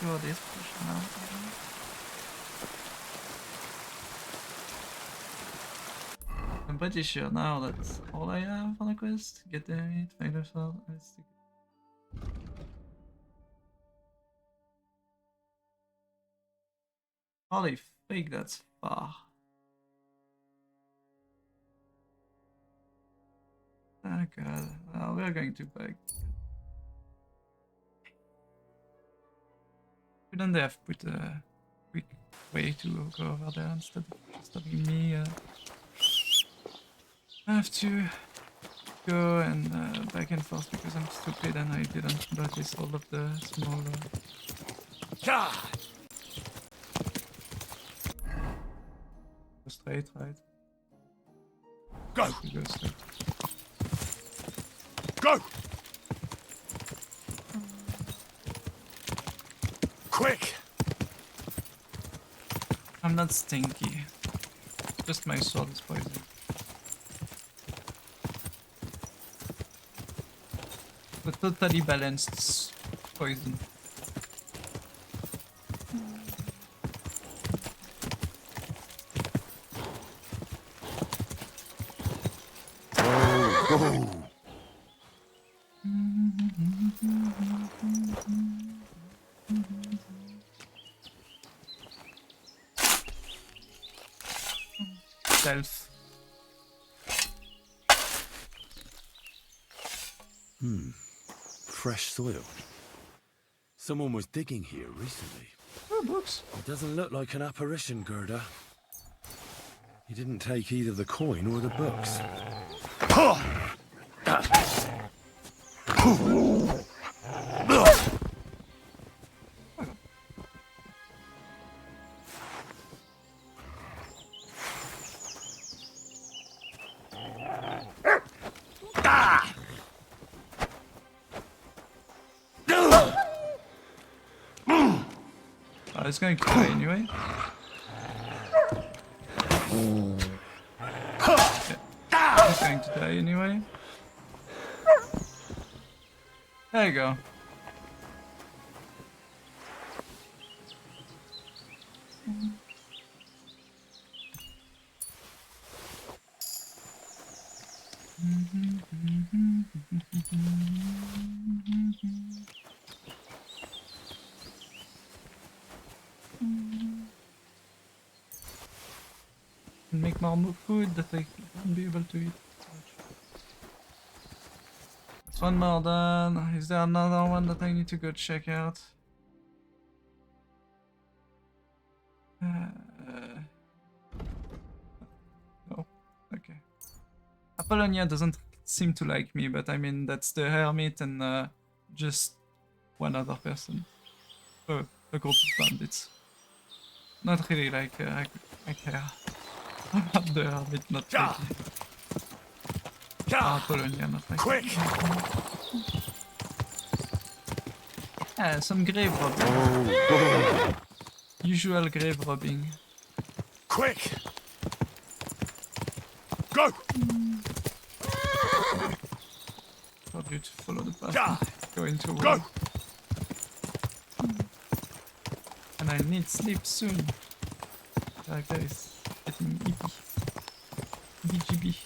you for this push now. I'm pretty sure now that's all I have on the quest. Get the meat, find a sword, and stick it. Holy fake, that's far. Oh god, well, we're going to beg. Couldn't they have put a quick way to go over there instead of just having me have to go and back and forth because I'm stupid and I didn't notice all of the small go straight, right?
Go!
Go straight.
Go! Quick!
I'm not stinky. Just my sword is poison. The totally balanced poison.
Go!
Stealth.
Fresh soil. Someone was digging here recently.
Oh, books.
It doesn't look like an apparition, Gerda. He didn't take either the coin or the books.
It's going to die anyway. Yeah. It's going to die anyway. There you go. Make more food that I won't be able to eat. That's one more done. Is there another one that I need to go check out? No. Okay. Apollonia doesn't seem to like me, but I mean that's the hermit and just one other person. Oh, a group of bandits. Not really like I care. About the hermit not liking. Apollonia not liking.
Quick!
Yeah, some grave robbing.
Oh.
Usual grave robbing.
Quick! Go!
Told you to follow the path. Go into war.
Go!
And I need sleep soon. Character is getting ippy. BGB.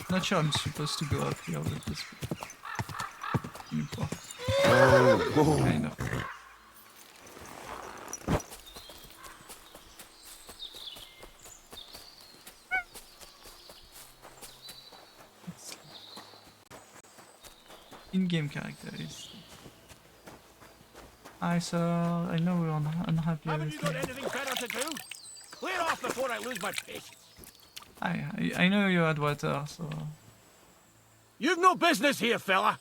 Not sure I'm supposed to go up here with this. Kind of. In-game character is. I saw. I know we're unhappy.
Haven't you got anything better to do? Clear off before I lose my patience.
I know you had water, so.
You've no business here, fella.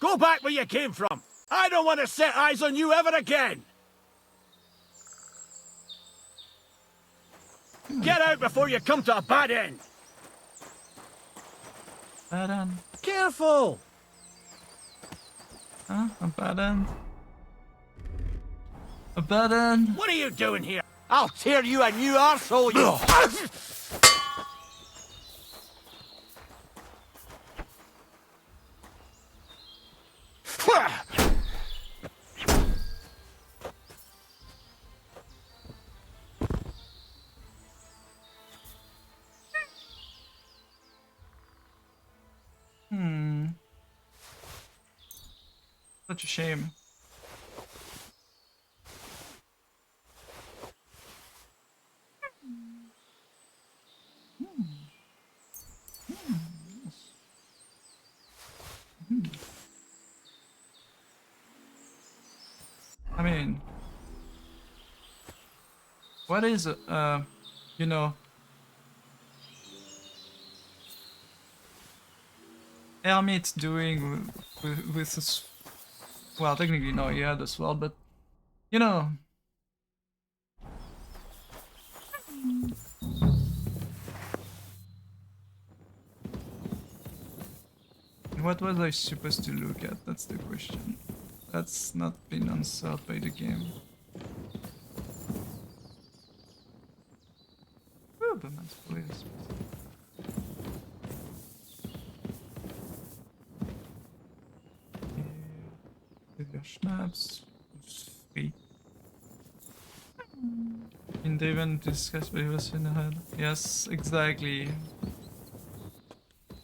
Go back where you came from. I don't want to set eyes on you ever again. Get out before you come to a bad end.
Bad end.
Careful.
Huh? A bad end? A bad end?
What are you doing here? I'll tear you a new arsehole, you...
Such a shame. I mean, what is, you know, Hermit doing with this? Well, technically, no, he had a sword, but you know. What was I supposed to look at? That's the question. That's not been answered by the game. Oh, but that's please. Your schnapps. Free. In the event discussed by us in the head. Yes, exactly.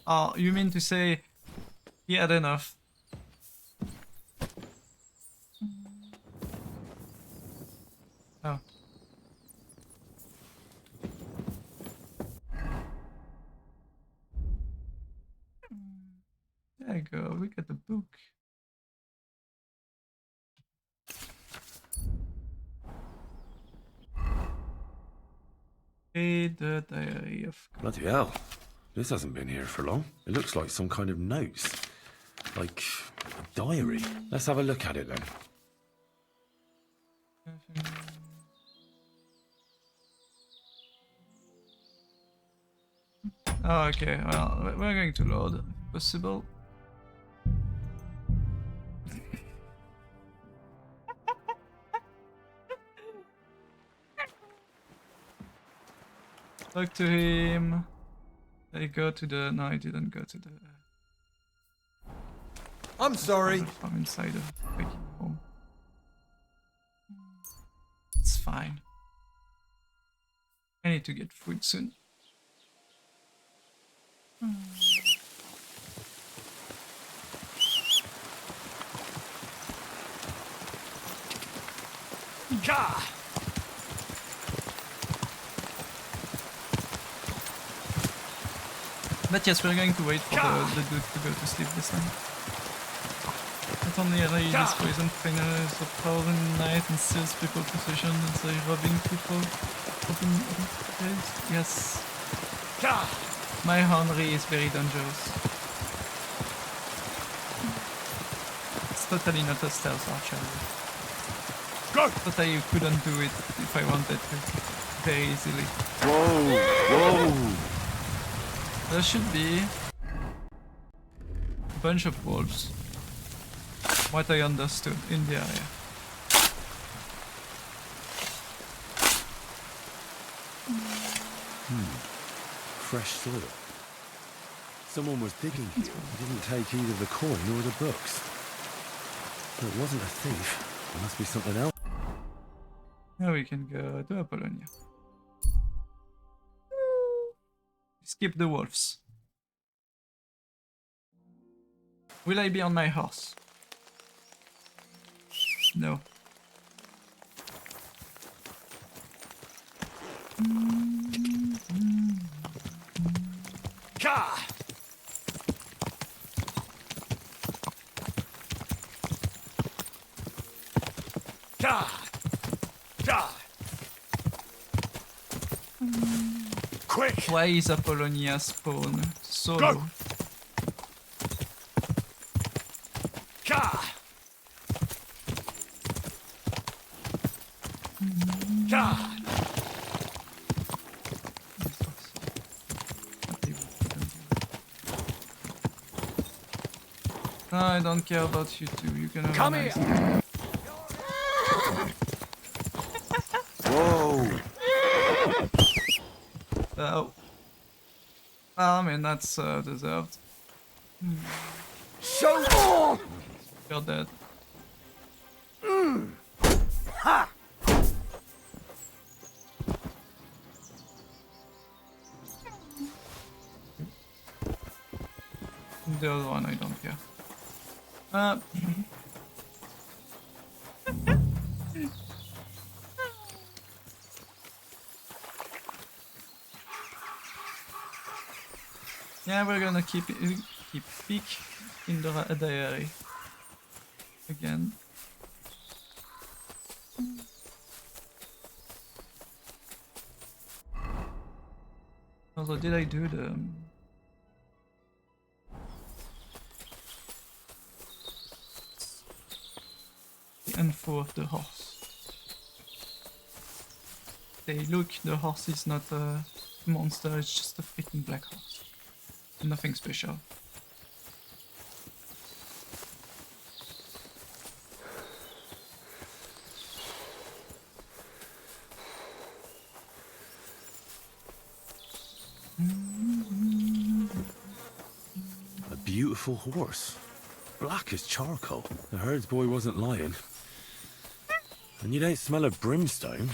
Oh, you mean to say he had enough? Oh. There you go, we got the book. The Diary of...
Bloody hell. This hasn't been here for long. It looks like some kind of notes. Like a diary. Let's have a look at it then.
Oh, okay, well, we're going to load, if possible. Talk to him. Did he go to the... No, he didn't go to the...
I'm sorry.
From inside of waking home. It's fine. I need to get food soon.
Gah!
But yes, we're going to wait for the dude to go to sleep this time. Not only are they these poison trainers of power in the night and steals people possession and they robbing people. Yes. My Henry is very dangerous. It's totally not a stealth archer. But I couldn't do it if I wanted to. Very easily.
Whoa! Whoa!
There should be a bunch of wolves. What I understood in the area.
Fresh soil. Someone was digging here and didn't take either the coin or the books. So it wasn't a thief. It must be something else.
Now we can go to Apollonia. Skip the wolves. Will I be on my horse? No.
Ka! Ka! Ka! Quick!
Why is Apollonia spawn solo?
Go! Ka! Ka!
No, I don't care about you two. You can
Come
organize.
here!
Whoa!
Oh. I mean, that's deserved.
So
You're dead.
Ha!
The other one, I don't care. Yeah, we're gonna keep peek in the diary again. Also, did I do the info of the horse? Hey, look, the horse is not a monster, it's just a freaking black horse. Nothing special.
A beautiful horse. Black as charcoal. The herds boy wasn't lying. And you don't smell of brimstone.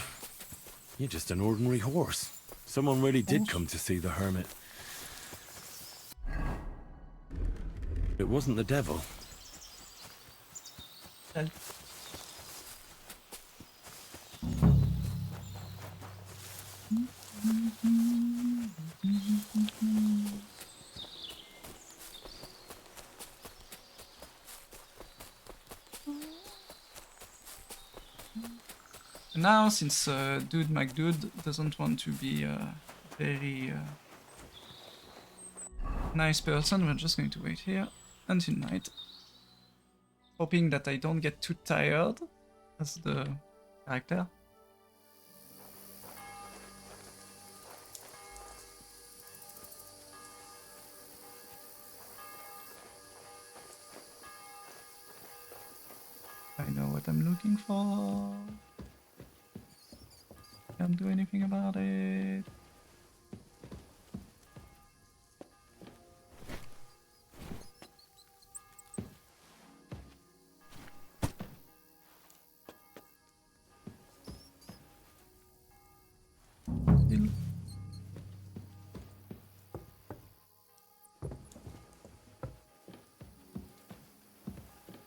You're just an ordinary horse. Someone really did come to see the hermit. It wasn't the devil.
Now, since Dude McDude doesn't want to be a very nice person, we're just going to wait here until night. Hoping that I don't get too tired as the character. I know what I'm looking for. Can't do anything about it.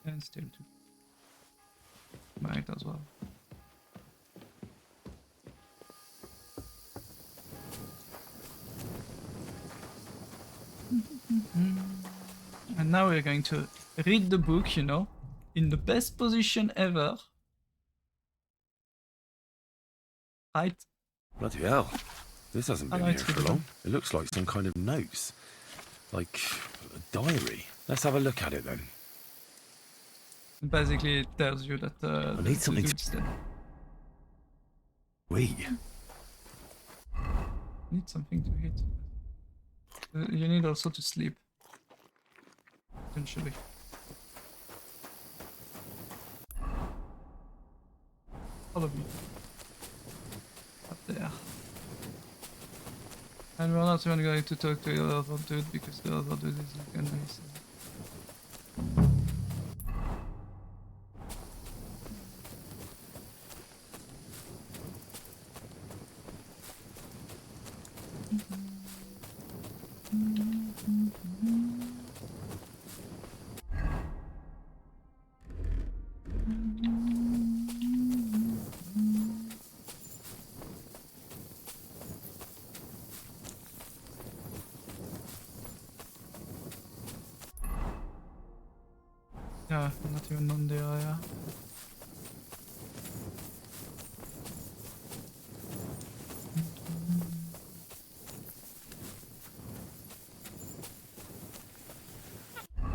And still two. Might as well. And now we're going to read the book, you know, in the best position ever. Right?
Bloody hell. This hasn't been
Alright,
here for long. It looks like some kind of notes. Like a diary. Let's have a look at it then.
Basically, it tells you that
I need something
dude's dead.
Wait.
Need something to hit. You need also to sleep. Potentially. Follow me. Up there. And we're not even going to talk to the other dude because the other dude is like a nice. Yeah, not even on the area.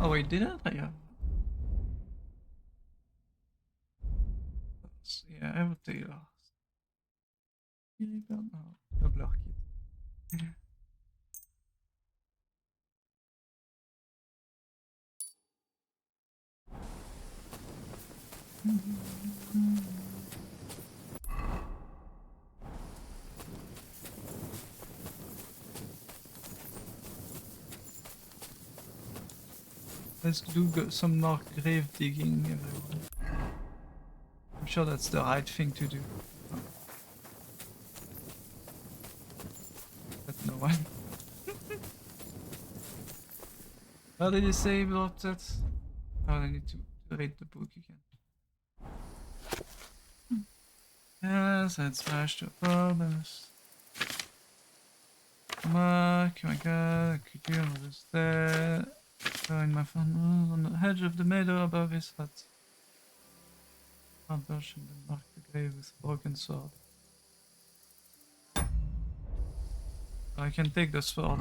Oh wait, did I? Yeah. Yeah, I would take last. No, double kit. Let's do some more grave digging, everyone. I'm sure that's the right thing to do. But no one. What did you say about that? Oh, I need to read the book again. Yes, I'd smashed the problems. Come on, my god, could you understand? Throwing my phone on the edge of the meadow above his hut. Can't touch him, then mark the grave with a broken sword. I can take the sword.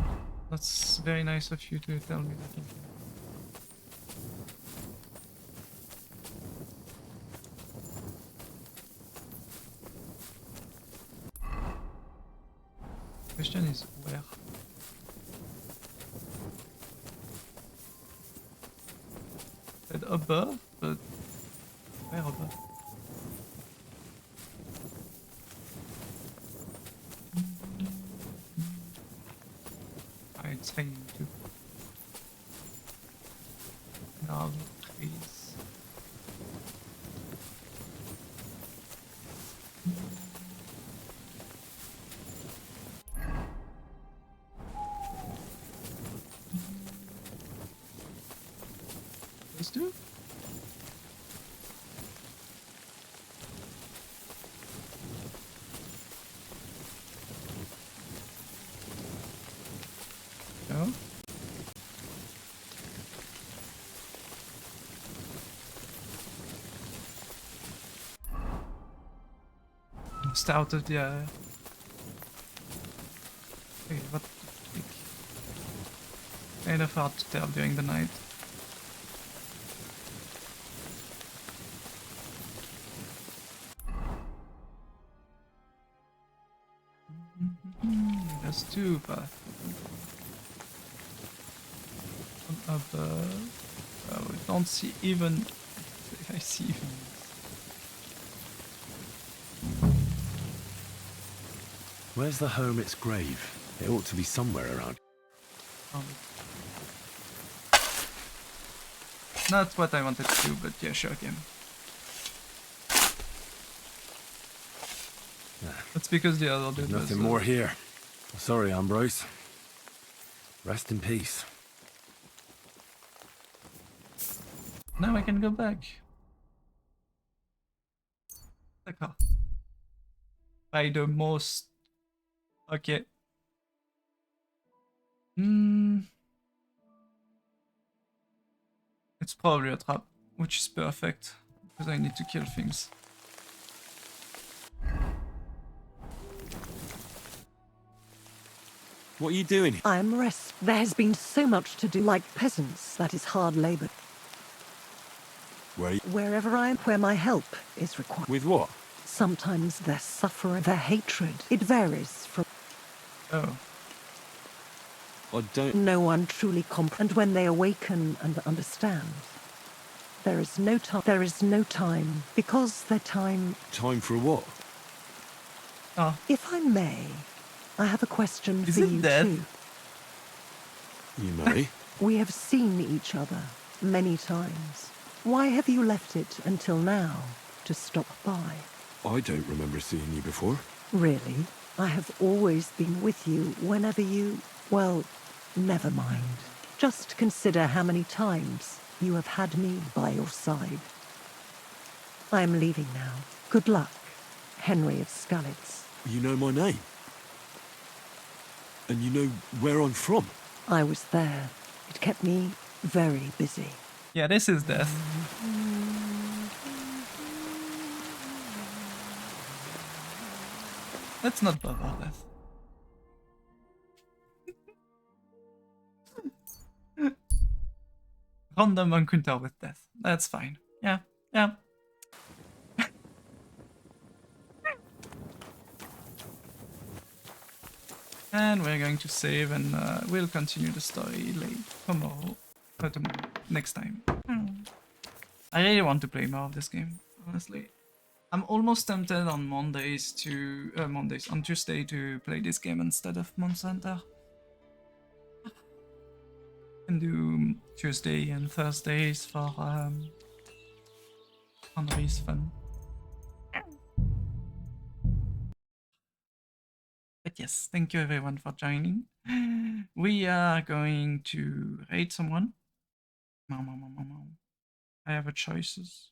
That's very nice of you to tell me that. Question is where? Said above, but where above? Ah, it's raining too. No, trees. Let's do it. No? Just out of the area. Hey, what the freak? Kind of hard to tell during the night. There's two paths. One above. We don't see even. I see even.
Where's the hermit's grave? It ought to be somewhere around.
Not what I wanted to do, but yeah, sure, game. That's because the other dude
Nothing
was,
more here. Sorry, Ambrose. Rest in peace.
Now I can go back. D'accord. By the most... Okay. It's probably a trap. which is perfect because I need to kill things.
What are you doing?
I'm rest. There has been so much to do, like peasants. That is hard labor. Wherever I am, where my help is required.
With what?
Sometimes their suffering, their hatred. It varies from.
Oh.
I don't.
No one truly and when they awaken and understand, there is no time. There is no time because their time.
Time for what?
Oh.
If I may, I have a question
Is
for
it
you
dead?
too.
You may.
We have seen each other many times. Why have you left it until now to stop by?
I don't remember seeing you before.
Really? I have always been with you whenever you... Well, never mind. Just consider how many times you have had me by your side. I am leaving now. Good luck, Henry of Skalitz.
You know my name. And you know where I'm from.
I was there. It kept me very busy.
Yeah, this is death. Let's not bother death. Random encounter with death. That's fine. Yeah, yeah. And we're going to save and we'll continue the story tomorrow. Next time. I really want to play more of this game, honestly. I'm almost tempted on Mondays to... on Tuesday to play this game instead of Monster Hunter. And do Tuesday and Thursdays for Henry's fun. But yes, thank you everyone for joining. We are going to raid someone. I have choices.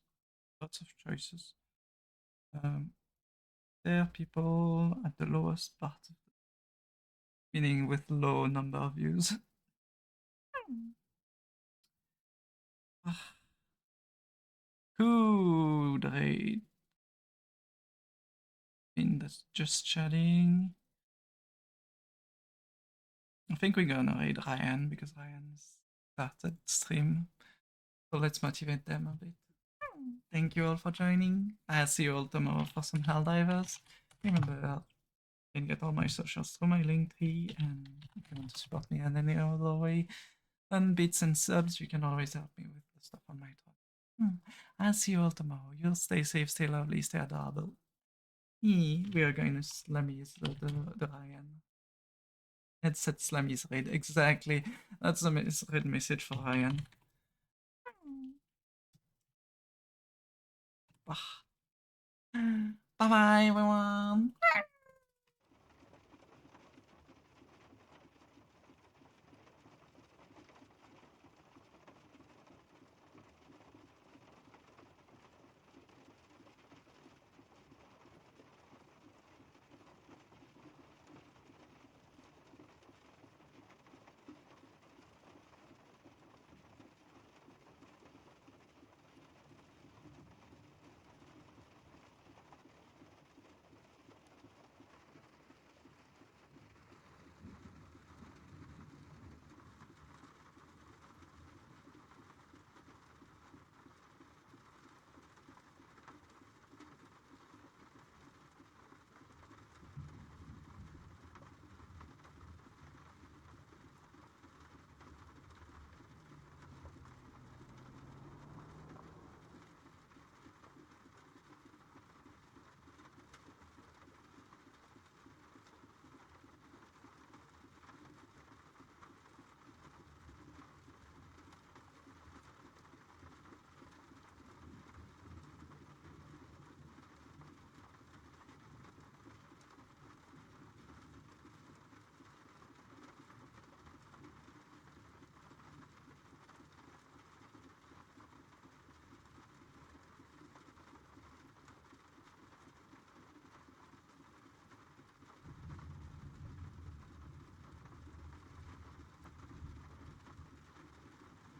Lots of choices. There are people at the lowest part of the... meaning with low number of views. Cool raid. In this just chatting. I think we're gonna raid Ryan because Ryan started stream. So let's motivate them a bit. Thank you all for joining. I'll see you all tomorrow for some Helldivers. Remember, you can get all my socials through my Linktree, and if you want to support me in any other way than bits and subs, you can always help me with the stuff on my Twitter. I'll see you all tomorrow. You'll stay safe, stay lovely, stay adorable. We are going to Slammies the Ryan. Headset Slammies raid, exactly. That's the raid message for Ryan. Bye bye everyone.